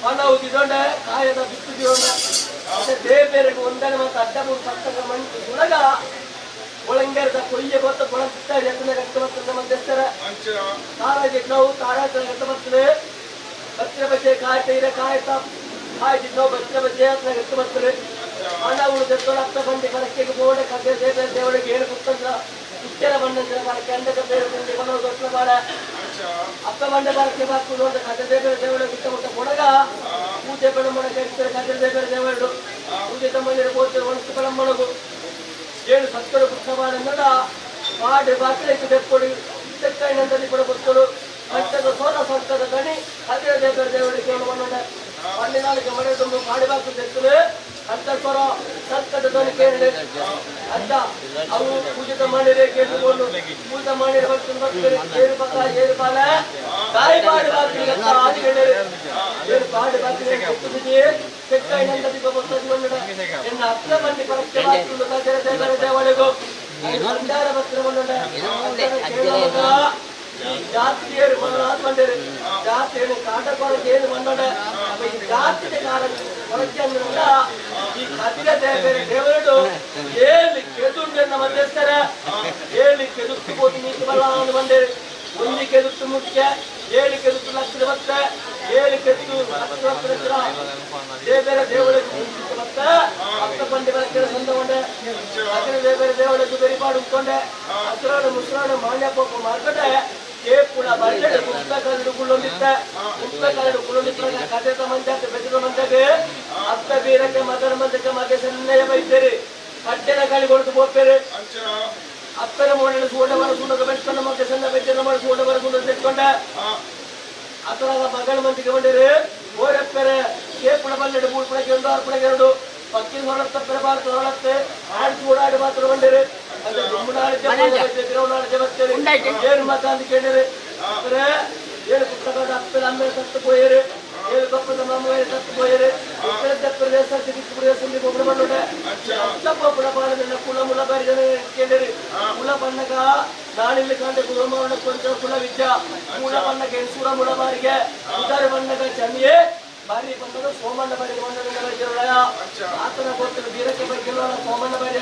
ಪಣವು ತಿದೊಂಡೆ ಕಾಯದ ಬಿತ್ತು ತಿದೊಂಡೆ ಮತ್ತೆ ಬೇರೆಗೆ ಒಂದನೇ ಮತ್ತು ಅಡ್ಡಮೂರು ಸತ್ತಂಗ ಮಂಟು ಸುಳಗ ಒಳಂಗೇರಿದ ಕೊಯ್ಯ ಗೊತ್ತ ಕೊಳತ್ತಾರಿ ಎತ್ತನೆ ಕಟ್ಟ ಬರ್ತದೆ ಮಧ್ಯಸ್ಥರ ಕಾರಾಗಿ ನಾವು ತಾರಾತ್ರ ಕಟ್ಟ ಬರ್ತದೆ ಬಚ್ಚರ ಬಚ್ಚೆ ಕಾಯ್ತಾ ಇರ ಕಾಯ್ತಾ ಕಾಯ್ತಿದ್ ನಾವು ಬಚ್ಚರ ಬಚ್ಚೆ ಹತ್ರ ಎತ್ತು ಬರ್ತದೆ ಹಣ ಉಳಿದೆತ್ತೋಳ ಅತ್ತ ಬಂಡಿ ಕರಕೆಗೆ ಬೋಡೆ ಕಗೆ ದೇವಳಿಗೆ ಏನು ಕುತ್ತಂದ್ರ ಇಚ್ಚರ ಬಂದಂದ್ರ ಕರಕೆ ಅಂಡಕ ಬೇರೆ ಬಂಡಿ ಮನೋ ದೊಡ್ಡ ಬಾಡ ಅತ್ತ ಬಂಡೆ ಬರಕ್ಕೆ ಬಾಕು ನೋಡ ಕಗೆ ದೇವಳಿಗೆ ಬಿಟ್ಟ ಮುಟ್ಟ ಕೊಡಗ ಪೂಜೆ ಬೆಳಮೊಳಗೆ ಇರ್ತಾರೆ ಕಗೆ ದೇವಳು ಪೂಜೆ ತಮ್ಮಂದಿರ ಬೋಚರು ಒಣಸು ಬೆಳಮೊಳಗು ಏಳು ಸತ್ತರು ಪುಟ್ಟ ಬಾಡನ್ನಡ ಬಾಡೆ ಬಾಕಿ ಇಟ್ಟು ಬೆಕ್ಕೊಡಿ ತೆಕ್ಕಾಯಿನಂದಲ್ಲಿ ಕೂಡ ಬರ್ತಳು ಅಂಟದ ಸೋರ ಸಂತದ ಗಣಿ ಅದೇ ದೇವರಿಗೆ ಕೇಳುವನ್ನಡೆ ಮಣ್ಣಿನಾಳಿಗೆ ಮನೆ ತುಂಬ ಮಾಡಿ ಬಾಕು ತೆತ್ತಲು ಅಂತ ಸ್ವರ ಸತ್ತದ ಧ್ವನಿ ಕೇಳಿ ಅಂತ ಅವು ಪೂಜಿತ ಮಾಡಿರೆ ಕೇಳಿಕೊಂಡು ಪೂಜೆ ಮಾಡಿರ ಬರ್ತಾರೆ ಏರು ಬಾಲ ಕಾಯಿ ಬಾಡಿ ಬಾಕಿ ಆದಿಗಳು ಏನು ಬಾಡಿ ಬಾಕಿ ತೆಕ್ಕಾಯಿನಂದ ದೀಪ ಬರ್ತದೆ ಬಂದಡ ಎನ್ನ ಅರ್ಥ ಬಂಡಿ ಪರಕ್ಕೆ ಬಾಕಿ ದೇವಳಿಗೂ ಸಂಚಾರ ಬರ್ತಾರೆ ಬಂದಡೆ ಕೇಳುವಾಗ ಜಾತಿಯರು ಬಂದರೆ ಜಾತಿಯನ್ನು ಕಾಟ ಕೊರತೆ ಏನು ಬಂದಡೆ ಈ ಜಾತಿಗೆ ಕಾರಣ ಕೊರತೆ ಅಂದ್ರಲ್ಲ ಈ ಕದಿರ ದೇವರು ಏಳಿ ಕೆದುಂಡೆನ್ನ ಮಧ್ಯಸ್ಥರ ಏಳಿ ಕೆದುತ್ತು ಹೋಗಿ ನೀತಿ ಬಲ್ಲ ಅಂತ ಬಂದೇರಿ ಒಂದು ಕೆದುತ್ತು ಮುಖ್ಯ ಏಳು ಕೆದುತ್ತು ಲಕ್ಷದ ಭತ್ತ ಏಳು ಕೆತ್ತು ಲಕ್ಷದ ಬೇರೆ ದೇವಳಿಗೆ ಭತ್ತ ಹತ್ತ ಬಂಡಿ ಬರಕ್ಕೆ ಸಂದಕೊಂಡೆ ಅದ್ರ ಬೇರೆ ದೇವಳಿಗೆ ಬೆರಿಪಾಡು ಉಟ್ಕೊಂಡೆ ಹಸಿರಾಡು ಮುಸ್ರಾಡು ಮಾನ್ಯ ಪೋಪ ಮಾಡ್ಕೊಂಡೆ ಕೇಪುಳ ಬಳ್ಳೆ ಪುಸ್ತಕಗಳು ಕುಳ್ಳೊಂದಿತ್ತೆ ಪುಸ್ತಕಗಳು ಕುಳ್ಳೊಂದಿತ್ತ ಕಥೆತ ಮಂಜಕ್ಕೆ ಬೆಟ್ಟದ ಮಂಜಕ್ಕೆ ಅತ್ತ ಬೀರಕ್ಕೆ ಮಗನ ಮಂಜಕ್ಕೆ ಮಗೆ ಸನ್ನೆಯ ಬೈತೇರಿ ಕಟ್ಟೆನ ಗಾಳಿ ಕೊಡ್ತು ಹೋಗ್ತೇರೆ ಅಪ್ಪನ ಮೋಡಲು ಸೂಡವರ ಸುಣ್ಣದ ಬೆಟ್ಟನ ಮಗೆ ಸಣ್ಣ ಬೆಟ್ಟನ ಮಾಡಿ ಸೂಡವರ ಸುಣ್ಣದ ತೆಟ್ಕೊಂಡೆ ಅತರ ಮಗನ ಮಂದಿಗೆ ಬಂದಿರಿ ಓರಪ್ಪರೆ ಕೇಪುಳ ಬಲ್ಲೆಡು ಮೂಡ್ಪುಳಕ್ಕೆ ಒಂದು ಆರ್ಪುಳಕ್ಕೆ ಎರಡು ಪಕ್ಕಿ ಹೊರತ್ತ ಭಾರತ ಹೊರತ್ತೆ ಆಡಿ ಓಡಾಡಿ ಮಾತ್ರ ಬಂದಿರಿ ಅಂದ್ರೆ ಏನು ಮತ ಅಂತ ಕೇಳಿರಿ ಏಳು ಪುಸ್ತಕದ ಅಪ್ಪನ ಅಮ್ಮೆ ಸತ್ತು ಹೋಯಿರಿ ಏಳು ಕಪ್ಪದ ಮಾಮ ಸತ್ತು ಹೋಯಿರಿ ಒಬ್ಬರು ಬಂದುಂಡೆ ಪುಡ ಬಾಳದನ್ನ ಕುಲ ಮುಲ ಬಾರಿ ಜನ ಕೇಳಿರಿ ಕುಲ ಬಣ್ಣಗ ನಾಳಿಲ್ಲಿ ಕಾಂಡೆ ಗುರುಮರಣ ಕೊಂಚ ಕುಲ ವಿದ್ಯಾ ಮೂಲ ಬಣ್ಣಗೆ ಸೂರ ಮುಳ ಬಾರಿಗೆ ಉದಾರ ಬಣ್ಣಗ ಚನ್ನಿಯೇ ಬಾರಿ ಬಂದದ ಸೋಮಣ್ಣ ಬಾರಿ ಬಂದ ಆತನ ಗೊತ್ತಿಲ್ಲ ಬೀರಕ್ಕೆ ಬಗ್ಗೆ ಸೋಮಣ್ಣ ಬಾರಿ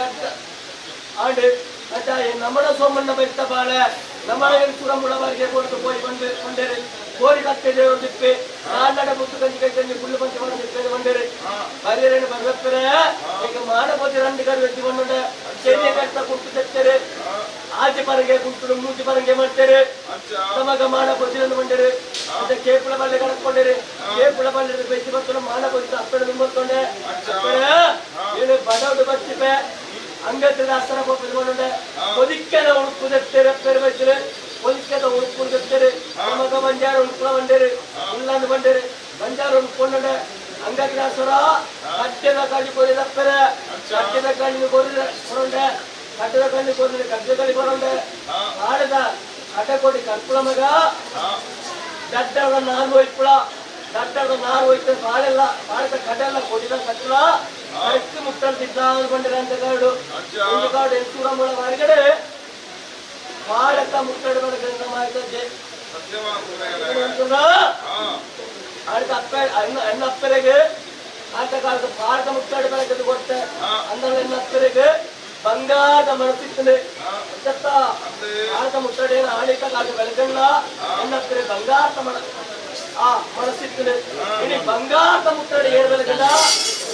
ಆಡಿ ಅಜ್ಜ ನಮ್ಮನ ಸೋಮಣ್ಣ ಬೈತ ಬಾಳೆ ನಮ್ಮ ಸುರ ಮುಳ ಬಾರಿಗೆ ಕೊಟ್ಟು ಹೋಗಿ ಬಂದೇರಿ ಕೋರಿ ಕತ್ತೆ ದೇವರು ದಿಪ್ಪಿ ನಾನ್ನಡ ಮುತ್ತು ಕಂಜಿ ಕೈ ತಂದು ಕುಳ್ಳು ಪಂಚ ಮಾಡಿ ದಿಪ್ಪೆ ಬಂದೇರಿ ಬರೀರೇನು ಬರ್ಬೇಕ್ತಾರೆ ಈಗ ಮಾಡಬೋದಿ ರಂಡಿಗಾರು ವ್ಯಕ್ತಿ ಬಂದುಂಡೆ ಚೆನ್ನೆ ಕಟ್ಟ ಕುಂಟು ತೆತ್ತೇರಿ ಆಚೆ ಪರಂಗೆ ಕುಂಟು ಮೂತಿ ಪರಂಗೆ ಮಾಡ್ತೇರಿ ನಮಗ ಮಾಡಬೋದಿರನ್ನು ಬಂದೇರಿ ಮತ್ತೆ ಕೇಪುಳ ಬಳ್ಳಿ ಕಳ್ಕೊಂಡಿರಿ ಕೇಪುಳ ಬಳ್ಳಿ ಬೆಚ್ಚಿ ಬರ್ತಲ್ಲ ಮಾಡಬೋದಿ ಅಪ್ಪಡೆ ತುಂಬಿಕೊಂಡೆ ಏನು ಬಡವಡು ಬಚ್ಚಿಪೆ ಅಂಗತ್ರ ಅಸರ ಬಂದುಂಡೆ ಕೊದಿಕ್ಕೆನ ಉಳುಕುದೆತ್ತೇರೆ ಪೇರು ಬೈತಿರಿ ಕೊದಿಕ್ಕೆದ ಉಳುಕುದೆತ್ತೇರಿ ನಮಗ ಬಂಜಾರ ಉಳುಕುಳ ಬಂಡೇರಿ ಉಳ್ಳಂದು ಬಂಡೇರಿ ಬಂಜಾರ ಉಳುಕೊಂಡೆ ಅಂಗತ್ರ ಅಸರ ಕಟ್ಟೆದ ಕಾಳಿ ಕೊರಿದಪ್ಪರೆ ಕಟ್ಟೆದ ಕಾಳಿ ಕೊರಿದ ಬರೋಂಡೆ ಕಟ್ಟೆದ ಕಾಳಿ ಕೊರಿದ ಕಟ್ಟೆ ಕಾಳಿ ಬರೋಂಡೆ ಆಡದ ಕಟ್ಟೆ ಕೊಡಿ ಕರ್ಪುಳ ಮಗ ದಡ್ಡದ ನಾರು ಹೋಯ್ಪುಳ ದಡ್ಡದ ನಾರು ಹೋಯ್ತ ಬಾಳೆಲ್ಲ ಬಾಳದ ಕಡೆಲ್ಲ ಕೊಡಿದ ಕಟ್ಟುಳ ಕರೆಕ್ಟ್ ಮುಟ್ಟಂತಿದ್ದ ಬಂದಿರ ಅಂತ ಕಾಡು ಒಂದು ಕಾಡು ಎಂಟೂರ ಮೂಲ ಹೊರಗಡೆ ಬಾಳಕ ಮುಟ್ಟಡ ಬರಗಳಿಂದ ಮಾಡ್ತದೆ ಆಡ್ತ ಅಪ್ಪ ಹೆಣ್ಣ ಅಪ್ಪರೆಗೆ ಆಟ ಕಾಲದ ಬಾಳಕ ಮುಟ್ಟಡ ಬೆಳಕದು ಕೊಟ್ಟೆ ಅಂದ್ರೆ ಹೆಣ್ಣ ಅಪ್ಪರೆಗೆ ಬಂಗಾರದ ಮನಸ್ಸಿತ್ತದೆ ಬಾಳಕ ಮುಟ್ಟಡೆ ಆಳಿಕ ಕಾಲ ಬೆಳಗಣ್ಣ ಹೆಣ್ಣ ಅಪ್ಪರೆ ಬಂಗಾರದ ಮನಸ್ಸಿತ್ತದೆ ಇಡೀ ಬಂಗಾರದ ಮುಟ್ಟಡೆ ಏಳು ಬೆಳಗಣ್ಣ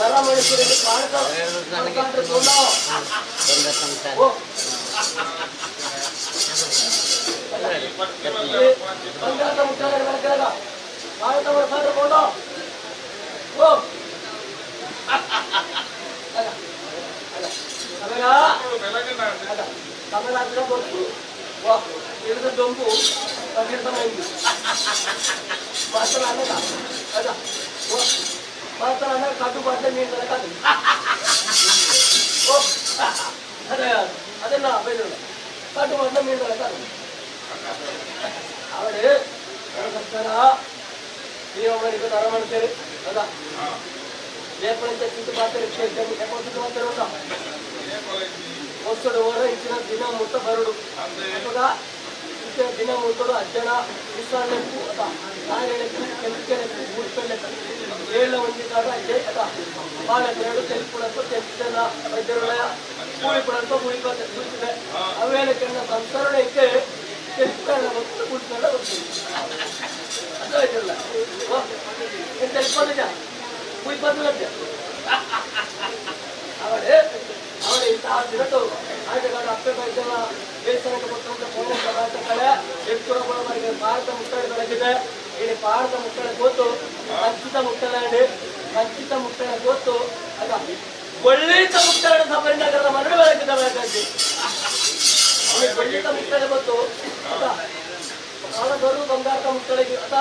ನರ ಮನುಷ್ಯರಿಗೆ ಬಾಳಕ ಬಂಗಾರದ ಮುಟ್ಟಡೆ ಬೆಳಗದಾಗ ಭಾರತ ಮನಸ್ಸಾಡ್ಕೊಂಡ ತಮಿಳ್ನಾಡಿನ ಗೊತ್ತು ಇಳಿದ ದೊಂಬು ತಮಿಳ್ತಮೈಂದು ಮಾತನಾಡ ಅದ ಮಾತನಾಡ ಕಾಟು ಬಾಟ್ಲೆ ನೀರು ಕಾದು ಅದೇ ಅದನ್ನ ಬೈದ ಕಾಟು ಬಾಟ್ಲೆ ನೀರು ಕಾದು ಅವರೇ ಸರ್ಕಾರ ನೀವು ತರ ಮಾಡ್ತೀರಿ ಅದ ಲೇಪಣಂತ ಚಿಂತೆ ಮಾಡ್ತಾರೆ ಮಾತಾಡೋದ ಹೊಸಡು ಹೊರ ಇಚ್ಚಿನ ದಿನ ಮುಟ್ಟ ಬರಡು ಅವಾಗ ಇಚ್ಚಿನ ದಿನ ಮುಟ್ಟೋದು ಅಜ್ಜನ ವಿಶ್ರಾಂತಿ ಅದ ನಾಳೆಳೆಕ್ಕು ಕೆಂಪೆಳೆಕ್ಕು ಮುಡ್ಪೆಳೆಕ್ಕು ಏಳ ಒಂದಿದ್ದಾಗ ಅಜ್ಜೆ ಅದ ಬಾಳೆರಡು ತೆಲುಪುಳಕ್ಕೂ ತೆಂಪಿನ ವೈದ್ಯರುಳಯ ಕೂಳಿಪುಳಕ್ಕೂ ಕುಳಿತಿದೆ ಅವೇಳಕ್ಕೆಣ್ಣ ಸಂಸ್ಕರಣೆಗೆ ತೆಲುಪುಗಳ ಗೊತ್ತು ಕುಳಿತಲ್ಲ ಗೊತ್ತಿಲ್ಲ ಅದು ಆಯ್ತಲ್ಲ ತೆಲುಪದ ಕುಳಿಪದ ಅವರೇ ಅವರೇ ಇಂತಹ ದಿನದ್ದು ಆಟಗಾರ ಅಪ್ಪೆ ಬೈದಲ್ಲ ದೇವಸ್ಥಾನಕ್ಕೆ ಕೊಟ್ಟಂತ ಪೌರ ಕಡೆ ಎತ್ತುರಗಳಿಗೆ ಭಾರತ ಮುಟ್ಟಳೆ ಬೆಳಗಿದೆ ಇಲ್ಲಿ ಭಾರತ ಮುಟ್ಟಳೆ ಗೊತ್ತು ಖಚಿತ ಮುಟ್ಟಳೆ ಖಚಿತ ಮುಟ್ಟಳೆ ಗೊತ್ತು ಅದ ಒಳ್ಳೆಯ ಮುಟ್ಟಳೆ ಸಬರಿನಗರದ ಮರಳು ಬೆಳಕಿದ ಬೆಳಕಂತೆ ಒಳ್ಳೆಯ ಮುಟ್ಟಳೆ ಗೊತ್ತು ಅದ ಅವಳು ಬಂಗಾರದ ಮುಟ್ಟಳೆಗೆ ಅದ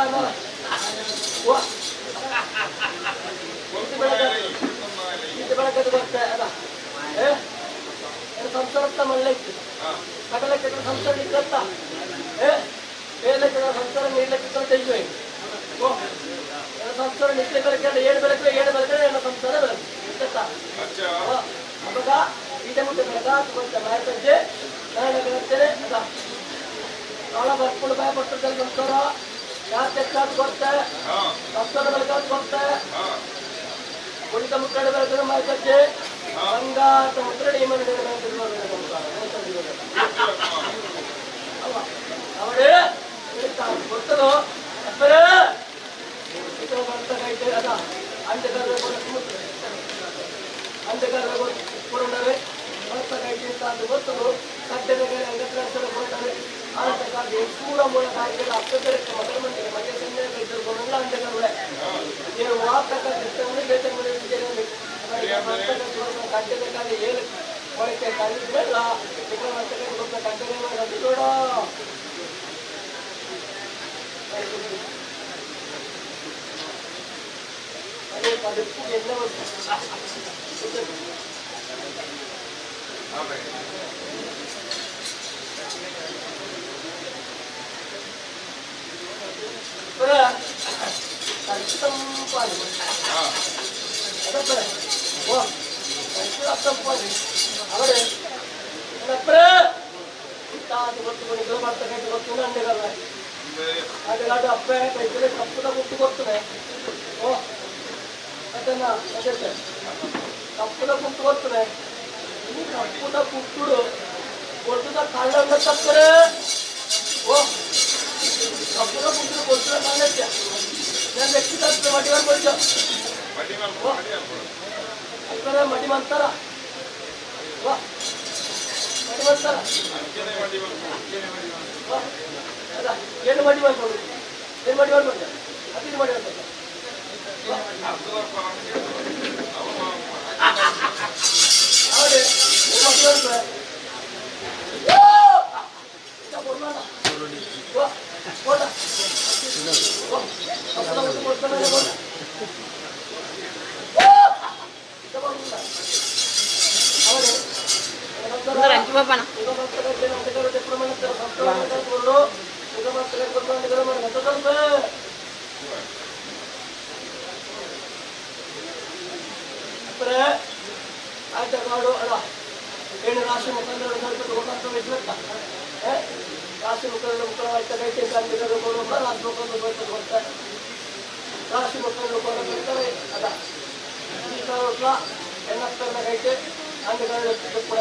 ಬೆಳಕದು ಬರ್ತೇ ಅದ ಸಂಸಾರ ಮಳ್ಳೆ ಇತ್ತು ಕಡಲಕ್ಕೆ ಸಂಸಾರ ಇಕ್ಕತ್ತ ಏಲಕ್ಕೆ ಸಂಸಾರ ನೀಡ್ಲಕ್ಕೆ ತೆಗೆಯುವೆ ಸಂಸಾರ ನಿತ್ಯ ಬೆಳಕಂದ್ರೆ ಏಳು ಬೆಳಕು ಏಳು ಬೆಳಕಂದ್ರೆ ನನ್ನ ಸಂಸಾರ ಬೆಳಕು ಅವಾಗ ಈಟೆ ಮುಟ್ಟೆ ಬೆಳಕ ಮಾರ್ಕಜ್ಜೆ ನಾನು ಹೇಳ್ತೇನೆ ಅದ ಅವಳ ಬರ್ಕೊಂಡು ಭಯ ಪಟ್ಟದಲ್ಲಿ ಸಂಸಾರ ಯಾರು ತೆಕ್ಕಾದ್ ಕೊಡ್ತೆ ಸಂಸಾರ ಬೆಳಕಾದ್ ಕೊಡ್ತೆ ಉಳಿದ ಮುಟ್ಟಡೆ ಬೆಳಕಿನ ಮಾರ್ಕಜ್ಜೆ ಬಂಗಾರ ಮುಟ್ಟಡೆ ಅವರೇ ಗೊತ್ತದು ಅಪ್ಪರೇ ಬರ್ತಾಗೈತೆ ಅದ ಅಂಟೆಗಾರ ಅಂಟೆಗಾರ ಕೊಡೋಣವೆ ಬರ್ತಾಗೈತೆ ಅಂತ ಅದು ಗೊತ್ತದು ಕಟ್ಟೆದ ಅಂಗತ್ರ ಕೊಡ್ತಾರೆ ಆಟ ಕಾಲ ಎಂಟೂರ ಮೂಲ ಬಾಯಿಗೆಲ್ಲ ಅಪ್ಪದಕ್ಕೆ ಮೊದಲ ಮಂದಿಗೆ ಮನೆ ಸಂಜೆ ಇದ್ದುಕೊಂಡೆಲ್ಲ ಅಂಟಗಳೇ ನೀವು ವಾಪಕ ಕೃಷ್ಣನೇ ಬೇಟೆ ಮಾಡಿದ್ದೇನೆ ಕಟ್ಟಬೇಕಾದ್ರೆ ಏನು ಮೊಳಕೆ ಕಲಿದ್ಮೇಲ ವಿಕ್ರಮಾರ್ಕ ಕಟ್ಟನೆ ಮಾಡೋದು ನೋಡ ಅದೇ ಅದಕ್ಕೂ ಎಲ್ಲ ಅಪ್ಪ ಕಪ್ಪುದ ಕುಟ್ಟು ಕೊಡ್ತದೆ ಕಪ್ಪುದ ಕುಟ್ಟು ಕೊಡ್ತದೆ ಕಪ್ಪುದ ಕುಟ್ಟುಡು ಕೊಟ್ಟದ ಕಳ್ಳ ತಪ್ಪರೆ ಓ ಕಪ್ಪುದ ಕುಟ್ಟು ಕೊಟ್ಟದ ಕಳ್ಳಕ್ಕೆ ನಾನು ವ್ಯಕ್ತಿಗತ ಮಡಿ ಮಾಡ್ಕೊಳ್ತ ಅಕ್ಕರೆ ಮಡಿ ಮಾಡ್ತಾರ ಮಡಿ ಮಾಡ್ತಾರ ಏನು ಮಡಿ ಮಾಡ್ಕೊಂಡು ಏನು ಮಡಿ ಮಾಡ್ಕೊಂಡೆ ಅದಿನ ಮಡಿ ಮಾಡ್ಕೊಂಡೆ ಹೌದೇ ಮಡಿ ಮಾಡ್ತಾರೆ ಆಟಗಾಡು ಅಲ್ಲ ಏನು ರಾಶಿ ಮುಖಂಡರು ರಾಶಿ ಮುಖಂಡರು ಮುಖವಾಯ್ತ ಕೈತೆ ರಾಶಿ ಮುಖಂಡರು ರಾಶಿ ಮುಖಂಡರು ಕೊಡ್ತಾರೆ ಅದ ಈ ಕಾಲ ಎನ್ನಪ್ಪನ ಕೈತೆ ಅಂಗಗಳು ಕೂಡ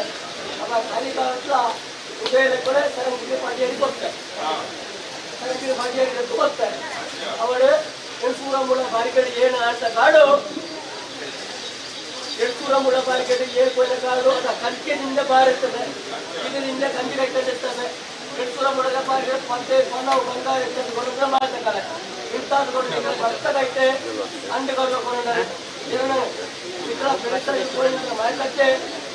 ಅವ ಖಾಲಿ ಕಾಲ ಉದಯದ ಕೂಡ ಸರಂಗಿಗೆ ಪಾಟಿಯಲ್ಲಿ ಕೊಡ್ತಾರೆ ಸರಂಗಿಗೆ ಪಾಟಿಯಲ್ಲಿ ಕೊಡ್ತಾರೆ ಅವಳು ಎಳ್ಸೂರ ಮೂಲ ಬಾರಿಗಡಿ ಏನು ಆಟಗಾಡು ಎಳ್ಸೂರ ಮೂಲ ಬಾರಿಗಡಿ ಏನು ಕೊಯ್ಲಗಾಡು ಅದ ಕಂಚಿನಿಂದ ಬಾರುತ್ತದೆ ಇದರಿಂದ ಕಂಚಿ ಕಟ್ಟಿರ್ತದೆ ಎಳ್ಸೂರ ಮೂಲ ಬಾರಿಗಡಿ ಮತ್ತೆ ಪನವು ಬಂಗಾರ ಇರ್ತದೆ ಕೊಡುತ್ತೆ ಮಾಡ್ತಾರೆ ಇಂಥದ್ದು ಕೊಡುತ್ತೆ ಬರ್ತದೈತೆ ಅಂಡುಗಳು ಕೊಡೋಣ ಇದನ್ನು ವಿಗ್ರಹ ಬೆಳೆಸ ಇಟ್ಕೊಳ್ಳಿ ಮಾಡಲಿಕ್ಕೆ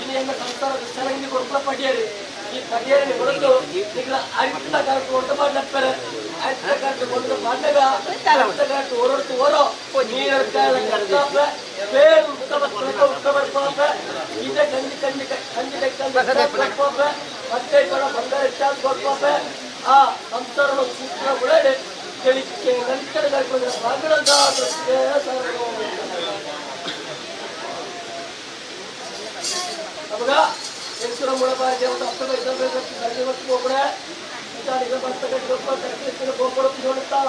ಇನ್ನು ಸಂಸಾರದ ಸರಂಗಿ ಕೊಡುವ ಪಡಿಯರಿ ಈ ಪಡಿಯರಿ ಕೊಡಲು ವಿಗ್ರಹ ಅರಿತ ಕರ್ಕೊಂಡು ಮಾಡ್ತಾರೆ ಅರಿತ ಕರ್ಕೊಂಡು ಮಾಡಿದಾಗ ಅರಿತ ಕಟ್ಟು ಹೊರಟು ಹೊರೋ ನೀರು ಬೇರು ಉಕ್ಕ ಬರ್ಕೋಪ ಇದೇ ಕಂಜಿ ಕಂಜಿ ಕಂಜಿ ಕಟ್ಕೊಂಡು ಮತ್ತೆ ಬಂಗಾರ ಇಟ್ಟಾಗ ಕೊಡ್ಕೋಪ ಆ ಸಂಸಾರದ ಸೂತ್ರ ಒಳಗಡೆ ಹೇಳಿಕೆ ನಂತರ ಕರ್ಕೊಂಡು ಮಗಳದ ಅವಾಗ ಎಲ್ಸೂರ ಮುಳಬಾರಿಗೆ ಒಂದು ಹತ್ತು ಸಂಜೆ ಹೊತ್ತು ಹೋಗ್ಬಿಡೆ ಈಗ ಬಸ್ತ ಕಟ್ಟಿ ಹೋಗ್ಬಿಡೋದು ನೋಡುತ್ತಾ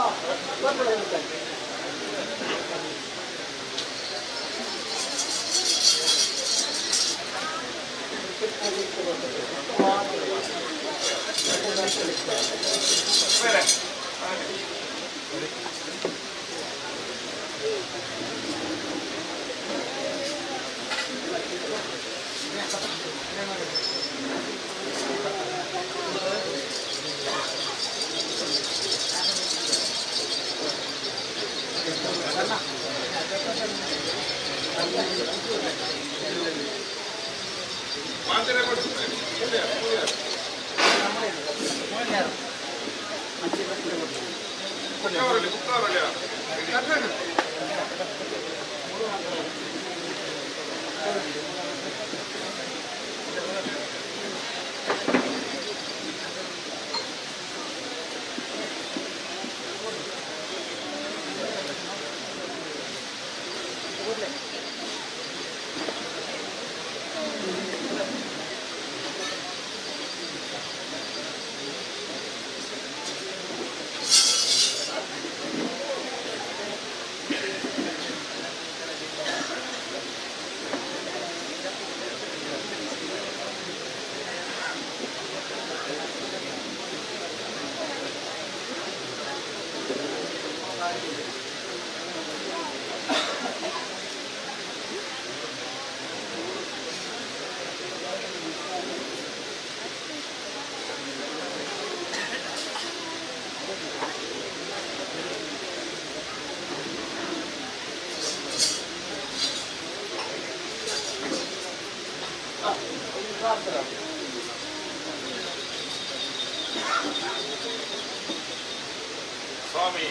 ಸ್ವಾಮಿ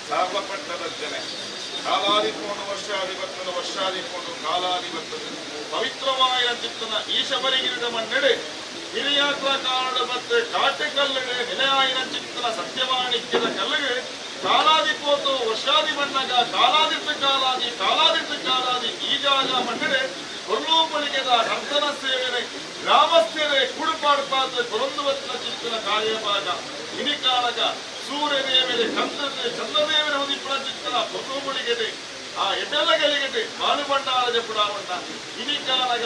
ಸಾರ್ವಪಟ್ಟದರ್ಜನೆ ಕಾಲಾದಿಪೋನು ವರ್ಷಾಧಿಪತ್ತನು ವರ್ಷಾಧಿಪೋನು ಕಾಲಾಧಿಪತ್ತನು ಪವಿತ್ರವಾಯ ಚಿತ್ತನ ಈ ಶಬರಿಗಿರಿದ ಮಣ್ಣೆಡೆ ಹಿರಿಯಾತ್ರ ಕಾರಣ ಮತ್ತೆ ಕಾಟೆಕಲ್ಲಡೆ ನೆಲೆಯಾಯಿನ ಚಿತ್ತನ ಸತ್ಯವಾಣಿಕ್ಯದ ಕಲ್ಲಗೆ ಕಾಲಾದಿಪೋತು ವರ್ಷಾದಿ ಮಣ್ಣಗ ಕಾಲಾದಿರ್ತ ಕಾಲಾದಿ ಕಾಲಾದಿರ್ತ ಕಾಲಾದಿ ಈ ಜಾಗ ಮಣ್ಣೆಡೆ ಕೊಲ್ಲೂಪಳಿಗೆದ ನರ್ತನ ಸೇವೆನೆ ಗ್ರಾಮಸ್ಥರೇ ಕುಡುಪಾಡ್ಪಾತ ಕೊರೊಂದುವತ್ತಿನ ಚಿತ್ತನ ಕಾರ್ಯಭಾಗ ಇನಿ ಕಾಲಗ ಸೂರ್ಯದೇವರೆ ಕಂದದೆ ಚಂದ್ರದೇವರ ಹೊದಿಪುರ ಚಿತ್ತನ ಕೊಲ್ಲೂಪಳಿಗೆದೆ ಆ ಎಡ್ಡೆಲ್ಲ ಗಳಿಗೆದೆ ಬಾಲುಬಂಡಾರದ ಪುಡಾವಣ್ಣ ಇನಿ ಕಾಲಗ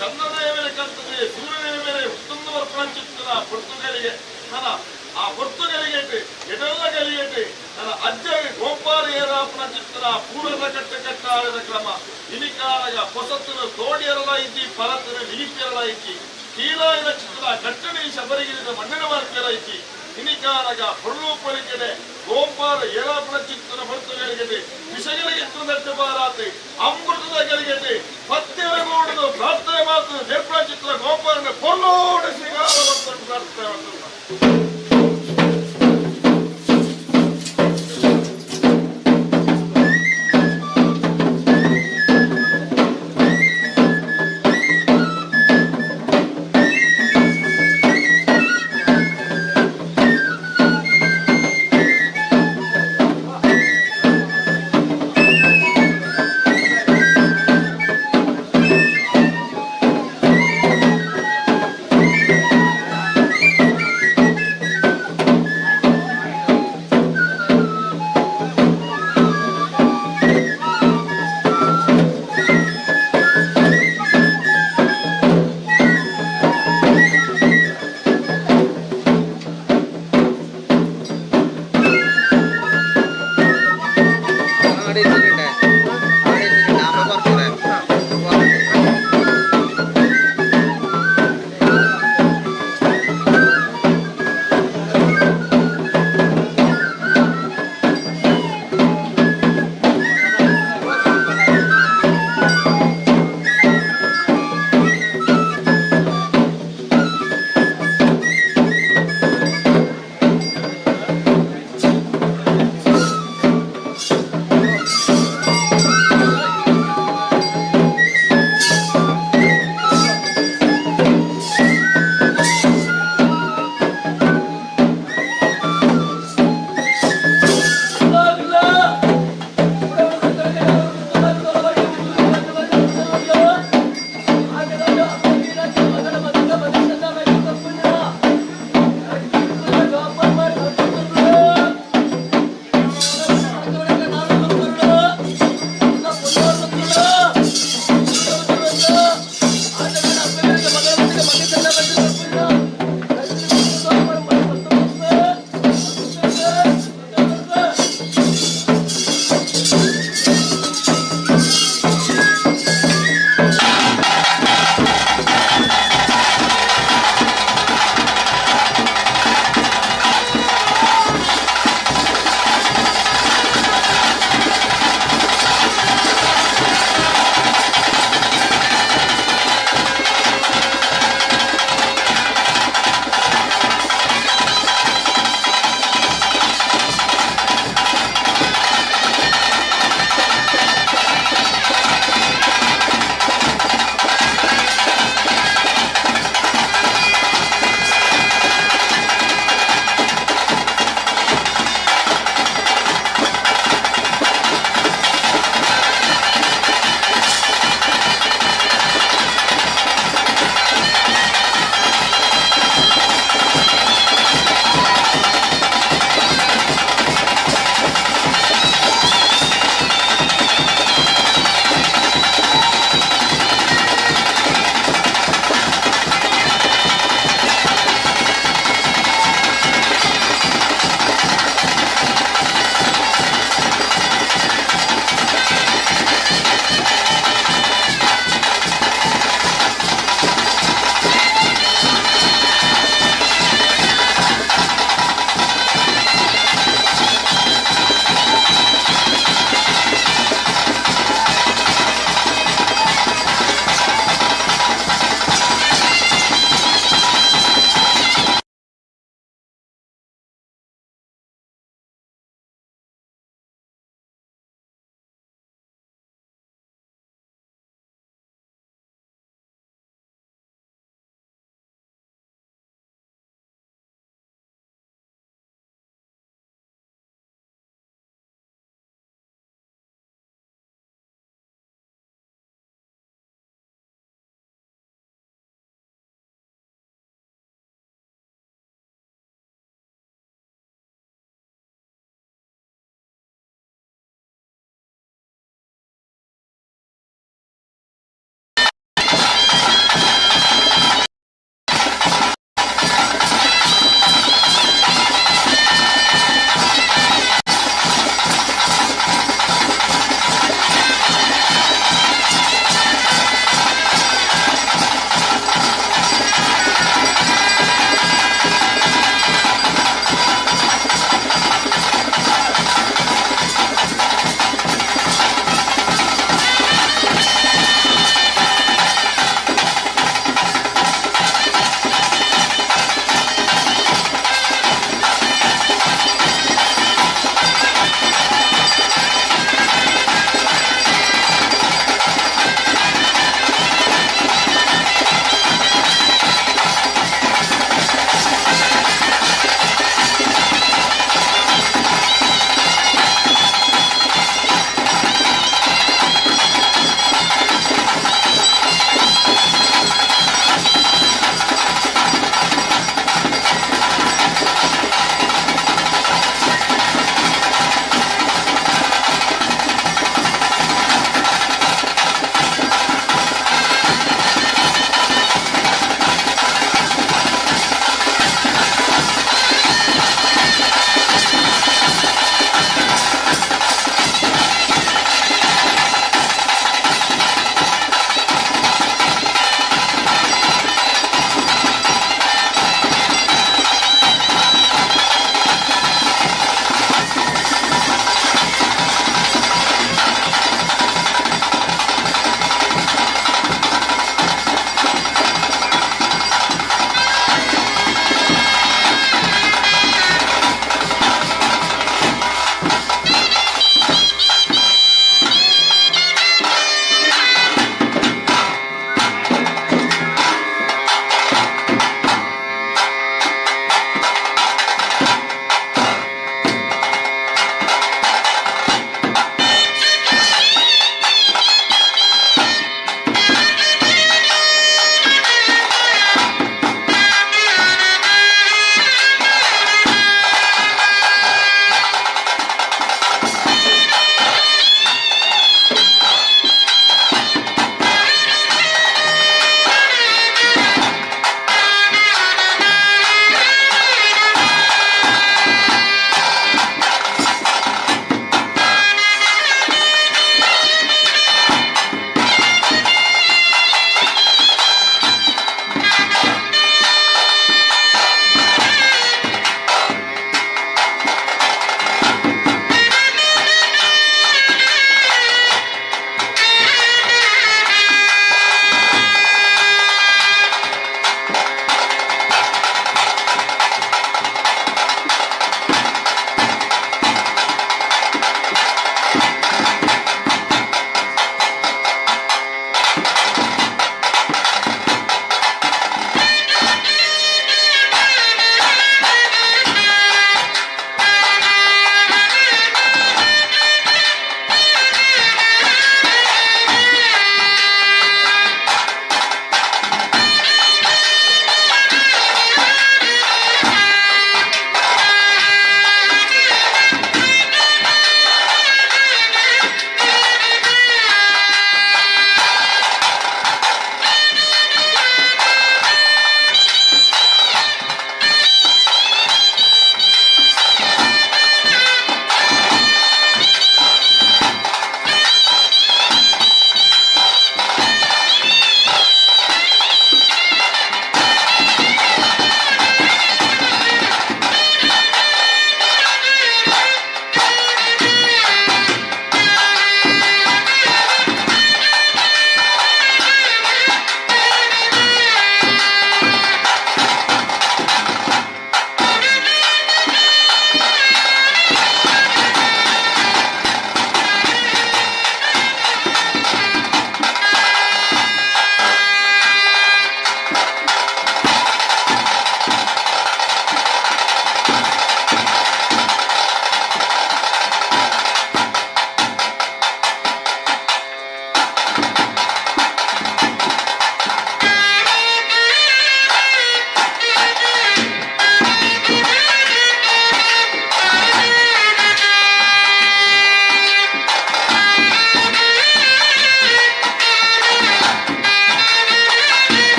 ಚಂದ್ರದೇವರೆ ಕಂತದೆ ಸೂರ್ಯದೇವರೆ ಉತ್ತಮ ವರ್ಪಣ ಚಿತ್ತನ ಪೊರ್ತುಗಳಿಗೆ ನನ್ನ ಆ ಪೊರ್ತುಗಳಿಗೆ ಎಡೆಲ್ಲ ಗಳಿಗೆದೆ ನನ್ನ ಅಜ್ಜಗೆ ಗೋಪಾಲ ಏರಾಪನ ಚಿತ್ತನ ಪೂರ್ವದ ಕಟ್ಟಾಳದ ಕ್ರಮ ಇನಿ ಕಾಲಗ ಹೊಸತನ ತೋಡಿಯರಲ ಇದ್ದಿ ಪರತನ ನಿಲಿಪಿಯರಲ ಇದ್ದಿ ಕೀಲಾಯಿನ ಚಿತ್ತನ ಕಟ್ಟಣಿ ಶಬರಿಗಿರಿದ ಮಣ್ಣಿನ ವರ್ಗಲ ಇದ್ದಿ ಇನಿ ಕಾಲಗ ಹೊರಲೂಪಳಿಗೆಡೆ ಗೋಪಾಲ ಏರಾಪನ ಚಿತ್ತನ ಪೊರ್ತುಗಳಿಗೆ ವಿಷಗಳಿಗೆ ಎತ್ತರದಟ್ಟು ಬಾರಾತೆ ಅಮೃತದ ಗಳಿಗೆದೆ ಪತ್ತೆರಗೋಡದು ಪ್ರಾರ್ಥನೆ ಮಾತು ನಿರ್ಪಣ ಚಿತ್ರ ಗೋಪಾಲನ ಕೊಲ್ಲೋಡ ಶ್ರೀಗಾಲ ಪ್ರಾರ್ಥನೆ ಮಾಡ್ತಾರೆ.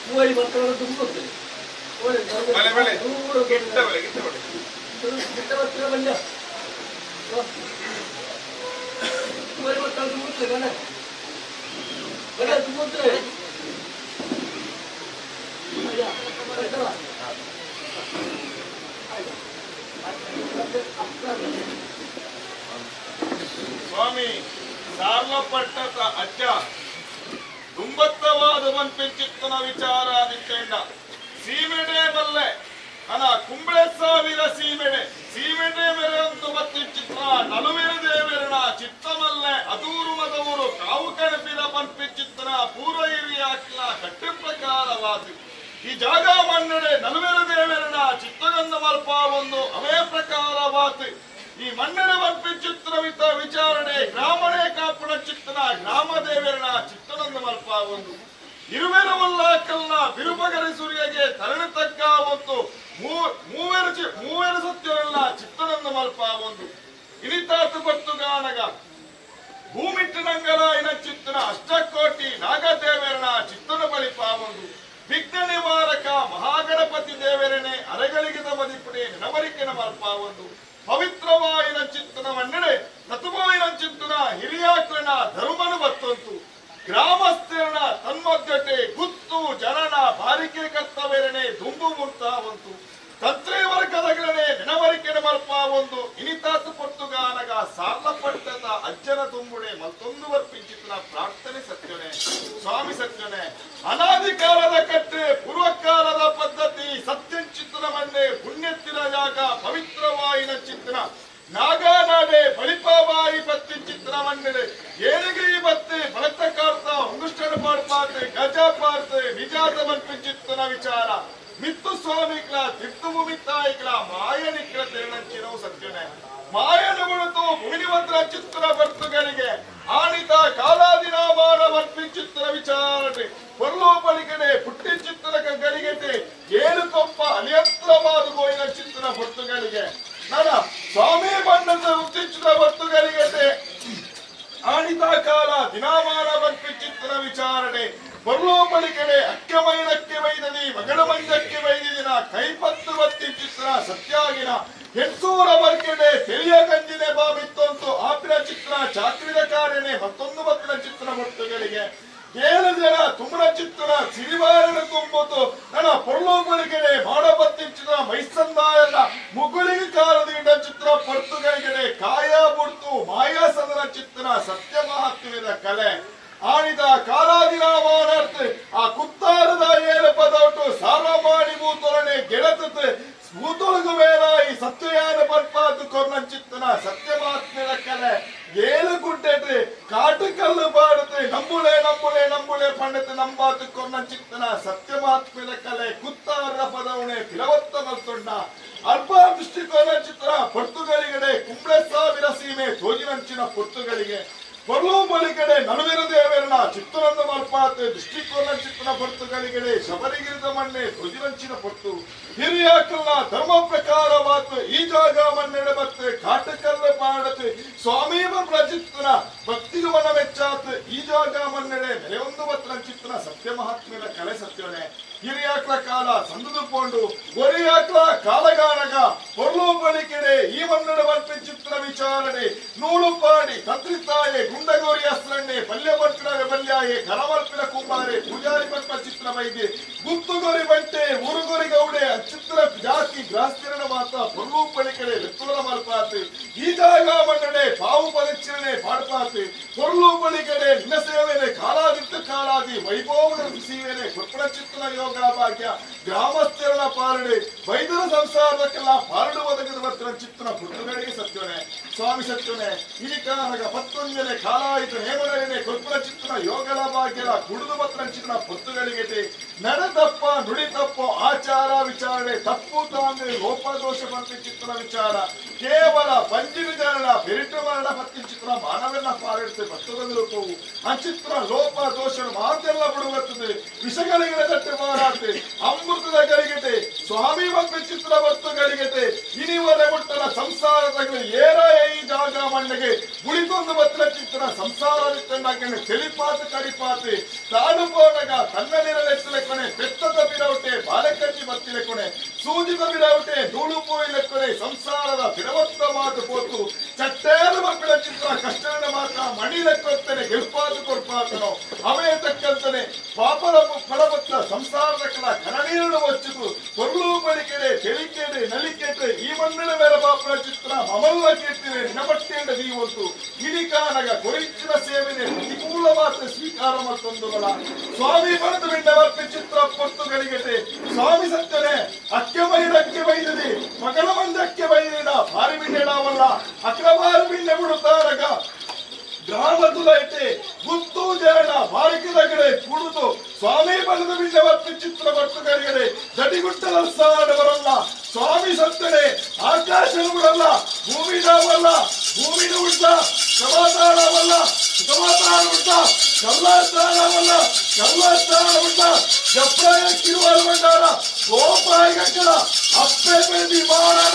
ಮೂವರಿ ಮಕ್ಕಳು ತುಂಬುತ್ತೆ ದೂರ ಕೆಟ್ಟ ಬರ್ತೀರ ಬಂದ ಮೂವರಿ ಮಕ್ಕಳು ತುಂಬುತ್ತೆ ಗಣ ತುಂಬುತ್ತೆ ಸ್ವಾಮಿ ಸಾರ್ಲಪಟ್ಟದ ಅಜ್ಜ ದುಂಬತ್ತವಾದ ಪಂಪಿಂಚಿತ್ತನ ವಿಚಾರ ಆದಿತ್ಯಂಡ ಸೀಮೆಡೆ ಬಲ್ಲೆ ಅನ ಕುಂಬಳೆ ಸಾವಿರ ಸೀಮೆಡೆ ಮೇರೆ ಒಂದು ಬತ್ತಿಚಿತ್ರ ನಲುವೆರ ದೇವರಣ ಚಿತ್ತಮಲ್ಲೆ ಅದೂರು ಮದವರು ಕಾವು ಕಣಪಿರ ಪಂಪಿಚಿತ್ತನ ಪೂರ್ವ ಹಿರಿಯಾಕ್ಲ ಕಟ್ಟಿ ಪ್ರಕಾರವಾದ ಈ ಜಾಗ ಮನ್ನಡೆ ನಲುವೆರ ದೇವರಣ ಚಿತ್ತಗಂಧ ಮಲ್ಪ ಒಂದು ಅವೇ ಪ್ರಕಾರವಾದ ಈ ಮನ್ನಡೆ ಪಂಪಿಚಿತ್ರ ವಿಚಾರಣೆ ಗ್ರಾಮಣೆ ಕಾಪುಣ ಚಿತ್ತನ ಗ್ರಾಮ ದೇವರಣ ಚಿತ್ತನಂದ ಮಲ್ಪ ಒಂದು ಇರುವೆರ ಕಲ್ಲ ಬಿರುಬಗರಿ ಸೂರ್ಯಗೆ ತರಣ ತಗ್ಗ ಒಂದು ಮೂವೆರ ಸತ್ಯವೆಲ್ಲ ಚಿತ್ತನಂದ ಮಲ್ಪ ಒಂದು ಇನಿತಾತು ಬತ್ತು ಗಾನಗ ಭೂಮಿಟ್ಟು ನಂಗಲ ಇನ ಚಿತ್ತನ ಅಷ್ಟಕೋಟಿ ನಾಗದೇವರಣ ಚಿತ್ತನ ಬಳಿಪ ಒಂದು ವಿಘ್ನ ನಿವಾರಕ ಮಹಾಗಣಪತಿ ದೇವರನೆ ಅರಗಳಿಗಿದ ಮದಿಪುಡೆ ನೆನವರಿಕೆನ ಮಲ್ಪ ಒಂದು ಪವಿತ್ರವಾಯಿನ ಚಿತ್ತನ ಮನ್ನಡೆ ತತ್ವಾಯಿನ ಚಿತ್ತನ ಹಿರಿಯಾಕ್ರನ ಧರ್ಮನ ಬತ್ತಂತು ಗ್ರಾಮಸ್ಥರನ ತನ್ಮಧ್ಯತೆ ಗುತ್ತು ಜನನ ಬಾರಿಕೆ ಕರ್ತವೇರನೆ ದುಂಬು ಮುಂತಾವಂತು ತಂತ್ರಿ ವರ್ಗದಗಳನೆ ನೆನವರಿಕೆನ ಮಲ್ಪ ಒಂದು ಇನಿತಾತು ಪೊರ್ತುಗಾನಗ ಸಾರ್ಲಪಟ್ಟದ ಅಜ್ಜನ ತುಂಬುಡೆ ಮತ್ತೊಂದು ವರ್ಪಿಂಚಿತನ ಪ್ರಾರ್ಥನೆ ಸತ್ಯನೆ ಸ್ವಾಮಿ ಸತ್ಯನೆ ಅನಾದಿಕಾಲದ ಕಟ್ಟೆ ಪೂರ್ವಕಾಲದ ಪದ್ಧತಿ ಸತ್ಯಂಚಿತ್ತನ ಮಂಡೆ ಪುಣ್ಯತ್ತಿನ ಜಾಗ ಪವಿತ್ರವಾಯಿನ ಚಿತ್ತನ ನಾಗಾನಾಡೆ ಬಳಿಪವಾಯಿ ಪತ್ತಿ ಚಿತ್ರ ಮಂಡಳೆ ಏಳಿಗೆ ಬತ್ತೆ ಬಳತ ಕಾರ್ತ ಉಂಗುಷ್ಟನ ಪಾಡ್ಪಾತೆ ಗಜ ಪಾರ್ತೆ ನಿಜಾದ ಮನ್ಪಿಂಚಿತ್ತನ ವಿಚಾರ ಮಿತ್ತು ಸ್ವಾಮಿಗಳ ತಿರ್ತುಮು ಮಿತ್ತಾಯಿಗಳ ಮಾಯನಿಗಳ ತೆರಳಂಚಿನವು ಸತ್ಯನೆ ಮಾಯನ ಉಳಿತು ಮುನಿವದ್ರ ಚಿತ್ರ ಬರ್ತುಗಳಿಗೆ ಆಣಿತ ಕಾಲಾದಿನಾಮಾನ ವರ್ಪಿಂಚಿತ್ತನ ವಿಚಾರಣೆ ಪರ್ಲೋಪಳಿಗಡೆ ಪುಟ್ಟಿ ಚಿತ್ರ ಗರಿಗೆತೆ ಏಳು ಕೊಪ್ಪ ಅಲಿಯಂತ್ರವಾದ ಗೋಯಿನ ಚಿತ್ರ ಬರ್ತುಗಳಿಗೆ ನನ್ನ ಸ್ವಾಮಿ ಬಣ್ಣದ ಉತ್ತಿಚ್ಚಿದ ಬರ್ತುಗಳಿಗೆ ಆಣಿತ ಕಾಲ ದಿನಾಮಾನ ವರ್ಪಿಂಚಿತ್ತನ ವಿಚಾರಣೆ ಪರ್ಲೋಪಳಿಗಡೆ ಅಕ್ಕೆಮೈನಕ್ಕೆ ವೈದದಿ ಮಗಳ ಮಂಜಕ್ಕೆ ವೈದಿನ ಕೈಪತ್ತು ಬತ್ತಿ ಚಿತ್ರ ಸತ್ಯಾಗಿನ ಹೆಡ್ಸೂರ ಬರ್ಕೆಡೆ ತೆಲಿಯ ಗಂಜಿನೆ ಬಾಬಿತ್ತಂತು ಆಪಿನ ಚಿತ್ರ ಚಾಕ್ರಿದ ಕಾರ್ಯನೆ ಮತ್ತೊಂದು ಬತ್ತಿನ ಚಿತ್ರ ಬರ್ತುಗಳಿಗೆ 7 ಜನ ತುಮರ ಚಿತ್ರ ಸಿರಿವಾರನ ತುಂಬುತ್ತು ನನ್ನ ಪೊರ್ಲೋಪಳಿಗಡೆ ಮಾಡಬತ್ತಿನ ಮೈಸಂದಾಯಲ್ಲ ಮುಗುಳಿಗೆ ಕಾಲದಿಂದ ಚಿತ್ರ ಪರ್ತುಗಳಿಗೆ ಕಾಯ ಬುಡ್ತು ಮಾಯಾಸದನ ಚಿತ್ರ ಸತ್ಯ ಮಹಾತ್ಮ್ಯದ ಕಲೆ ಆಣಿದ ಕಾಲಾದಿನಾಮಾನರ್ಥ ಆ ಕುತ್ತಾರದ ಏಳು ಪದೌಟು ಸಾಲ ಮಾಡಿ ಭೂತೊಲನೆ ಗೆಳತತೆ ಭೂತೊಳಗು ವೇಳ ಈ ಸತ್ಯಯಾನ ಬರ್ಪಾದು ಕೊರ್ನ ಚಿತ್ತನ ಸತ್ಯ ಮಹಾತ್ಮ್ಯದ ಕಲೆ ಏಳು ಗುಡ್ಡೆಟ್ರಿ ಕಾಟು ಕಲ್ಲು ಬಾಡುತ್ತೆ ನಂಬುಳೆ ನಂಬುಳೆ ನಂಬುಳೆ ಪಂಡಿತ ನಂಬಾತು ಕೊರ್ನ ಚಿತ್ತನ ಸತ್ಯ ಮಹಾತ್ಮ್ಯದ ಕಲೆ ಕುತ್ತಾರದ ಪದವಣೆ ಫಿರವತ್ತ ಮಲ್ತೊಂಡ ಅಲ್ಪ ದೃಷ್ಟಿಕೋನ ಚಿತ್ರ ಪೊರ್ತುಗಳಿಗೆ ಕುಂಬಳೆ ಸಾವಿರ ಸೀಮೆ ತೋಜಿನಂಚಿನ ಪೊರ್ತುಗಳಿಗೆ ಪರ್ಲೋಪಳಿಗಡೆ ನಲುವೆರ ದೇವರನ ಚಿತ್ತನಂದ ಮಲ್ಪಾತೆ ದೃಷ್ಟಿಕೋನ ಚಿತ್ತನ ಪೊರ್ತುಗಳಿಗೆ ಶಬರಿಗಿರಿದ ಮಣ್ಣೆ ಧ್ವಜಿರಂಚಿನ ಪೊತ್ತು ಹಿರಿಯಾಕಲ್ಲ ಧರ್ಮ ಪ್ರಕಾರವಾತು ಈ ಜಾಗ ಮಣ್ಣೆಡೆ ಬತ್ತೆ ಕಾಟಕಲ್ಲ ಪಾಡತೆ ಸ್ವಾಮಿ ಪ್ರಚಿತ್ತನ ಭಕ್ತಿಗೆ ಮನ ಮೆಚ್ಚಾತ್ ಈ ಜಾಗ ಮಣ್ಣೆಡೆ ನೆಲೆಯೊಂದು ಬತ್ತನ ಚಿತ್ತನ ಸತ್ಯ ಮಹಾತ್ಮ್ಯದ ಕಲೆ ಸತ್ಯನೆ ಹಿರಿಯಾಕ್ಲ ಕಾಲ ಸಂದುದುಕೊಂಡು ಗೊರಿಯಾಕ್ಲ ಕಾಲಗಾನಗ ಪೊರ್ಲೋಪಳಿಕೆಡೆ ಈ ಮನ್ನಡ ಬರ್ಪೆ ಚಿತ್ರ ವಿಚಾರಣೆ ನೂಳು ಪಾಡಿ ತಂತ್ರಿತಾಯೆ ಗುಂಡಗೋರಿ ಅಸ್ತ್ರಣ್ಣೆ ಪಲ್ಯ ಬರ್ಪಿನ ಬೆಬಲ್ಯಾಯೆ ಕರವರ್ಪಿನ ಕುಂಬಾರೆ ಪೂಜಾರಿ ಬರ್ಪ ಚಿತ್ರ ವೈದ್ಯೆ ಗುತ್ತುಗೊರಿ ಬಂಟೆ ಊರುಗೊರಿ ಗೌಡೆ ಚಿತ್ರ ಜಾತಿ ಗ್ರಾಸ್ತಿರನ ಮಾತ ಪೊರ್ಲೋಪಳಿಕೆಡೆ ಲೆತ್ತೂರ ಮಲ್ಪಾತೆ ಈ ಜಾಗ ಮನ್ನಡೆ ಪಾವು ಪರಿಚರಣೆ ಪಾಡ್ಪಾತೆ ಪೊರ್ಲೋಪಳಿಕೆಡೆ ನಿನ್ನ ಸೇವೆನೆ ಕಾಲಾದಿತ್ತ ಕಾಲಾದಿ ವೈಭವನ ಸೀವೆನೆ ಕೊಪ್ಪಳ ಚಿತ್ರ ಯೋಗ ಭಾಗ್ಯ ಗ್ರಾಮಸ್ಥರನ ಪಾಲನೆ ವೈದ್ಯರ ಸಂಸಾರಕ್ಕೆಲ್ಲ ಪಾಲಡು ಒದಗಿದ ಬರ್ತಿನ ಚಿತ್ರ ಪುತ್ರಗಳಿಗೆ ಸತ್ಯನೆ ಸ್ವಾಮಿ ಸತ್ಯನೆ ಈ ಕಾರಣಗ 11ನೇ ಕಾಲಾಯಿತ ನೇಮನೆ ಕೊಪ್ಪಳ ಚಿತ್ರ ಯೋಗಲ ಭಾಗ್ಯದ ಕುಡಿದು ಬತ್ತಿನ ಚಿತ್ರ ಪುತ್ರಗಳಿಗೆ ನಡೆದಪ್ಪ ನುಡಿತಪ್ಪ ಆಚಾರ ವಿಚಾರಣೆ ತಪ್ಪು ತಾಂದ್ರೆ ಲೋಪದೋಷ ಬಂತಿ ಚಿತ್ರ ವಿಚಾರ ಕೇವಲ ಪಂಜಿನ ಜನನ ಬೆರಿಟು ಮರಣ ಪತ್ತಿ ಚಿತ್ರ ಮಾನವನ ಪಾಲಿಡುತ್ತೆ ಬತ್ತುಗಲು ರೂಪವು ಆ ಚಿತ್ರ ಲೋಪ ದೋಷ ಮಾತೆಲ್ಲ ಬಿಡುತ್ತದೆ ವಿಷಗಳಿಗೆ ತಟ್ಟೆ ಮಾರಾತೆ ಅಮೃತದ ಗಳಿಗೆತೆ ಸ್ವಾಮಿ ಮಕ್ಕಳ ಚಿತ್ರ ಮತ್ತು ಗಳಿಗೆತೆ ಇನಿವರೆ ಮುಟ್ಟಲ ಸಂಸಾರ ತಗಲು ಏರ ಈ ಜಾಗ ಮಣ್ಣಿಗೆ ಗುಳಿತೊಂದು ಬತ್ತಲ ಚಿತ್ರ ಸಂಸಾರ ನಿತ್ತಂಡಾಕೆ ಚೆಲಿಪಾತು ಕಡಿಪಾತು ತಾನು ಪೋನಗ ತನ್ನ ನಿರಲೆತ್ತಲೆ ಕೊನೆ ಬೆತ್ತದ ಬಿರವಟೆ ಬಾಲಕಚ್ಚಿ ಬತ್ತಿಲೆ ಕೊನೆ ಸೂಜಿದ ಬಿರವಟೆ ಧೂಳು ಪೋಯಿಲೆ ಕೊನೆ ಸಂಸಾರದ ಬಿರವತ್ತ ಮಾತು ಪೋತು ಚಟ್ಟೇದ ಮಕ್ಕಳ ಚಿತ್ರ ಕಷ್ಟದ ಮಾತ್ರ ಮಣಿ ಲೆಕ್ಕೊತ್ತನೆ ಗೆಲ್ಪಾತು ಕೊಡ್ಪಾತನೋ ಅವೇ ತಕ್ಕಂತನೆ ಪಾಪದ ಫಲವತ್ತ ಸಂಸಾರದ ಕಲ ಕನನೀರನ್ನು ಒಚ್ಚುದು ಕೊರ್ಲು ಬಳಿಕೆಡೆ ತೆಲಿಕೆಡೆ ನಲಿಕೆಡೆ ಈ ಮಣ್ಣಿನ ಮೇಲೆ ಪಾಪದ ಚಿತ್ರ ಮಮಲ್ಲ ಕೀರ್ತಿವೆ ನಿನಬಟ್ಟೇಂಡ ದೀವಂತು ಇಡಿಕಾನಗ ಕೊರಿಚ್ಚಿನ ಸೇವೆನೆ ಪ್ರತಿಕೂಲವಾದ ಸ್ವೀಕಾರ ಮತ್ತೊಂದುಗಳ ಸ್ವಾಮಿ ಬರೆದು ಬಿಟ್ಟವರ್ತಿ ಚಿತ್ರ ಪೊತ್ತುಗಳಿಗೆತೆ ಸ್ವಾಮಿ ಸತ್ತನೆ ಅಕ್ಕೆ ಬೈದಕ್ಕೆ ಬೈದದಿ ಮಗಳ ಮಂದಕ್ಕೆ ಬೈದಿದ ಭಾರಿ ಬಿಂಡೆಡಾವಲ್ಲ ಅಕ್ರಮಾರು ಬಿಂಡೆ ಬಿಡುತ್ತಾರಗ ಗ್ರಾಮದುಲೈತೆ ಗುತ್ತು ಜೇಣ ಬಾರಿಕಿದ ಗಿಡ ಕುಡಿದು ಸ್ವಾಮಿ ಬಲದ ಬಿಂಡವರ್ತಿ ಚಿತ್ರ ಪೊತ್ತುಗಳಿಗೆಡೆ ಜಡಿಗುಟ್ಟಲ ಸಾಡವರಲ್ಲ ಸ್ವಾಮಿ ಸತ್ತನೆ ಆಕಾಶ ಬಿಡಲ್ಲ ಭೂಮಿ ನಾವಲ್ಲ ಭೂಮಿನ ಉಂಟ ಸಮಾಧಾನವಲ್ಲ ಸಮಾಧಾನ ಉಂಟ ಕಲ್ಲಾಸ್ಥಾನವಲ್ಲ ಕಲ್ಲಾಸ್ಥಾನ ಉಂಟ ಜಪ್ರಾಯಕ್ಕಿರುವ ಬಂಡಾರ ಗೋಪಾಯಗಳ ಅಪ್ಪೆ ಬೆಳೆದಿ ಮಾರಾಡ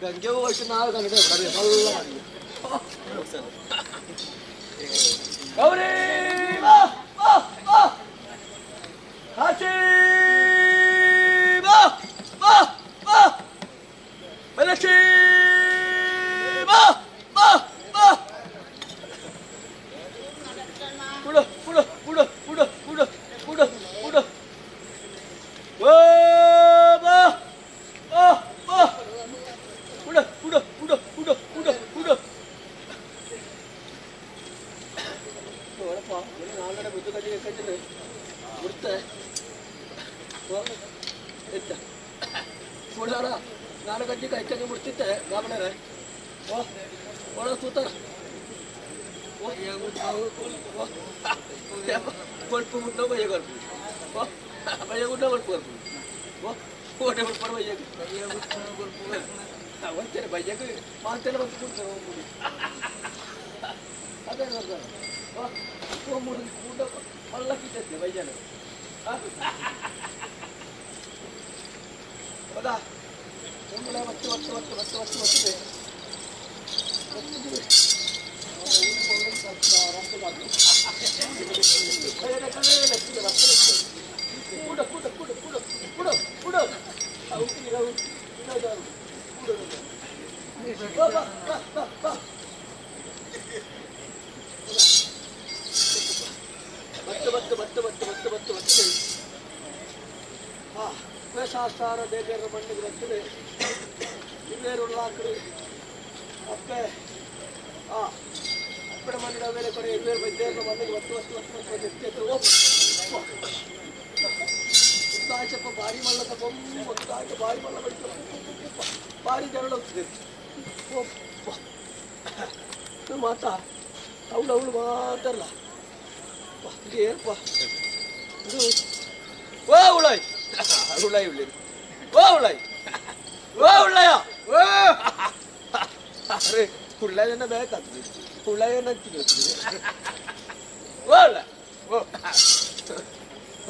ಗಂಗೆ ವರ್ಷ ನಾವು ಗಂಗೆ ಗೌರಿ ಹಾಚಿ ಮಲಕ್ಷಿ ಪುಡ ಪುಡ ಪುಡ ಪುಡ ಪುಡ ಪುಡ ಪುಡ ನಾನು ಗಂಜಿ ಕೈಕಂಗೆ ಮುಡ್ತಿದ್ದೆ ಗಾಮಣರೆ ಒಳ ತೂತ ಕೊಳ್ಪು ಮುಟ್ಟ ಬಯ್ಯ ಕೊಳ್ಪು ಬಯ್ಯ ಗುಡ್ಡ ಕೊಳ್ಪು ಕೊಳ್ಪು ಕೋಟೆ ಮುಟ್ಪಡ ಬಯ್ಯ ಒಂಚೇನೆ ಬಯ್ಯಕ್ಕೆ ಮಾಂತೆಲ್ಲ ಬಂದು ಕೊಡ್ತಾರೆ ಅದೇ ನೋಡ್ತಾರೆ ಮುಡ್ಡ ಹೊಲ್ಲ ಕಿಟ್ಟೈತೆ ಬಯ್ಯನ ಹೌದಾ ಒಮ್ಮೆ ಮತ್ತೆ ಶಾಸ್ತ್ರ ದೇವರ ಮಣ್ಣಿಗೆ ಬರ್ತದೆ ಇವೇರುಳ್ಳಾಕರು ಅಪ್ಪೆ ಅಪ್ಪಡ ಮಣ್ಣಿನ ಮೇಲೆ ಕೊನೆ ಇವೇರು ದೇವರ ಮಣ್ಣಿಗೆ ಆಚೆಪ್ಪ ಭಾರಿ ಮಲ್ಲದ ಆಚೆ ಭಾರಿ ಮಲ್ಲ ಬಡಿತಾರೆ ಭಾರಿ ಜರಳ ಹೋಗ್ತದೆ ಮಾತಾ ಅವಳು ಮಾತಾರಲ್ಲ ಇದು ಏನಪ್ಪ ಇದು ಓ ಉಳಾಯ್ ಉಳ್ಳಾಯಿ ಉಳ್ಳಿ ಓ ಉಳ್ಳಾಯಿ ಓ ಉಳ್ಳಾಯ ಅರೆ ಉಳ್ಳಾಯನ್ನ ಬೇಕಾಗ್ತದೆ ಉಳ್ಳಾಯನ್ನ ಓ ಉಳ್ಳ ಓ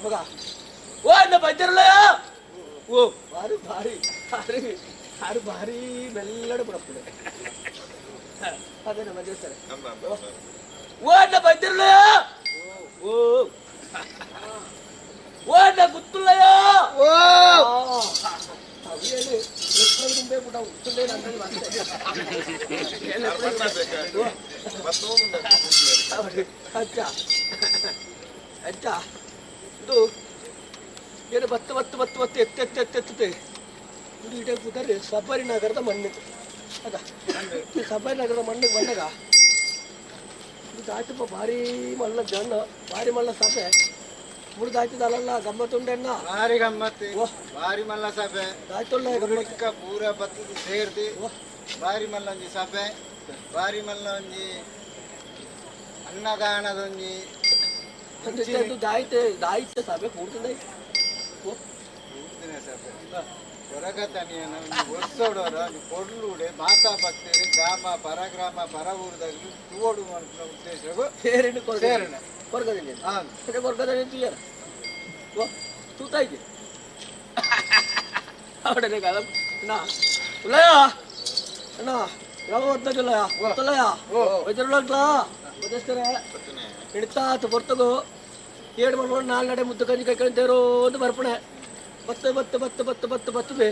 ಮಗ ಓ ಅನ್ನ ಬಜ್ಜರಲ್ಲಯ ಓ ಭಾರಿ ಭಾರಿ ಅರೆ ಅರೆ ಭಾರಿ ಮೆಲ್ಲಡೆ ಬಿಡಪ್ಪಡೆ ಅದೇ ನಮ್ಮ ದೇವಸ್ಥಾನ ಓ ಅನ್ನ ಬಜ್ಜರಲ್ಲಯ ಓ ಓ ಅನ್ನ ಗುತ್ತುಲ್ಲಯ ಓ ಅವಿಯಲ್ಲಿ ತುಂಬೆ ಬಿಡ ಉತ್ತುಂಡೆ ನನ್ನ ಅಜ್ಜ ಅಜ್ಜ ಇದು ಏನು ಬತ್ತ ಎತ್ತೆತ್ತೆ ಇದು ಇಡೇ ಕೂತಾರೆ ಶಬರಿನಗರದ ಮಣ್ಣು ಅದ ಈ ಶಬರಿನಗರದ ಮಣ್ಣಿಗೆ ಬಂದಾಗ ಇದು ಆಯ್ತಪ್ಪ ಭಾರಿ ಮಲ್ಲ ಜನ ಭಾರಿ ಮಲ್ಲ ಸಭೆ ಮುರಿದಾಯ್ತದಲ್ಲ ಗಮ್ಮತ್ತುಂಡೆನ್ನ ಭಾರಿ ಗಮ್ಮತ್ತು ಭಾರಿ ಮಲ್ಲ ಸಭೆ ಆಯ್ತಲ್ಲ ಗಮ್ಮಕ್ಕ ಪೂರ ಬತ್ತದ ಸೇರ್ದಿ ಭಾರಿ ಮಲ್ಲ ಒಂಜಿ ಸಭೆ ಭಾರಿ ಮಲ್ಲ ಒಂಜಿ ಅನ್ನದಾನದೊಂಜಿ ದಾಯಿತೆ ಸಭೆ ಕೂಡ್ತದೆ ಸಭೆ ಹೊರಗತನಿಯನ ಒರ್ಸೋಡೋರ ಕೊಡ್ಲೂಡೆ ಮಾತಾ ಭಕ್ತೇರಿ ಗ್ರಾಮ ಪರಗ್ರಾಮ ಪರ ಊರದಾಗಲಿ ತೂಡು ಮಾಡುವ ಉದ್ದೇಶವು ಸೇರಿನ ಕೊರ್ಗದಲ್ಲಿ ಕೊರ್ಗದಲ್ಲಿ ಕ್ಲಿಯರ್ ಓ ತೂತಾಯ್ತು ಅವಡನೆ ಕಾಲ ನಾ ಉಲಯ ಅಣ್ಣ ಯಾವ ಓದ್ತಾಗಿಲ್ಲ ಗೊತ್ತಲ್ಲಯ ವೈದ್ಯರುಳ್ಳ ಓದಿಸ್ತಾರೆ ಹಿಡಿತಾತು ಬರ್ತಗೋ ಏಳು ಮಾಡ್ಕೊಂಡು ನಾಲ್ಕು ನಡೆ ಮುದ್ದು ಕಂಜಿ ಕೈ ಕಳಿತೇರೋ ಅಂತ ಬರ್ಪಣೆ ಬರ್ತದೆ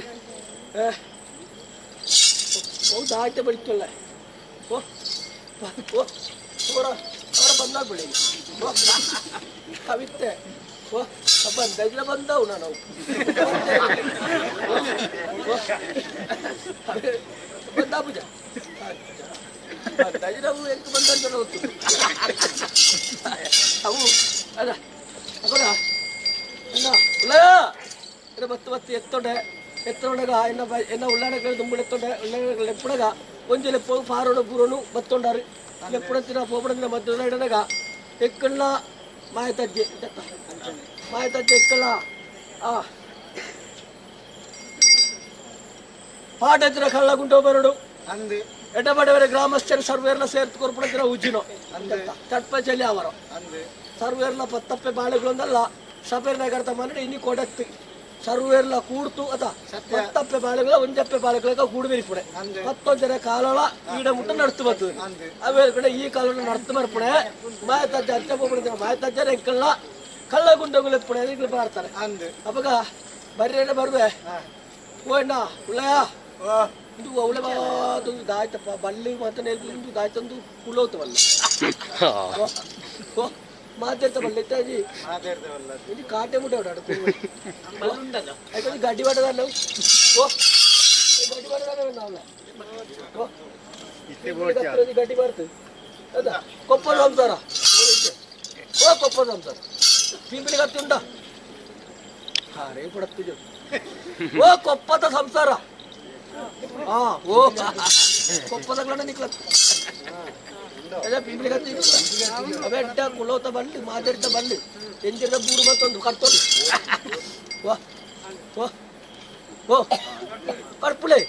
ಹೌದು ಆಯ್ತು ಬಳಿತಲ್ಲ ಓ ಅವರ ಬಂದಾಗ ಬೆಳಿ ಕವಿತೆ ಓ ಬಂದ ಬಂದವು ನಾವು ಬಂದ ಪೂಜ ನಾವು ಎಂಟು ಬಂದಂತ ಅವು ಅದ ಅಕೊಡ ಅಣ್ಣ ಉಳ್ಳಯ ಬತ್ತು ಎತ್ತೊಂಡೆ ಎತ್ತೊಂಡಗ ಎನ್ನ ಉಳ್ಳಾಣಗಳು ತುಂಬ ಎತ್ತೊಂಡೆ ಉಳ್ಳಾಣಗಳು ಎಪ್ಪಡಗ ಒಂಜಿ ಲೆಪ್ಪ ಪಾರೋಡು ಪೂರೋನು ಬತ್ತೊಂಡಾರು ಲೆಪ್ಪಡತ್ತಿನ ಪೋಪಡಂದಿನ ಮಧ್ಯ ಇಡನಗ ಎಕ್ಕಳ್ಳ ಮಾಯತಜ್ಜೆ ಮಾಯತಜ್ಜೆ ಎಕ್ಕಳ್ಳ ಪಾಠತ್ರ ಕಳ್ಳ ಗುಂಟು ಬರಡು ಅಂದು ಎಡಬಡವರೆ ಗ್ರಾಮಸ್ಥರು ಸರ್ವೇರ್ನ ಸೇರ್ತು ಕೊರ್ಪಡತ್ತಿನ ಉಜ್ಜಿನೋ ಚಟ್ಪ ಚಲಿ ಅವರ ಸರ್ವೇರ್ನ ಪತ್ತಪ್ಪೆ ಬಾಳೆಗಳೊಂದಲ್ಲ ಶಬರಿನಗರದ ಮನೆ ಇನ್ನು ಕೊಡತ್ತು ಸರ್ವೇರ್ಲ ಕೂಡ್ತು ಅದ ಪತ್ತಪ್ಪೆ ಬಾಳೆಗಳ ಒಂಜಪ್ಪೆ ಬಾಳೆಗಳ ಕೂಡು ಬೆರಿಪುಡೆ ಮತ್ತೊಂದರ ಕಾಲಳ ಈಡ ಮುಟ್ಟ ನಡ್ತು ಬರ್ತದೆ ಅವೇ ಕಡೆ ಈ ಕಾಲ ನಡ್ತು ಬರ್ಪುಡೆ ಮಾಯತಜ್ಜ ಅರ್ಚ ಹೋಗ್ಬಿಡ್ತಾರೆ ಮಾಯತಜ್ಜರ ಎಂಕಲ್ಲ ಕಳ್ಳ ಗುಂಡಗಳು ಎಪ್ಪುಡೆ ಮಾಡ್ತಾರೆ ಅವಾಗ ಬರ್ರೇನೆ ಬರುವೆ ಓಣ್ಣ ಉಳ್ಳಯ ಇದು ಅವಳೆ ಬಾತೊಂದು ದಾಯ್ತಪ್ಪ ಬಳ್ಳಿ ಮಾತನೆ ದಾಯ್ತಂದು ಕುಲೋತವಲ್ಲ ಮಾತಾಡ್ತಾ ಬಳ್ಳಿ ಇದು ಕಾಟೆ ಮುಟ್ಟೆ ಯಾಕಂದ್ರೆ ಗಡ್ಡಿ ಬಾಟದ ನಾವು ಗಡ್ಡಿ ಬಾಟದ ನಾವು ಗಡ್ಡಿ ಬಾರ್ತದೆ ಹೌದಾ ಕೊಪ್ಪದ ಸಂಸಾರ ಕೊಪ್ಪದ ಸಂಸಾರ ಪಿಂಪಳಿ ಕತ್ತಿ ಉಂಟ ಹಾರೇ ಕೊಡತ್ತಿದ್ದು ಕೊಪ್ಪದ ಸಂಸಾರ ಕೊಪ್ಪದ ನಿಕ್ಲ ಪಿಂಪಳಿ ಕತ್ತಿ ಅವೆಡ್ಡ ಕುಲೋತ ಬಳ್ಳಿ ಮಾದರಿತ ಬಳ್ಳಿ ಎಂಜಿನ ಬೂರು ಮತ್ತೊಂದು ಕರ್ತೊಂದು ಕರ್ಪುಳೆ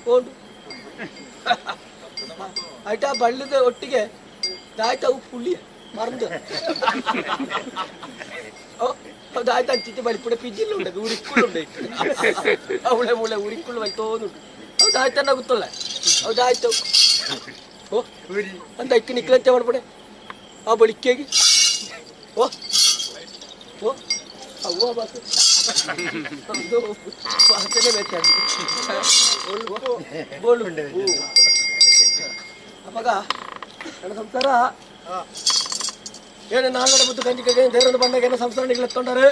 ಓಡು ಆಯ್ತಾ ಬಳ್ಳಿದ ಒಟ್ಟಿಗೆ ಆಯ್ತಾ ಉಪ್ಪು ಹುಳಿ ಮರಂದು ಹೌದಾಯ್ತು ಅಂಚಿತ್ತೆ ಬಳಿಪುಡೆ ಪಿಜ್ಜಿಲ್ಲ ಉಂಟು ಉರಿಕ್ಕುಳು ಉಂಟು ಅವಳೆ ಮುಳೆ ಉರಿಕ್ಕುಳು ಬೈತೋದುಂಟು ಹೌದಾಯ್ತನ್ನ ಗೊತ್ತಲ್ಲ ಹೌದಾಯ್ತು ಓ ಅಂತ ಇಕ್ಕ ನಿಕ್ಲಂತೆ ಮಾಡ್ಬಿಡೆ ಆ ಬಳಿಕೆಗೆ ಓ ಓ ಅವ್ವ ಬಾಸು ಬಾಸನೆ ಬೋಳು ಅವಾಗ ನನ್ನ ಸಂಸಾರ ಏನು ನಾಲ್ಕು ಬುದ್ದು ಕಂಚಿಗೆ ದೇವರನ್ನು ಬಂದಾಗ ಏನೋ ಸಂಸಾರ ನಿಗ್ಲೆತ್ಕೊಂಡಾರು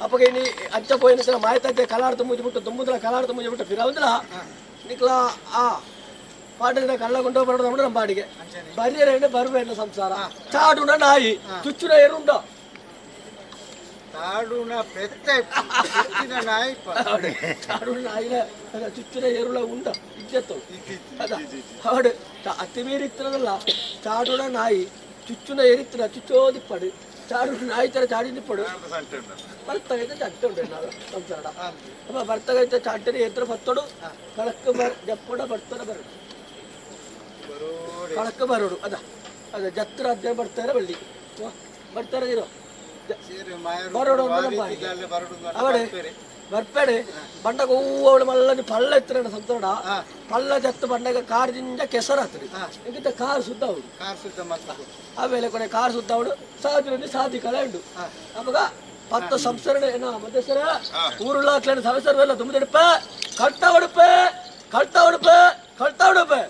ಅಪ್ಪಗೆ ಇನಿ ಅಜ್ಜ ಪೋಯಿನ ಮಾಯ್ತಜ್ಜೆ ಕಲಾಡ್ತು ಮುಜ್ಜಿಬಿಟ್ಟು ತುಂಬುದ್ರ ಕಲಾಡ್ತು ಮುಜ್ಜಿಬಿಟ್ಟು ಫಿರಾವುದಿಲ್ಲ ನಿಕ್ಲ ಆ ಪಾಠದ ಕಳ್ಳ ಕೊಂಡು ಬರೋದು ನಮ್ಮ ಬಾಡಿಗೆ ಬರಿಯರೇನೆ ಬರುವೇನು ಸಂಸಾರ ಚಾಡುನ ನಾಯಿ ಚುಚ್ಚುನ ಎರುಂಡ ಚಾಡುನ ಪೆತ್ತೆ ನಾಯಿ ಚಾಡುನ ನಾಯಿನ ಚುಚ್ಚುನ ಎರುಳ ಉಂಡ ಇಜ್ಜತ್ತು ಅದ ಹಾಡು ಅತಿ ಮೀರಿತ್ತಿರದಲ್ಲ ಚಾಡುನ ನಾಯಿ ಚುಚ್ಚುನ ಎರಿತ್ತಿನ ಚುಚ್ಚೋದಿಪ್ಪಡು ಚಾಡು ನಾಯಿ ತರ ಚಾಡಿ ನಿಪ್ಪಡು ಬರ್ತಗೈತೆ ಚಟ್ಟ ಉಂಟು ನಾವು ಸಂಸಾರ ಅಪ್ಪ ಬರ್ತಗೈತೆ ಚಾಟರಿ ಎತ್ತರ ಬತ್ತೋಡು ಕಳಕ್ಕೆ ಜಪ್ಪಡ ಬರ್ತಡ ಬರೋಡು ಕಳಕ್ಕೆ ಬರೋಡು ಅದ ಅದ ಜತ್ರ ಅಜ್ಜ ಬರ್ತಾರೆ ಬಳ್ಳಿ ಬರ್ತಾರೆ ಇರೋ ಬರೋಡು ಅವಡೆ ಬರ್ಬೇಡೆ ಬಂಡಗ ಹೂವು ಅವಳು ಮಲ್ಲ ಪಳ್ಳ ಎತ್ತರ ಸಂತೋಡ ಪಳ್ಳ ಜತ್ತು ಬಂಡಗ ಕಾರದಿಂದ ಕೆಸರು ಹತ್ತರಿ ಇಂಕಿಂತ ಕಾರು ಸುದ್ದ ಅವಡು ಆಮೇಲೆ ಕೊನೆ ಕಾರು ಸುದ್ದ ಅವಡು ಸಾಧು ಸಾಧಿ ಕಳೆ ಉಂಡು ಅವಾಗ ಪತ್ತು ಸಂಸರಣೆ ಏನೋ ಮಧ್ಯಸ್ಥರ ಊರುಳ್ಳ ಸಂಸಾರವೆಲ್ಲ ತುಂಬಿದೆಡುಪ ಕಳ್ತಾ ಉಡುಪೆ ಕಳ್ತಾ ಉಡುಪೆ ಕಳ್ತಾ ಉಡುಪೆ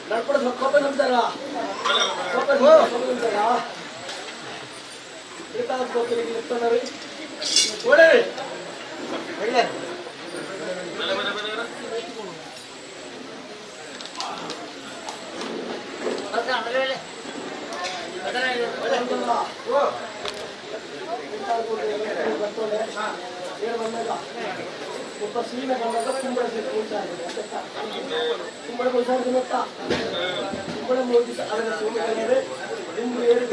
ನಡ್ಕೊಂಡು ಕೊಬ್ಬ ನಂಬ್ತಾರ ಒಳ್ಳೆ ಒಬ್ಬ ಸೀಮೆ ಬಂದಾಗ ಕುಂಬಳ ಕುಂಬಳ ಕೊಯ್ಸಾಡ್ದು ಮತ್ತ ಕುಂಬಳ 3 ದಿವಸ ಅದರ ಸೋಮವಾರ ದಿಂಬು ಏರಿ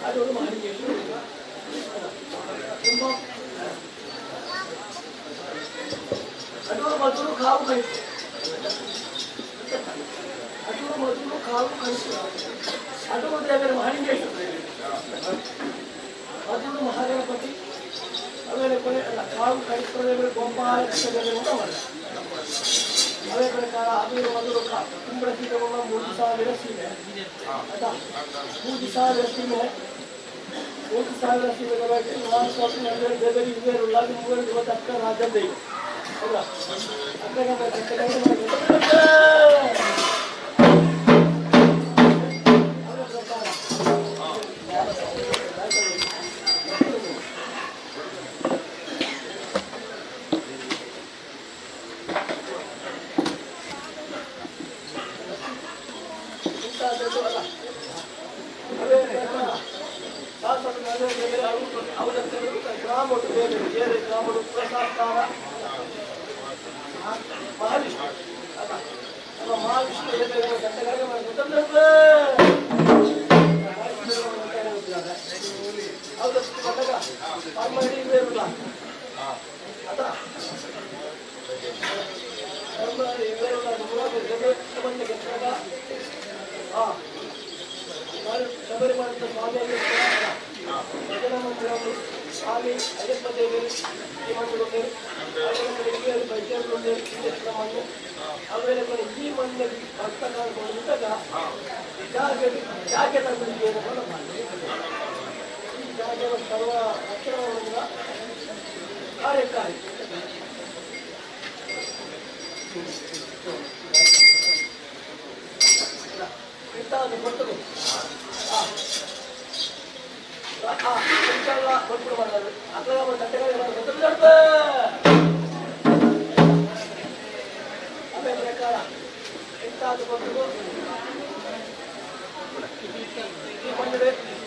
ಅದು ಮಾಡಿ ಅದು ಮೊದಲು ಕಾವು ಕಳಿತು ಅದು ದೇವರ ಮಹಾಲಿಂಗೇಶ್ವರ ಅದು ಮಹಾಗಣಪತಿ ಆಮೇಲೆ ಕೊನೆ ಕಾವು ಕಳಿಸ್ಕೊಂಡ್ರೆ ಗೋಪಾಲ ಕೃಷ್ಣ ಅವೇ ಪ್ರಕಾರ ಅದು ಮೊದಲು ಕುಂಬಳ ಸೀಮೆಗಳ 3,000 ಸೀಮೆ ಆಯ್ತಾ 3,000 ಸೀಮೆ 3,000 ಸೀಮೆಗಳಾಗಿ 4,000 ಬೇರೆ ಇವೆಲ್ಲ 350 ಅಕ್ಕ ರಾಜಂದೆ ಹೌದಾ ಶಬರಿಮಠದ ಸ್ವಾಮಿಯಲ್ಲಿ ಸ್ವಾಮಿ ಅಯ್ಯಪ್ಪ ದೇವರು ಈ ಮಣ್ಣು ಬೈಜರು ಮಣ್ಣು ಆಮೇಲೆ ಈ ಮಣ್ಣಿನಲ್ಲಿ ಭಕ್ತಗಳು ಬಂದಾಗ ಜಾಗ ತಗೊಳ್ಳಿಗೆ ಈ ಜಾಗದ ಸರ್ವ ರಕ್ಷಣೆಯಿಂದ ಕಾರ್ಯಕಾರಿ ಇಂಥದ್ದು ಕೊಟ್ಟರು ಕೊಟ್ಟು ಮಾಡೋದು ಅಥವಾ ತಟ್ಟೆಗಳು ಆಮೇಲೆ ಪ್ರಕಾರ ಇಂಥದ್ದು ಕೊಟ್ಟರು ಈ ಮಣ್ಣು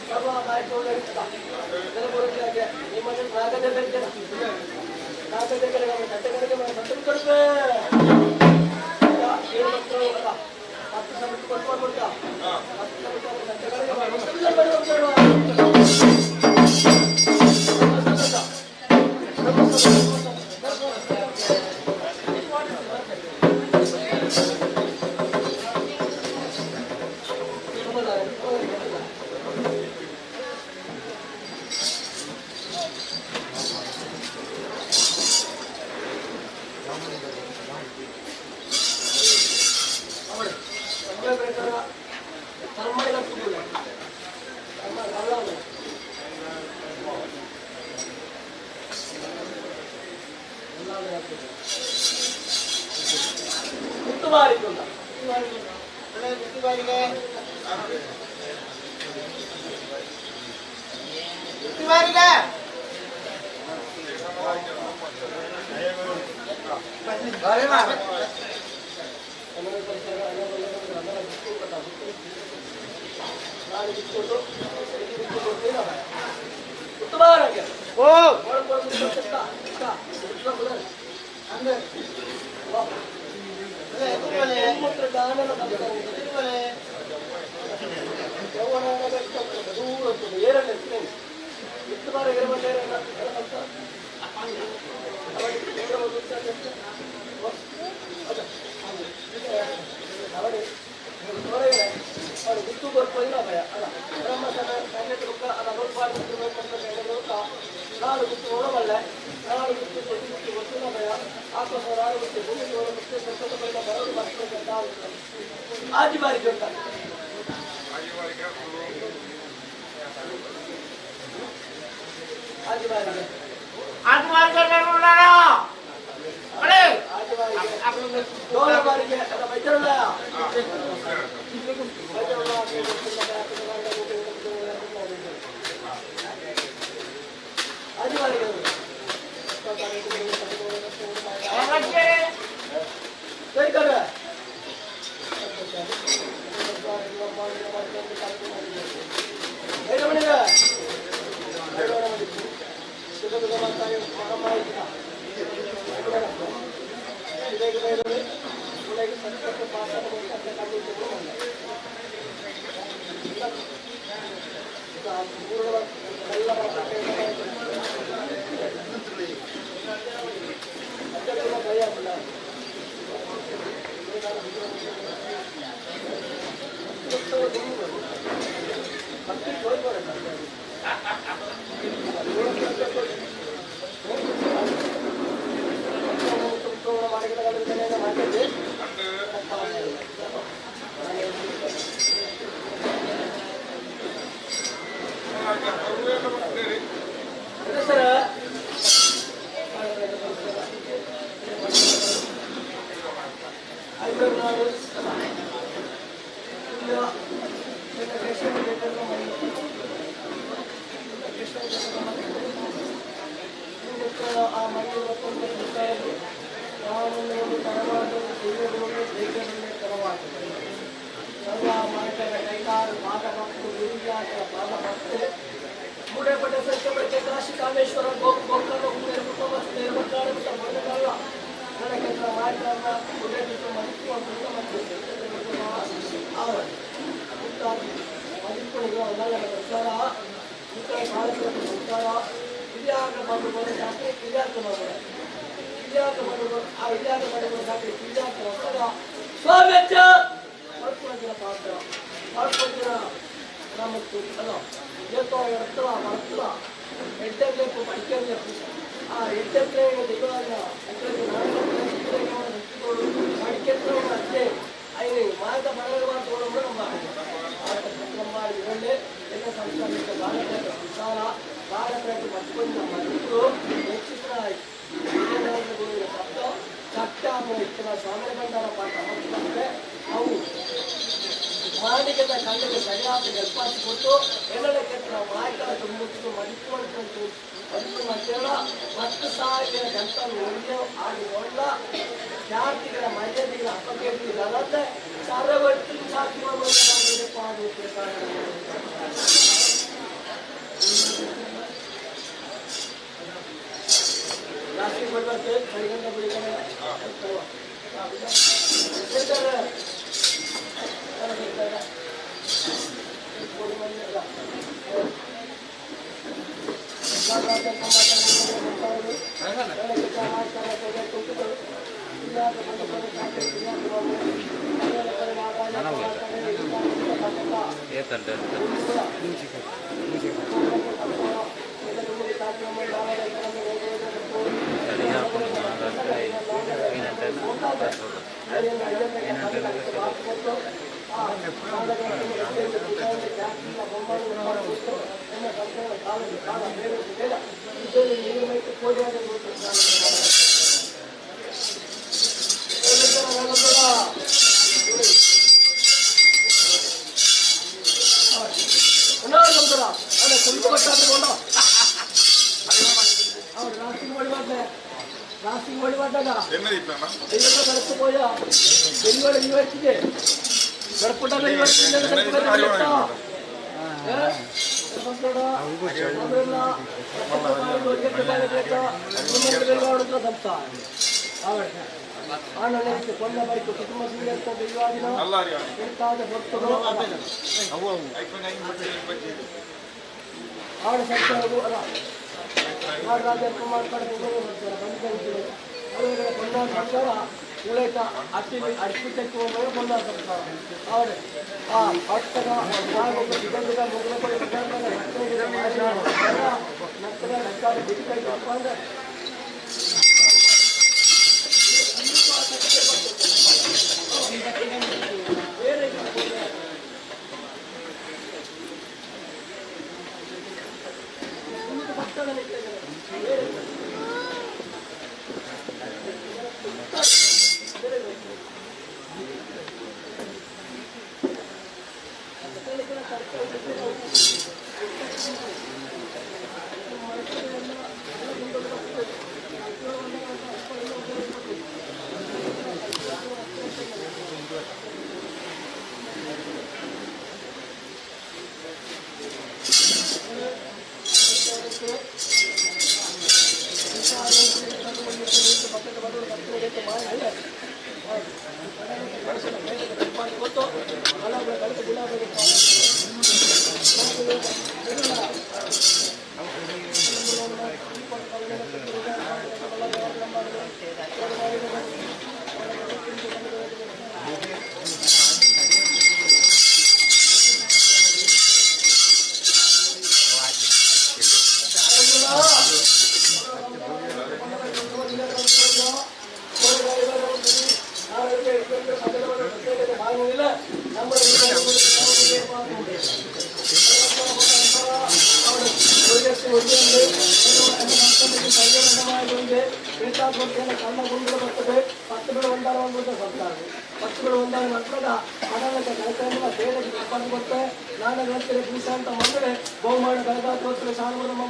ಸರ್ವ ನಾಯಕರು ಜನಬರುತ್ತಿಗೆ ಈ ಮಣ್ಣು ನಾಗದೆ ನಾಗದೆ ತಟ್ಟೆಗಳಿಗೆ ತಟ್ಟೆ ಕೊಡುತ್ತೆ ಏನು ಮಕ್ಕಳು ಅಲ್ಲ 10 ಸಮಿತಿ ಕೊಟ್ಟು ಕೊಡ್ತಾ 10 ಸಮಿತಿ ಆಜಿ ಬಾರಿಗೆ ಉಂಟ ಆಜಿ ಬಾರಿಗೆ ಡೋಲ ಬಾರಿಗೆ ಬೈತರಲ್ಲ ಆಜಿ ಬಾರಿಗೆ ಸರಿ ಕರ ಕಾಮೇಶ್ವರ ಬೇರೆ ಬಹುಮಾನ ಬೆಳಗಾವಿ ಶಾಲೆಗಳು ನಮ್ಮ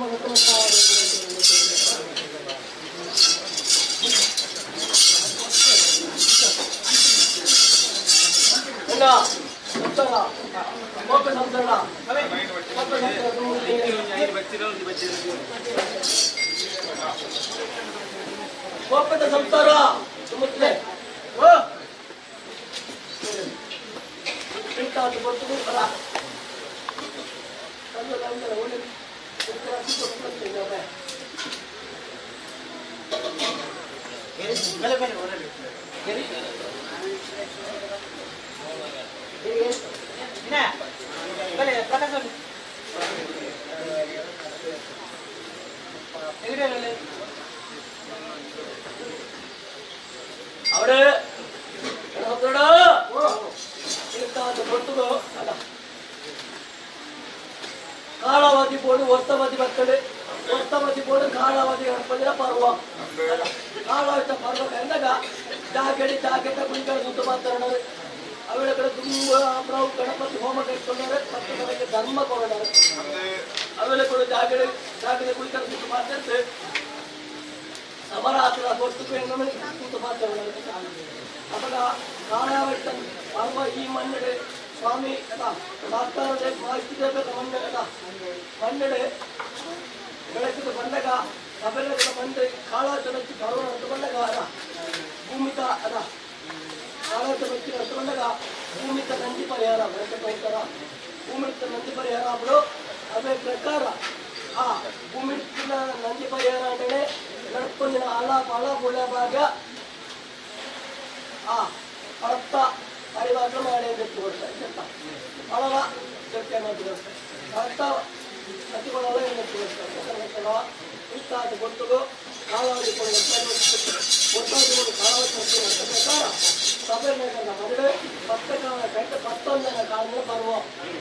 ಒಪ್ಪದ ಸಂಸಾರ ಮುತ್ತಲೆ ಬರ್ತದೆ ಅಲ್ಲ അവിടെ ಕಾಳಾವಧಿ ಬೋರ್ಡು ವರ್ತವಧಿ ಬರ್ತದೆ ವರ್ತವಧಿ ಬೋರ್ಡು ಕಾಳಾವಧಿ ಗಣಪತಿಯ ಪರ್ವ ಕಾಳಾವಧಿ ಪರ್ವ ಎಂದಾಗ ಜಾಗೆತ ಕುಳಿಗಳ ಸುತ್ತ ಮಾತಾಡೋರು ಅವಳ ಕಡೆ ತುಂಬ ನಾವು ಗಣಪತಿ ಹೋಮ ಕೈಕೊಂಡಾರೆ ಮತ್ತು ನನಗೆ ಧರ್ಮ ಕೊಡೋರು ಅವಳ ಕೂಡ ಜಾಗದ ಕುಳಿಗಳ ಸುತ್ತ ಮಾತಾಡ್ತಾರೆ ಸಮರಾತ್ರ ಗೊತ್ತು ಸುತ್ತ ಮಾತಾಡೋರು ಅವಾಗ ಕಾಳಾವಧಿ ಪರ್ವ ಈ ಮಣ್ಣಡೆ ಸ್ವಾಮಿ ಡಾಕ್ಟರ್ ಮಾಹಿತಿ ಮಣ್ಣಡೆ ಬೆಳಕಿದ ಬಂದಾಗ ಸಭೆಗಳ ಮಂದಿ ಕಾಳಾಟ ವ್ಯಕ್ತಿ ಪರ್ವ ನಡೆದು ಬಂದಾಗ ಭೂಮಿಕ ಕಾಳಾಟ ವ್ಯಕ್ತಿ ನಡೆದು ಬಂದಾಗ ಭೂಮಿಕ ನಂದಿ ಪರಿಹಾರ ಬೆಳಕೈತಾರ ಭೂಮಿಕ ನಂದಿ ಪರಿಹಾರ ಅప్పుడు ಅದೇ ಪ್ರಕಾರ ಆ ಭೂಮಿಕ ನಂದಿ ಪರಿಹಾರ ಅಂದರೆ ನಡ್ಕೊಂಡಿನ ಹಳ ಬುಳ ಭಾಗ ಆ ಅರ್ಥ ಪರಿವಾರ ಮಾಡಿ ವ್ಯಕ್ತಿ ಕೊಡ್ತಾರೆ ಹಳವ ಚರ್ಚೆ ಮಾಡ್ತಾರೆ ಅರ್ಥ ಅತಿಗೊಳ್ಳಲ್ಲ ವ್ಯಕ್ತಿ ಇಂತಾದ ಗೊತ್ತುಗಳು ಕಾಲಾವಧಿ ಒಟ್ಟಾದಿಗಳು ಕಾಲಾವಧಿ ಪ್ರಕಾರ ಸಭೆಗಳ ಮದುವೆ ಪತ್ತಕಾಲ ಕಟ್ಟ 11ನೇ ಕಾಲದ ಪರ್ವ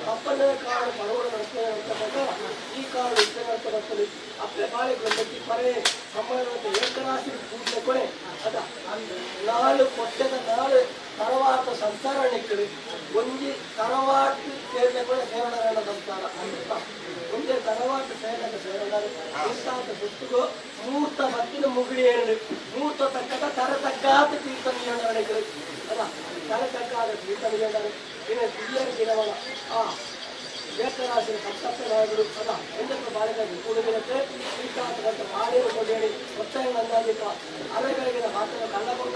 11ನೇ ಕಾಲ ಪರ್ವದ ಪ್ರಕಾರ ಈ ಕಾಲ ಇಷ್ಟೇ ಬರ್ತದೆ ಅಪ್ಪೆ ಬಾಳೆಗೊಳ್ಳಿ ಪರೆ ಸಮಾಜದ ಏಕರಾಶಿ ಪೂಜೆ ಕೊನೆ ಅದ ನಾಳು ಕೊಟ್ಟದ ನಾಳು ತರವಾಟ ಸಂಸಾರ ನಿಕ್ಕಡಿ ಒಂಜಿ ತರವಾಟು ಸೇರಿದ ಸೇರಣ ಸಂಸಾರ ಅಂತ ಒಂದೇ ತರವಾಟು ಸೇರಣ ಇಂತಾದ ಸುತ್ತುಗೋ ಮೂರ್ತ ಬತ್ತಿನ ಮುಗಿಡಿ ಹೇಳಿ ಮೂರ್ತ ತಕ್ಕದ ತರ ತಗ್ಗಾತ ತೀರ್ಥ ನಿಯಂತ್ರಣಗಳು ಅದ ತರ ತಗ್ಗಾದ ತೀರ್ಥ ನಿಯಂತ್ರಣ ಇನ್ನು ಹಿರಿಯರ ಗಿಡವಳ ಆ ಏಕರಾಶಿ ಸಪ್ತನಾಯಕರು ಅದ ಎಂದಕ್ಕೆ ಬಾಳಿಗಾಗಿ ಕೂಡಿರುತ್ತೆ ಇಂತಾದ ಬಾಳಿನ ಕೊಡೇಳಿ ಒತ್ತಾಯ ನಂದಾದಿಕ ಅಲೆಗಳಿಗೆ ಮಾತ್ರ ಕಳ್ಳಕೊಂಡ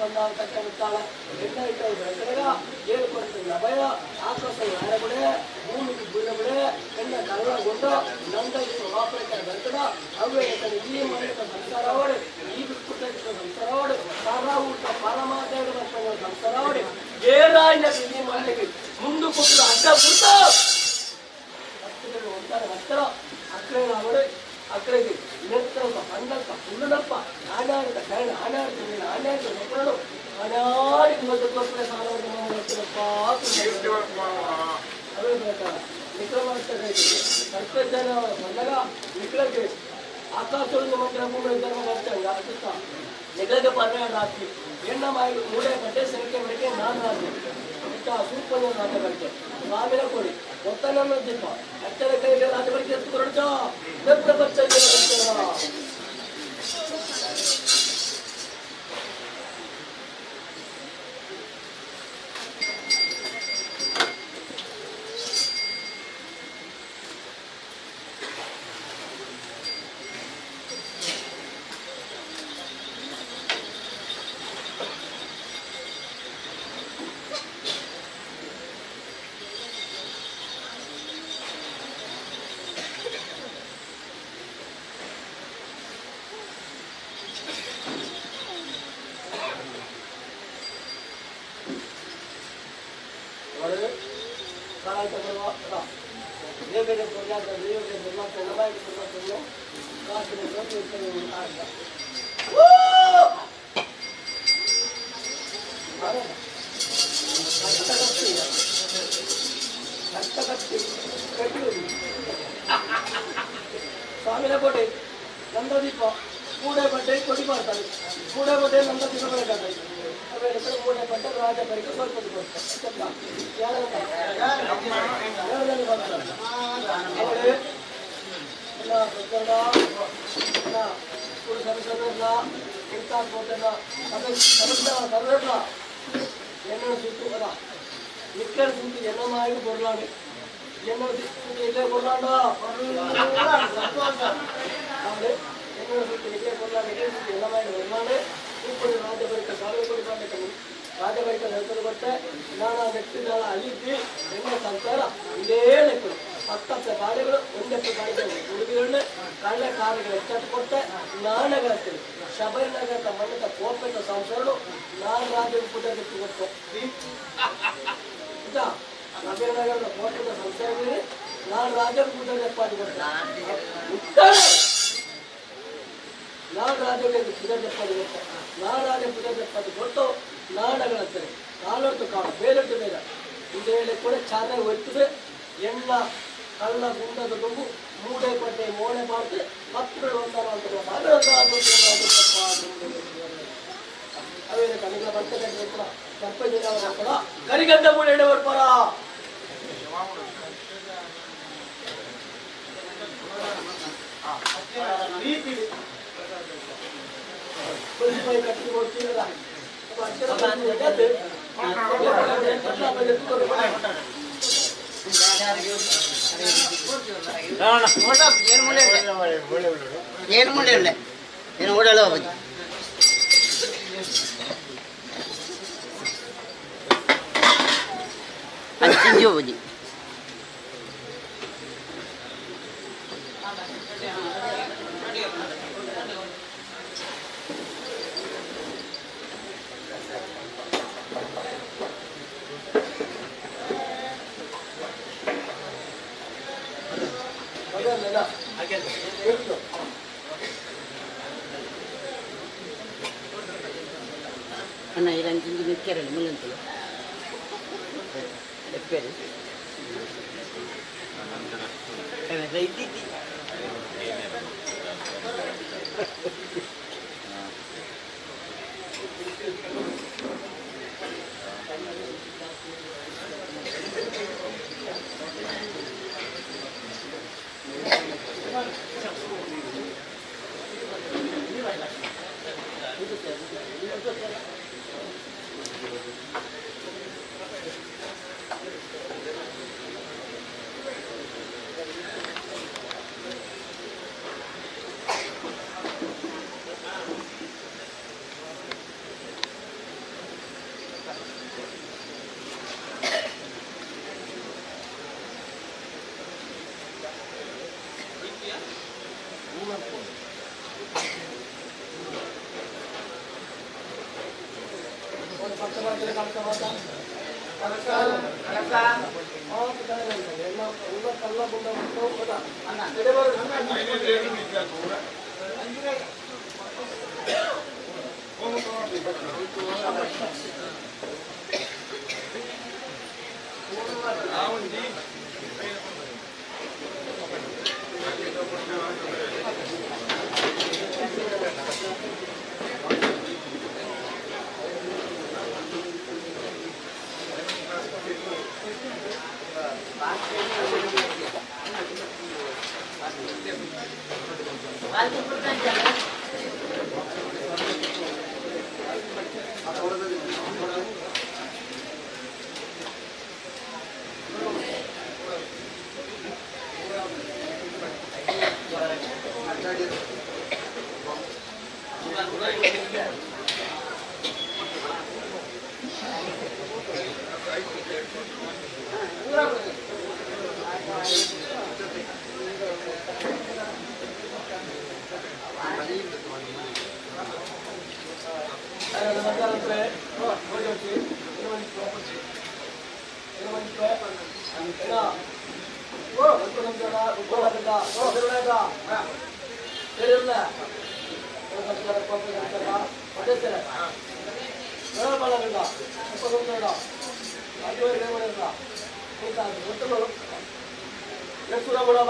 ಬಂದಾಳ ಎಣ್ಣೆ ಬೆಳಕಡೆಗ ಏಳ್ಕೊಳ್ತೀನಿ ಅಭಯ ಆಕಾಶ ಯಾರಬಿಡೆ ಭೂಮಿಗೆ ಬೀಳಬಿಡೆ ಎಣ್ಣೆ ಕಳ್ಳಗೊಂಡ ನಂದ ಆಪರೇಟರ್ ಬೆಳಕಡ ಅವೇ ಈ ಮನೆಯ ಸಂಸಾರವಾಡು ಈ ಬಿಕ್ಕುಟ ಸಂಸಾರವಾಡು ಸಾರ ಊಟ ಪರಮಾದೇವ ಸಂಸಾರವಾಡು ಏರಾಯಿನ ಈ ಮನೆಗೆ ಮುಂದು ಕೊಟ್ಟು ಅಡ್ಡ ಬಿಡ್ತ ಒಂದಾರ ಹತ್ತಿರ ಅಕ್ರೆ ಅವಡೆ ಅಕ್ರೆಗೆ ನೆತ್ತಂತ ಪಂಡಂತ ಹುಲ್ಲನಪ್ಪ ಆಡಾಡಿದ ಕೈಣ ಆಡಾಡ್ತೀನಿ ಆಡಾಡಿದ ಮಕ್ಕಳು ಆಡಾಡಿ ಮಧ್ಯೆ ಸಾಲವನ್ನು ಅವೇ ಪ್ರಕಾರ ನಿಕ್ರಮಾಡ್ತಾರೆ ಸರ್ಪಜನ ಬಂದಾಗ ನಿಕ್ಳಕ್ಕೆ ಆಕಾಶವನ್ನು ಮಂತ್ರ ಭೂಮಿ ಧರ್ಮ ಮಾಡ್ತಾರೆ ಅರ್ಥ ನಿಕ್ಳಕ್ಕೆ ಪರ್ಯಾಯ ಹಾಕಿ ಎಣ್ಣ ಮಾಡಿ ಮೂಡೆ ಬಟ್ಟೆ ಸಂಖ್ಯೆ ಬೆಳಗ್ಗೆ ನಾನು ಹಾಕಿ ಸೂಪರ್ ನಾಟಕ ಸ್ವಾಮಿನ ಕೊಡಿ ಒತ್ತನ ದೀಪ ಅಚ್ಚರ ಕೈಗೆ ನಾಟಕ ಎತ್ತುಕೊರಡ ಪ್ರಪಂಚ ಸ್ವಾಮಿನ ಕೋಟೆ ನಂದ ದೀಪ ಕೂಡೆ ಬಟ್ಟೆ ಕೊಡಿ ಮಾಡ್ತಾರೆ ಕೂಡೆ ಬಟ್ಟೆ ನಂದ ದೀಪ ಬೆಳಗಾದ್ರೆ ಅವೆಲ್ಲ ಕೂಡೆ ಬಟ್ಟೆ ರಾಜ ಬರಿಗೆ ಸ್ವಲ್ಪ ಸರ್ವರ್ನ ಎನ್ನೋ ಸುತ್ತು ಅದ ఇక్కడ సుంటి ఎన్నమాయి పొరలాడు ఎన్నో సుంటి ఇల్లే పొరలాడు అంటే ఎన్నో సుంటి ఇల్లే పొరలాడు సుంటి ఎన్నమాయి పొరలాడు ఇప్పుడు రాజబరిక సార్వజనిక పండితము ರಾಜಬರಿಕ ಹೆಸರು ಬಟ್ಟೆ ನಾನಾ ವ್ಯಕ್ತಿಗಳ ಅಲ್ಲಿದ್ದಿ ಎಣ್ಣೆ ಸಂಸಾರ ಇದೇ ಲೆಕ್ಕರು 10 ಗಾಡಿಗಳು ಒಂದೆಷ್ಟು ಗಾಡಿಗಳು ಹುಡುಗಿಗಳನ್ನೇ ಕಳ್ಳೆ ಕಾರುಗಳು ಎಚ್ಚಟ್ಟು ಕೊಟ್ಟೆ ನಾನೇ ಹೇಳ್ತೀನಿ ಶಬರಿನಗರದ ಮಣ್ಣದ ಕೋಪೆತ ಸಂಸಾರಗಳು ನಾನು ರಾಜನ ಪೂಜೆ ಬಿಟ್ಟು ಕೊಟ್ಟು ಶಬರಿನಗರದ ಕೋಪೆತ ಸಂಸಾರದಲ್ಲಿ ನಾನು ರಾಜನ ಪೂಜೆ ನೆಪ್ಪಾಡಿ ಕೊಟ್ಟೆ ನಾನು ರಾಜಗೆ ಪೂಜೆ ನೆಪ್ಪಾಡಿ ಕೊಟ್ಟೆ ನಾನು ರಾಜ ಪೂಜೆ ನೆಪ್ಪಾಡಿ ಕೊಟ್ಟು ನಾಡಗಳಂತಾರೆ ಕಾಲೊಟ್ಟು ಕಾಳು ಬೇರೊಟ್ಟು ಬೇಡ ಇದೇ ಕೂಡ ಚೆನ್ನಾಗಿ ಒಯ್ತದೆ ಎಣ್ಣ ಕಳ್ಳ ಗುಂಡದ ದುಂಬು ಮೂಡೆ ಪಟ್ಟೆ ಮೋಳೆ ಮಾಡ್ತೆ ಮಕ್ಕಳು ಒಂದರ ಅವೇ ಕಣಿಗ ಬರ್ತದೆ ಸರ್ಪಂಚ ಕರಿಗಡ್ಡ ಮೂಡೆ ಬರ್ಪಾರ ಕಟ್ಟಿ ಕೊಡ್ತೀರಲ್ಲ ಏನು ಮುಳ್ಳೆ ಏನು ಓಡಾಡೋ ಬಗ್ಗೆ ತಿಂಜೋ ಬಜ್ಜಿ ಅಣ್ಣ ಇರಂಜಿ ಮಿಕ್ಕರಲ್ಲಿ ಮುಲ್ಲಂತಲ್ಲ ಎಪ್ಪೇರಿ ಇದ್ದಿದ್ದಿ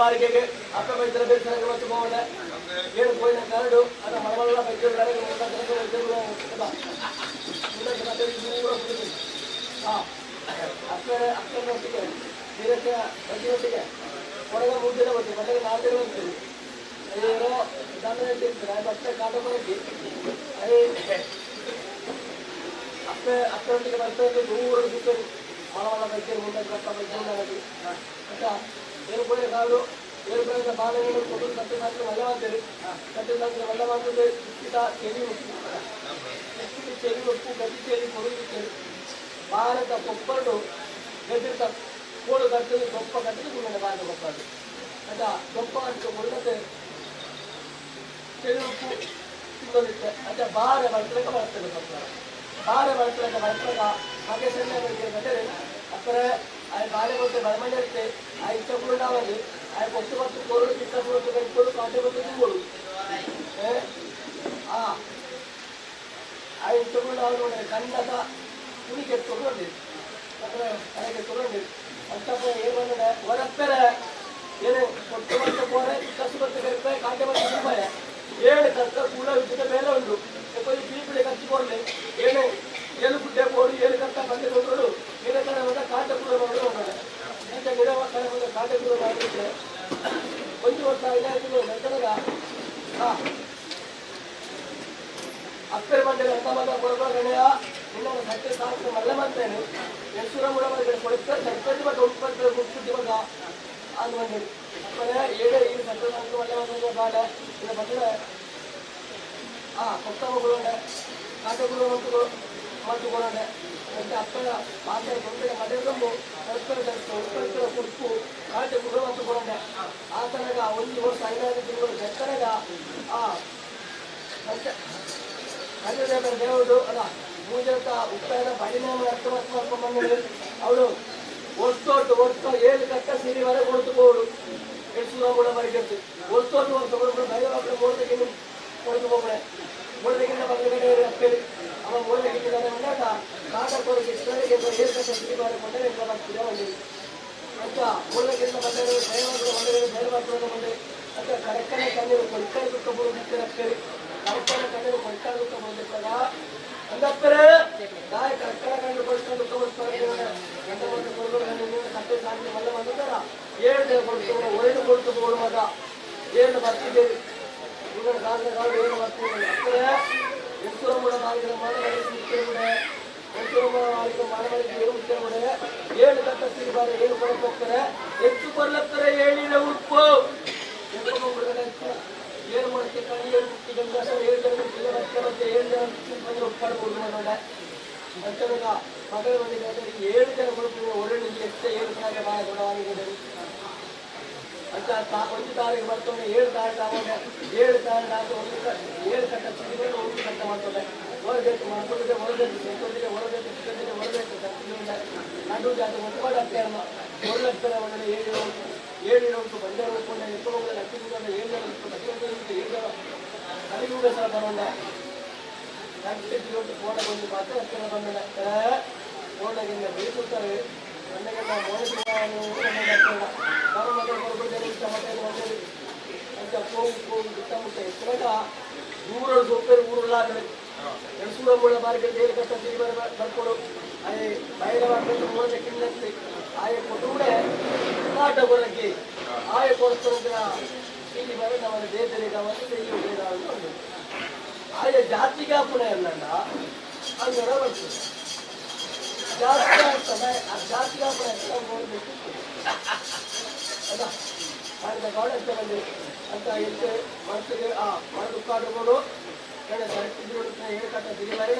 ಬಾರಿಗೆಗೆ ಅಪ್ಪ ಬೈತರ ಬೇರೆ ಮತ್ತು ಹೋಗಲ್ಲ ಏನು ಹೋಯಿನ ಕರಡು ಅದ ಮರಮಲ್ಲ ಬೈತರ ಅಕ್ಕನೊಟ್ಟಿಗೆ ನೀರಕ್ಕೆ ಬಜ್ಜಿನೊಟ್ಟಿಗೆ ಹೊರಗೆ 3 ದಿನ ಬರ್ತೀವಿ ಮನೆಗೆ 4 ದಿನ ಬರ್ತೀವಿ ಏನೋ ದಂಡ ಇಟ್ಟಿರ್ತಾರೆ ಬಟ್ಟೆ ಕಾಟ ಬರಕ್ಕೆ ಅಕ್ಕನೊಟ್ಟಿಗೆ ಬರ್ತಾ ಇದ್ದು ದೂರ ಸಿಗ್ತದೆ ಮರಮಲ್ಲ ಬೈತರ ಮುಂದೆ ಕಟ್ಟ ಬಜ್ಜಿ ಆಯ್ತಾ ಏನು ಕೂಡ ಕಾಡು ಏನು ಕೂಡ ಬಾಳೆಹಣ್ಣು ಕೊಟ್ಟು ಕಟ್ಟಿ ಮಾತ್ರ ಮಲ್ಲ ಮಾಡ್ತೇವೆ ಕಟ್ಟಿ ಮಾತ್ರ ಮಲ್ಲ ಮಾಡ್ತದೆ ಚೆರಿ ಉಪ್ಪು ಚೆರಿ ಉಪ್ಪು ಗಟ್ಟಿ ಚೆರಿ ಕೊಡುತ್ತೇವೆ ಭಾರತ ಕೊಪ್ಪಳು ಗದ್ದಿರ್ತ ಕೋಳು ಕಟ್ಟದು ಗೊಪ್ಪ ಕಟ್ಟದು ಸುಮ್ಮನೆ ಭಾರತ ಕೊಪ್ಪಳು ಆಯ್ತಾ ಗೊಪ್ಪ ಅಂತ ಕೊಡತ್ತೆ ಚೆರಿ ಉಪ್ಪು ತಿನ್ನೋದಿತ್ತೆ ಆಯ್ತಾ ಬಾರೆ ಬರ್ತಲಕ ಬರ್ತದೆ ಕೊಪ್ಪಳ ಬಾರೆ ಬರ್ತಲಕ ಹಾಗೆ ಸಣ್ಣ ಗಂಟೆ ಅಕ್ಕರೆ ಆ ಬಾಳೆ ಕೊಟ್ಟೆ ಬರಮನೆ ಇರುತ್ತೆ ಆ ಇಷ್ಟಪಡು ನಾವಲ್ಲಿ ಆ ಕೊಟ್ಟು ಮತ್ತು ಕೋರಡು ಇಷ್ಟಪಡು ಕಟ್ಕೊಂಡು ಕಾಟೆ ಬಂದು ತಿನ್ಬೋದು ಆ ಇಷ್ಟಪಡು ನಾವು ನೋಡಿದ್ರೆ ಕನ್ನಡ ಕುಣಿಗೆ ತೊಗೊಂಡು ಅಂದ್ರೆ ಕಡೆಗೆ ತೊಗೊಂಡು ಅಂತಪ್ಪ ಏನು ಬಂದರೆ ಹೊರಪ್ಪೆರೆ ಏನು ಕೊಟ್ಟು ಬಂದ ಕೋರೆ ಕಸು ಬಂದು ಕರಿಪಾಯಿ ಕಾಟೆ ಬಂದು ತಿನ್ಪಾಯ 7 ಕಷ್ಟ ಕೂಡ ವಿದ್ಯುತ್ ಮೇಲೆ ಉಂಟು ಎಪ್ಪಲ್ಲಿ ಪೀಪಿಳಿ ಕಚ್ಚಿಕೊಳ್ಳಿ ಏನು ಏಳು ಗುಡ್ಡೆ ಬೋಡಿ 7 ಕಷ್ಟ ಬಂದು ಕೊಟ್ಟರು ಗಿಡ ಕಡೆ ಬಂದ ಕಾಟೆ ಕೂಡ ಮಾಡಿ ಹೋಗೋಣ ಇಂಥ ಗಿಡ ಕಡೆ ಬಂದ ಕಾಟೆ ಕೂಡ ಮಾಡಿದ್ರೆ 1 ವರ್ಷ 5 ನಂತರಗ ಅಪ್ಪೆರೆ ಮಂಡಳಿ ಅಂತ ಬಂದ ಕೊಡಬಾರನೆಯ ನಿನ್ನನ್ನು ಸತ್ಯ ಸಾಹಸ ಮಲ್ಲ ಮಾಡ್ತೇನೆ ಯಶೂರ ಮುಳಬಾರಿಗೆ ಕೊಡುತ್ತಾರೆ ಸರ್ಪಂಚ ಮತ್ತು ಉತ್ಪತ್ತಿ ಮುಖ್ಯ ಮಗ ಅದು ಮಂಡಳಿ ಅಪ್ಪನೇ 7 ಈ ಸತ್ಯ ಸಾಹಸ ಮಲ್ಲ ಮಾಡಿದ ಬಾಡ ಇನ್ನು ಬಂದರೆ ಕೊತ್ತ ಮಗುಳುಂಡೆ ಕಾಟಗುರು ಮತ್ತು ಕೊಡೋಣೆ ಮತ್ತೆ ಅಪ್ಪನ ಮಾತಾಡಿ ತೊಂದರೆ ಮನೆಯಲ್ಲೂ ಉತ್ಪತ್ತಿ ಕೊಟ್ಟು ಕಾಟಗುರು ಮತ್ತು ಕೊಡೋಣೆ ಆ ತನಕ 1 ವರ್ಷ 5 ತಿಂಗಳು ಬೆತ್ತನಗ ಮತ್ತೆ ಅದೇ ದೇವರು ಅಲ್ಲ ಪೂಜಕ ಉಪ್ಪಾಯನ ಪರಿಣಾಮ ಅರ್ಥಮತ್ ಮಾಡ್ಕೊಂಡ್ಬಂದ್ರೆ ಅವಳು ಒಟ್ಟು 7 ಕಟ್ಟ ಸಿರಿ ವರೆ ಕೊಡ್ತುಕೋಡು ಯಶೂರ ಬರಿಗೆದ್ದು ಒಟ್ಟು ವರ್ಷ ಬೈರವಾಗ್ರೆ ಮೂಡದಕ್ಕಿಂತ ಕೊಡ್ತು ಹೋಗ್ರೆ ಮೂಡದಕ್ಕಿಂತ ಬದಲುಗಡೆ ಅಪ್ಪೇರಿ ಅವ ಮೂಡದಕ್ಕಿಂತ ಬಂದಾಗ ಕಾಟ ಕೊಡಕ್ಕೆ ಇಷ್ಟರಿಗೆ 7 ಕಟ್ಟ ಸಿರಿ ವರೆ ಕೊಂಡರೆ ಎಂತ ಬರ್ತಿದೆ ಒಂದು ಅಂತ ಮೂಡದಕ್ಕಿಂತ ಬಂದರೆ ದಯವಾಗ್ರೆ ಬಂದರೆ ದಯವಾಗ್ರೆ ಬಂದರೆ ಅಂತ ಕರೆಕ್ಟನೆ ಕಣ್ಣೀರು ಕೊಡ್ತಾರೆ ದುಃಖ ಅಪ್ಪೇರಿ ಕರೆಕ್ಟನೆ ಕಣ್ಣೀರು ಕೊಡ್ತಾರೆ ದುಃಖ ಬಂದಿರ್ತಾಗ ಅಂದಪ್ಪರೆ ನಾಯಿ ಕರೆಕ್ಟನೆ ಕಣ್ಣು ಕೊಡ್ಕೊಂಡು ದುಃಖ ಬರ್ತಾರೆ ಗಂಡ ಬಂದು ಕೊಡೋದು ಕಟ್ಟೆ ಸಾಧನೆ ಮಲ್ಲ ಬಂದಿದ್ದಾರ 7 ದಿನ ಕೊಡ್ತು ಒಯ್ದು ಕೊಡ್ತು ಬೋಳು ಮಗ ಏನು ಬರ್ತಿದ್ದೇವೆ ಇವರ ಕಾರಣಗಳು ಏನು ಬರ್ತಿದ್ದೇವೆ ಅಪ್ಪರೆ ಯಶೂರ ಮೂಡ ಮಾಲಿಕರ ಮಾಡಬಾರಿಕೆ ಯಶೂರ ಮಾಲಿಕ ಮಾಡಬಾರಿಕೆ ಏನು ಮುಖ್ಯ 7 ಕಟ್ಟ ಸಿರಿ ಬಾರಿ ಏನು ಕೊಡಕ್ಕೆ ಹೋಗ್ತಾರೆ ಹೆಚ್ಚು ಕೊಡ್ಲತ್ತಾರೆ 7 ಉಪ್ಪು ಏನು ಮಾಡ್ತೀವಿ ಕಣಿಯೂರು ಮುಟ್ಟಿ ಗಂಗಾಸ 7 ಜನ ಮತ್ತೆ 7 ಜನ ಬಂದು ಒಪ್ಪಾಡ್ಬೋದು ನೋಡ ಅಂತಂದಾಗ ಮಗಳ ಮನೆಗೆ 7 ಜನ ಕೊಡ್ತೀವಿ ಒಳ್ಳೆ ಎಷ್ಟು 7 ಕಡೆ ಬಾಯ ಗುಣವಾಗಿದೆ ಅಂತ 1 ತಾರೀಕು ಬರ್ತವೆ 7 ತಾರೀಕು ಆವಾಗ 7 ತಾರೀಕು ಆಗ 7 ಕಟ್ಟ ಸಿರಿಗಳು 1 ಕಟ್ಟ ಮಾಡ್ತದೆ ಹೊರಬೇಕು ಮಾಡ್ಕೊಂಡಿದ್ದೆ ಹೊರಬೇಕು ಸಂತೋಷಿಗೆ ಹೊರಬೇಕು ಚಿಕ್ಕದಿಗೆ ಹೊರಬೇಕು ಕಟ್ಟಿಗೆ ನಡು ಜಾತಿ ಒಟ್ಪಾಡು ಆಗ್ತಾ ಇಲ್ಲ ಹೊರಲಾಗ್ತಾರೆ ಒಳ್ಳೆ 7 ಉಂಟು ಬಂದೇ ಉಳ್ಕೊಂಡೆ ಎತ್ತೋಗಿ ಲಕ್ಷ್ಮೀ 7 ಉಂಟು ಮಧ್ಯೆ ಕಲಿಯುಗ ಸಹ ಬರೋಣ ಲಕ್ಷ ಫೋಟ ಬಂದು ಮಾತ್ರ ಅಷ್ಟೆಲ್ಲ ಬಂದ ಫೋಟಗಿಂದ ಬೀಸುತ್ತಾರೆ ನನಗೆಲ್ಲ ಅಂತ ಹೋಗು ಸುತ್ತಮುತ್ತ ಎತ್ತರಾಗ ಊರಳು ಸೊಪ್ಪೇರು ಊರುಳ್ಳಾಗಲಿ ಯಶೂರ ಮೂಳ ಬಾರಿಗೆ 7 ಕಟ್ಟ ಸಿರಿ ಬರ್ಕೊಡು ಅದೇ ಬೈರವಾಗ್ಬೇಕು ಮೂಲ ಕಿನ್ನಂತೆ ಆಯ ಕೊಟ್ಟುಡೆ ಕಾಟ ಬರಕ್ಕೆ ಆಯ ಕೊಡ್ತಾರೆ ಇಲ್ಲಿ ಬರ ನಮ್ಮ ದೇಶರಿಗೆ ಒಂದು ಆಯ ಜಾತಿಗೆ ಪುಣೆ ಅಲ್ಲ ಅದು ಬರ್ತದೆ ಜಾತಿ ಆಗ್ತದೆ ಆ ಜಾತಿಗೆ ಪುಣೆ ನೋಡ್ಬೇಕು ಅದ ಮಾಡಿದ ಗೌಡ ಬಂದು ಅಂತ ಎದ್ದು ಮನಸ್ಸಿಗೆ ಮನದು ಕಾಡುಗಳು ಕಡೆ ಸರಕಿದ್ರು 7 ಕಟ್ಟ ಸಿರಿ ಬರೀ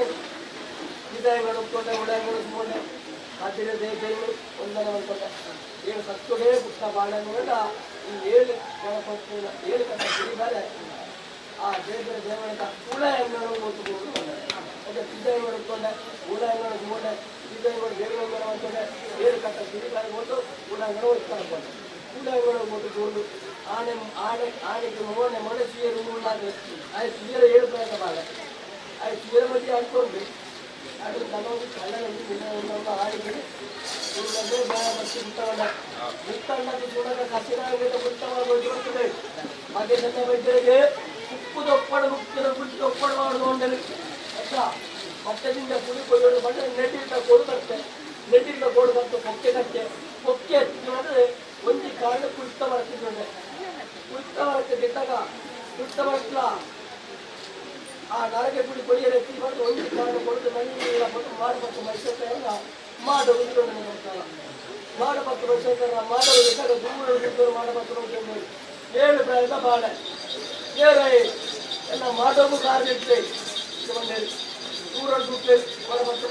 ವಿದಾಯಗಳು ಉಟ್ಕೊಂಡೆ ಉಡಾಯಗಳು ಸುಮ್ಮನೆ ಆದ್ರೆ ದೇವರು ಒಂದನ ಒಂದ್ಕೊಂಡೆ 7 ಸತ್ತುಡೇ ಪುಟ್ಟ ಬಾಳೆ ನೋಡ ಈ 7 ಕಟ್ಟ ಸಿರಿ ಬಾಳೆ ಆ ದೇವರ ಹುಳ ಹೆಣ್ಣು ಓದ್ಕೊಂಡು ಅದೇ ವಿದಾಯ ಮಾಡಿಕೊಂಡೆ ಹುಳ ಹೆಣ್ಣು ಸುಮ್ಮನೆ ಶ್ರೀಧೈಗಳು ಬೇರೆ ಅಂತಂದ್ರೆ ಬೇರೆ ಕಟ್ಟ ಶ್ರೀಕಾಯಿ ಹೋದು ಕೂಡಂಗಡ ಹೋಗ್ತಾರೆ ಕೂಡಂಗಡ ಹೋದು ಕೂಡು ಆನೆಗೆ ಮೊನೆ ಸೀಯರು ಮೂಡಲಾಗ ಆಯ್ತು ಸೀಯರ 7 ಪ್ರಯತ್ನ ಮಾಡ ಆಯ್ತು ಸೀಯರ ಮಧ್ಯೆ ಅಂದ್ಕೊಂಡು ಅದು ನನ್ನೊಂದು ಕಳ್ಳನಲ್ಲಿ ಆಡಿಗೆ ಕೂಡಲೇ ಬೇಡ ಮತ್ತೆ ಮುತ್ತಣ್ಣದ ಚೂಡದ ಕಸಿರಾಗದ ಮುತ್ತವಾಗುತ್ತದೆ ಹಾಗೆ ನನ್ನ ವೈದ್ಯರಿಗೆ ಉಪ್ಪುದೊಪ್ಪಡ ಮುಕ್ತಿನ ಬಿಟ್ಟು ಒಪ್ಪಡ ಮಾಡುವುದೊಂದಲ್ಲಿ ಆಯ್ತಾ ಮತ್ತದಿಂದ ಪುಡಿ ಕೊಯ್ಯೋದು ಬಂದರೆ ನೆಟ್ಟಿಂದ ಕೊಡು ಕಟ್ಟೆ ನೆಟ್ಟಿಂದ ಕೊಡು ಕಟ್ಟು ಕೊಕ್ಕೆ ಅಂದರೆ ಒಂದು ಕಾರಣ ಕುಳಿತ ಬರ್ತಿದ್ದೆ ಕುಳಿತ ಬರಕ್ಕೆ ಗೆದ್ದಾಗ ಕುಳಿತ ಬರಲ್ಲ ಆ ನರಗೆ ಪುಡಿ ಕೊಯ್ಯರೆ ಎತ್ತಿ ಬಂದು ಒಂದು ಕಾರಣ ಕೊಡುದು ಮನೆಯೆಲ್ಲ ಬಂದು ಮಾಡಬೇಕು ಮೈಸೂರಲ್ಲ ಮಾಡುವುದು ನನಗೆ ಮಾಡಬೇಕು ಮೈಸೂರ ಮಾಡುವುದಿದ್ದಾಗ ದೂರ ಮಾಡಬೇಕು ಅಂತ 7 ಪ್ರಾಯದ ಬಾಳೆ ಎಲ್ಲ ಮಾಡೋದು ಕಾರ್ಯಕ್ರೆ ಊರಲ್ಲಿ ದುಡ್ಡು ಮಾಡಬೇಕು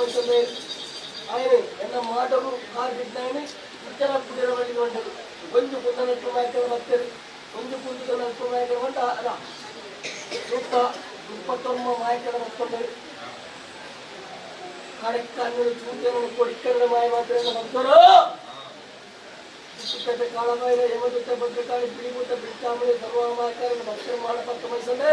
ఆయన ఎన్న మాటలు కార్పిట్టాయని ఇతర పుట్టినవాడికి వంటది కొంచెం పుట్టినట్టు నాయకులు వస్తారు కొంచెం పుట్టినట్టు నాయకులు వంట అలా దుప్పతమ్మ నాయకులు వస్తుంది కడెక్కన్ను చూసిన కొడిక్కన్న మాయ మాత్రమే భక్తులు పుట్టుకట్ట కాలమైన ఏమదుత భద్రకాళి పిడిపుత బిడ్డామని సర్వమాయకాలను భక్తులు మాడపక్కమైసండే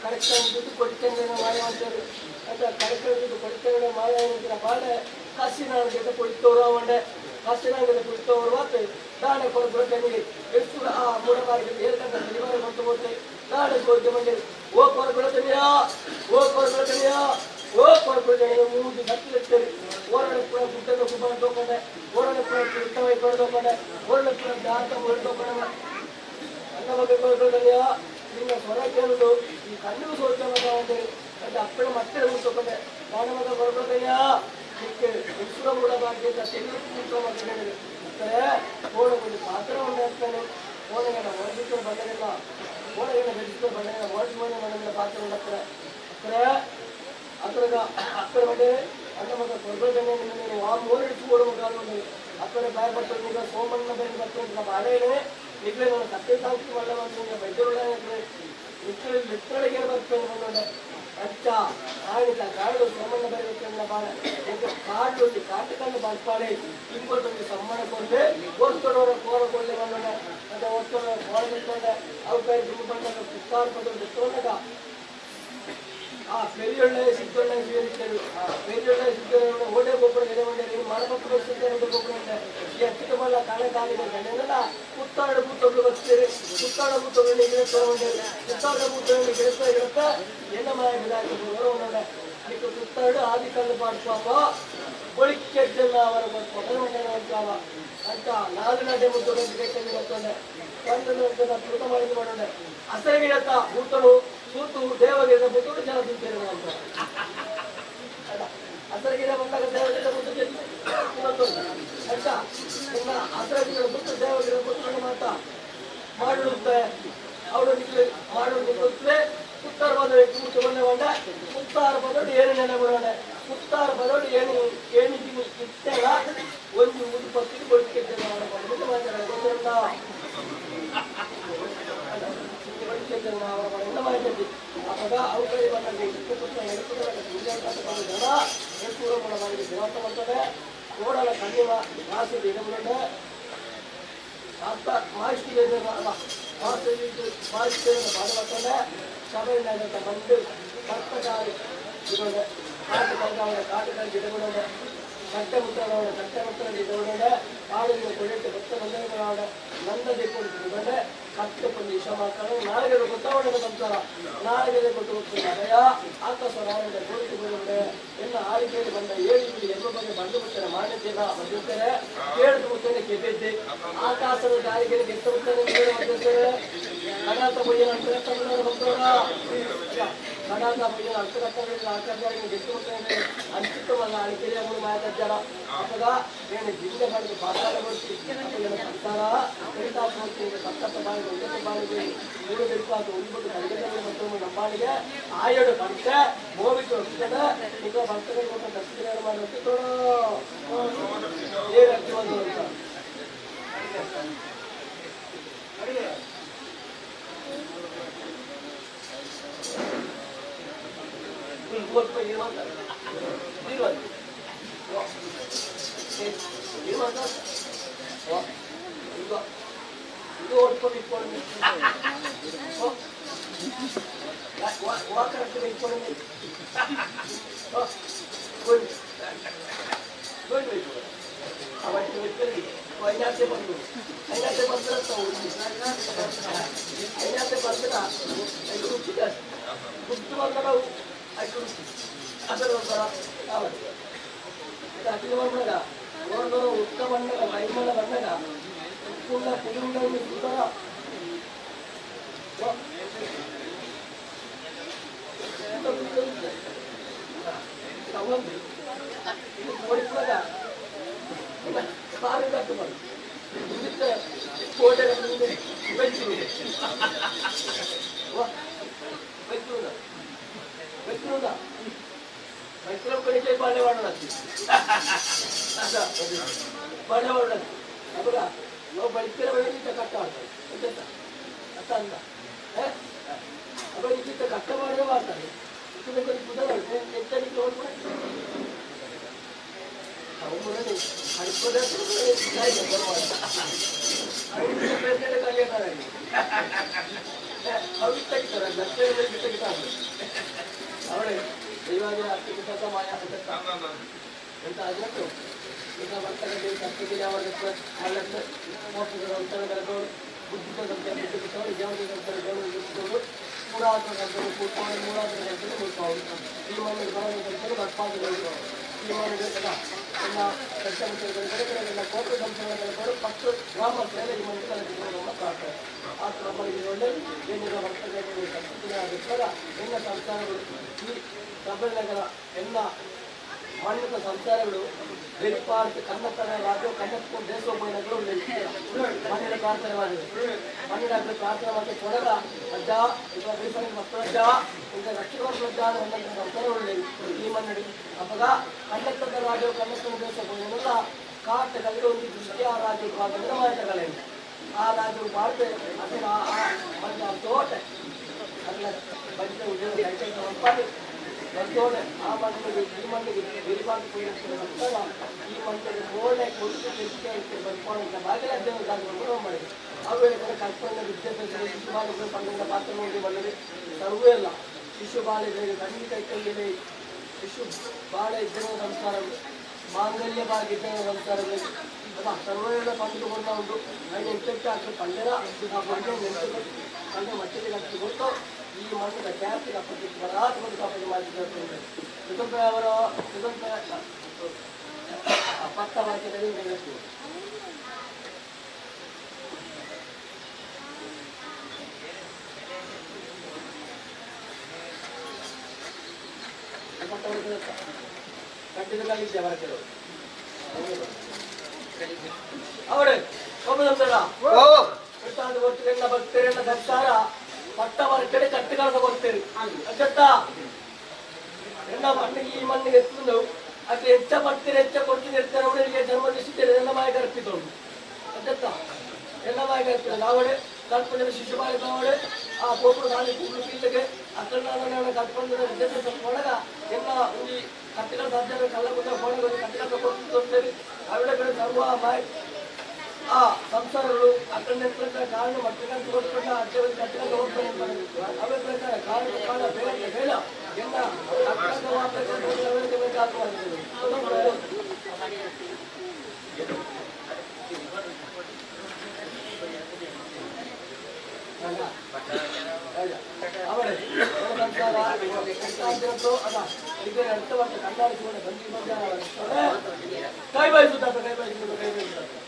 ಕರೆಕ್ಟಾಗಿ ಕೊಡ್ತೇನೆ ಮಾಯ ಅಂತಾರೆ ಅಂತ ಕರೆಕ್ಟಾಗಿ ಕೊಡ್ತೇನೆ ಮಾಯ ಅಂತಿನ ಬಾಳೆ ಕಾಸಿನಾಗ ಕೊಡ್ತವ್ರು ಅವಂಡೆ ಕಾಸಿನಾಗ ಕೊಡ್ತವ್ರು ಮಾತು ದಾಣೆ ಕೊಡ್ಬಿಡ್ತೇನೆ ಎಷ್ಟು ಆ ಮೂಢಮಾರಿಗೆ ಏರ್ಕಂತ ನಿವಾರ ಮಾಡ್ತು ಹೋಗ್ತೇನೆ ದಾಣೆ ಕೊಡ್ತೆ ಮಂಡಿ ಓ ಕೊಡ್ಬಿಡ್ತೇನೆಯಾ ಮೂರು ಹತ್ತಿರ್ತೇನೆ ಓರಳೆ ಕೂಡ ಪುಟ್ಟದ ಕುಮಾರ ತಗೊಂಡೆ ಓರಳೆ ಕೂಡ ಇಷ್ಟವಾಗಿ ಕೊಡ್ತೊಂಡೆ ಓರಳೆ ಕೂಡ ಜಾತ ಹೊರಟೊಂಡೆ ಅನ್ನ ಬಗ್ಗೆ ಕೊಡ್ಬಿಡ್ತೇನೆಯಾ ನಿನ್ನ ಸ್ವರ ಕೇಳುದು ಈ ಕಣ್ಣು ಸೋಚಮದ ಅದು ಅಪ್ಪಳ ಮತ್ತೆ ತಗೊಂಡೆ ನಾನು ಮಗ ಹೊರಬರ್ತೇನೆಯಾ ಇನ್ಸುರ ಬಗ್ಗೆ ತೆಗೆದು ಓಡಗೊಂಡು ಪಾತ್ರ ಉಂಟಾಗ್ತಾನೆ ಓಣೆಗಳ ಹೊರಸಿಕೊಂಡು ಬಂದರಿಲ್ಲ ಓಣೆಗಳ ಬೆಳೆಸಿಕೊಂಡು ಬಂದರಿಲ್ಲ ಹೊರಸು ಮನೆ ಪಾತ್ರ ಉಂಟಾಗ್ತಾರೆ ಅಕ್ಕಡ ಅಕ್ಕಡ ಮಂಡೆ ಅನ್ನ ಮಗ ಹೊರಬರ್ತೇನೆ ನೀನು ಆ ಮೂರಿಡಿಸಿ ಓಡ ಮಗ ಅಕ್ಕಡೆ ಭಯಪಟ್ಟು ಈಗ ಸೋಮಣ್ಣ ಬೇರೆ ಬರ್ತೇನೆ ಬಾಳೆನೆ ನಿಗ್ಲೆ ನಾನು ಕತ್ತೆ ಸಾಕಿ ಮಳ್ಳ ಬಂದು ಬೈದೊಳ್ಳೆ ಮಿತ್ರಳಿಗೆ ಬರ್ತೇನೆ ಬಂದೊಂಡೆ ಅಚ್ಚ ಆಯ್ತಾ ಕಾಡು ಸೋಮಣ್ಣ ಬೇರೆ ಬಾಳ ಕಾಡು ಕಾಟಕನ್ನು ಬರ್ತಾಳೆ ಇಂಕೊಟ್ಟು ಸಮ್ಮಣ ಕೊಂಡೆ ಓದ್ಕೊಂಡವರ ಕೋರಕೊಳ್ಳೆ ಬಂದೊಂಡೆ ಮತ್ತೆ ಓದ್ಕೊಂಡ ಕೋರ ಬಿಟ್ಕೊಂಡೆ ಅವ್ರ ಕೈ ದುಡ್ಡು ಬಂದಾಗ ಪುಸ್ತಾರ ಪದ ಬಿಟ್ಟೊಂಡಾಗ ಆ ಪೆರಿಯೊಳ್ಳೆ ಸಿದ್ದೊಳ್ಳೆ ಸೇರಿದ್ದರು ಪೆರಿಯೊಳ್ಳೆ ಸಿದ್ದೊಳ್ಳೆ ಓಡೆ ಗೊಬ್ಬರ ಎಡೆ ಮಂಡ್ಯ ಮಾಡಬೇಕು ಗೊಬ್ಬರ ಉಂಟೆ ಈ ಅಚ್ಚಿತ ಮಲ್ಲ ಕಾಳೆ ಕಾಲಿಗೆ ಗಂಡೆಲ್ಲ ಪುತ್ತಾಡ ಬೂತೊಬ್ಳು ಬರ್ತೀರಿ ಪುತ್ತಾಡ ಬೂತೊಬ್ಳು ತಗೊಂಡಿರಿ ಪುತ್ತಾಡ ಬೂತೊಬ್ಳು ಗಿಡತಾ ಎನ್ನ ಮಾಯ ಗಿಡಾಕಿ ಹೊರಗೊಂಡೆ ಅದಕ್ಕೆ ಪುತ್ತಾಡು ಆದಿಕಲ್ಲು ಪಾಡ್ಪಾಪ ಒಳಿಕೆಲ್ಲ ಅವರ ಮೊದಲ ಮಂಡ್ಯ ಅಂತ 4 ನಡೆ ಮುದ್ದು ಕೆಟ್ಟಲ್ಲಿ ಬರ್ತೊಂಡೆ ಒಂದು ಕೃತ ಮಾಡಿದ್ದು ಮಾಡೋಣ ಹಸರಿಗೆ ಹೇಳ್ತಾ ಬೂತಳು ಸೂತು ದೇವಗಿರಿದ ಬುತ್ತುಡು ಜನ ತಿಂತೇನೆ ಅಂತ ಹಸರಗಿರ ಬಂದಾಗ ದೇವಗಿರಿದ ಬುತ್ತು ಆಯ್ತಾ ಇನ್ನ ಹಸರಗಿರ ಬುತ್ತು ದೇವಗಿರ ಬುತ್ತುಗಳು ಮಾತ್ರ ಮಾಡುತ್ತೆ ಅವಳು ನಿಕ್ಲಿ ಮಾಡು ನಿಲ್ಲುತ್ತೆ ಪುತ್ತಾರ ಬದಲು ಕೂತು ಬಂದೆ ಬಂದ ಪುತ್ತಾರ ಬದಲು ಏನು ನೆನೆ ಬಿಡೋಣ ಪುತ್ತಾರ ಬದಲು ಏನಿಗೆ ಇಟ್ಟೆಲ್ಲ ಒಂದು ಉದುಪತ್ತಿಗೆ ಕೊಡ್ತಿದ್ದೇನೆ ಮಾತಾಡೋಣ ಅವಾಗ ಅವುಗಳಿಗೆ ಬಂದಾಗ ಮಾಡ್ತದೆ ಓಡಲ ಕಣ್ಣಿನ ಮಾಸಿ ಇಡಬಿಡೋಣ ಅಂತ ಮಾಹಿತಿ ಬಾಡಬರ್ತದೆ ಶಬರಿನಾಗ ಬಂದು ಕರ್ತಕಾರಿ ಇಡೋಣ ಕಾಟುಕಾರಿ ಇಡಬಿಡೋಣ ಕಟ್ಟೆ ಮುತ್ತನೋಡ ಕಟ್ಟೆ ಮುತ್ತನ ಇಡೋಣ ಆಳಿನ ಕೊಳೆಟ್ಟು ಭತ್ತ ಬಂದೋಡ ನಂದದೆ ಕೊಡ್ತಿದ್ದೆ ಕಟ್ಟೆ ಕೊಂಡು ಇಷ್ಟ ಮಾಡ್ತಾರೆ ನಾಳೆಗೆ ಗೊತ್ತಾವಣೆ ಸಂಸಾರ ನಾಳೆಗೆ ಕೊಟ್ಟು ಹೋಗ್ತೀನಿ ಅಭಯ ಆಕಾಶ ನಾರಾಯಣ ಕೊಡುತ್ತಿ ಬಂದೆ ಎಲ್ಲ ಆಳಿಕೆಯಲ್ಲಿ ಬಂದ 7 ಎಲ್ಲ ಬಗ್ಗೆ ಬಂದು ಬಿಡ್ತಾರೆ ಮಾನ್ಯತೆಲ್ಲ ಬಂದಿರ್ತಾರೆ ಕೇಳಿದು ಮುತ್ತೇನೆ ಕೆಬ್ಬಿದ್ದೆ ಆಕಾಶದ ಗಾಳಿಗೆ ಗೆತ್ತ ಮುತ್ತೇನೆ ಬಂದಿರ್ತಾರೆ ಕಡಾತ ಬಯ್ಯನ ಅಂತರತ್ತೋಡ ಕಡಾತ ಬಯ್ಯನ ಅಂತರತ್ತಗಳಲ್ಲಿ ಆಕಾಶಗಳಿಗೆ ಗೆತ್ತು ಮುತ್ತೇನೆ ಅಂಚಿತವಲ್ಲ ಆಳಿಕೆಯಲ್ಲಿ ಅವರು ಮಾತಾಡ್ತಾರ ಅವಾಗ ಏನು ಜಿಂದೆ ಮಾಡಿದ ಪಾತಾಳ ಬರ್ತಿ ಸಂಸಾರ ಕಡಿತಾ ಹೋಗ್ತೀನಿ ಸತ್ತತ್ತ ಬಾಳಿಗೆ ಒಂದೇ ಬಾಳಿಗೆ 3 ಬೆಳಕು ಒಂದು ಕಡಿಗೆ ಮತ್ತು ನಂಬಾಳಿಗೆ ಆಯಡು ಕಂತೆ ಹೋಗಿತ್ತು ಹೋಗ್ತದೆ ಈಗ ಭಕ್ತರಿಗೆ ಕೊಟ್ಟ ದರ್ಶನ ಮಾಡುತ್ತೆ ಏನು ಅರ್ಥ ಅಂತ ಇದು ಹೊಡ್ಕೊಂಡು ಇಟ್ಕೊಂಡು ವಾಕರ್ ಇಟ್ಕೊಂಡು ಅವತ್ತು ಐನಾತೆ ಬಂದು ಐನಾತೆ ಬಂದ್ರೆ ಐನಾತೆ ಬಂದ್ರೆ ಐದು ರುಚಿ ಗುಡ್ಡು ಬಂದ ನಾವು ಐದು ರುಚಿ ಅದರ ಒಂಥರ ಆವತ್ತು ಇದು ಅಖಿಲ ಬಂದಾಗ ಒಂದೊಂದು ಉಕ್ಕ ಬಂದಾಗ ಮೈಮಲ ಬಂದಾಗ ಉಪ್ಪುಂಡ ಪುಳಿಯುಂಡ ಸುಂದರ ಓಡಿಸಿದಾಗ ಕಾರು ಕಟ್ಟು ಮಾಡಿ ಕೋಟೆ ಮುಂದೆ ಬೆಚ್ಚುವುದು ಬೆಚ್ಚುವುದ ಬೆಚ್ಚುವುದ ಬೆಚ್ಚಲ ಕಡೆಗೆ ಬಾಳೆ ಮಾಡೋಣ ಬಾಳೆ ಮಾಡೋಣ ಅವಾಗ ನಾವು ಬೆಳಕಿನ ಬೆಳಗಿಂತ ಕಟ್ಟ ಮಾಡ್ತಾರೆ ಅತ್ತ ಅಂದ ಅವಾಗ ಇದಕ್ಕೆ ಕಟ್ಟ ಮಾಡೇ ಮಾಡ್ತಾರೆ ಇದಕ್ಕೆ ಬುಧವಾರ ಎಂಟನಿಗೆ ನೋಡ್ಕೊಂಡು ಅವಳೆ ಇವಾಗ ಎಂತ ಆಗಿತ್ತು ಈಗ ಬರ್ತಕ್ಕಂಥ ಸಂಸ್ಕೃತಿ ಬುದ್ಧಿಕೊಂಡು ಜೀವನಗಳು ಮೂರಾತ್ಮ ಗಂಟೆಗಳು ಕೂತ್ಕೊಂಡು ಮೂರಾತ್ಮ ಗಂಟೆಗಳು ಕೂತ್ಕೊಂಡು ಈ ಮನೆ ಗಂಟೆಗಳು ಬರ್ಪಾದಗಳು ಈ ಮನೆ ಬೇಕಾದ ಎಲ್ಲ ಎಲ್ಲ ಕೋಟೆ ಸಂಸ್ಥೆಗಳು ಫಸ್ಟ್ ಗ್ರಾಮಸ್ಥರೇ ಈ ಮನೆ ಕಲಿಸಿಕೊಂಡು ಪ್ರಾರ್ಥನೆ ಆ ಕ್ರಮಗಳಿಗೆ ಒಳ್ಳೆ ಏನಿರೋ ವರ್ತನೆ ಸಂಸ್ಕೃತಿಯ ಬಿಟ್ಟರೆ ಎಲ್ಲ ಸಂಸ್ಥಾನಗಳು ಈ ಶಬರಿನಗರ ಎಲ್ಲ ಮಣ್ಣಿನ ಸಂಸಾರಗಳು ಬೆರಿಪಾರ್ಟ್ ಕನ್ನಡ ರಾಜ್ಯ ಕನ್ನಡ ದೇಶೋಪನಗಳು ಮಣ್ಣಿನ ಪ್ರಾರ್ಥನೆ ಮಾಡಿದೆ ಮಣ್ಣಿನ ಪ್ರಾರ್ಥನೆ ಮಾಡಿ ಕೊಡಗ ಅಜ್ಜ ಈಗ ಬೇಸರ ಮಕ್ಕಳ ಅಜ್ಜ ಈಗ ರಕ್ಷಕರ ಅಜ್ಜ ಒಂದೊಂದು ಸಂಸಾರಗಳು ಈ ಮಣ್ಣಡಿ ಅವಾಗ ಕನ್ನಡ ರಾಜ್ಯ ಕನ್ನಡ ದೇಶೋಪನೆಲ್ಲ ಕಾಟಗಳಲ್ಲಿ ಒಂದು ದೃಷ್ಟಿಯ ರಾಜ್ಯ ಮಾಹಿತಿಗಳೇನು ಆ ರಾಜ್ಯವು ಬಾಳ್ತೆ ಅದರ ಆ ತೋಟ ಅದನ್ನ ಬಜ್ಜ ಉದ್ಯೋಗ ಐಟಮ್ ಬಂದೋಡೆ ಆ ಮಣ್ಣಿಗೆ ಈ ಮಣ್ಣಿಗೆ ಬೆರಿಬಾರ್ದು ನಂತರ ಈ ಮಣ್ಣಿಗೆ ಓಡೆ ಕೊಟ್ಟು ತೆಗೆದು ಬಂದ್ಕೊಂಡು ಬಾಗಿಲ ಅಧ್ಯಯನ ಮಾಡಿದೆ ಅವು ಹೇಳಿದ್ರೆ ಕಲ್ಪನೆ ವಿದ್ಯಾಭ್ಯಾಸ ಶಿಶು ಬಾಳಿಗೆ ಪಂಡಿತ ಪಾತ್ರ ನೋಡಿ ಬಂದರೆ ಸರ್ವೇ ಇಲ್ಲ ಶಿಶು ಬಾಳಿಗಳಿಗೆ ಖಂಡಿತ ಕೈಯಲ್ಲಿ ಶಿಶು ಬಾಳೆ ಇದ್ದ ಸಂಸಾರಗಳು ಮಾಂಗಲ್ಯವಾಗಿದ್ದ ಸಂಸಾರಗಳು ಅಲ್ಲ ಸರ್ವೇ ಎಲ್ಲ ಪಂಡಿತುಕೊಂಡ ಉಂಟು ನಾನು ಎಂಟಕ್ಕೆ ಹಾಕಿ ಪಂಡರ ಆ ಬಂಡೆ ನೆನಪು ಪಂಡೆ ಮಟ್ಟಿಗೆ ಹಚ್ಚಿಕೊಟ್ಟು ಈ ಮಣ್ಣದ ಖ್ಯಾತಿಗೆ ಅಪ್ಪತ್ತಿಟ್ಟು ಬರಾತ್ಮಕ ಕಾಪಿ ಮಾಡಿದ್ದಾರೆ ಸುಗಂಧ ಅವರ ಸುಗಂಧ ಪಕ್ಕ ವಾಕ್ಯದಲ್ಲಿ ನೆನಪು ಕಟ್ಟಿದಲ್ಲಿದ್ದೆ ಅವರ ಕೆಲವರು ಅವರೇ ಒಬ್ಬ ಒಟ್ಟಿಗೆಲ್ಲ ಭಕ್ತರೆಲ್ಲ ದರ್ಶಾರ ಪಟ್ಟವರ ಕಡೆ ಕಟ್ಟುಗಳನ್ನು ಕೊಡ್ತೇವೆ ಅಜ್ಜತ್ತ ಎಲ್ಲ ಮಣ್ಣಿಗೆ ಈ ಮಣ್ಣಿಗೆ ಎತ್ತು ಅದು ಹೆಚ್ಚ ಬರ್ತೀರಿ ಹೆಚ್ಚ ಕೊಡ್ತೀನಿ ಇರ್ತಾರೆ ಅವಳಿಗೆ ಜನ್ಮದಿಸಿದ್ದೇನೆ ಎಲ್ಲ ಮಾಯ ಕರ್ಪಿತೋಳು ಅಜ್ಜತ್ತ ಎಲ್ಲ ಮಾಯ ಕರ್ಪಿತ ನಾವಡೆ ಕಲ್ಪನೆ ಶಿಶು ಬಾಯಿ ನಾವಡೆ ಆ ಗೋಪುರ ನಾಳೆ ಕೂಡಲು ಇಲ್ಲಿಗೆ ಅಕ್ಕಣ್ಣ ಕಟ್ಕೊಂಡು ಒಳಗ ಎಲ್ಲ ಒಂದು ಕಟ್ಟಿಗಳ ಸಾಧ್ಯ ಕಲ್ಲ ಮುಂದೆ ಫೋನ್ ಕಟ್ಟಿಗಳ ಕೊಡ್ತೇವೆ ಅವಳ ಕಡೆ ಸರ್ವ ಮಾಯ ಆ ಸಂಸಾರಗಳು ಅಕ್ಕಂಡ ಕಾರಣ ಮಕ್ಕಳ ತೋರಿಸ್ಕೊಂಡ ಅಜ್ಜ ಕಟ್ಟಿಗೆ ಹೋಗ್ತಾನೆ ಅವರ ಪ್ರಕಾರ ಕಾರಣ ಕಾಲ ಬೇಡ ಬೇಡ ಎಲ್ಲ ಅಕ್ಕಂಡ ಮಾತ್ರ ಬೇಕಾಗ್ತದೆ ಅವರೇ ಸಂಸಾರ ಅಲ್ಲ ಇದರ ಅರ್ಥವನ್ನು ಕಂಡಾಡಿಸಿಕೊಂಡು ಬಂದಿ ಕೈ ಬಾಯಿಸುತ್ತ ಕೈ ಬಾಯಿಸುತ್ತ ಕೈ ಬಾಯಿಸುತ್ತ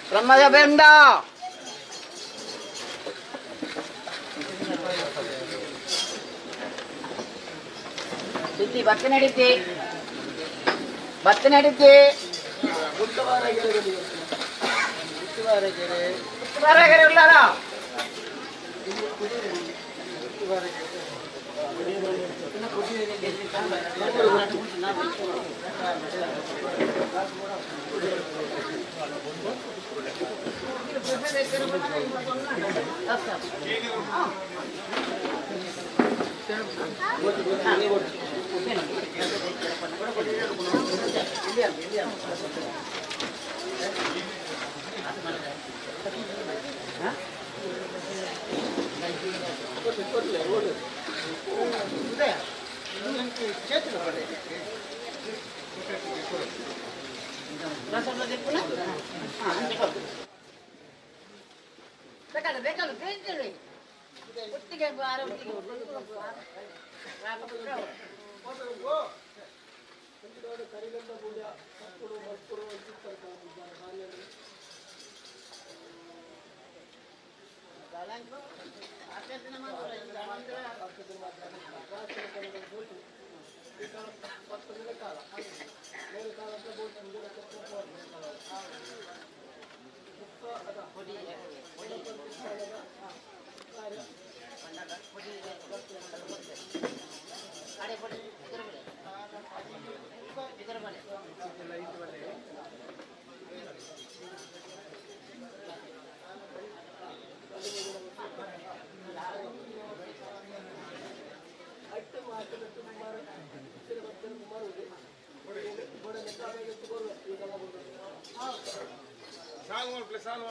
ಬ್ರಹ್ಮಸಭೆಯಿಂದ ಸಿದ್ಧಿ ಭಕ್ತಿ ನಡೀತಿ ಉತ್ತವಾರಗೆರೆ ಉಳ್ಳಾರ ಪ್ರಸಾದ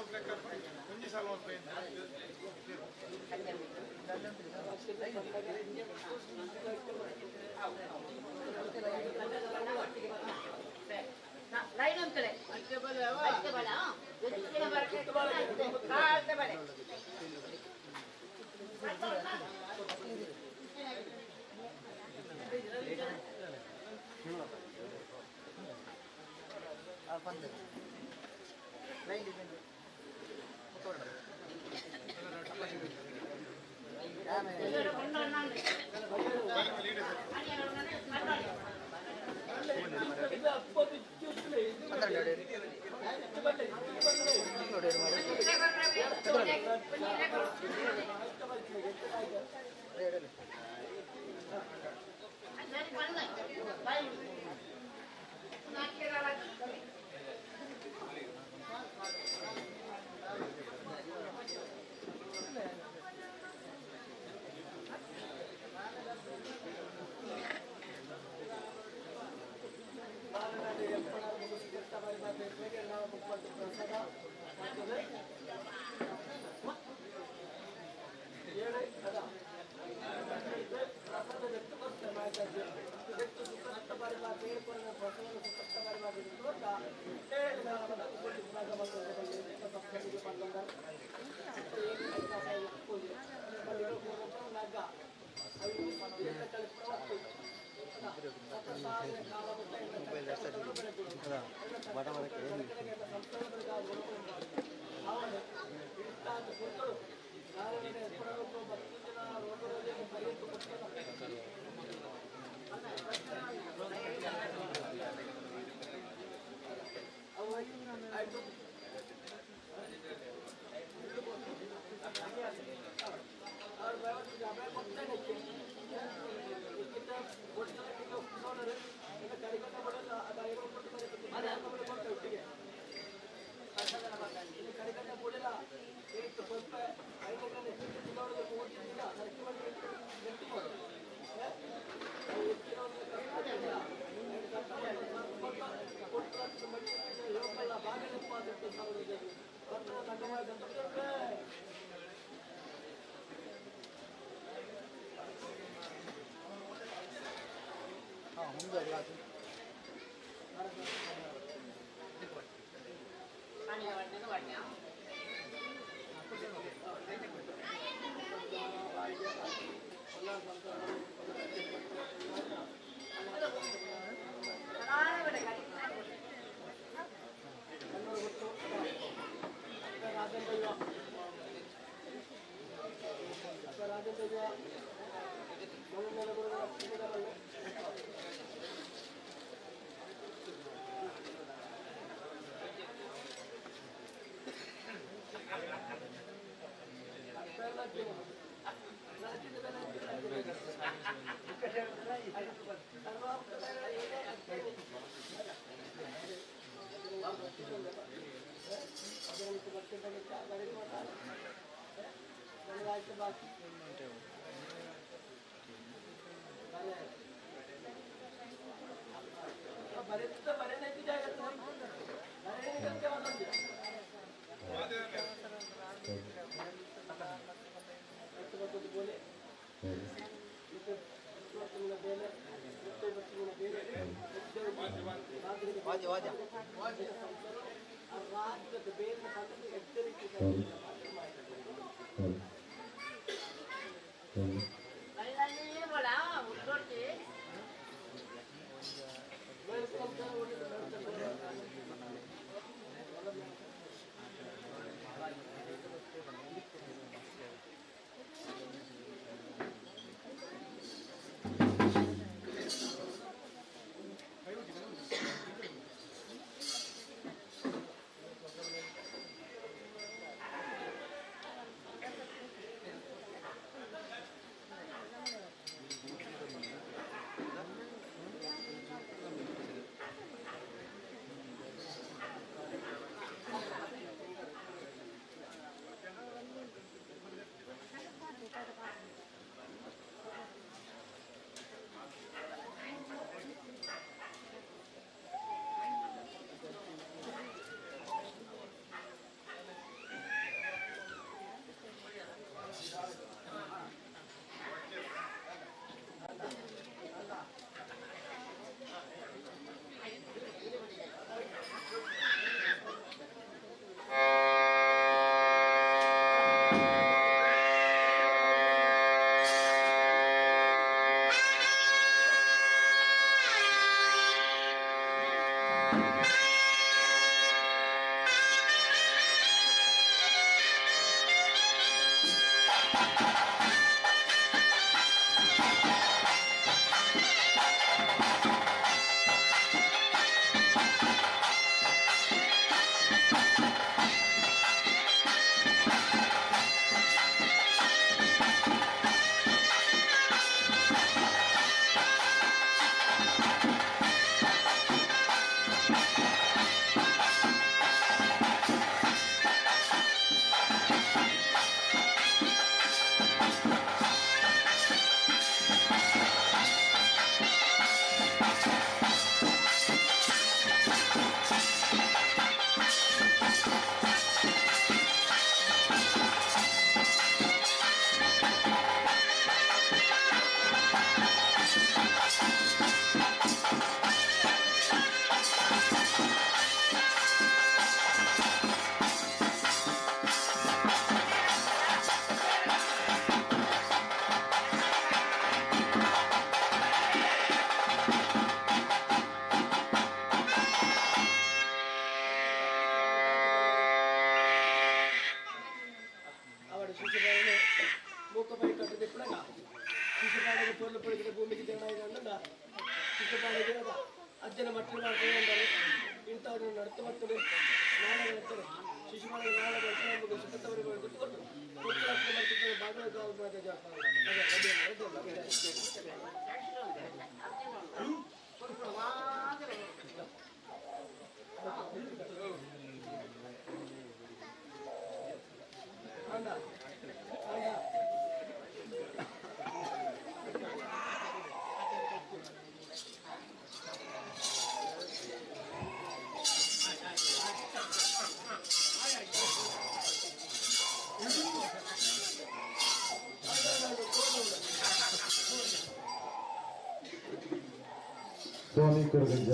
ಸ್ವಾಮಿ ಕೊರಗಜ್ಜ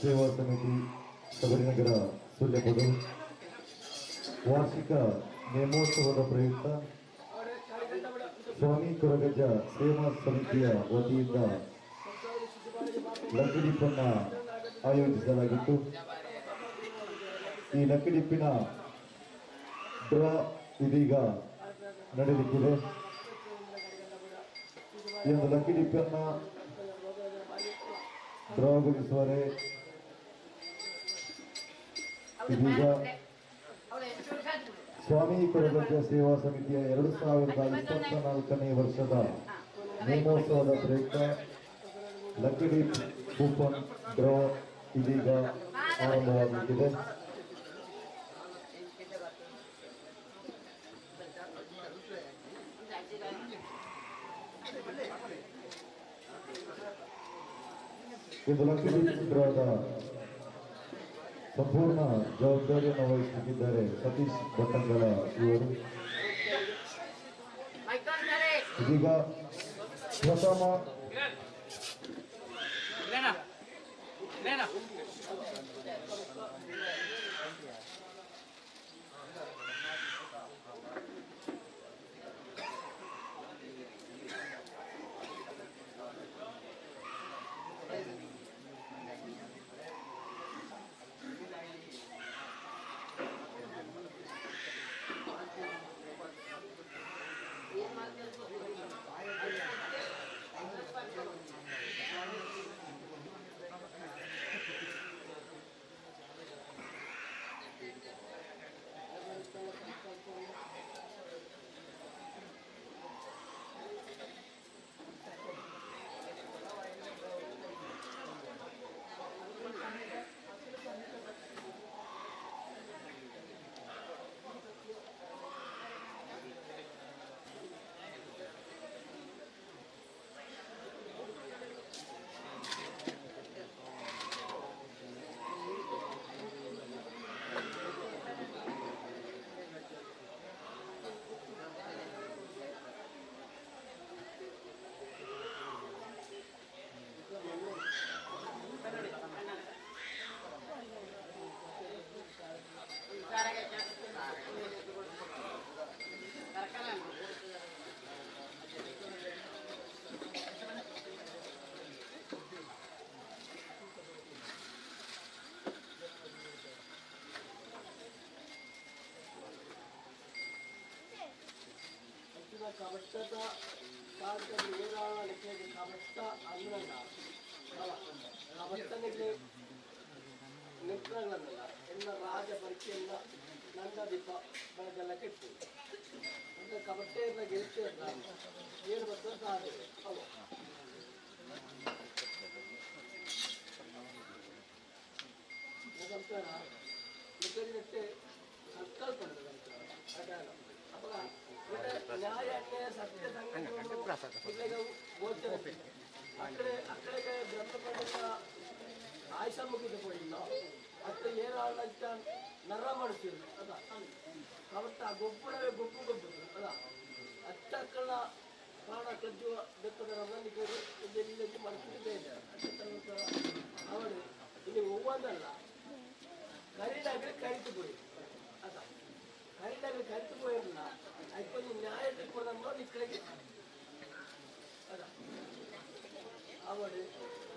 ಸೇವಾ ಸಮಿತಿ ಶಬರಿನಗರ ಸುಳ್ಯಪದವು ವಾರ್ಷಿಕ ನೇಮೋತ್ಸವದ ಪ್ರಯುಕ್ತ ಸ್ವಾಮಿ ಕೊರಗಜ್ಜ ಸೇವಾ ಸಮಿತಿಯ ವತಿಯಿಂದ ಲಕ್ಕಿಡಿಪ್ಪನ್ನ ಆಯೋಜಿಸಲಾಗಿತ್ತು. ಈ ಲಕ್ಕಿಡಿಪ್ಪಿನ ಡ್ರಾ ಇದೀಗ ನಡೆಯಲಿಕ್ಕಿದೆ. ಈ ಒಂದು ಲಕ್ಕಿಡಿಪ್ಪನ್ನ ಡ್ರಾಗೊಳಿಸುವರೆ ಇದೀಗ ಸ್ವಾಮಿ ಕೊರಗಜ್ಜ ಸೇವಾ ಸಮಿತಿಯ 2024ನೇ ವರ್ಷದ ನೇಮೋತ್ಸವದ ಪ್ರಯುಕ್ತ ಲಕ್ಕಿಡಿ ಕೂಪನ್ ಡ್ರಾ ಇದೀಗ ಆರಂಭವಾಗುತ್ತಿದೆ. ಇದು ಲಕ್ಕಿಡಿ ಡ್ರಾದ ಸಂಪೂರ್ಣ ಜವಾಬ್ದಾರಿಯನ್ನು ವಹಿಸುತ್ತಿದ್ದಾರೆ ಸತೀಶ್ ಭಟ್ಟಂಗಳ ಇವರು. ಇದೀಗ ಪ್ರಥಮ ಕಬಟ್ಟದ ಕಾಲದಲ್ಲಿ ಏರಾಳ ಲೆಕ್ಕಕ್ಕೆ ಕಬಟ್ಟ ಅಂಗನಲ್ಲ ಕಬಟ್ಟನಿಗೆ ನಿಂತ್ರಗಳನ್ನಲ್ಲ ಎಲ್ಲ ರಾಜ ಪರಿಚೆಯಿಂದ ನಂದ ದೀಪ ಬೆಳಗೆಲ್ಲ ಕೆಟ್ಟು ಅಂದರೆ ಕಬಟ್ಟೆಯಿಂದ ಗೆಲ್ತೇ ಇಲ್ಲ ಏನು ಬರ್ತದೆ ಸಾಧ್ಯ ಅವು ನಂತರ ಲೆಕ್ಕಕ್ಕೆ ಸಂಕಲ್ಪ ಅವಾಗ ನ್ಯಾಯ ಅನ್ಯಾಯ ಸತ್ಯ ಗೋಚರ ಅಕ್ಕಡೆ ಅಕ್ಕಡೆ ಬ್ರಹ್ಮಪಂಡಿತ ಆಯುಷ ಮುಗಿದ ಪಡಿಲ್ಲ ಅತ್ತ ಏನಾದಂತ ನರ ಮಾಡಿಸಿದ್ರು ಅದ ಅವತ್ತ ಗೊಬ್ಬರವೇ ಗೊಬ್ಬು ಗೊಬ್ಬರು ಅದ ಅತ್ತಕ್ಕಳ ಪ್ರಾಣ ಕಜ್ಜುವ ಬೆಕ್ಕದ ರಮನಿಗರು ಇದೆಲ್ಲ ಮಾಡಿಸಿದ್ದೇ ಇಲ್ಲ ಅವಳು ಇಲ್ಲಿ ಒವ್ವಂದಲ್ಲ ಕರಿದಾಗಲೇ ಕರಿತು ಬಿಡಿ ಅದ ಕರಿದಾಗಲೇ ಕರಿತು ಹೋಗಿರಲಿಲ್ಲ ಅದಕ್ಕೊಂದು ನ್ಯಾಯ ತಿಳ್ಕೊಂಡಮ್ಮ ನಿಕ್ಕಳಿಗೆ ಅದ ಅವಳು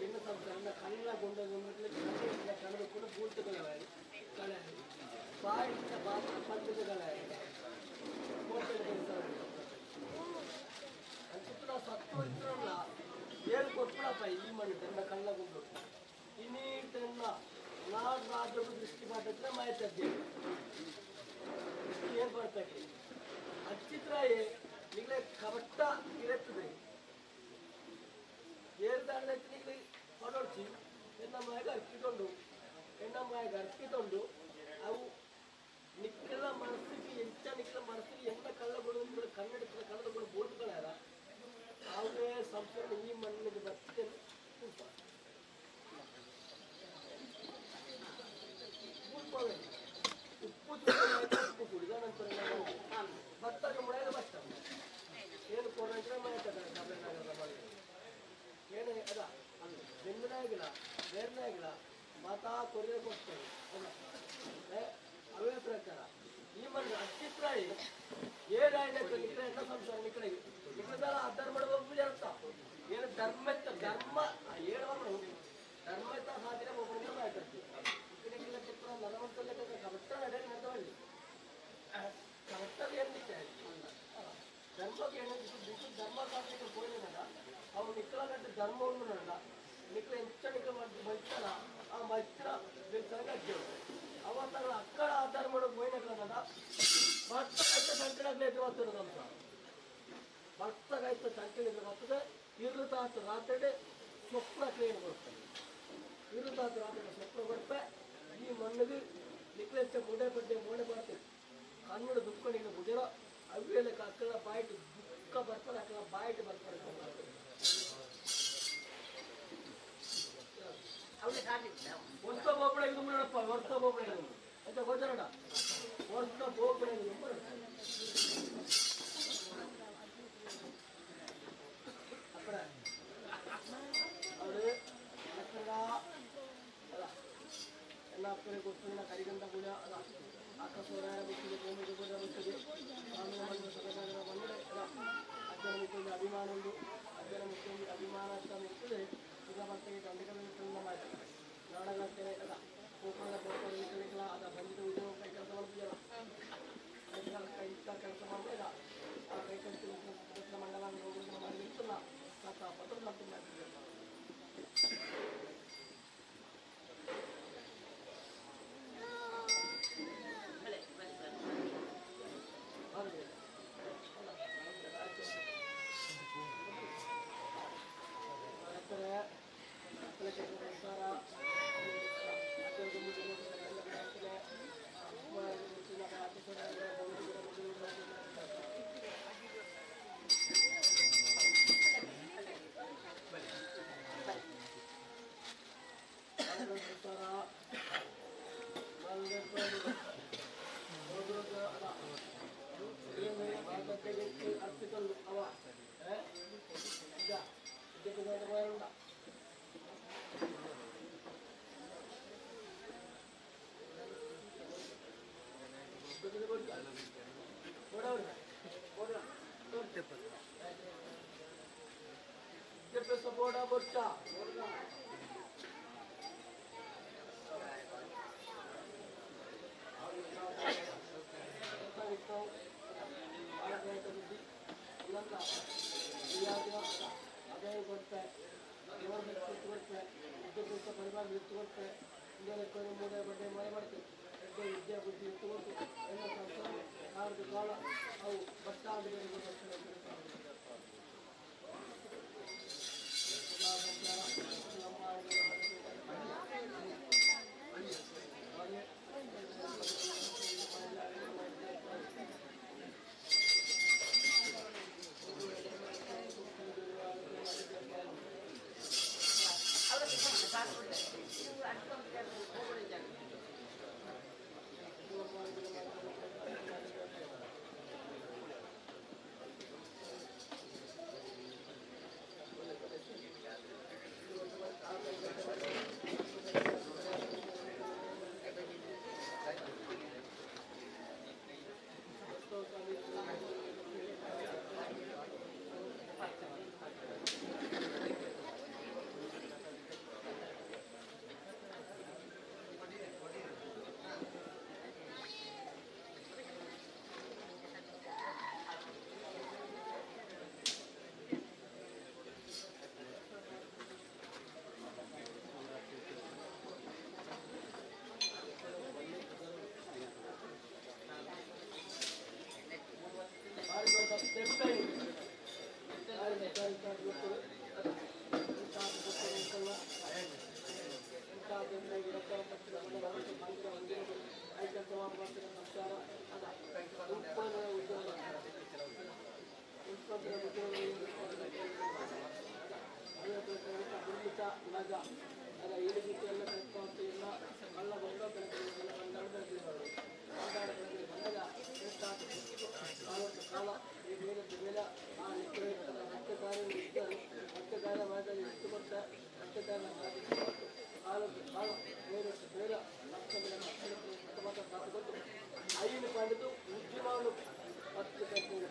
ಎಣ್ಣೆ ಸಂಸಾರ ಕಣ್ಣ ಗೊಂಡಗೊಂಡ್ರೆ ಕಳೆದು ಕೂಡ ಪೂರ್ತಿಗಳಾಗಿ ಕಳೆ ಬಾಯಿನ ಪಾತ್ರ ಪಂಚಗಳಾಗಿ ಅಂಚಿತ್ತು ನಾವು ಸತ್ತು ಇದ್ರಲ್ಲ ಏಳು ಕೊಟ್ಟಪ್ಪ ಈ ಮಣ್ಣು ತೆನ್ನ ಕಳ್ಳಗೊಂಡು ಇನ್ನೀಟನ್ನ ನಾಡು ರಾಜ್ಯದ ದೃಷ್ಟಿ ಮಾಡಿದ್ರೆ ಮಾಹಿತಿದ್ದೇವೆ ಏನು ಬರ್ತಾಕೆ ಅಚ್ಚಿತ್ರಾಯೇ ನಿಗಲೇ ಕಬಟ್ಟ ಇರುತ್ತದೆ ಏರ್ದಾಡಕ್ಕೆ ಹೊಡೋಡ್ಸಿ ಹೆಣ್ಣಮ್ಮಾಯಿಗೆ ಅರ್ಪಿಕೊಂಡು ಅವು ನಿಕ್ಕಲ ಮನಸ್ಸಿಗೆ ಎಂಚ ನಿಕ್ಕಲ ಮನಸ್ಸಿಗೆ ಎನ್ನ ಕಳ್ಳ ಮಾಡೋದು ಮೈನಕ್ಕಾಗದ ಭರ್ತಗಾಯ್ತ ಸಂಕಳಾಗ್ಲೇ ಎದುರು ನಮ್ಮ ಭರ್ತಗಾಯ್ತ ಸಂಕಳಿದ್ರೆ ಬರ್ತದೆ ಇರುತ್ತಾತ ರಾತ್ರಿ ಸ್ವಪ್ನ ಕ್ರಿಯೆ ಬರ್ತದೆ ಇರುತ್ತಾತ ರಾತ್ರಿ ಸ್ವಪ್ನ ಬರ್ತದೆ ಈ ಮಣ್ಣಿಗೆ ನಿಕ್ಲೆಚ್ಚ ಮುಡೆ ಬಡ್ಡೆ ಮೋಡೆ ಮಾಡ್ತೀವಿ ಕನ್ನಡ ದುಃಖ ನೀನು ಗುಜರ ಅವಿಯಲ್ಲ ಅಕ್ಕಳ ಬಾಯಿಟ್ಟು ದುಃಖ ಬರ್ತಾರೆ ಅಕ್ಕಳ ಬಾಯಿಟ್ಟು ಬರ್ತಾರೆ ವರ್ಷ ಬೋಪಡೆ ಇದು ನೋಡಪ್ಪ ವರ್ಷ ಬೋಪಡೆ ಅಂತ ಗೊತ್ತರಡ ವರ್ಷ ಬೋಪಡೆ ಅక్కడ ಅವರು ಅಕ್ಕಡ ಅಲ್ಲ ಎಲ್ಲ ಅಪ್ಪನೇ ಗೊತ್ತಿನ ಕರಿಗಂತ ಕೂಡ ಅಲ್ಲ ಆಕಾಶವರಾಯ ಬುಕ್ಕಿಗೆ ಭೂಮಿಗೆ ಕೂಡ ಬರ್ತದೆ ಸ್ವಾಮಿ ಸಭೆಗಾರರ ಬಂದರೆ ಅಲ್ಲ ಅಜ್ಜನ ಮುಖ್ಯವಾಗಿ ಅಭಿಮಾನ ಒಂದು ಅಜ್ಜನ ಮುಖ್ಯವಾಗಿ ಅಭಿಮಾನ ಅಂತ ಇರ್ತದೆ ಈಗ ಮತ್ತೆ ದಂಡಗಳನ್ನು ಮಾಡ್ತಾರೆ ನಾಡಗಟ್ಟೆ ಅಲ್ಲ ಕೋಪದ ಕೋಪಗಳ ಅದ ಬಂದಿದ್ದ ಉದ್ಯೋಗ ಕೈ ಕೆಲಸ ಮಾಡ್ತಿದ್ದಲ್ಲ ಕೈ ಕೆಲಸ ಮಾಡಿದಾಗ ಆ ಕೈ ಕೆಲಸ ಮಂಡಲ ಮಾಡಿ ಇರ್ತಲ್ಲ ಸಾಕ ಪತ್ರ ಮಾಡ್ತಿದ್ದಾರೆ ಅರ್ಪಿತಲ್ಲು ಅವ ಬೋಡ ಬೊಟ್ಟ ಅದೇ ಕೊಡ್ತೆ ಕೊಡ್ತೆ ವಿದ್ಯಾಭ್ಯಾಸ ಪರಿವಾರ ಎತ್ತುಕೊಡ್ತೆ ಇಂಡಿಯಾ ಮೂಡೆ ಬಡ್ಡೆ ಮಳೆ ಮಾಡ್ತೀವಿ ವಿದ್ಯಾ ಬುದ್ಧಿ ಎತ್ತುಕೊಟ್ಟು ಎಲ್ಲ ಸಂಸ್ಥೆ ಕಾಲದ ಕಾಲ ಅವು ಭತ್ತ ಐದು ಪಂಡಿತು ಉದ್ಯಮಗಳು 10 ಗಂಟೆ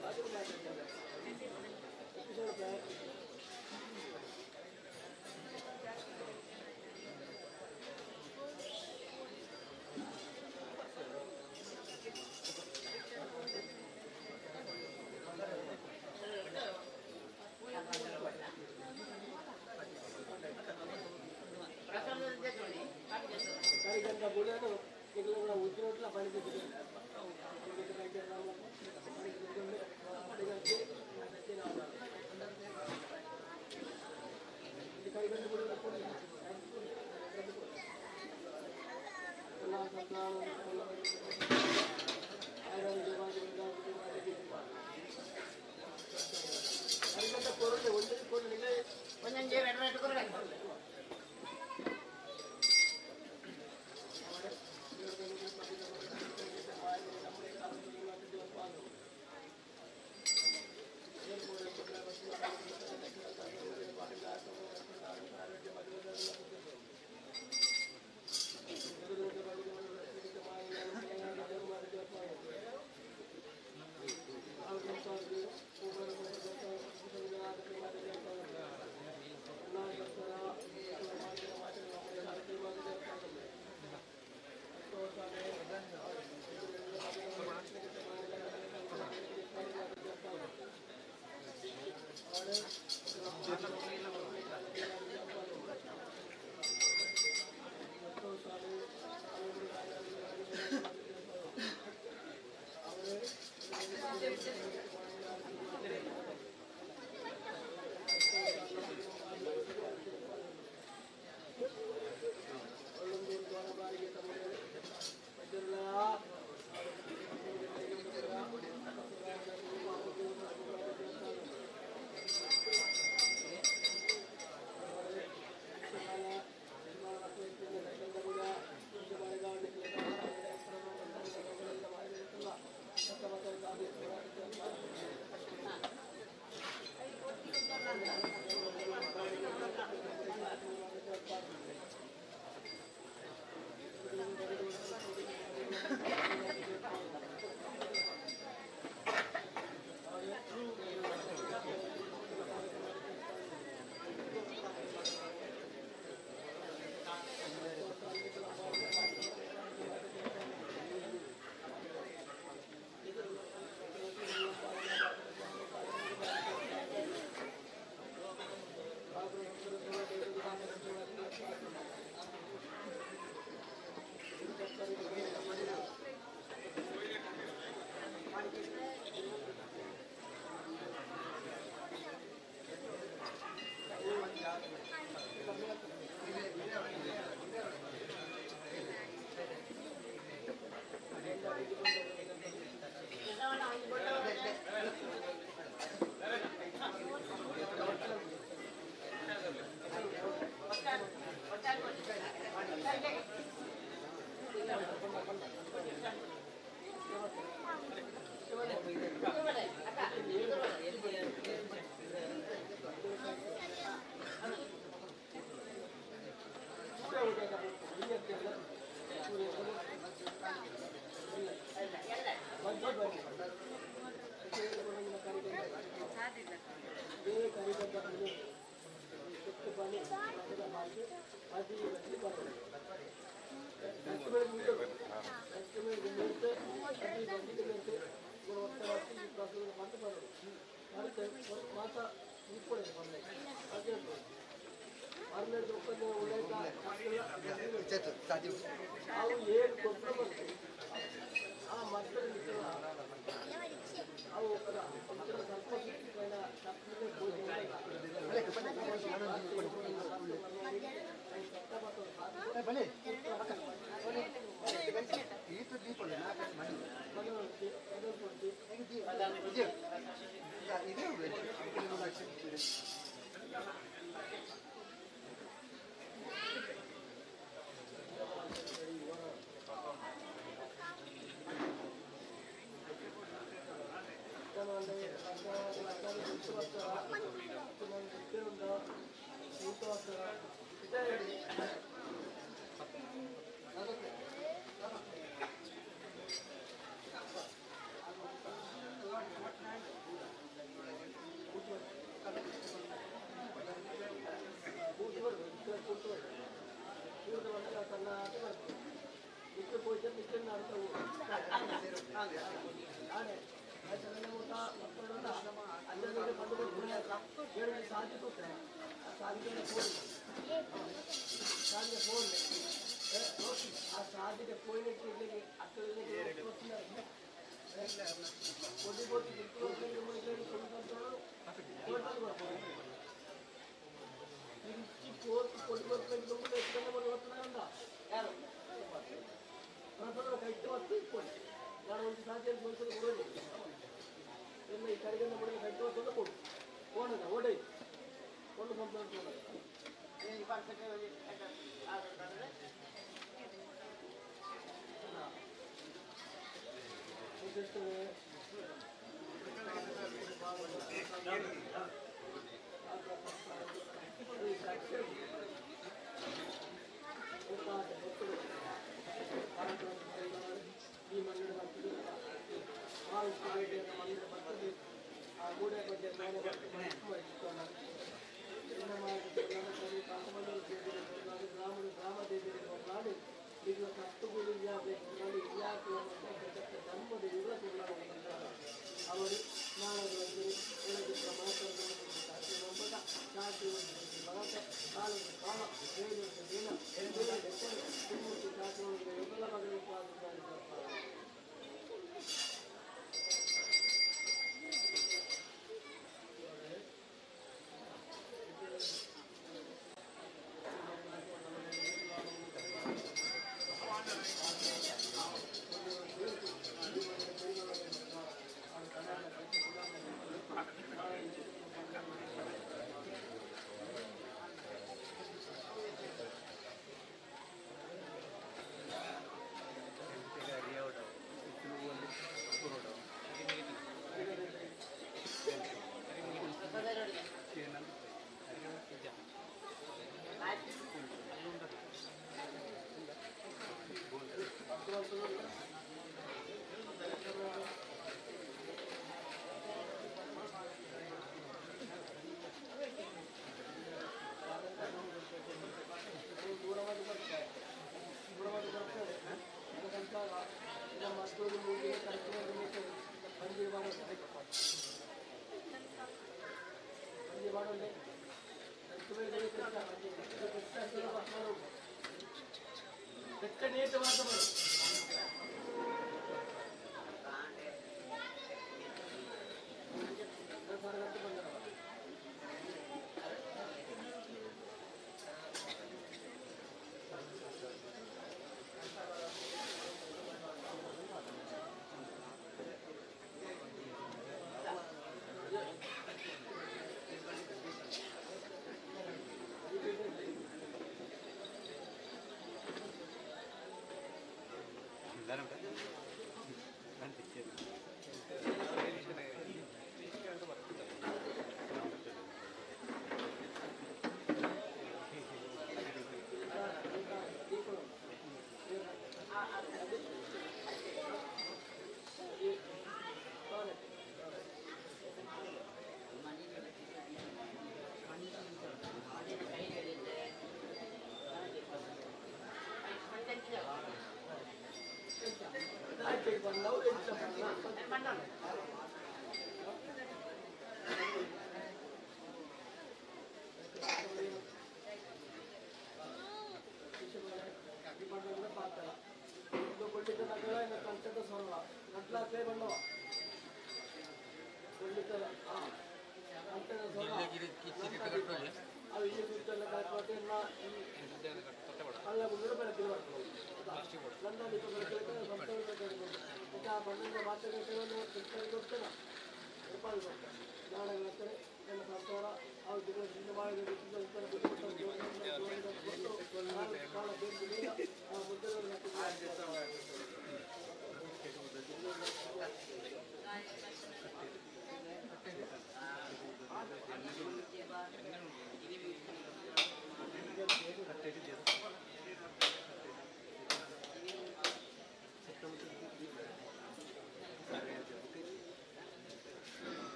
ಸಾಧ್ಯತೆ ಪೋಯಿನಕ್ಕೆ ನಾನು ಒಂದು ಸಾಧ್ಯ ಕೊಡೋದು ಎಲ್ಲ ಈ ಕಡೆಗೆ ಕಟ್ಟು ಕೊಡು ಓಡದ ಓಡೈ ಕೊಂಡು ಸಂಪಾದನೆ ಈ ಮಂದಿರ ಬರ್ತದೆ ಹಾಲು ಕ್ವಾಲಿಟಿಯನ್ನು ಮಂದಿರ ಬರ್ತದೆ ಆ ಗೂಡೆ ಬಗ್ಗೆ ಮೇಲೆ ಬರ್ತದೆ ಗ್ರಾಮ ದೇವಿಗೆ ಹೋಗಿ ಈಗ ಕಷ್ಟುಗಳು ಇಲಾಖೆ ಧರ್ಮದ ವಿರೋಧ ಅವರು ನಾಳೆ ಭಾರತ ಕಾಲದ ಕಾಲ ಎಲ್ಲ ಮಗಳು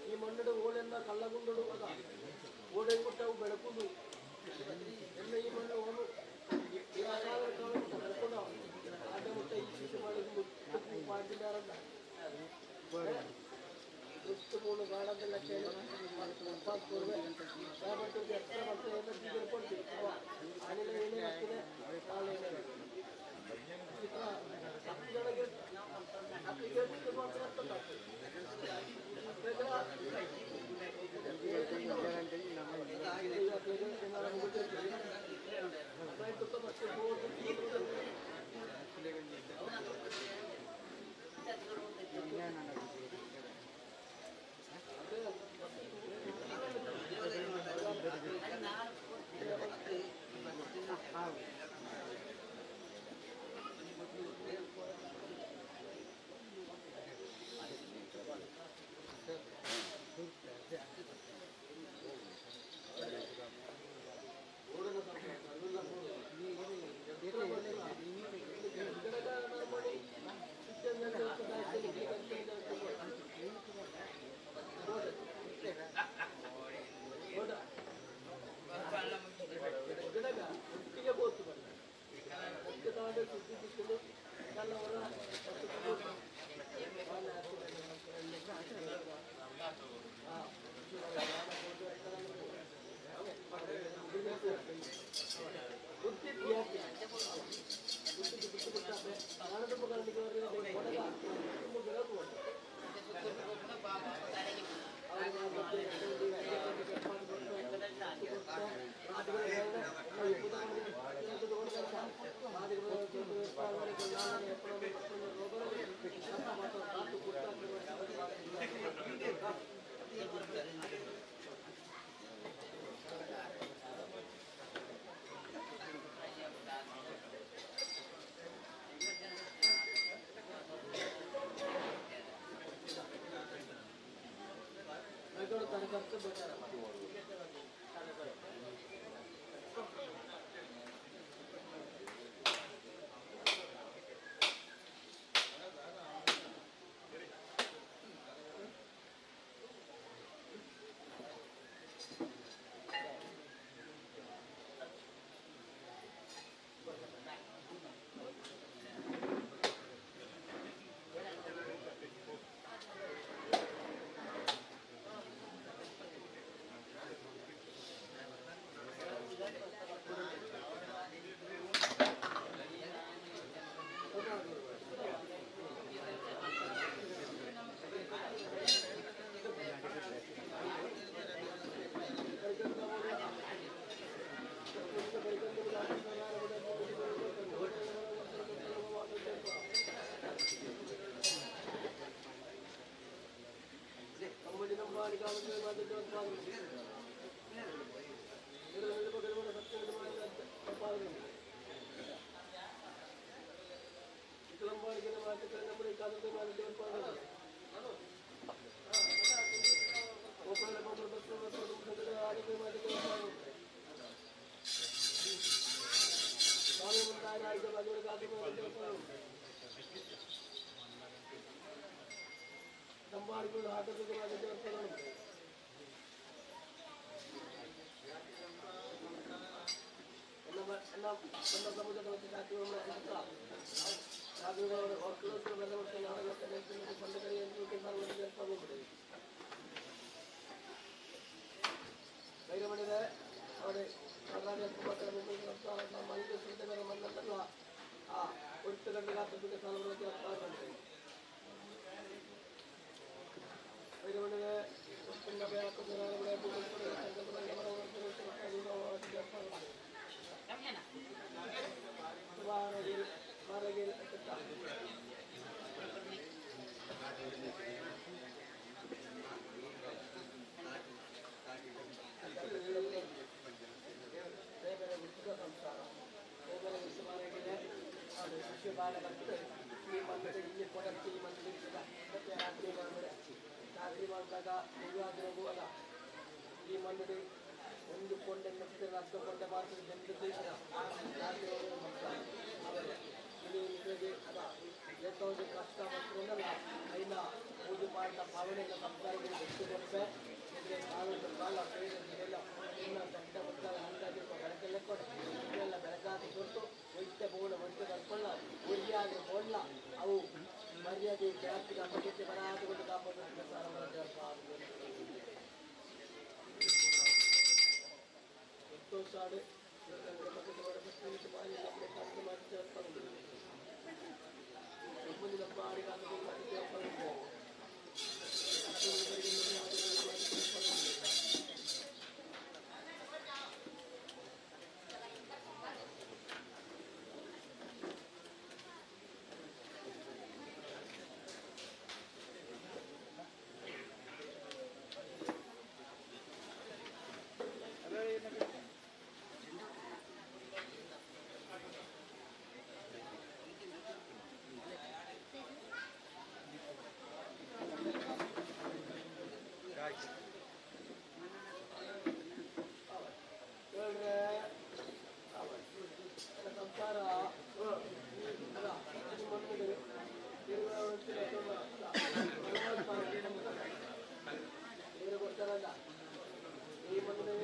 ಈ ಮಣ್ಣು ಓಡೆಲ್ಲ ಕಲ್ಲಗುಂಡಡು ಅದ ಓಡೆ ಕೊಟ್ಟವು ಬೆಳಕುದು ಎಲ್ಲ ಈ ಮಣ್ಣು ಓನು ಬೆಳ್ಕೊಂಡು ಆಟ ಮುಟ್ಟ ಈ ಶಿಶು ಮಾಡಿದ್ದು ಮಾಡಿದ್ದಾರಲ್ಲ ಎಷ್ಟು ಮೂರು ಗಾಡದೆಲ್ಲ ಕೇಳಿ ಕೊಡುವೆ ಎಕ್ಸ್ಟ್ರಾ ಮತ್ತೆ ಎಲ್ಲ ಕೊಡ್ತೀವಿ ಅನಿಲ ಏನೇ ಆಗ್ತದೆ ನಾಳೆ ಏನೇ ಮಾಡಿಕೊಂಡು ಆಟೋಕ್ಕೆ ಸಮುದ್ರದ ಬೈರಮಣಿದೆ ಅವರೇ ಮನೆಗೆ ಸುದ್ದಿಗಳ ಮಣ್ಣಲ್ಲ ಆ ಒಟ್ಟು ಗಂಟೆಗೆ ಆತಕ್ಕೆ ಸಾಲವಾಗಿ ಆಗ್ತಾರೆ ಬೈರಮಣಿದೆ ಒಟ್ಟಿಂದ ಮಾರಗಿರಿ ಸಂಸಾರ ಶಿಶು ಬಾಲ ಬರ್ತದೆ ಈ ಮಂದಿಗೆ ಇಲ್ಲಿ ಕೊಡಕ್ಕೆ ಈ ಮಂದಿಗೆ ಮತ್ತೆ ರಾತ್ರಿ ಮಾಡಿದ್ರೆ ರಾತ್ರಿ ಮಾಡಿದಾಗ ಮಗುವಾದರೂ ಅಲ್ಲ ಈ ಮಂದಿಗೆ ಒಂದು ಕೊಂಡೆ ಮತ್ತೆ ಅರ್ಧ ಕೊಂಡೆ ಮಾಡ್ತಾರೆ ಜನರಿಗೆ ರಾತ್ರಿ ಅವರು ಇಲ್ಲಿ ಅದ ಎತ್ತೋದು ಕಷ್ಟ ಮಾಡ್ಕೊಂಡಲ್ಲ ಐನ ಪೂಜೆ ಮಾಡಿದ ಭಾವನೆಯಿಂದ ಸಂಸಾರಗಳು ಹೆಚ್ಚು ಕೊಡ್ತಾರೆ ಇದ್ರೆ ಕಾಲದ ಕಾಲ ಬೇರೆಲ್ಲ ಇನ್ನು ದೊಡ್ಡ ಬರ್ತಾರೆ ಹಂಗಾಗಿರುವ ಬೆಳಕೆಲ್ಲ ಕೊಟ್ಟು ಇದೆಲ್ಲ ಬೆಳಕಾಗಿ ಕೊಟ್ಟು ವೈದ್ಯ ಬೋಳ ವೈದ್ಯ ಬರ್ಕೊಳ್ಳ ಉರಿಯಾಗಿ ಬೋಳ ಅವು ಮರ್ಯಾದೆ ಜಾಸ್ತಿ ಅಪಕೀರ್ತಿ ಬರಾದುಕೊಂಡು ಕಾಪಾಡುವ ಎಷ್ಟೋ ಸಾಡು ಮುಂದಿನ ಸಂಸಾರ ಗೊತ್ತಾರಲ್ಲ ಈ ಮನೆ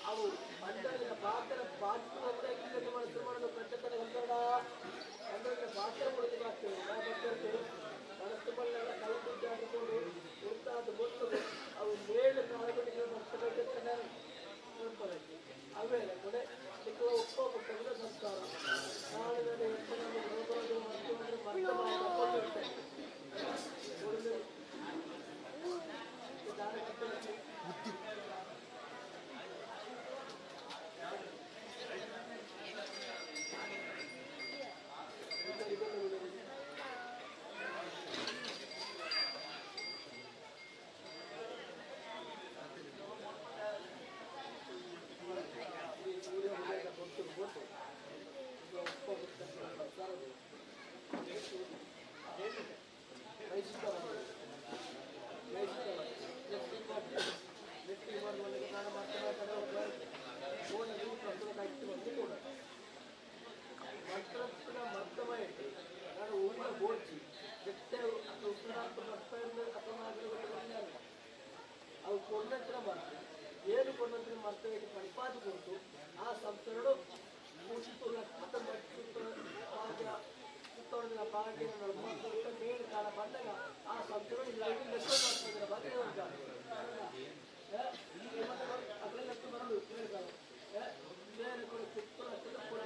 ಅವು ಮಂಡಳಿಯ ಪಾತ್ರ ಪಾತ್ರ ಪಾತ್ರ ಮನಸ್ಸು ಬಣ್ಣಗಳ ಕಲಬಿದ್ದಾಡಿಕೊಂಡು ಉಂಟಾದ ಮೊದಲು ಅವು ಮೇಲು ಕಾಲಗಳಿಗೆ ಮರ್ತಬೇಕಂತ ನೆನಪದಕ್ಕೆ ಆಮೇಲೆ ಕೊನೆ ಸಿಕ್ಕುವ ಒಪ್ಪುವ ಸಂಸ್ಕಾರ ನಾಳಿನಲ್ಲಿ ರೋಗಗಳು ಮರ್ತಮಾಡಿಕೊಂಡಿರ್ತೇನೆ ಅವು ಕೊಂಡಂತರ ಮಾಡ್ತಾರೆ ಏನು ಕೊಂಡಂತರ ಮಾಡ್ತೇವೆ ಪರಿಪಾದ ಕೊಟ್ಟು ಆ ಸಂಸ್ಥೆಗಳು ಸುತ್ತೋಡಿನ ಪಾರ್ಟಿಯನ್ನು ಮೇಲು ಕಾಲ ಬಂದಾಗ ಆ ಸಂಸ್ಥೆಗಳು ಲೆಕ್ಕ ಮಾಡ್ತಿದ್ರೆ ಬಗ್ಗೆ ಅದೆಲ್ಲ ಬರಲು ಬೇರೆ ಕೂಡ ಸುತ್ತಲ ಕೂಡ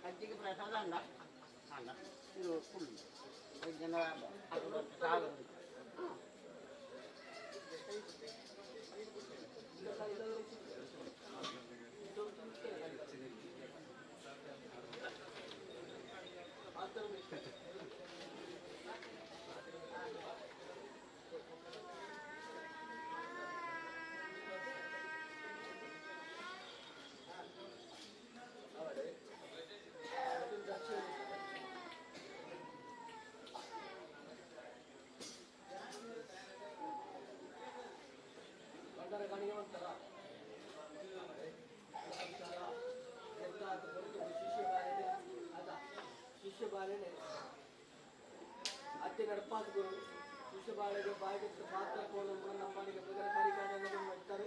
ಅಜ್ಜಿಗೆ ಪ್ರಸಾದ ಅಲ್ಲ ಅಲ್ಲ ಇದು ಫುಲ್ 5 ಜನ ಸಾಗರ ಶಿಷ್ಯ ಬಾಳೆನೆ ಅತ್ತೆ ನಡಪಾದಗಳು ಶಿಷ್ಯ ಬಾಳೆಗೆ ಬಾಯಿಗೆ ಪಾತ್ರ ಕೋಲನ್ನು ನಮ್ಮನಿಗೆ ಮೊದಲ ಕಾರ್ಯಕ್ರಮವನ್ನು ಮಾಡ್ತಾರೆ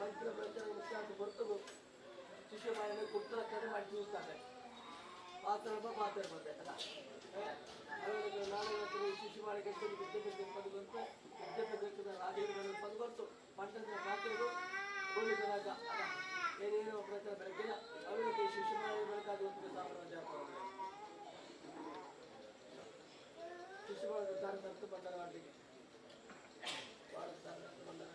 ಮಂತ್ರ ಪ್ರಚಾರ ಮುಖ್ಯಾಂಶ ಬರ್ತದೆ ಶಿಷ್ಯ ಬಾಳೆನೆ ಕುಟ್ಟ ಕಡೆ ಮಾಡಿ చూస్తారు ಪಾತ್ರ ಬಂದೆ ಅಲ್ಲ ನಾಳೆ ಶಿಶು ಬಾಳೆಗೆ ವಿದ್ಯಾಭ್ಯಾಸ ಪದ ಬಂತು ವಿದ್ಯಾಭ್ಯಾಸದ ರಾಜಕೀಯ ಪದ ಬಂತು ಪಟ್ಟಣದ ಪಾತ್ರಗಳು ಗೋಳಿಗರಾಗ ಏನೇನೋ ಪ್ರಚಾರ ಬೆಳಕಿಲ್ಲ ಅವರಿಗೆ ಶಿಶು ಬಾಳೆ ಬೆಳಕಾಗುವಂಥ ಸಾಮ್ರಾಜ್ಯ ಶಿಶುಗಳು ದಾರಿ ಬಂಧನ ಮಾಡಲಿಕ್ಕೆ ಭಾಳ ಬಂಧನ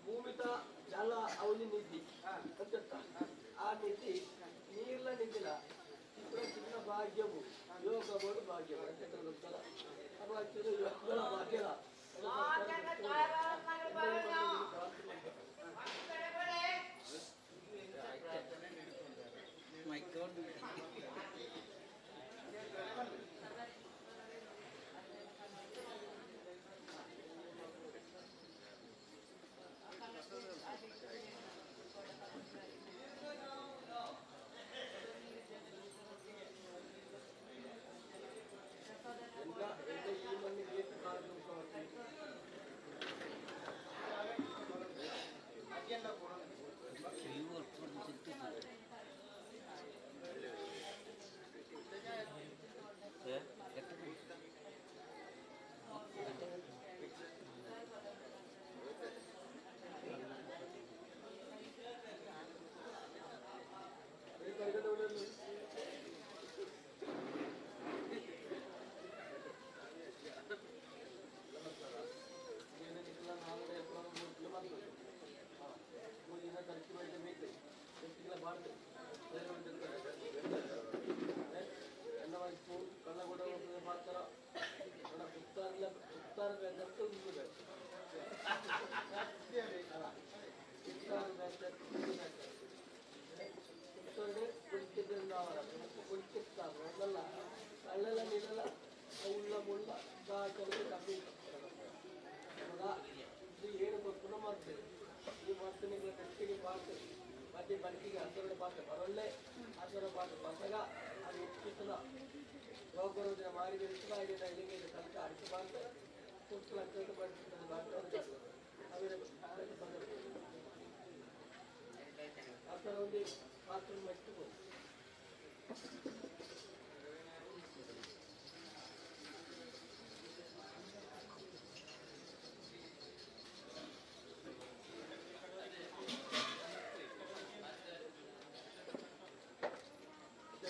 ಭೂಮಿತ ಜಲ ಅವನಿ ನಿಧಿ ಅಂತ ಆ ನಿಧಿ ನೀರ್ಲ ನಿಧಿಲ ಚಿನ್ನ ಭಾಗ್ಯವು ಯೋಗಗಳು ಭಾಗ್ಯವು ಅಂತ ಗೊತ್ತಲ್ಲ ಯೋಗಗಳ ಭಾಗ್ಯದ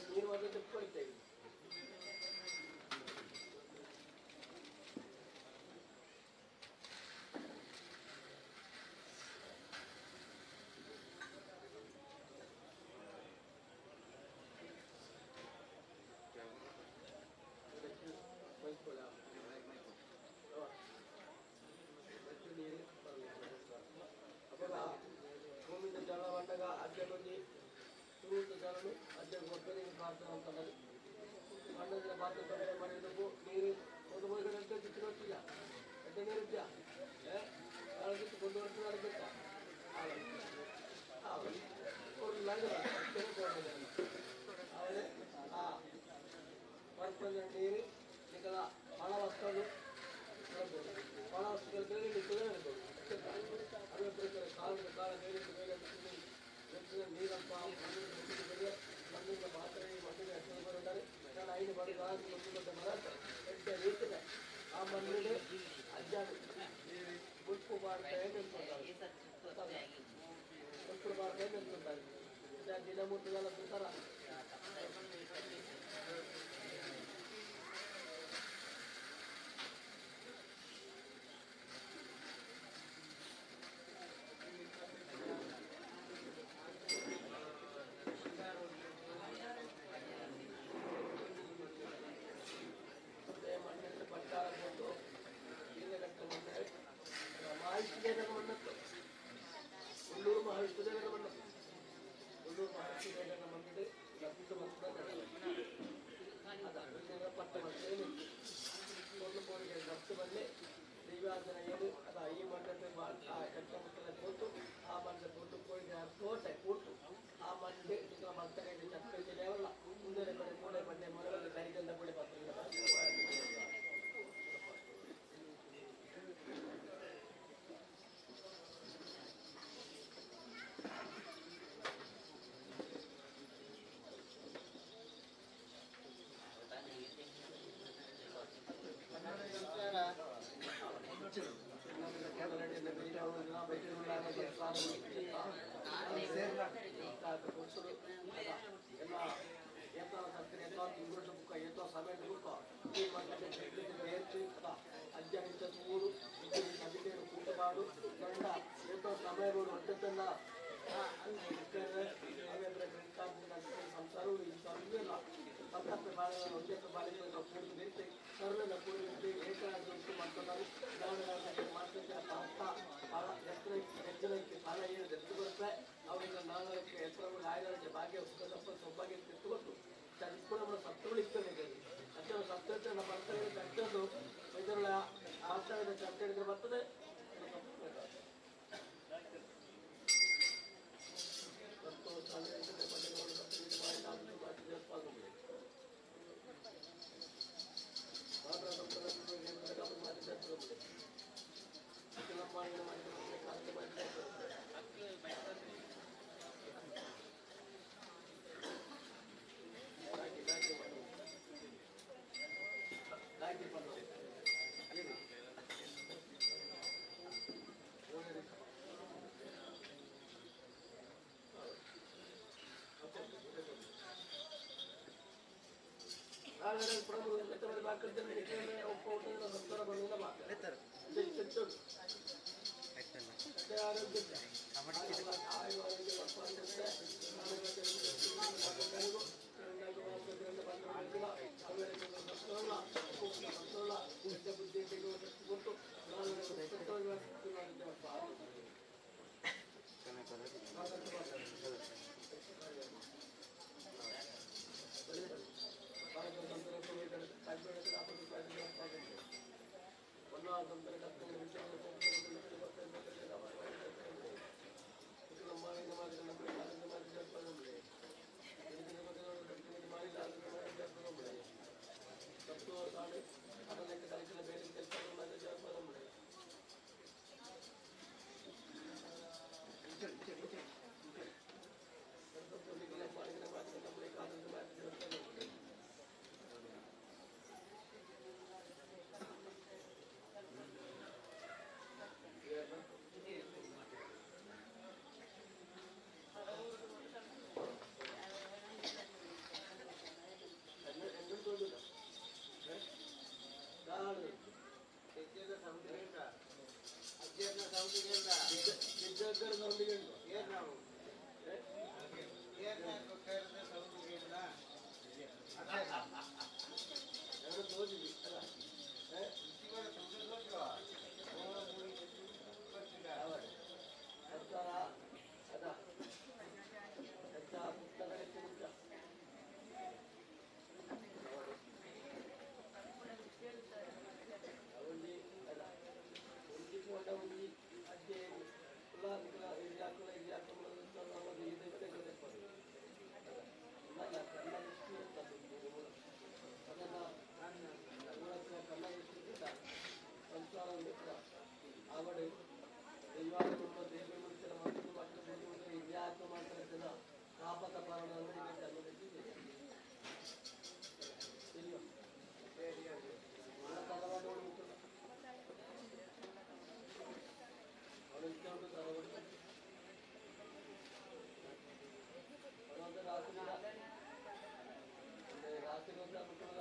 ನೀರು ಒಂದು ತೆಕ್ಕೊಳ್ತೇವೆ. ಭೂಮಿಯಿಂದ ಜಲ ಬಂದಾಗ ಅಜ್ಜನಿಗೆ ತುರುವುದು ಜಲನು ಅಜ್ಜನ ಗೊತ್ತನೇ ಪ್ರಾರ್ಥನೆ ಅಂತಂದರೆ ಮಣ್ಣದಿನ ಪಾತ್ರ ತೊಂದರೆ ಮಾಡಿದ್ದಕ್ಕೂ ನೀರು ಒಂದು ಮೂರು ತಿಕ್ಕಿನ ಹೊತ್ತಿಲ್ಲ ಅಜ್ಜ ನೀರಿದ್ದ ಅಳಗಿತ್ತು ಒಂದು ವರ್ಷ ನಡೆದಿತ್ತ ಅವರೇ ಆ ವರ್ಪದ ನೀರು ನಿಖಲ ಹಣ ವಸ್ತುಗಳು ಹಣ ವಸ್ತುಗಳು ನಿಖಲ ಹೇಳ್ಬೋದು ಅವೇ ಪ್ರಕಾರ ಕಾಲದ ಕಾಲ ಮೇಲೆ ನೀರಪ್ಪ ಮಣ್ಣಿನ ಪಾತ್ರೆ ಮಣ್ಣಿನ ಹೆಸರು ಬರುತ್ತಾರೆ ನಾನು 5 ಬಡ ಒಂದು ಮರ ಎಡ್ಡೆ ರೀತಿದೆ ಆ ಮಣ್ಣಿಗೆ ಅಜ್ಜ ಉಪ್ಪು ಮಾಡ್ತಾರೆ ಉಪ್ಪು ಮಾಡ್ತಾರೆ ನಿಂತ್ಕೊತಾರೆ ದಿನಮೂರ್ತಿಗೆಲ್ಲ ಬಿಡ್ತಾರ ಉಳ್ಳೂರು ಮಹಾವಿದ್ಯಾಲಯದ ಮಣ್ಣು ಉಳ್ಳೂರು ಮಹಾವಿದ್ಯಾಲಯದ ಮಣ್ಣಿದೆ ಲಬ್ಧ ಪಟ್ಟ ಬರ್ತೇನೆ ಒಂದು ಕೋರಿಗೆ ಲಬ್ಧ ಬಂದೆ ದೈವಾರ್ಜನ ಏನು ಅದ ಈ ಮಣ್ಣನ್ನು ಕಟ್ಟ ಮುಟ್ಟದ ಕೊಟ್ಟು ಆ ಮಣ್ಣ ಕೊಟ್ಟು ಕೋರಿಗೆ ತೋಟೆ ಕೊಟ್ಟು ಆ ಮಣ್ಣಿಗೆ ನಿಮ್ಮ ಭಕ್ತರಿಗೆ ಚಕ್ಕಳಿಗೆ ಅವಲ್ಲ ಮುಂದೆ ಕಡೆ ಮೂಳೆ ಬಂಡೆ ಮರದಲ್ಲಿ ಕೈಗಂದ ಕೂಡ ಬರ್ತಾರೆ ಅಜ್ಜನಿಂದ ಮೂರು ಕೂಟಪಾಡು ಗಂಡ ಏತೋ ಸಮಯಗಳು ಹೊಟ್ಟೆಲ್ಲ ಸಂಸಾರವು ಇಲ್ಲ ಪತ್ತಪ್ಪೆ ಬಾಳೆಗಳನ್ನು ಒಂದೆತ್ತು ಬಾಳೆಗಳನ್ನು ಕೂಡಿದು ನಿಂತು ಕರುಳನ್ನ ಕೂಡಿ ನಿಂತು ಏಕಾಗ್ರತೆ ಮಾಡ್ಕೊಂಡಾರು ದಾವಣಗೆರೆ ಮಾಡ್ತಿದ್ದ ಭಾಳ ಹೆಚ್ಚಿನಕ್ಕೆ ಸಾಲ ಏನು ಎತ್ತು ಬರುತ್ತೆ ಅವರಿಂದ ನಾಲ್ಕು ಎತ್ತರಗಳು ಆಯ್ದಕ್ಕೆ ಭಾಗ್ಯ ಸೌಭಾಗ್ಯ ತೆತ್ತುಕೊಟ್ಟು ಚರಿಸ್ಕೊಂಡು ಸತ್ತುಗಳು ಇರ್ತದೆ ಅಚ್ಚರು ಸತ್ತ ನಮ್ಮ ಬರ್ತದೆ ಕಟ್ಟೋದು ಇದರ ಆಚಾರದ ಚರ್ಚೆ ಹಿಡಿದ್ರೆ ಬರ್ತದೆ ಆಳು ಹೆಜ್ಜೆಲ್ಲ ಸೌಂಡಿಗೆಂಡ ಅಜ್ಜನ ಸೌಂಡಿಗೆಂಡ ಗೆಜ್ಜಕ್ಕರ ಸೌಂಡಿಗೆಂಡು ಏನ್ ನಾವು ಏನ್ ಗೊತ್ತಾರದ ಸೌಂಡಿಗೆಂಡ ಎರಡು ತೋರಿದ್ವಿ ಅಲ್ಲ ಇವಾಗ ಸೌಂಡಿಗೆ ಸರ್ಕಾರ ಅದ ಹೆಚ್ಚ ಪುಸ್ತಕ ಹೆಚ್ಚಿನ ಒಂದಿ ಅಲ್ಲ ಒಂದಿ ಫೋಟ ಒಂದಿ ಅಜ್ಜೆ ಕುಲಾದಿಗಳ ಹಿರಿಯಾಕುಲ ಹಿರಿಯಾಕುಲ ನಮ್ಮದು ಇದೆ ತೆಗೆದುಕೊಂಡು ನನ್ನ ಕನ್ನ ದೃಷ್ಟಿ ಅಂತ ಅದನ್ನು ಮೂಲಕ ಕನ್ನ ದೃಷ್ಟಿಯಿಂದ ಸಂಸಾರ ಮಿತ್ರ ಅವಳು ದೈವಾದ ನಮ್ಮ ದೇವ ಮುಡಿಸಿದ ಮತ್ತು ಮತ್ತು ಹಿರಿಯಾಕ ಮಾತ್ರ ಜನ ಕಾಪಕ ಪಾರಣ ಇಲ್ಲ ತರವಾಡು ಅವಳು ಇದ್ಕೊಂಡು ತರವಾಡು ಅವನೊಂದು ರಾತ್ರಿ ಒಂದು ಮಕ್ಕಳು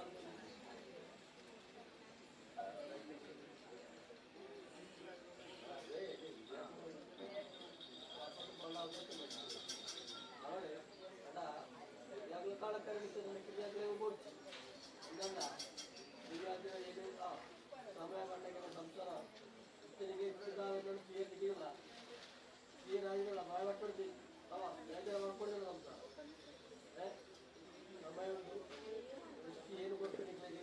ಅವಳೆ ಅಡ ಯಾಗಲೂ ಕಾಳ ಕರೆದಿತ್ತು ನನಗೆ ಯಾಗಲೇ ಓಡ್ತು ಇದಲ್ಲ ಈಗ ಏನು ಸಮಯ ಕಂಡಾಗ ಸಂಸಾರ ಇತ್ತನಿಗೆ ಹೆಚ್ಚಿದಾವನ್ನು ಕ್ಲಿಯರ್ಗಿಲ್ಲ ಕ್ಲಿಯರ್ ಆಗಿರಲ್ಲ ಮಾಡಬಿಡ್ತೀವಿ ಅವ ಬೇಜಾರು ಮಾಡ್ಕೊಂಡಿಲ್ಲ ಸಂಸಾರ ಸಮಯ ಉಂಟು ದೃಷ್ಟಿ ಏನು ಕೊಟ್ಟು ನಿಮಗೆ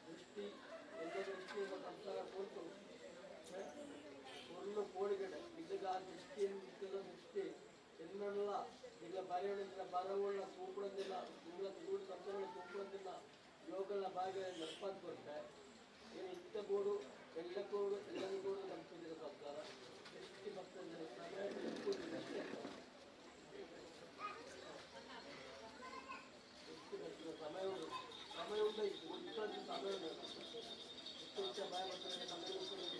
ದೃಷ್ಟಿ ಎಲ್ಲ ದೃಷ್ಟಿಯಿಂದ ಸಂಸಾರ ಕೊಟ್ಟು ಫುಲ್ಲು ಕೋಡಿಗಡೆ ಇದೀಗ ದೃಷ್ಟಿಯನ್ನು ಇದ್ದದ ದೃಷ್ಟಿ ಎನ್ನೆಲ್ಲ ಈಗ ಬರೆಯೋಣ ಬರವುಳ್ಳ ತೂಪಡೋದಿಲ್ಲ ನಿಮ್ಗೆ ತೂಡು ಸಂಸ್ಥೆಗಳು ತೂಪಡೋದಿಲ್ಲ ಯೋಗಗಳ ಭಾಗ ನಡ್ಪಂತ ಕೊಡ್ತೆ ಏನು ಇಂಥ ಗೋಡು ಎಲ್ಲ ಗೋಡು ಎಲ್ಲದ ಗೋಡು ನಂಬಿಸಿದ ಸಂಸಾರ ದೃಷ್ಟಿ ಬರ್ತದೆ ಸಮಯ ದೃಷ್ಟಿ ಬರ್ತದೆ ಸಮಯ ಉಂಟು ಸಮಯ ಉಂಟಾಯಿತು ಉಂಟು ಸಮಯ ಉಂಟು ಭಯ ಬರ್ತದೆ ಸಮಯ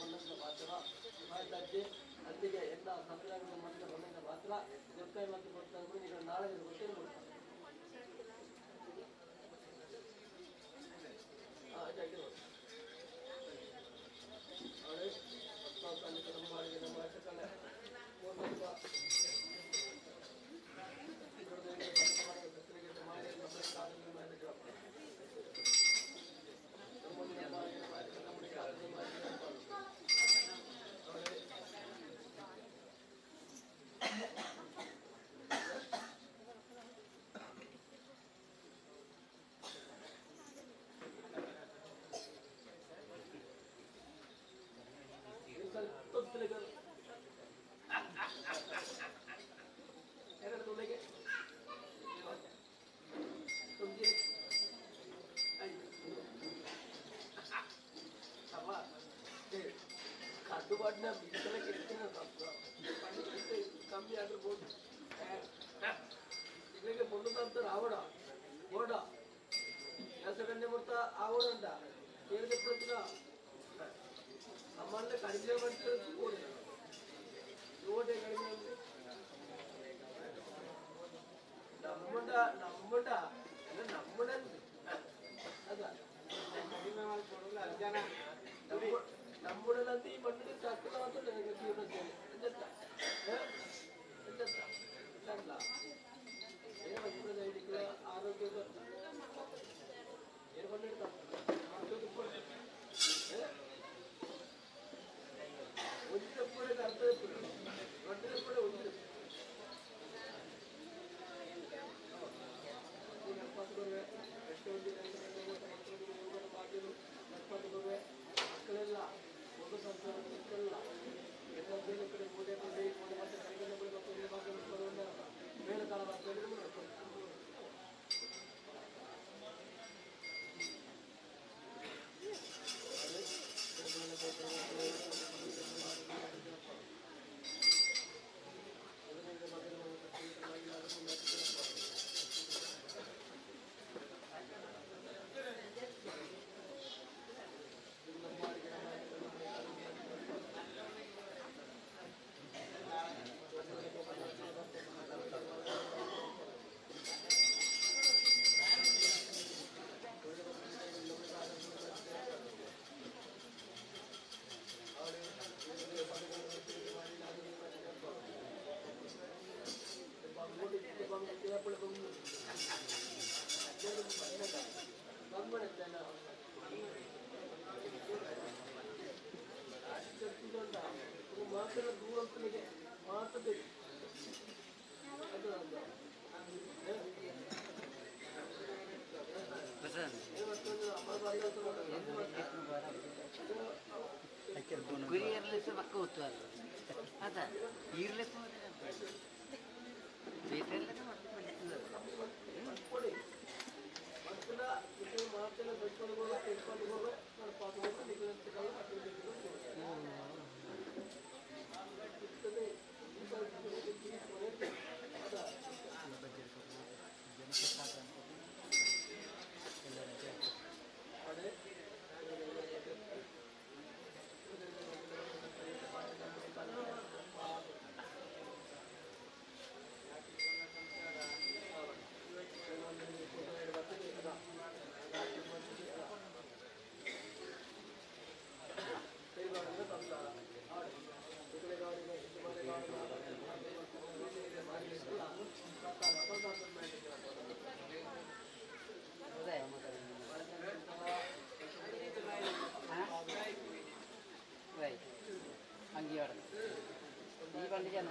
ಬಂದಂತ ಮಾತ್ರ ಮಾತಾಡಿ ಅಲ್ಲಿಗೆ ಎಲ್ಲ ಸಂವಿಧಾನದ ಮಂದಿರ ಬಂದಂತ ಮಾತ್ರ ಜೊಕ್ಕಾಯಿ ಮತ್ತು ಕೊಡ್ತಾರೆ ಈಗ ನಾಳೆ ಗೊತ್ತೇನು ಕೊಡ್ತಾರೆ ಅವಳೆ ನಮ್ಮ ಕಲೆ ಕಡ್ಡುಬಾಡಿನ ಬಿತ್ತಲ ಕೆತ್ತಿನ ಕಮ್ಮಿ ಆಗಿರ್ಬೋದು ಇಲ್ಲಿಗೆ ಬಂದು ಆವಡ ಓಡ ಕೆಲಸ ಗಂಟೆ ಬರ್ತಾ ಆವಡ ಅಂತ ಕೇಳಿದ ಪ್ರತಿನ ನಮ್ಮಲ್ಲೇ ಕಡಿಮೆ ಮಾಡ್ತಾರೆ ಓಡಿ ಓಟೆ ಕಡಿಮೆ ನಮ್ಮಡ ನಮ್ಮಡ ನಮ್ಮಡ ಅದ ಕಡಿಮೆ ಮಾಡ್ಕೊಡಲ್ಲ ಜನ ನಮ್ಮೂರಲ್ಲಿ ಈ ಮಣ್ಣಿಗೆ ಸಾಕಿಲ್ಲ ಅಂತ ನನಗೆ ಜೀವನದಲ್ಲಿ ಏನು ಆರೋಗ್ಯದ ಏನು ಬಂದಿರ್ತಾವ ಒಂದಿನ ಕೂಡ ಅರ್ಥ ಒಂದಿನ ಕೂಡ ಒಂದಿನ 70 ರೂಪಾಯಿ ಎಷ್ಟು ಮಕ್ಕಳೆಲ್ಲ ಒಂದು ಸಂಸಾರ ಮಕ್ಕಳೆಲ್ಲ ಎಲ್ಲ ಗುರಿ ಇರಲಿಸ ಮಕ್ಕ ಹೊತ್ತು ಅಲ್ಲ ಅದ ಇರ್ಲಿಸ ಬೇಟೆಲ್ಲ ಅಂಗಿಯಾಡ ಈ ಬಂಡಿಗೆ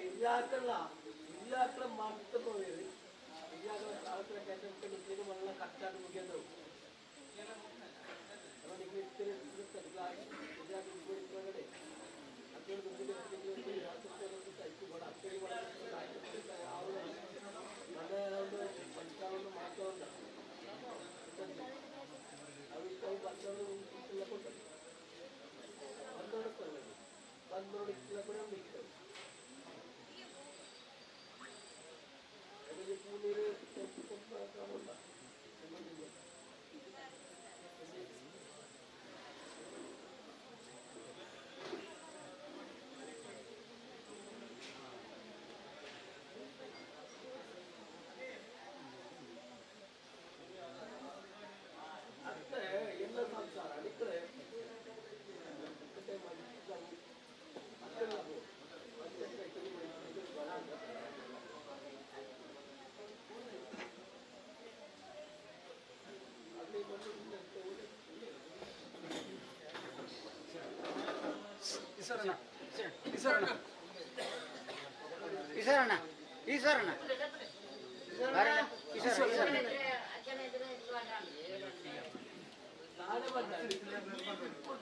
ಇಲ್ಲಿ ಹಾಕಲ್ಲ ಮಾಡ್ತಾ ಹೋಗಿರಿ ಇಲ್ಲಿ ಹಾಕಲ್ಲ ಸಾವಿರ ಕೆಟ್ಟ ಮನೆಲ್ಲ ಕಟ್ಟಾಗಿ ಮುಗಿಯೋದು ಒಳಗಡೆ ಮನೆಯವರು ಪಂಚಾವನ್ನು ಮಾಡ್ಕೊಂಡ ಅವಿಷ್ಟು ಬಂದವರು ಇಲ್ಲ ಕೊಟ್ಟರು ಬಂದವರು ಇಕ್ಕಿಲ್ಲ ಕೂಡ ಇಕ್ಕಿಲ್ಲ ಅದಕ್ಕೆ ನೀರು ಕ್ರಮಲ್ಲ ಎಲ್ಲ ಸಂಸಾರ ಅಡಿಕಡೆ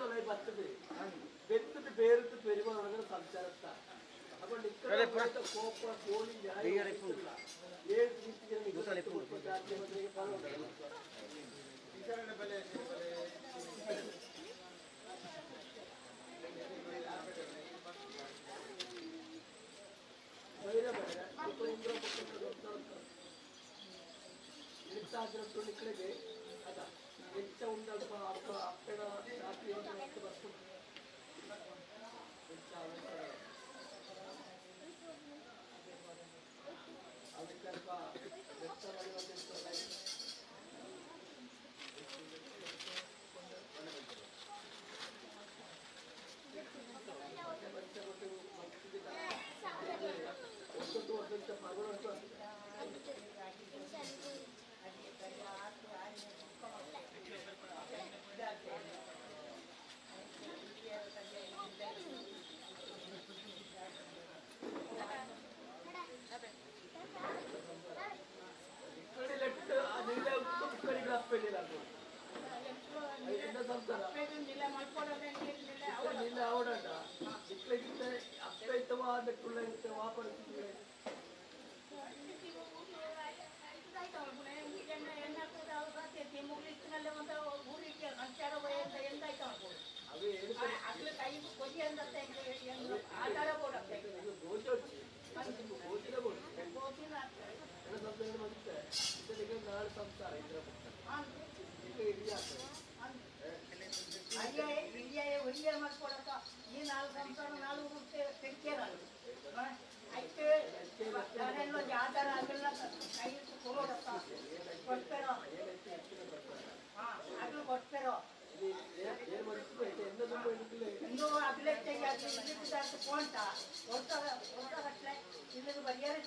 ನಾಳೆ ಬರ್ತದೆ ಬೆತ್ತದ ಬೇರೆದ್ದು ಪೆರಿಮಾನಗಳ ಸಂಚಾರತ್ತ ಅಕೊಂಡು ಇಕ್ಕಡೆ ಕೋಪ ಕೋಳಿ ಇಕ್ಕಡೆಗೆ ಅದ ಹೆಚ್ಚ ಉಂಟಲ್ಪ ಅಪ್ಪೆಡ ರಾತ್ರಿ ಬರ್ತದೆ ಅದಕ್ಕೆ ಸ್ವಲ್ಪ ಬೆತ್ತ ಸಂಸಾರ ಒಳ್ಳೆ ಮಾಡ್ಕೊಡಕ ಈ ನಾಲ್ಕು ಸಂಸಾರ ನಾಲ್ಕು ತೆಗ್ಕೇರಲ್ಲ అయితే ఆధార ಕೊಡ್ತಾರೋ ಆಗ್ಲೂ ಕೊಡ್ತಾರೋ ಇನ್ನೂ ಅಭಿಲೇಖ ಪೋಂಟ ಹೊರತಾಗಟ್ಲೆ ಇಲ್ಲಿಗೆ ಬರಿಯಾರೆ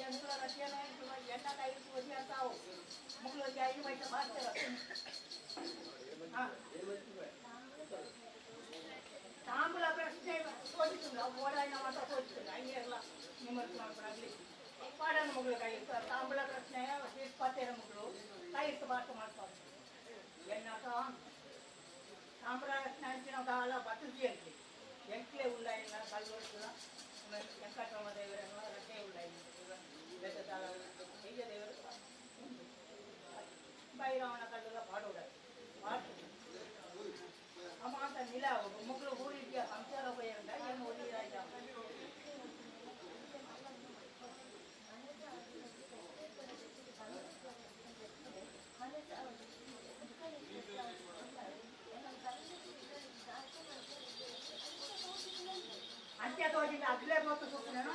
ಎಂಟು ರಶಿಯನ ಎಂಟು ಐದು ಒದಿ ಅಂತಾವು ಮುಗ್ಳು 5 ಬೈಟ ಮಾಡ್ತಾರ ತಾಂಬೂಲ ಪ್ರಶ್ನೆ ತೋರಿಸಿಲ್ಲ ಓಡಾಡಿನ ಮಾತ್ರ ತೋರಿಸಿಲ್ಲ ಹಂಗೆಲ್ಲ ನಿಮ್ಮತ್ತು ಮಾಡ್ಕೊಡಾಗ್ಲಿ ಪಾಡನ ಮಗಳು ಕೈ ತಾಂಬೂಲ ಪ್ರಶ್ನೆ ಇಪ್ಪತ್ತೇರ ಮಗಳು ಕೈ ಇಟ್ಟು ಬಾಟ ಮಾಡ್ತಾರೆ ಎನ್ನಾಕ ತಾಂಬೂಲ ಪ್ರಶ್ನೆ ಅಂಚಿನ ಕಾಲ ಬಟ್ಟುಜಿ ಅಂತೆ ಎಂಟ್ಲೆ ಉಳ್ಳ ಇಲ್ಲ ಕಲ್ವರ್ಸಲ ವೆಂಕಟರಮ ದೇವರೆಲ್ಲ ರಜೆ ಉಳ್ಳ ಇಲ್ಲ ಬೆಟ್ಟದಾಳ ಹೀಗೆ ದೇವರು ಬೈರಾವಣ ಕಲ್ಲೆಲ್ಲ ಪಾಡೋಡ ಪಾಡು ಅಮಾತ ನಿಲ ಮಕ್ಕಳು ಊರಿಗೆ ಸಂಸಾರ ಹೋಗಿರಂತ ಏನು ಓದಿರಾಯ್ತ ಅಂತ್ಯ ತೋಜಿನ ಅಗ್ಲೇ ಮತ್ತು ಸುತ್ತನೇನೋ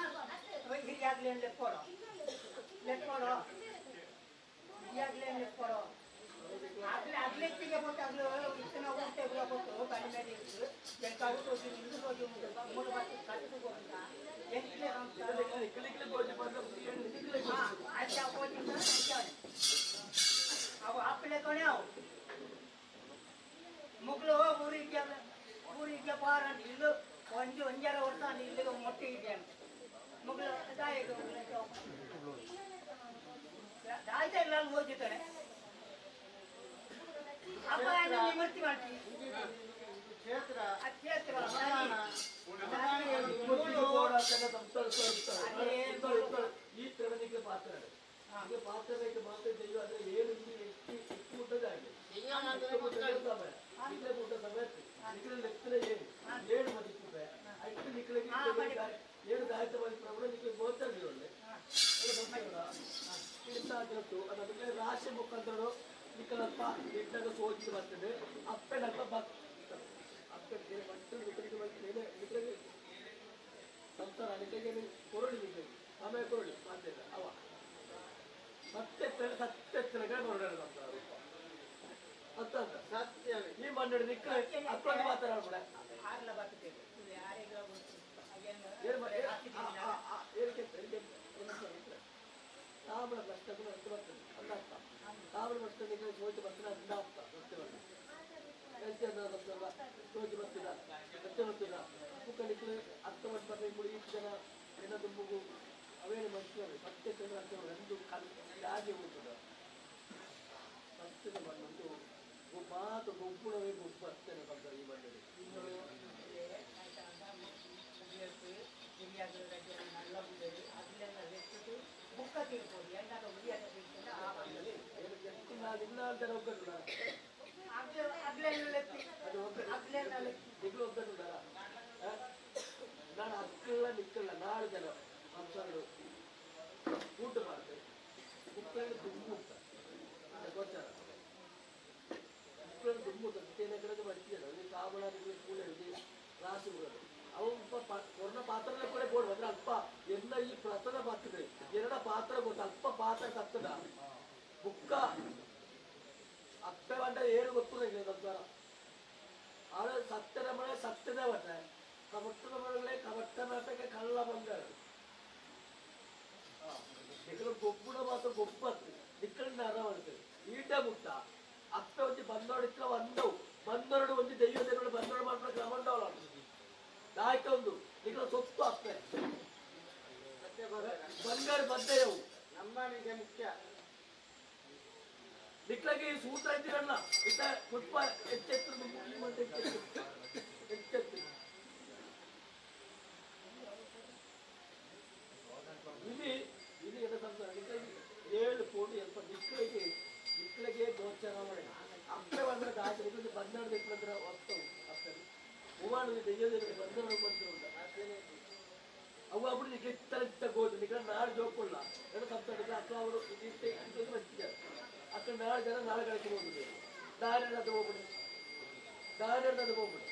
ಹೀಗಾಗ್ಲಿ ಲೆಕ್ಕೊಡೋ ಹೀಗಾಗ್ಲಿ ಲೆಕ್ಕೊಡೋ ಅಗ್ಲೆತ್ತಿಗೆ ಕೊಟ್ಟು ಅಗ್ಲು ಇತ್ತಿನ ಊಟ ಕೊಟ್ಟು ಕಡಿಮೆ ಇತ್ತು ಎಂಟಾರು ತೋಜಿ ಇಂದು ತೋಜಿ ಮೂರು ಬತ್ತು ಕಟ್ಟು ಅಂತ ಎಂಟ್ಲೆ ಅಜ್ಜ ಹೋಗಿಂದ ಅವು ಆಪಲೆ ಕೊನೆ ಅವು ಮುಗ್ಲು ಊರಿಗೆ ಬಾರಂತ ಇಲ್ಲು ಒಂಜರ ವರ್ಷ ಇಲ್ಲಿಗೆ ಮೊಟ್ಟೆ ಇದೆ ಮಗಳು ದಾಯ್ತ ಇಲ್ಲ ಓದಿದ್ದಾನೆ ಅಪ್ಪ ನಿವೃತ್ತಿ ಮಾಡ್ತೀವಿ ಕ್ಷೇತ್ರ ಕ್ಷೇತ್ರ ಈ ತೆರನಿಗೆ ಪಾತ್ರ ಈಗ ಪಾತ್ರಕ್ಕೆ ಮಾತ್ರ ದೈವ ಅಂದ್ರೆ ಏನು ಊಟದಾಗೆ ಊಟ ಸಮಯ ನಿಖಿಲ ಲೆಕ್ಕದ ಏಳು ಮದಿಕ್ಕಿದೆ ಐದು ನಿಖಿಲಿಗೆ ಏಳು ದಾಯಿತ ಪ್ರಭು ನಿಖಿಲ ಗೋಚರಲಿ ಒಳ್ಳೆ ಇಡ್ತಾಗಿರತ್ತು ಅದಕ್ಕೆ ರಾಶಿ ಮುಖಾಂತರ ನಿಖಲಪ್ಪ ಇಟ್ಟಾಗ ಸೋಜಿಗೆ ಬರ್ತದೆ ಅಪ್ಪೆನಪ್ಪ ಅಪ್ಪೆ ಮತ್ತೆ ನಿಖಲಿಗೆ ಸಂಸಾರ ನಿಖಲಿಗೆ ಕೊರಳಿ ನಿಖಲಿ ಆಮೇಲೆ ಕೊರಳಿ ಮಾತಿಲ್ಲ ಅವ ಸತ್ಯಕ್ಕೆ ಹೊರಡೋಣ ಸಂಸಾರ ಅಂತ ಸತ್ಯ ಈ ಮಣ್ಣು ನಿಕ್ಕ ಅಪ್ಪಳಿಗೆ ಮಾತಾಡ್ಬೇಡ ತಾಮ್ರ ಭ್ರಷ್ಟಗಳು ಅಂತ ಬರ್ತದೆ ಅಂದಾಗ್ತ ತಾಮ್ರ ಭ್ರಷ್ಟ ನಿಖಿಲ ಸೋಚಿ ಬರ್ತೀನಿ ಅಂದಾಗ್ತ ಸೋಚಿ ಬರ್ತಿಲ್ಲ ಸತ್ಯ ಬರ್ತಿಲ್ಲ ಮುಖ ನಿಖಿಲ ಅರ್ಥ ಮಾಡಿ ಬರ್ತೀನಿ ಇಷ್ಟು ಜನ ಏನದು ಮುಗು ಅವೇನು ಮನುಷ್ಯರು ಸತ್ಯ ಚಂದ್ರ ಅಂತ ಒಂದು ಹಾಗೆ ಹೋಗ್ತದ ಸತ್ಯದ ಮಣ್ಣೊಂದು ಮಾತು ಗೊಬ್ಬುಳವೇ ಗೊಬ್ಬು ಬರ್ತೇನೆ ಬಂದರೆ ಈ ಮಣ್ಣಲ್ಲಿ ಇಲ್ಲ ಅಂತ ಒಗ್ಗಟ್ಟು ನಿಗ್ಲು ಒಗ್ಗಟ್ಟು ನಾನು ಅಕ್ಕಲ್ಲ ನಿಕ್ಕಲ್ಲ ನಾಳೆ ಜನ ಸಂಸಾರಗಳು ಊಟ ಮಾಡ್ತೇವೆ ಕುಕ್ಕರಲ್ಲಿ ತುಂಬ ಗೋಚಾರ ಕುಕ್ಕರಲ್ಲಿ ತುಂಬ ತೇನೆ ಕಡೆಗೆ ಬರ್ತಿದ್ದಾರೆ ಅಲ್ಲಿ ಕಾಬಳ ಕೂಡ ಹಿಡಿದು ರಾಶಿ ಬಿಡೋದು ಅವು ಕೊರೋನಾ ಪಾತ್ರನೇ ಕೂಡ ಬೋರ್ಡ್ ಅಂದ್ರೆ ಅಲ್ಪ ಎಲ್ಲ ಈ ಪ್ರಸನ್ನ ಪಾತ್ರ ಎರಡ ಪಾತ್ರ ಗೊತ್ತ ಅಲ್ಪ ಪಾತ್ರ ಕತ್ತದ ಬುಕ್ಕ ಅಪ್ಪೆ ಬಂಡ ಏನು ಗೊತ್ತಿಲ್ಲ ಸಂಸಾರ ಆಳ ಸತ್ಯದ ಮಳೆ ಸತ್ಯದ ಬಟ್ಟ ಕವಟ್ಟದ ಮಳೆಗಳೇ ಕವಟ್ಟ ನಾಟಕ ಕಳ್ಳ ಬಂಗಾರ ನಿಖಲು ಗೊಬ್ಬುಡ ಮಾತ್ರ ಗೊಬ್ಬತ್ತು ನಿಕ್ಕಳಿಂದ ಅರ ಮಾಡ್ತೇವೆ ಈಟ ಮುಟ್ಟ ಅಪ್ಪೆ ಒಂಜಿ ಬಂದೋಡಿಕ್ಕ ಬಂದವು ಬಂದೋಡು ಒಂಜಿ ದೈವದ ಬಂದೋಡು ಮಾಡ್ಕೊಂಡು ಕ್ರಮಂಡವಳ ನಾಯ್ಕ ಒಂದು ನಿಖಲ ಸೊತ್ತು ಅಪ್ಪೆ ಬಂಗಾರ ಬದ್ದೆಯವು ನಮ್ಮನಿಗೆ ಮುಖ್ಯ ನಿಕ್ಲಗೆ ಈ ಸೂತ್ರ ಇದ್ದೀರಲ್ಲ ಇತ್ತ ಪುಷ್ಪ ಎಚ್ಚೆತ್ತು ಎಚ್ಚೆತ್ತು ಇಲ್ಲಿ ಇದು என்ன ಸಂಸಾರ ಏಳು ಕೋಟಿ ಸ್ವಲ್ಪ ನಿಕ್ಲಿಗೆ ಗೋಚರ ಮಾಡಿ ಅಪ್ಪೆ ಬಂದ್ರೆ ದಾಖಲೆ ಬಂದಾಡು ನಿಕ್ಲಂದ್ರೆ ವಸ್ತವು ಅಪ್ಪೆ ಮೂವಾಡು ದೆಯ್ಯದಲ್ಲಿ ಬಂದಾಡು ಬಂದಿರುಂಟ ಅವು ಅప్పుడు ನಿಕ್ಲ ಇತ್ತ ಗೋಚು ನಿಕ್ಲ ನಾಳೆ ಜೋಕೊಳ್ಳ ಏನು ಸಂಸಾರ ಅಕ್ಕ ಅವರು ಇದು ಬರ್ತಿದ್ದಾರೆ ಅಕ್ಕ ನಾಳೆ ಜನ ನಾಳೆ ಕಳಿಸಿ ಹೋಗುದು ದಾರಿಯನ್ನದು ಹೋಗ್ಬಿಡಿ ದಾರಿಯನ್ನದು ಹೋಗ್ಬಿಡಿ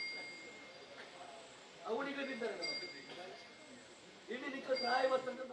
ಅವನಿಗೆ ಬಿದ್ದಾರೆ ನಮ್ಮ ಇಡೀ ನಿಕ್ಲ ಪ್ರಾಯ ಬರ್ತಂದ್ರೆ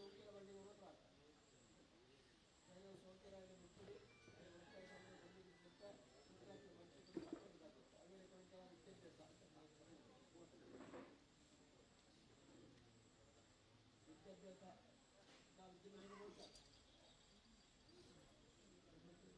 ಸೌಖ್ಯದ ಬಂಡಿ ಮಾತ್ರ ಸೌಖ್ಯರಾಗಿ ಬಿಟ್ಟು ಆಮೇಲೆ ಕೊಂಚ ವಿದ್ಯಾಭ್ಯಾಸ ನಾವು ವಿದ್ಯಾಭ್ಯಾಸ ನೋಡ್ತಾರೆ ಗುರುತು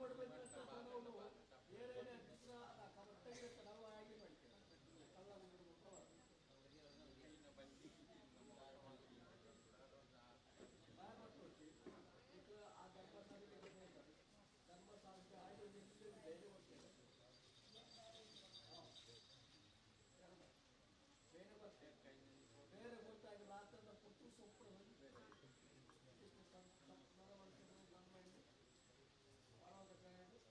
ಕೊಡಬೇಕಂತ ನಾವು ಏನೇನೇ ಹತ್ತಿರ ಕರೆಕ್ಟಾಗಿ ನಾವು ಆಗಿ ಮಾಡ್ತೇವೆ ಆ ಧರ್ಮ ಸಾರಿಗೆ ಆಗಿ ಬೇರೆ ಹೋಗ್ತೇವೆ ಬೇರೆ ಬರ್ತೇವೆ ಬೇರೆ ಗೊತ್ತಾಗಿ ರಾತ್ರಿ ಪುಟ್ಟು ಸೊಪ್ಪು ಬೇರೆ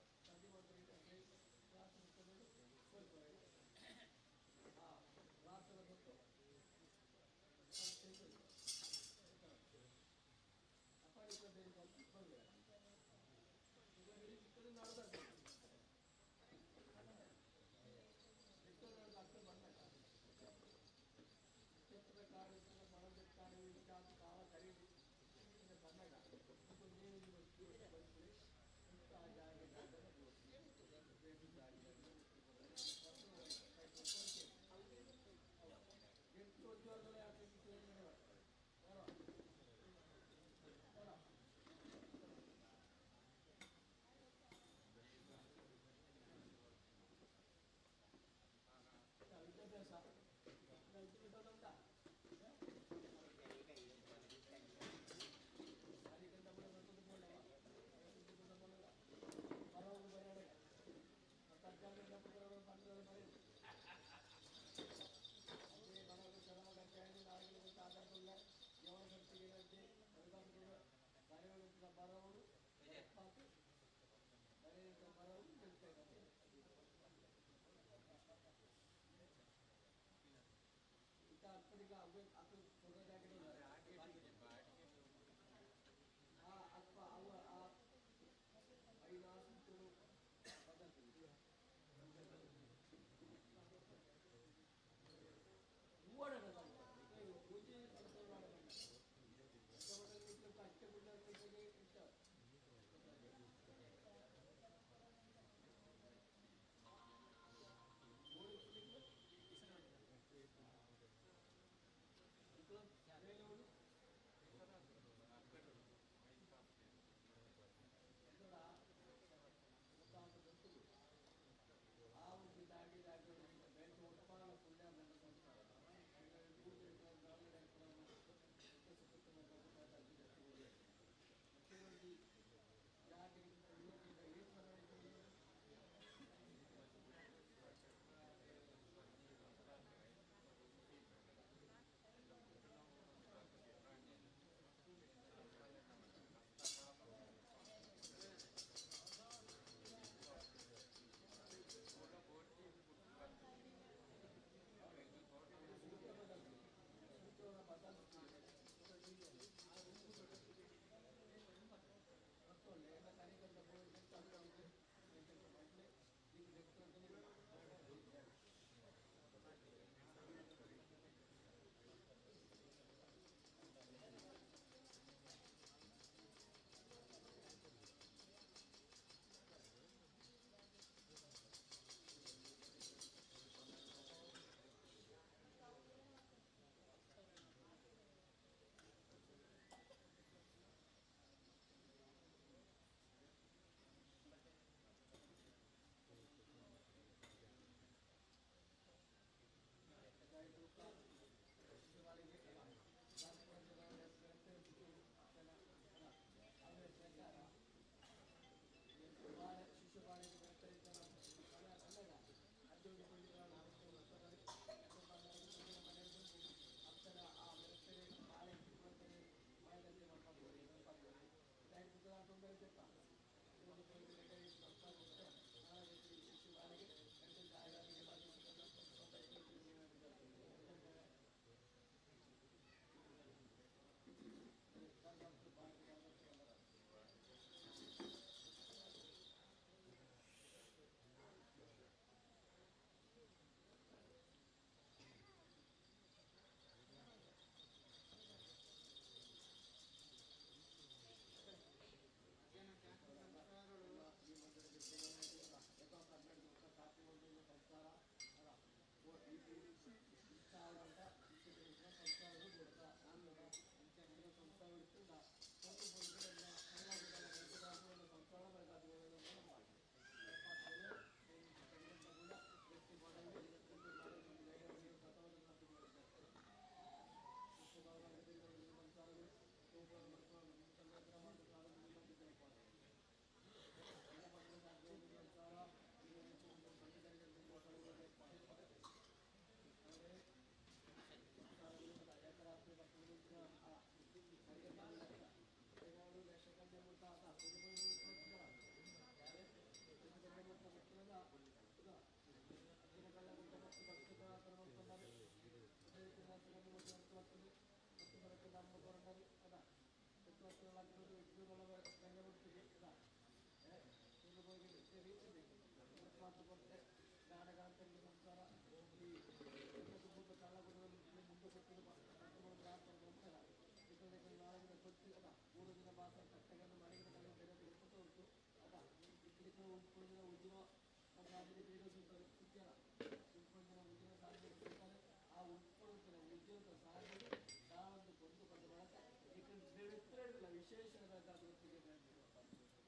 ವಿಶೇಷವಾದ ಅಭಿವೃದ್ಧಿಗೆ ರಾಜಕಾರಣಿಗೆ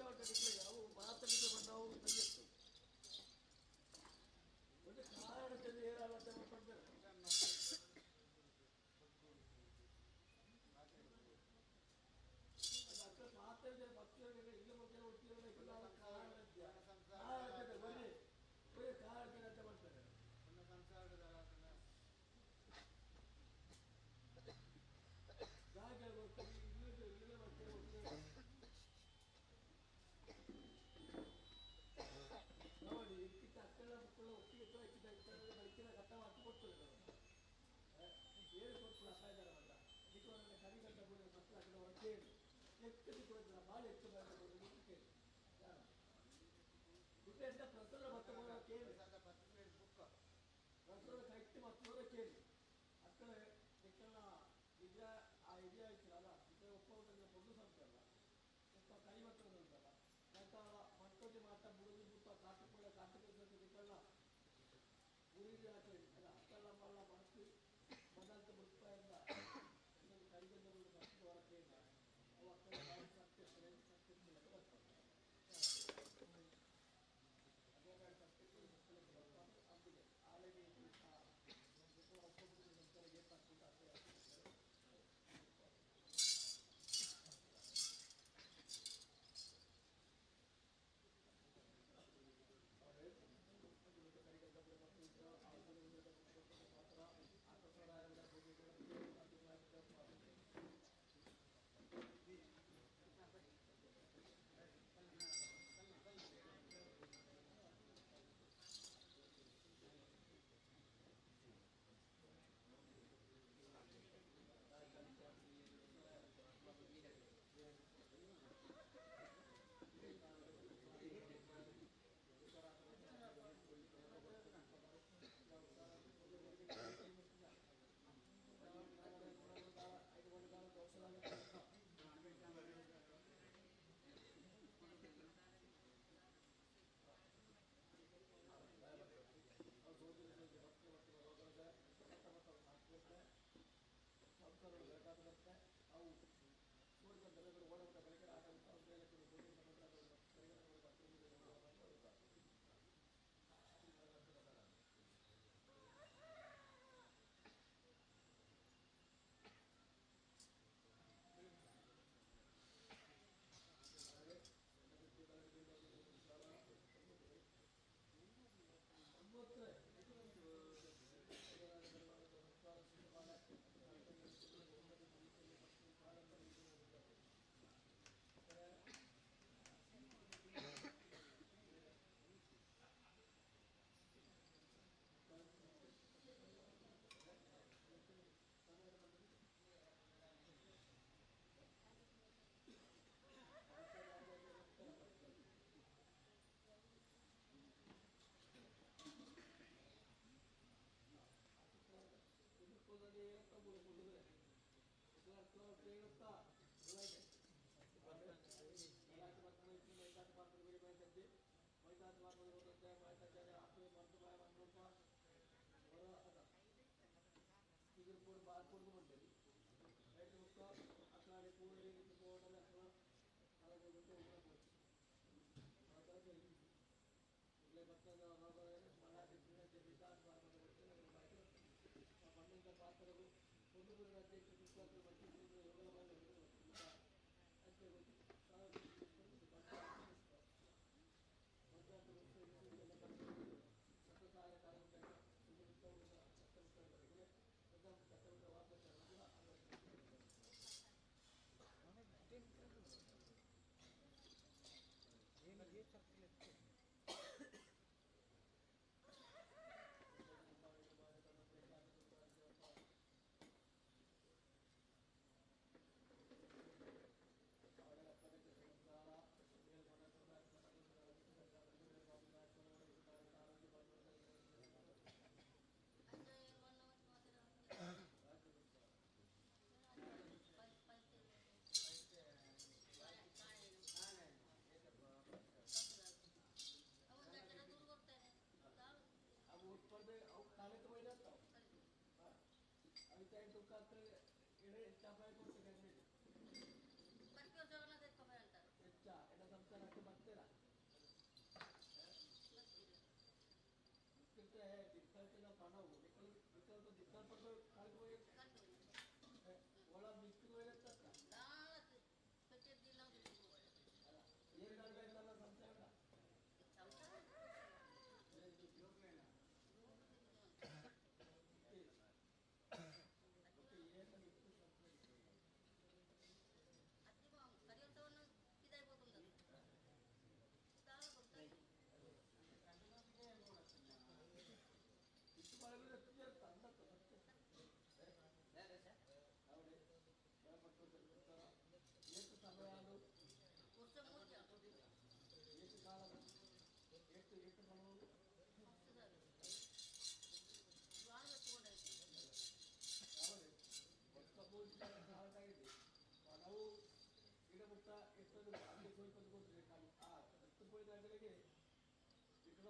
ಮಾತಾಡಿದ್ರೆ ಅವು ಮಾತಾಡಿದ್ರೆ ನಾವು ತಂದಿತ್ತು ಒಂದು ಕಾರಣದಲ್ಲಿ ಏನಾಗುತ್ತೆ ಮಾತಾಡ್ತಾರೆ ಅಕ್ಕ ಮಾತಾಡಿದ್ರೆ ಭಕ್ತಿಯವರಿಗೆ ಇಲ್ಲ ಮತ್ತೆ ಹುಟ್ಟಿದ್ರೆ ಕಾರಣ ಬನ್ನಿ ಕಾರಣ ಅಂತ ಮಾಡ್ತಾರೆ ಜಾಗ ಇಲ್ಲ ಮತ್ತೆ ನೋಡಿ ಇದಕ್ಕಿಂತ ಅಕ್ಕಳ ಮಕ್ಕಳು ಒಟ್ಟಿಗೆ ಬೈಕಿನ ಕಟ್ಟ ಹಾಕಿ ಕೊಡ್ತದೆ ಏನು ಕೊಡ್ತದೆ ಅಪಾಯದಾರವಲ್ಲ ಅದಕ್ಕೆ ಒಂದು ಕರಿಗಂಟ ಮಕ್ಕಳು ಆ ಕಡೆ ಹೊರ ಕೇಳಿ ಎಕ್ಕಿ ಕೊಡ್ತಾರೆ ಭಾಳ ಹೆಚ್ಚು ಬರ್ತದೆ ಕೇಳಿ ಇದರಿಂದ ಪ್ರಸನ್ನ ಭತ್ತ ಕೇಳಿ ಪ್ರಸನ್ನ ಕಟ್ಟಿ ಮಕ್ಕಳು ಕೇಳಿ ಅಕ್ಕಳ ಎಕ್ಕಲ್ಲ ಇದ್ರ ಆ ಇದೆ ಆಯ್ತಲ್ಲ ಇದ್ರೆ ಒಪ್ಪಂದ ಮೊದಲು ಸಂಸ್ಥೆ ಅಲ್ಲ ಕೈ ಮಕ್ಕಳು ಉಂಟಲ್ಲ ನಂತರ ಮಕ್ಕಳಿಗೆ ಮಾತ್ರ ಮುಳುಗಿ ಬಿಟ್ಟು ಕಾಟುಕೊಳ್ಳ ಕಾಟುಕೊಳ್ಳ ಊರಿಗೆ ಹಾಕಿಲ್ಲ ಅಕ್ಕೆಲ್ಲ ಮಲ್ಲ ಮನಸ್ಸು ಮೊದಲ ರೂಪಾಯಿಂದ ಇನ್ನೊಂದು ಕರಿಗಂದ ಮಕ್ಕಳು ಹೊರಗೆ ಇಲ್ಲ ಅವು ಅಕ್ಕಳ ಬರ್ತದೆ ಅದೇ ಸತ್ಯಕ್ಕೆ ಮಕ್ಕಳಿಗೆ ಬರ್ತಾರೆ ಅಂತಿದೆ ಆಲೆಗೆ ಒಪ್ಪಂದ ನಂತರ ಏನಾಗ್ತದೆ ಅದೇ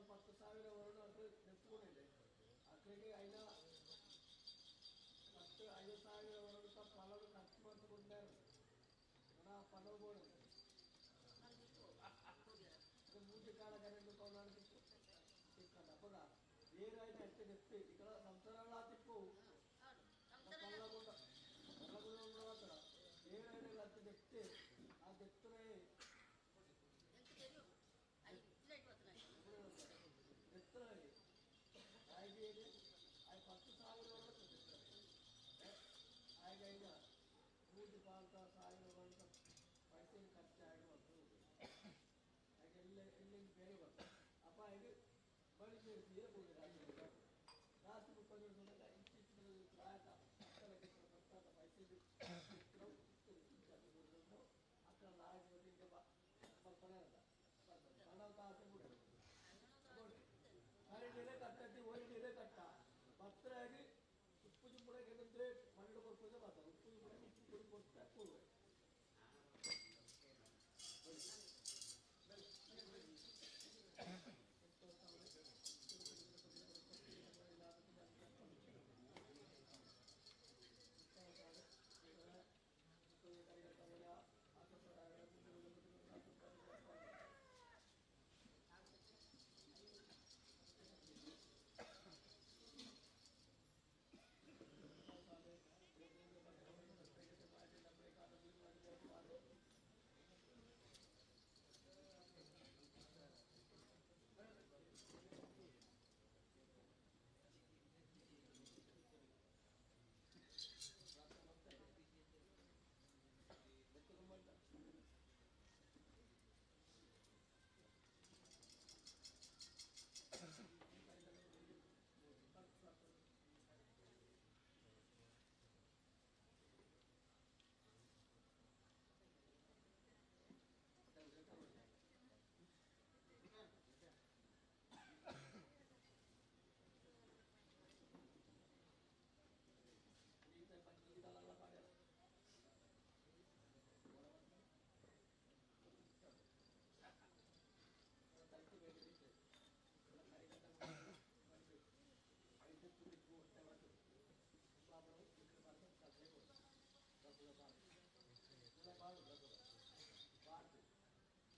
10,000 ವರೆಗೂ ಅದು ನೆಚ್ಕೊಂಡಿದೆ ಅಕ್ಕಳಿಗೆ 50,000 ವರೆಗೂ ಫಲವನ್ನು ಖರ್ಚು ಮಾಡ್ತುಕೊಂಡಾರು ಪನಗಳು ಮೂಜಿ ಕಾಲ ಕರೆಂಟ್ ಕೊಂಡಾಡ್ತಿತ್ತು ಸಿಕ್ಕಲ್ಲ ಅಪ್ಪಗ ಬೇರಾಯ್ತು ಅಷ್ಟೇ ನೆಪ್ಪಿ ఇక్కడ సంవత్సరాల తిప్పు కళ్ళగుండ మాత్ర ಬೇರಾಯ್ತು ಅಷ್ಟು ನೆಪ್ಪಿ ಆ ತೆತ್ತನೇ ಎತ್ತರಲ್ಲಿ ಆಯ್ತು ಅದು 10,000 ವರೆಗೂ ಆಯ್ಗ ಮೂಜಿ ಪಾಲ್ತ 1,000 ವರೆಗೂ ಪೈಸೆ ಖರ್ಚಾಗುವುದು ಹಾಗೆಲ್ಲ ಎಲ್ಲಿಂದ ಬೇರೆ ಬರ್ತದೆ ಅಪ್ಪ ಇದು ಬಳಿಸಿ ಇರಬಹುದು ರಾತ್ರಿ 30 ದಿನದ ಇತ್ತೀಚಿನ ಪ್ರಾಯದ ಬರ್ತಾದ ಪೈಸೆ ಅక్కడ ಆಗೋದಿಗೆ ಬರ್ತಾನೆ ಇರಲ್ಲ ಹಣ ತಾಸೆ ಬಿಡೋದು ಹರಿಡಿರೆ ಕಟ್ಟತಿ ಓರಿಡಿರೆ ಕಟ್ಟ ಭತ್ತರಾಗಿ ಉಪ್ಪು ಚುಂಬುಡಕ್ಕೆ ಏನಂದ್ರೆ ಮಣ್ಣು ಕೊಡ್ಕೊಂಡು ಬರ್ತಾರೆ ಉಪ್ಪು ಚುಂಬುಡಕ್ಕೆ ಉಪ್ಪು ಪುಡಿ ಕೊಡ್ತಾ ಕೂಡುವೆ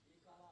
ಈ ಕಾಲ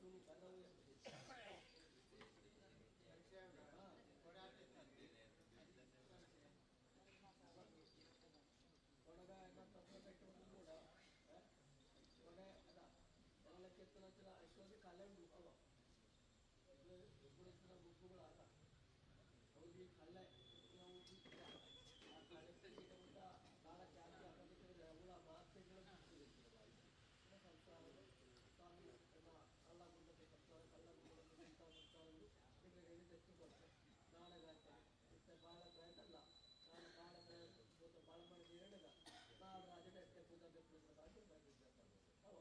ಸುನಿ ಕದವು ಕೊಡಗ ತಪ್ಪು ಕೂಡ ಕೊನೆ ಅದ ಎಲ್ಲ ಕೆತ್ತಲ ಎಷ್ಟೊಂದು ಕಲೆ ಉಂಟು ಬುಕ್ಕುಗಳು ಆಟ ಅವ್ರಿಗೆ ಕಲೆ ಆ ಕಲೆ ನಾಳ ಜಾತಿ ಹಾಕೋದಕ್ಕೆ ಅವಳ ಮಾತೆಗಳು ಸಂಸಾರ ಸ್ವಾಮಿ ಕಳ್ಳ ಗುಂಡಕ್ಕೆ ಸಂಸಾರ ಕಳ್ಳ ಗುಂಡಕ್ಕೆ ಸಂಸಾರಗಳು ಹೇಳಿ ತೆಗೆದುಕೊಡ್ತಾರೆ ನಾಳೆಗಾಗ್ತದೆ ಮತ್ತೆ ಭಾಳ ಪ್ರಯತ್ನ ನಾನು ಭಾಳ ಪ್ರಯತ್ನ ಭಾಳ ಮಾಡಿ ಹೇಳಿದ ನಾನು ರಾಜನೆಟ್ಟೆ ಪೂಜಾ ಬೆಪ್ಪು ಬಾಕಿ ಬಂದಿದ್ದೆ ಅವ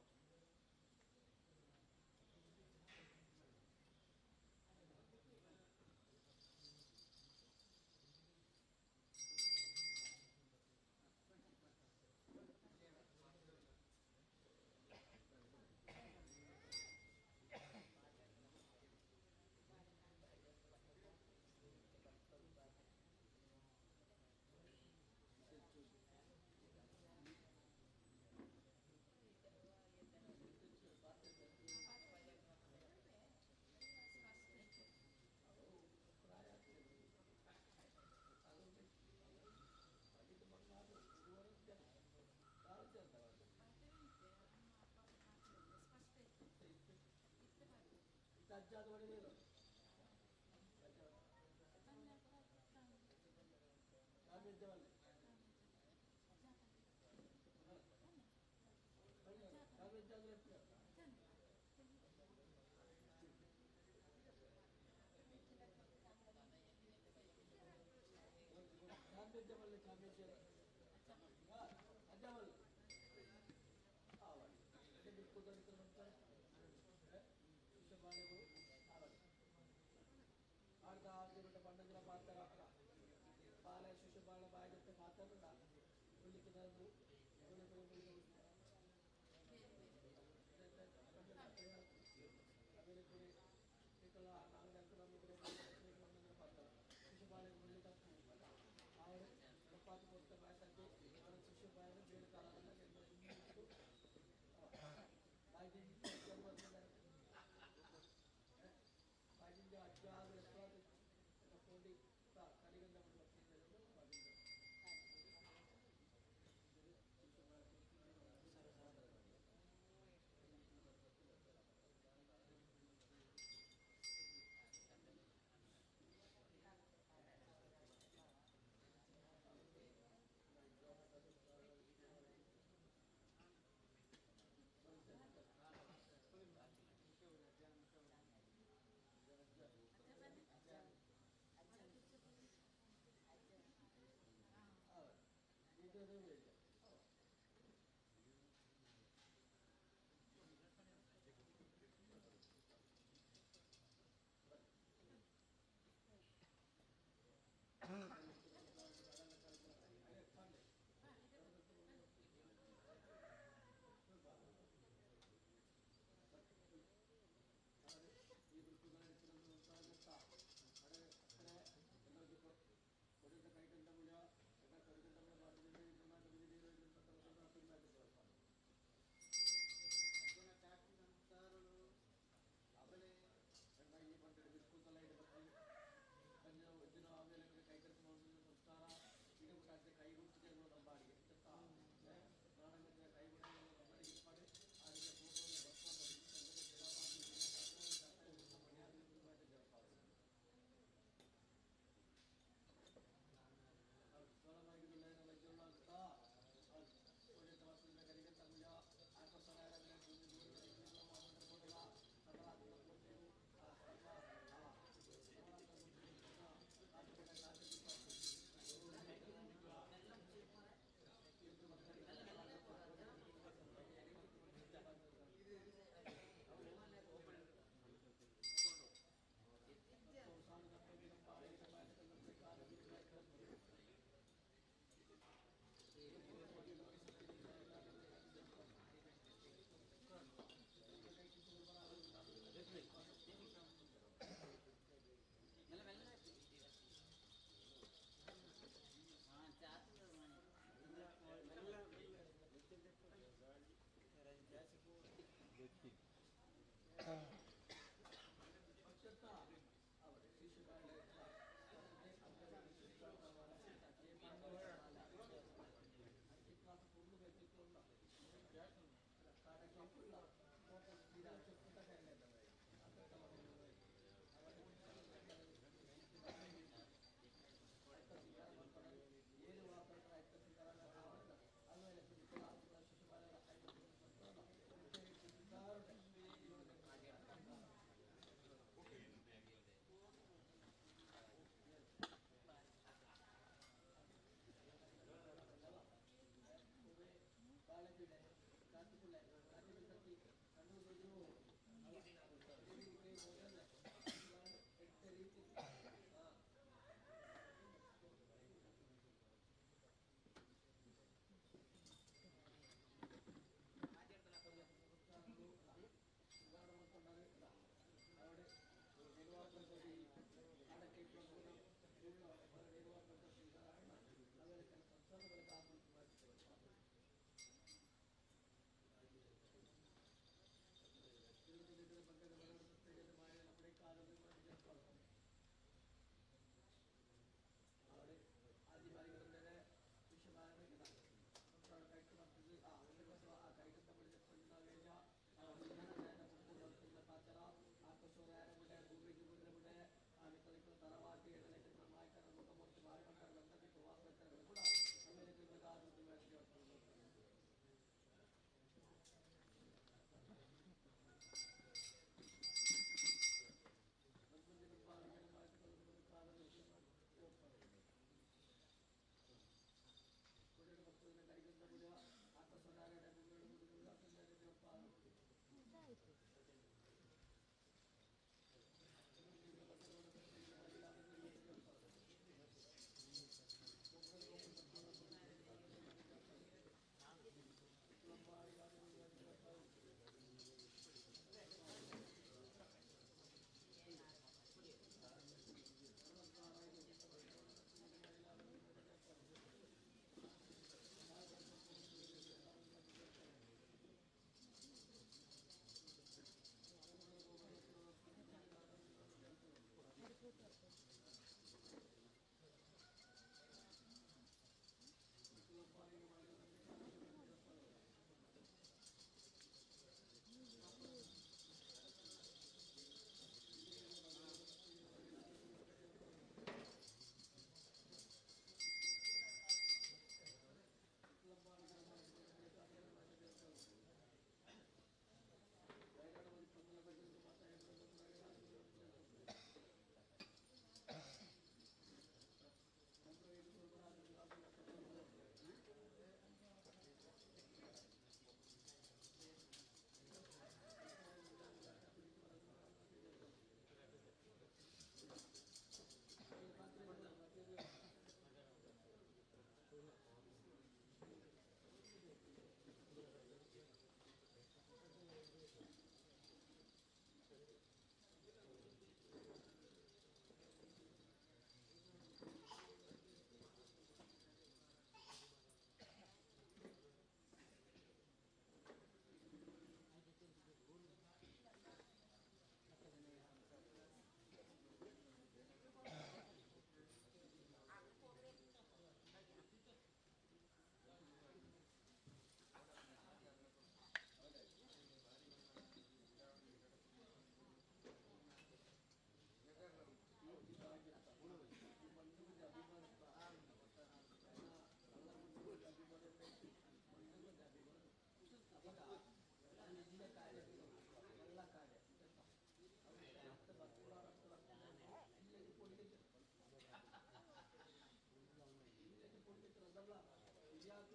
ಅಜ್ಜಾದ ಹೊಡಿಲಿಲ್ಲ ನಾವಿದ್ದೇವಲ್ಲ ನಾವಿದ್ದಾದ್ರೆ ಚಾಂಪಿದ್ಯವಲ್ಲ ಚಾಂಪಿಯನ್ ಅಜ್ಜವಲ್ಲ ಬಾಳೆಗಳು ಆಡ್ದ ಆರ್ದಿಬಿಟ್ಟ ಬಣ್ಣಗಳ ಮಾತಾಡ ಬಾಳೆ ಶಿಶು ಬಾಳೆ ಬಾಯಿ ಜೊತೆ ಮಾತಾಡ ಉಳ್ಳಿಕ್ಕೆ ತಂದು ಶಿಶು ಬಾಳೆ ಉಳ್ಳಿ ತಪ್ಪು ಅವರು ಚಪಾತಿ ಕೊಡ್ತಾ ಬಾಯಿ ತಗ್ಗಿ ಶಿಶು ಬಾಯಿನ ಬೇರೆ ಕಾಲದಿಂದ ಬಾಯಿ ಬಾಯಿಗೆ ಅಜ್ಜ ಆದ್ರೆ ಕೊಂಡಿ ಕಲಿಗಂಧ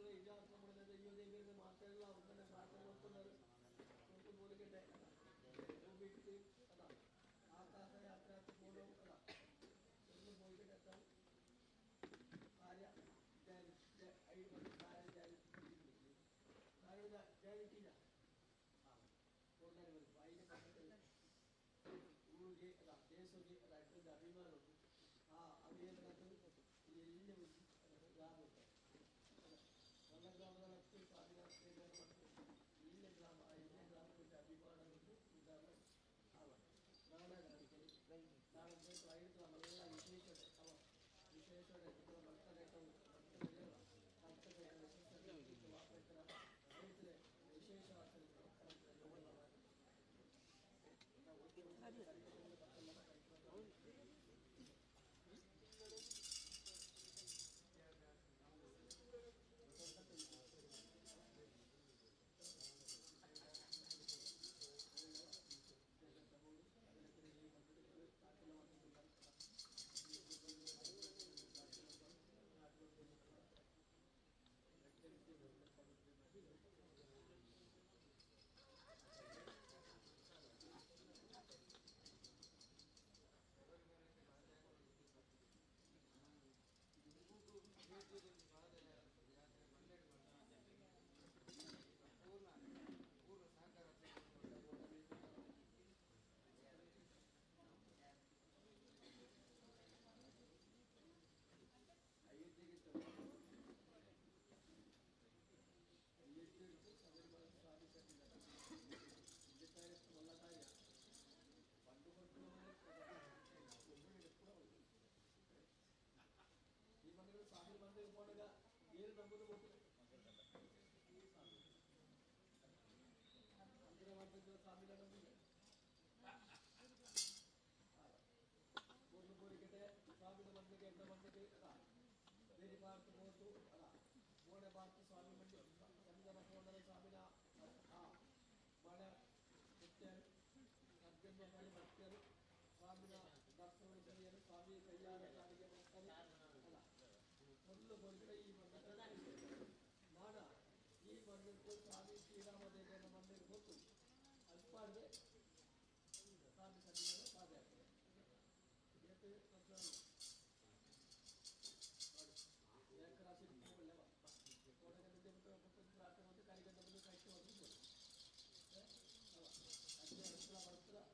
ಮಕ್ಕಳು ಈಗ ಮಾಡಿದ ಅಯ್ಯೋ ದೇವರಿಗೆ ಮಾತಾಡಲ್ಲ ಅವ್ರನ್ನೆಲ್ಲ ಪ್ರಾರ್ಥನೆ ಮಾಡ್ಕೊಂಡಾರು ಬೋಲಿಗೆಡ್ಡೆ ಬಿಟ್ಟು ಅದ ಆಕಾಶ ಯಾತ್ರೆ ಬೋಲು ಅದ ಎಲ್ಲ ಬೋಲಿಗೆಡ್ಡೆ ಕಾರ್ಯ ಐದು ಮಂದಿ ಕಾರ್ಯ ಕಾರ್ಯದ ಜಾರಿಟಿನ ಐದು ಊರಿಗೆ ಅಲ್ಲ ದೇಶಕ್ಕೆ ಅಲ್ಲ ಅಡ್ಡದ ಅಭಿಮಾನ ಆ ಅಭಿಯಾನದ್ದು ಎಲ್ಲಿ ಗ್ರಾಮ ನನ್ನ ಗ್ರಾಮದ ಲಕ್ಷ ಸಾವಿರ ಇಲ್ಲೇ ಗ್ರಾಮ ಎಲ್ಲೇ ಗ್ರಾಮದ ಅಭಿಮಾನ ನಾಳೆ ಐದು ಗ್ರಾಮಗಳೆಲ್ಲ ವಿಶೇಷತೆ ಅವ ವಿಶೇಷತೆ ವಿಶೇಷ ಸಾವಿರ ಮಂದಿ ಹೋದಾಗ ಏನು ನಂಬುದು ಗೊತ್ತಿಲ್ಲ ಅಂದಿನ ಮಾಡ್ತಿದ್ದ ಸಾವಿರ ನಂಬಿದೆ ಒಂದು ಗೋರಿಕೆಟೆ ಸಾವಿರ ಮಂದಿಗೆ ಎಂಟ ಮಂದಿಗೆ ಬೇರೆ ಭಾರತ ಹೋತು ಅಲ್ಲ ಮೋಡೆ ಭಾರತ ಸ್ವಾಮಿ ಮಂಡಿ ಚಂದನ ಕೋಣದ ಸ್ವಾಮಿನ ಮಳೆ ಭಕ್ತರು ಅತ್ಯಂತ ಮಳೆ ಭಕ್ತರು ಸ್ವಾಮಿನ ದರ್ಶನ ಸರಿಯರು ಸ್ವಾಮಿ ಕೈಯಾರ ಕಾಲಿಗೆ ಬರ್ತಾರೆ ಅಲ್ಲ ಮೊದಲು ಬಂದರೆ ಈ ಮಂದಿರ ಮಾಡ ಈ ಮಂದಿರಕ್ಕೂ ಸ್ವಾಮಿ ಶ್ರೀರಾಮದೇವನ ಮಂದಿರ ಗೊತ್ತು ಅಲ್ಪಾಡ್ರೆ ಸ್ವಾಮಿ ಸನ್ನಿಧಾನ ಪಾದಯಾತ್ರೆ ರಾಶಿ ಒಳ್ಳೆಯ ಕೋಟಗಂಟೆ ಪ್ರಾರ್ಥನೆ ಮತ್ತು ಕಾಲಿಗಂಟೆ ಬಂದು ಕಾಯ್ತು ಹೋಗ್ಬೋದು ಅಜ್ಜ ಬರ್ತರ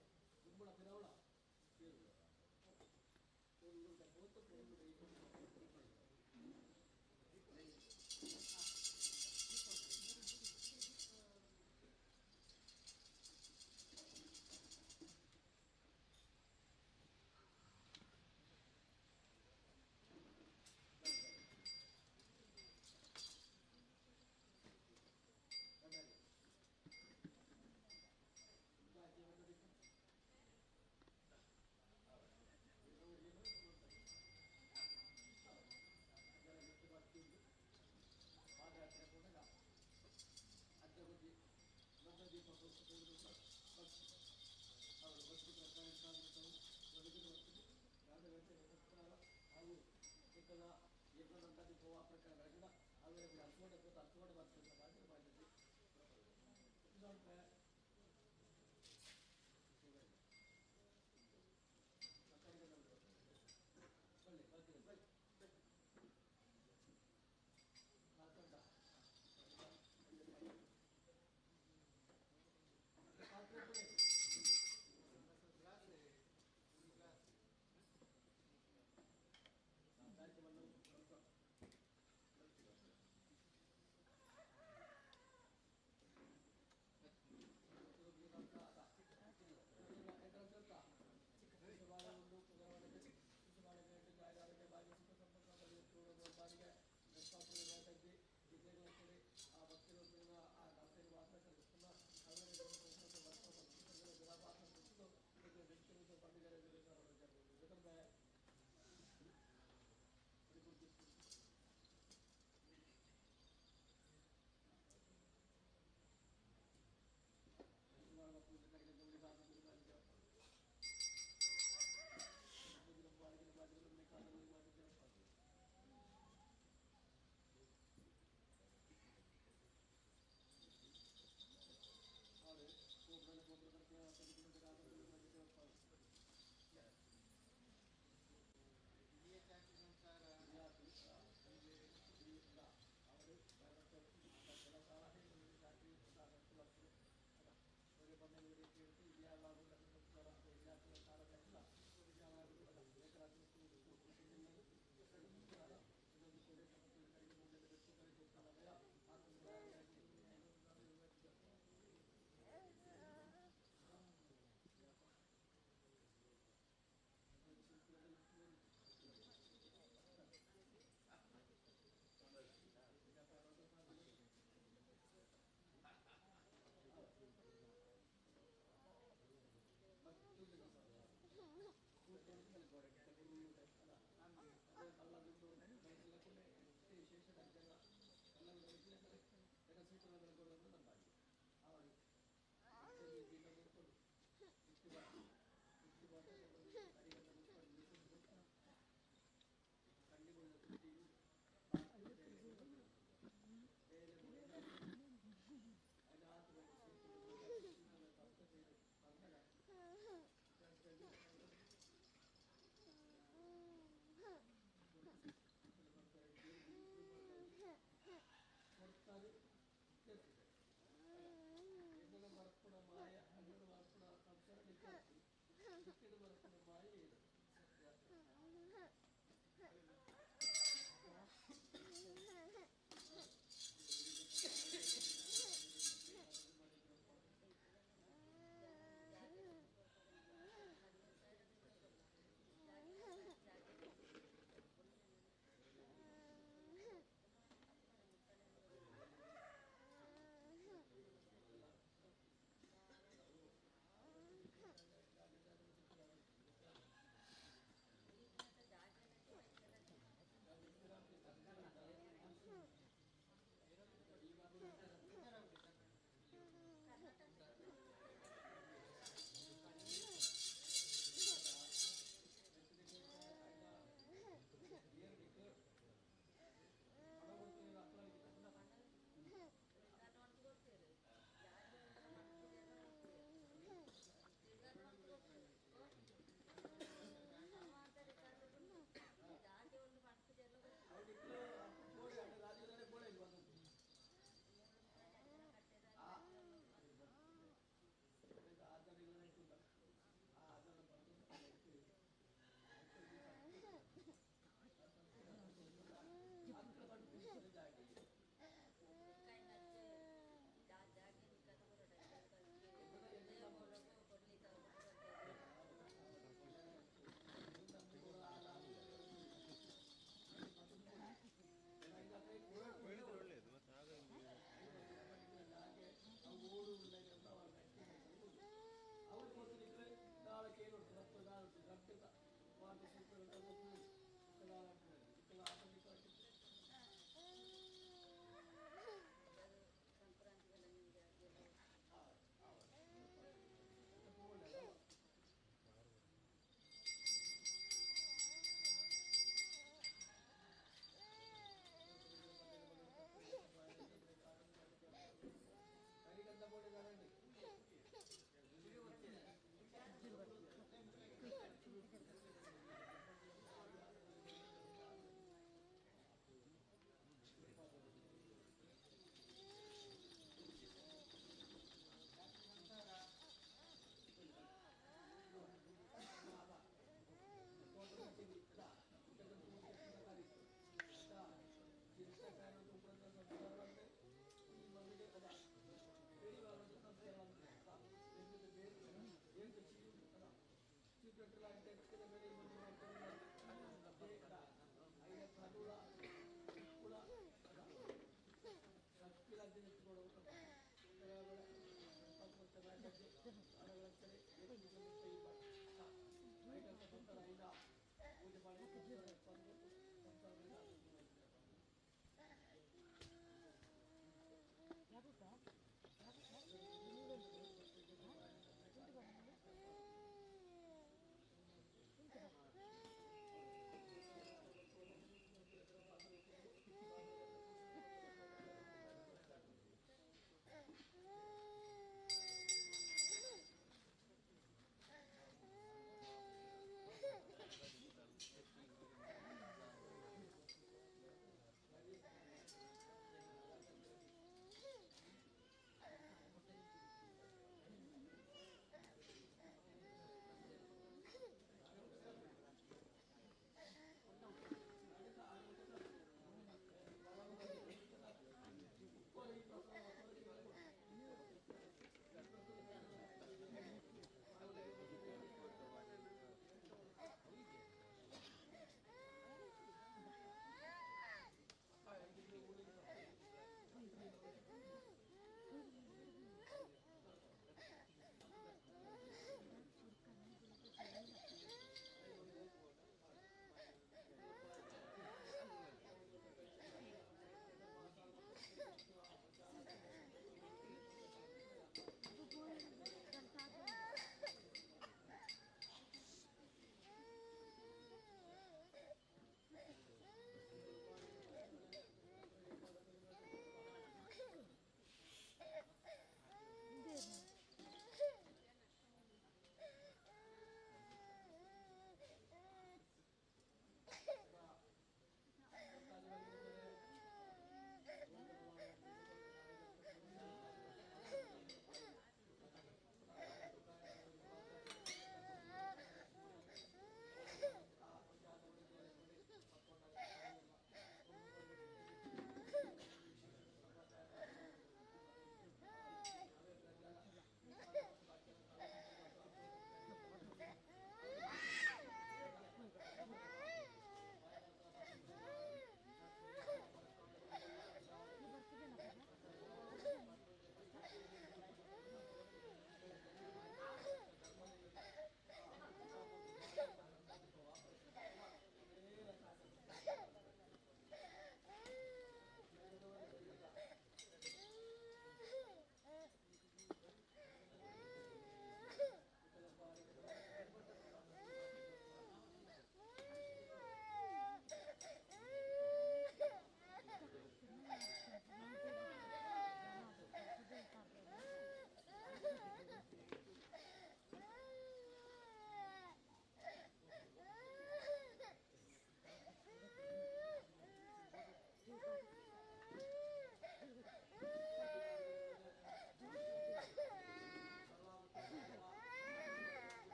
ಕುಂಬಳ ಪಿರವಳ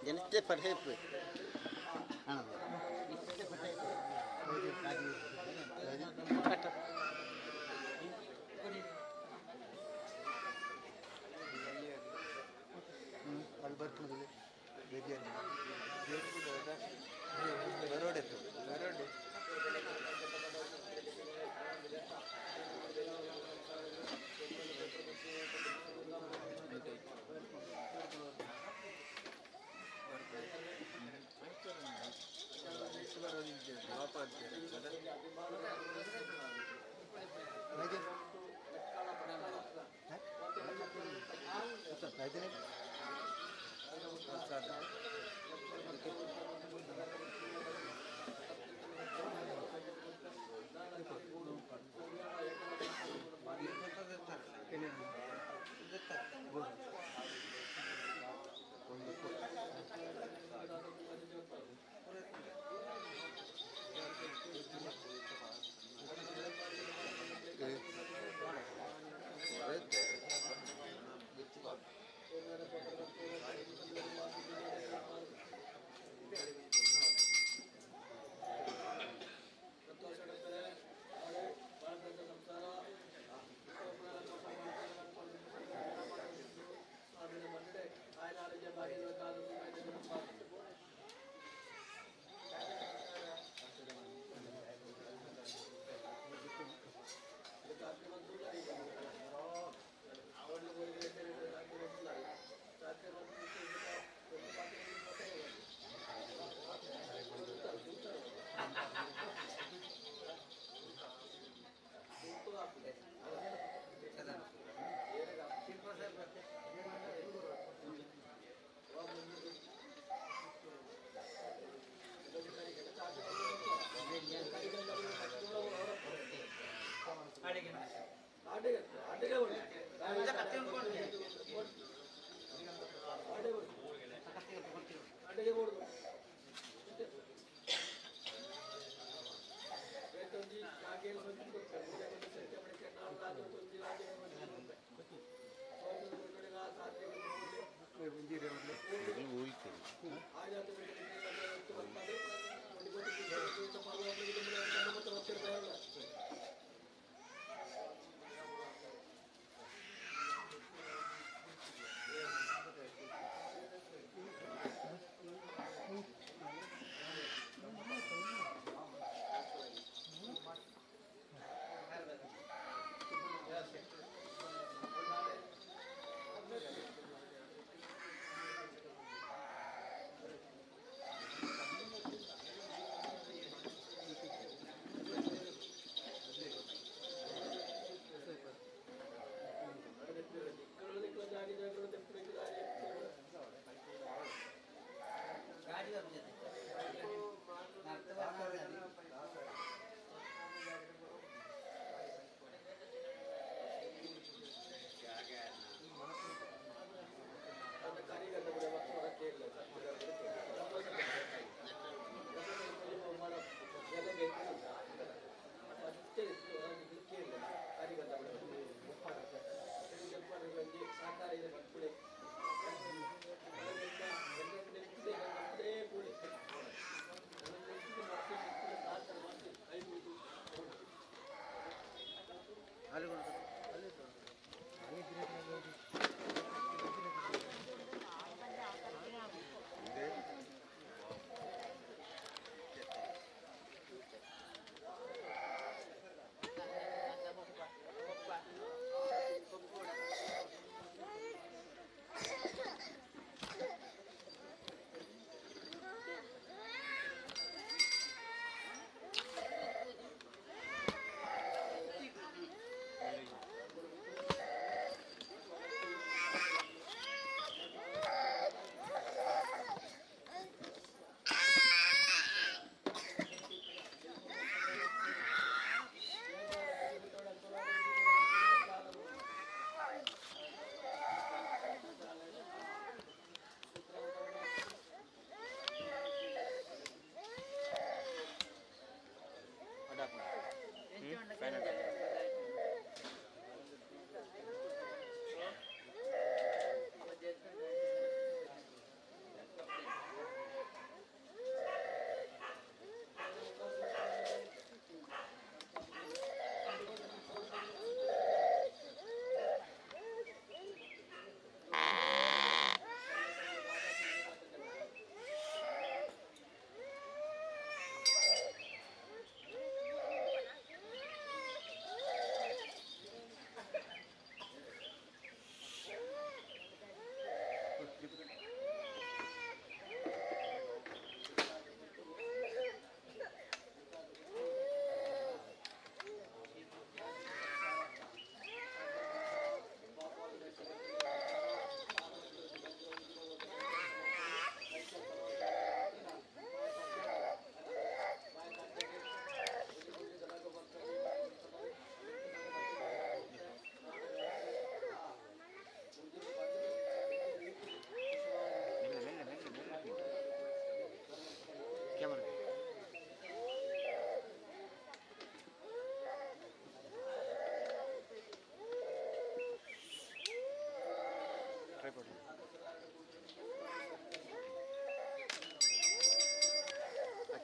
जनते पढ़े पे हाँ इससे पढ़े काजू अलबर्ट मुझे बेबियन बरोडे तो बरोडे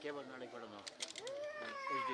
ಕೇಬಲ್ ನಾಳೆಗೆ ಕೊಡೋಣ HD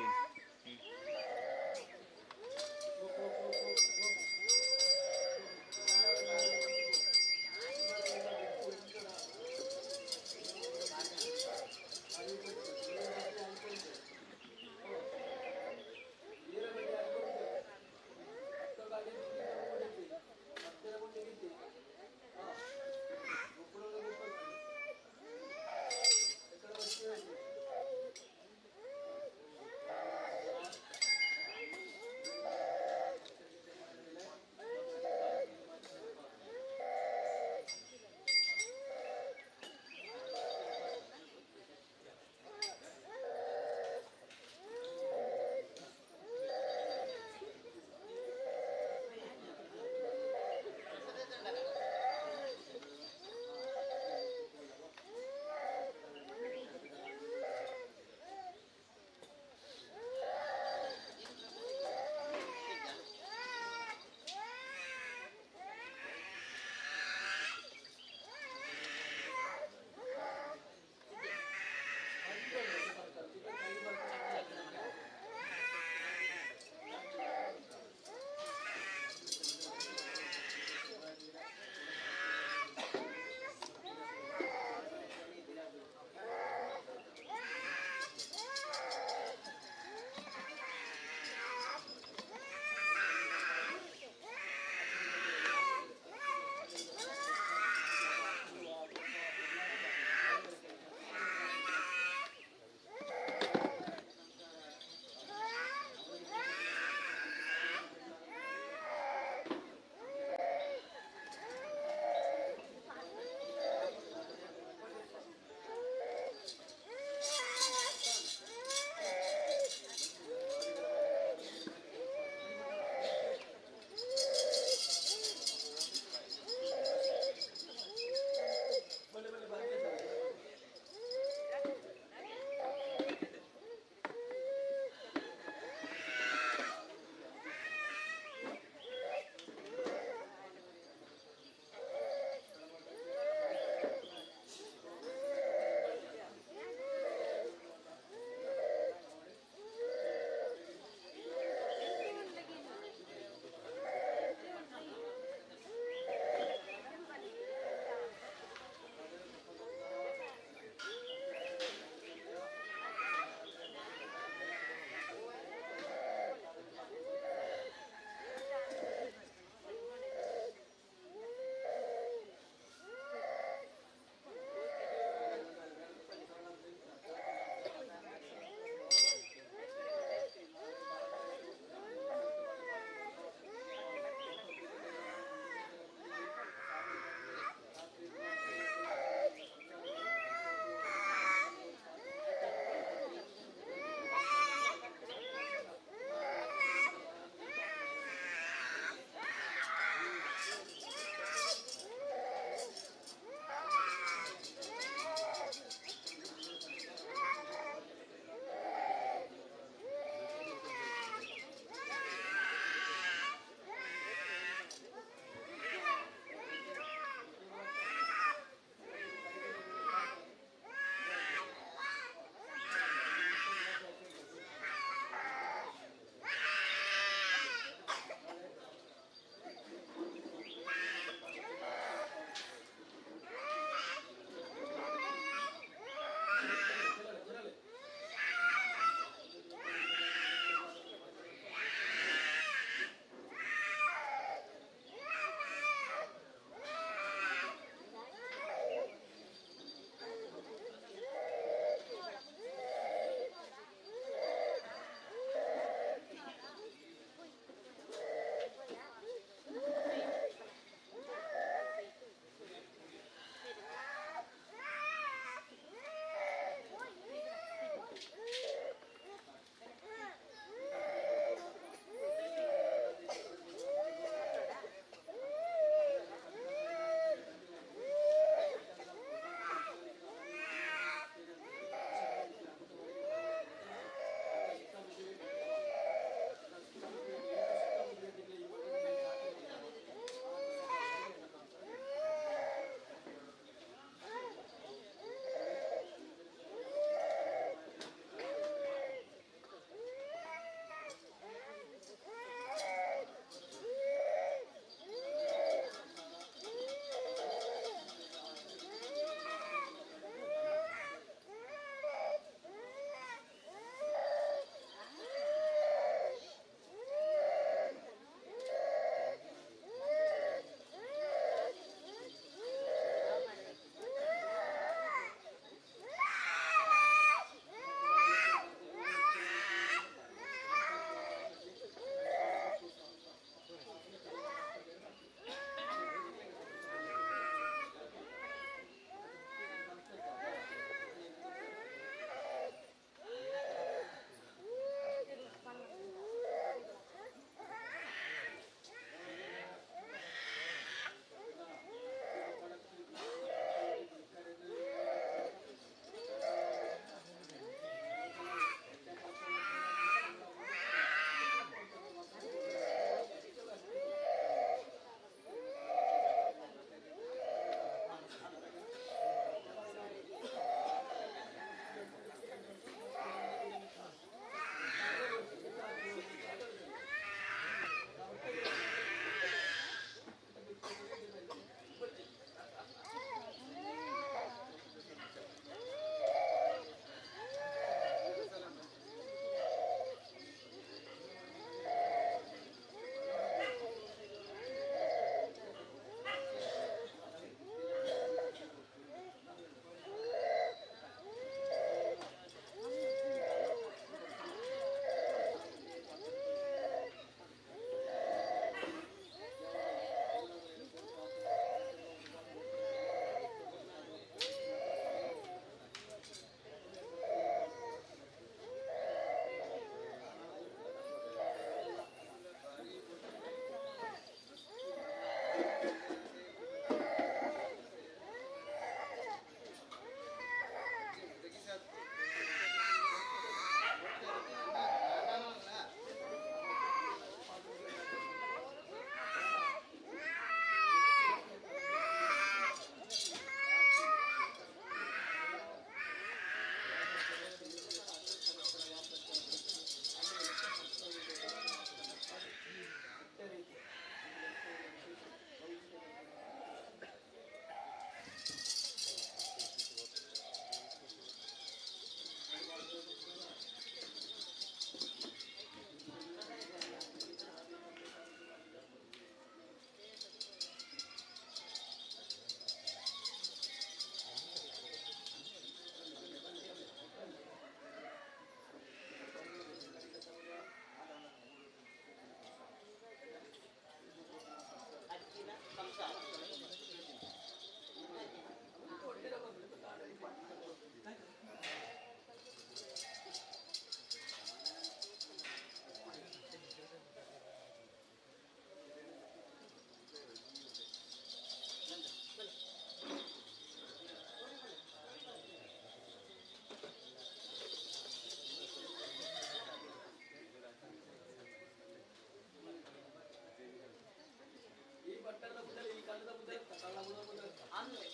ಅಂದ್ರೆ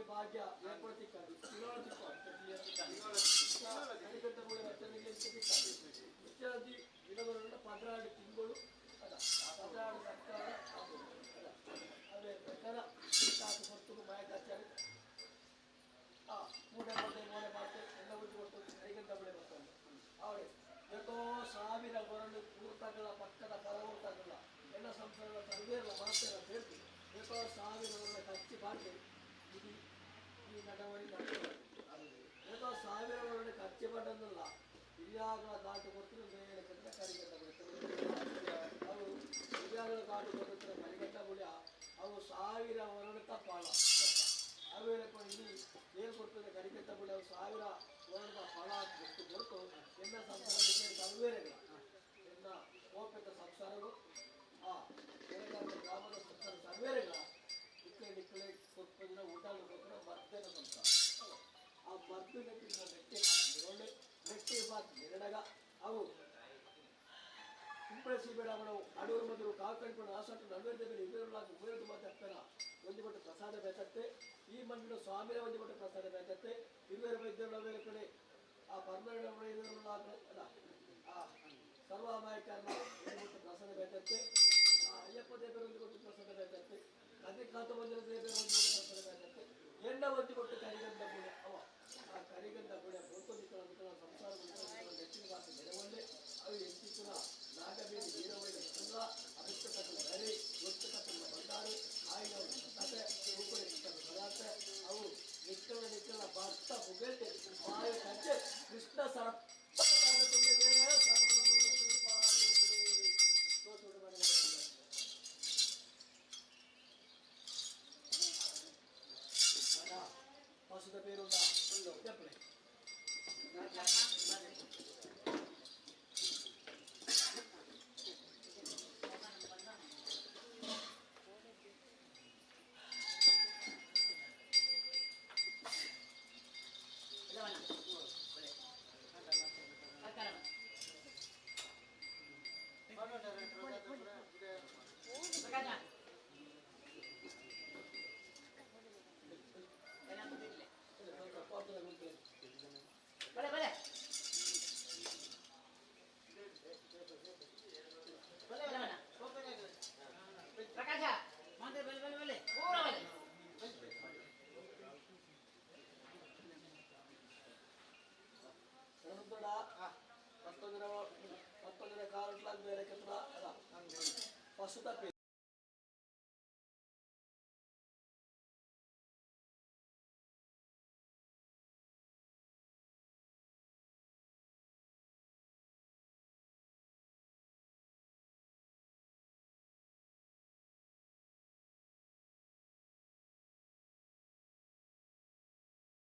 ಭಾಗ್ಯ ಏರ್ಪಡ್ತಿಕ್ಕಾಗಿ ಗಿಡಗಳನ್ನು 12 ತಿಂಗಳು ಅದ 12 ಸರ್ಕಾರ ಅದೇ ಪ್ರಕಾರ ಹೊತ್ತು ಮಾಯಕಾಚಾರಿ ಮೂಡೆ ಮೋಡೆ ಮಾತು ಎಲ್ಲ ಉಜ್ಜಿ ಕೊಟ್ಟು ಕೈಗಂತ ಬೆಳೆ ಬರ್ತಾನೆ ಅವರೇ ಎಷ್ಟೋ ಸಾವಿರ ಗೊರಲು ಊರ್ತಗಳ ಪಕ್ಕದ ಪರವೂರ್ತಗಳ ಎಲ್ಲ ಸಂಸ್ಥೆಗಳ ಸರ್ವೇಲ್ಲ ಮಾತೆಲ್ಲ ಸೇರ್ತೀವಿ ಎಷ್ಟೋ ಸಾವಿರ ಗೊರಲ ಕಚ್ಚಿ ಬಾಕಿ ಇದು ಈ ನಡವಳಿಕೆ ಎಷ್ಟೋ ಸಾವಿರ ಗೊರಲೆ ಕಚ್ಚಿ ಬಂದಲ್ಲ ಹಿರಿಯಾಗಳ ದಾಟು ಕೊಡ್ತಿರೋ ಬೇರೆ ಕಟ್ಟಿದ ಕರಿಗಂಟ ಬಿಡ್ತಾರೆ ಅವು ಹಿರಿಯಾಗಳ ದಾಟು ಕೊಡ್ತಿರೋ ಕರಿಗಂಟ ಬುಳಿಯ ಅವು ಸಾವಿರ ವರ್ಣತ ಪಾಳ ಅವೇಳೆ ಇಲ್ಲಿ ಏನು ಕೊಡ್ತದೆ ಕರಿಗಂಟ ಬುಳಿ ಅವು ಸಾವಿರ ವರ್ಣದ ಫಳ ಎಷ್ಟು ಕೊಡ್ತು ಎನ್ನ ಸಂಸಾರ ಸರ್ವೇರೆಗಳ ಎನ್ನ ಓಪೆತ ಸಂಸಾರಗಳು ಗ್ರಾಮದ ಸಂಸಾರ ಸರ್ವೇರೆಗಳ ಇಕ್ಕಳೆ ಕೊಟ್ಟಿನ ಊಟಗಳು ಕೊಟ್ಟಿನ ಮರ್ದನ ಸಂಸಾರ ಆ ಮದ್ದು ನೆಟ್ಟಿನ ನೆಟ್ಟೆ ಒಳ್ಳೆ ನೆಟ್ಟೆ ಬಾತ್ ನೆರಡಗ ಅವು ಕುಂಪಳಿಸಿ ಬೇಡ ನಾವು ಅಡೂರು ಮಧುರು ಕಾವು ಕಳ್ಕೊಂಡು ಆಸಟ್ಟು ನಲ್ವೈದು ಬೇರೆ ಇವೆರಡಾಗಿ ಉಪಯೋಗ ಮಾತಾಡ್ತಾರ ಒಂದು ಕೊಟ್ಟು ಪ್ರಸಾದ ಬೇಕತ್ತೆ ಈ ಮಣ್ಣಿನ ಸ್ವಾಮಿಯ ಒಂದು ಕೊಟ್ಟು ಪ್ರಸಾದ ಬೇಕತ್ತೆ ಇರುವೇರು ವೈದ್ಯರ ಬೇರೆ ಕಡೆ ಆ ಪರ್ಮನೆಂಟ್ ಅಲ್ಲ ಆ ಸರ್ವಾಮಾಯಕರಣ ಒಂದು ಕೊಟ್ಟು ಪ್ರಸಾದ ಬೇಕತ್ತೆ ಆ ಅಯ್ಯಪ್ಪ ದೇವರ ಒಂದು ಕೊಟ್ಟು ಪ್ರಸಾದ ಬೇಕತ್ತೆ ಕದಿ ಕಾತ ಬಂದಿರೋ ದೇವರ ಒಂದು ಕೊಟ್ಟು ಪ್ರಸಾದ ಬೇಕತ್ತೆ ಎಣ್ಣ ಒಂದು ಕೊಟ್ಟು ಕರಿಗಂಧ ಗುಣ ಅವ ಆ ಕರಿಗಂಧ ಗುಣ ಬೋತೋದಿಕ್ಕಳ ಸಂಸಾರ ನೆಚ್ಚಿನ ಭಾಷೆ ನೆರವಲ್ಲೇ ಅವು ಎಂಟಿಕ್ಕಲ ನಾಗಬೇಡಿ ವೀರವೈದ ಸಂಘ ಅಭಿಷ್ಟ ಕಟ್ಟಲು ಬರೆ ಗೊತ್ತು ಕಟ್ಟಲು ಬಂದಾರು ಆಯ್ನ ಕತೆ ರೂಪಡೆ ಪದಾರ್ಥ ಅವು ನಿಕ್ಕಲ ಭಕ್ತ ಮುಗಲ್ತೆ ಮಾಯ ಕಚ್ಚೆ ಕೃಷ್ಣ ಸರ ಪಶುದ ಪೇರು చెప్పలే ಮತ್ತೊಂದಿನ ಕಾಲ ಬೇರೆ ಕೆತ್ತ ಪಶುತ